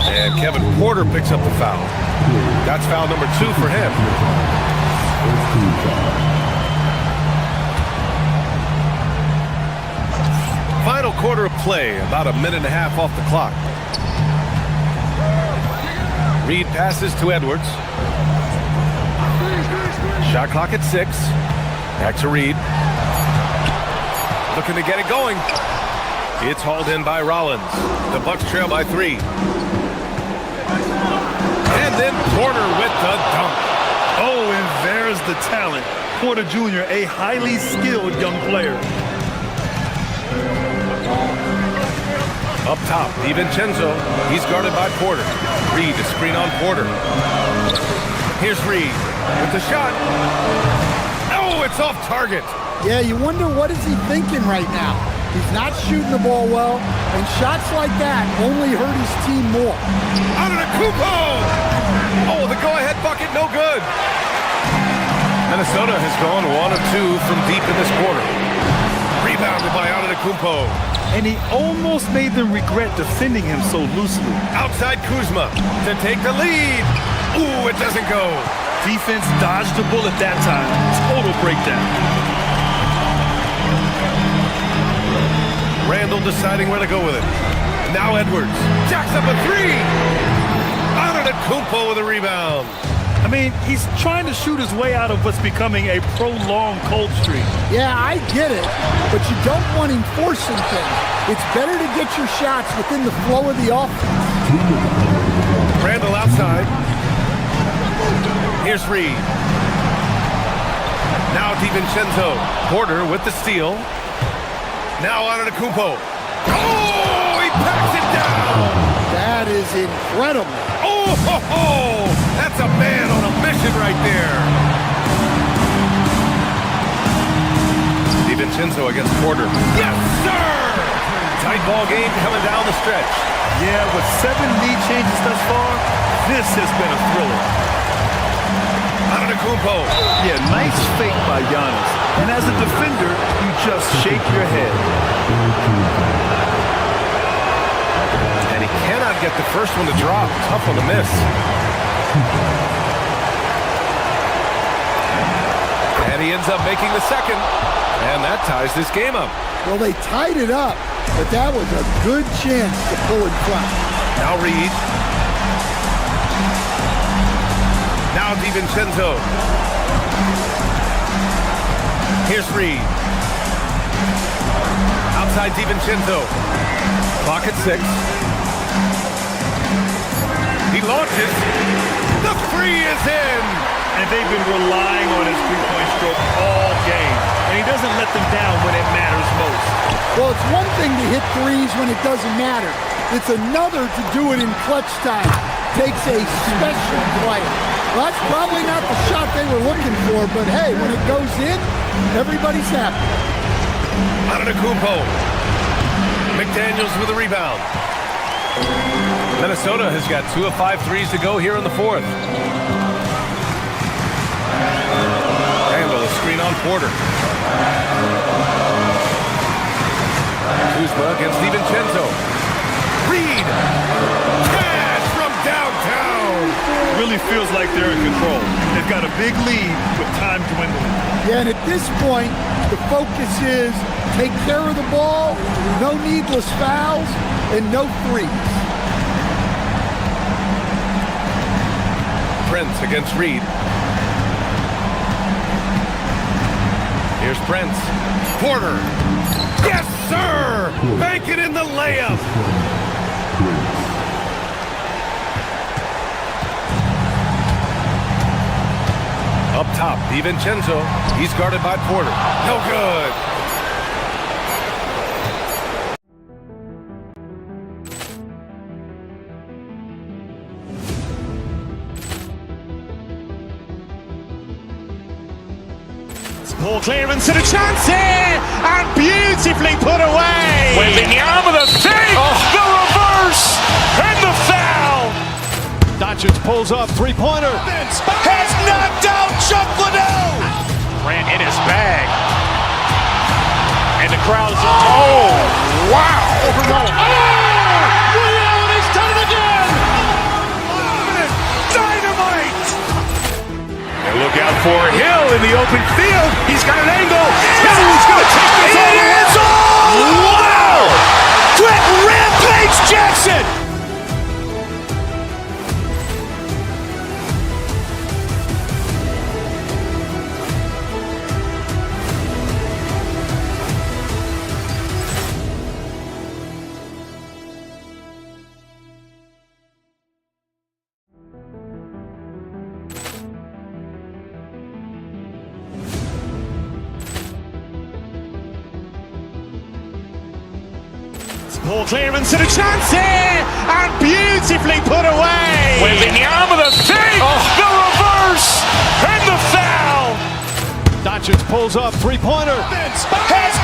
And Kevin Porter picks up the foul. That's foul number 2 for him. Final quarter of play, about a minute and a half off the clock. Reed passes to Edwards. Shot clock at 6. Back to Reed. Looking to get it going. It's hauled in by Rollins. The Bucks trail by 3. And then Porter with the dunk. Oh, and there's the talent. Porter Jr., a highly skilled young player. Up top, DiVincenzo. He's guarded by Porter. Reed to screen on Porter. Here's Reed with the shot. Oh, it's off target. Yeah, you wonder what is he thinking right now. He's not shooting the ball well, and shots like that only hurt his team more. Antetokounmpo! Oh, the go-ahead bucket, no good. Minnesota has gone 1 of 2 from deep in this quarter. Rebounded by Antetokounmpo. And he almost made them regret defending him so loosely. Outside Kuzma to take the lead. Ooh, it doesn't go. Defense dodged the bullet that time. Total breakdown. Randall deciding where to go with it. Now Edwards jacks up a 3. Antetokounmpo with a rebound. I mean, he's trying to shoot his way out of what's becoming a prolonged cold streak. Yeah, I get it, but you don't want him forcing things. It's better to get your shots within the flow of the offense. Randall outside. Here's Reed. Now DiVincenzo. Porter with the steal. Now Antetokounmpo. Oh, he packs it down. That is incredible. Oh, ho, ho. That's a man on a mission right there. DiVincenzo against Porter. Yes, sir! Tight ball game coming down the stretch. Yeah, with 7 lead changes thus far, this has been a thriller. Antetokounmpo. Yeah, nice fake by Giannis. And as a defender, you just shake your head. And he cannot get the first one to drop. Tough one to miss. And he ends up making the second. And that ties this game up. Well, they tied it up, but that was a good chance to pull in front. Now Reed. Now DiVincenzo. Here's Reed. Outside DiVincenzo. Clock at 6. He launches. The 3 is in. And they've been relying on his three-point stroke all game. And he doesn't let them down when it matters most. Well, it's one thing to hit threes when it doesn't matter. It's another to do it in clutch time. Takes a special player. Well, that's probably not the shot they were looking for, but hey, when it goes in, everybody's happy. Antetokounmpo. McDaniels with a rebound. Minnesota has got 2 of 5 threes to go here in the 4th. Randall, a screen on Porter. Kuzma against DiVincenzo. Reed! Cash from downtown! Really feels like they're in control. They've got a big lead with time dwindling. Yeah, and at this point, the focus is take care of the ball, no needless fouls, and no threes. Prince against Reed. Here's Prince. Porter. Yes, sir! Make it in the layup. Up top, DiVincenzo. He's guarded by Porter. No good. Ball clearance and a chance here, and beautifully put away. Wembanyama the save, the reverse, and the foul. Doncic pulls up, three-pointer. Has knocked out Chuck Liddell. Ran in his bag. And the crowd is, oh, wow. He's done it again. Dynamite. And look out for Hill in the open field. He's got an angle. Hill's going to take this all the way. Wow. Quick rampage Jackson. Ball clearance and a chance here, and beautifully put away. Wembanyama the save, the reverse, and the foul. Doncic pulls up, three-pointer. Has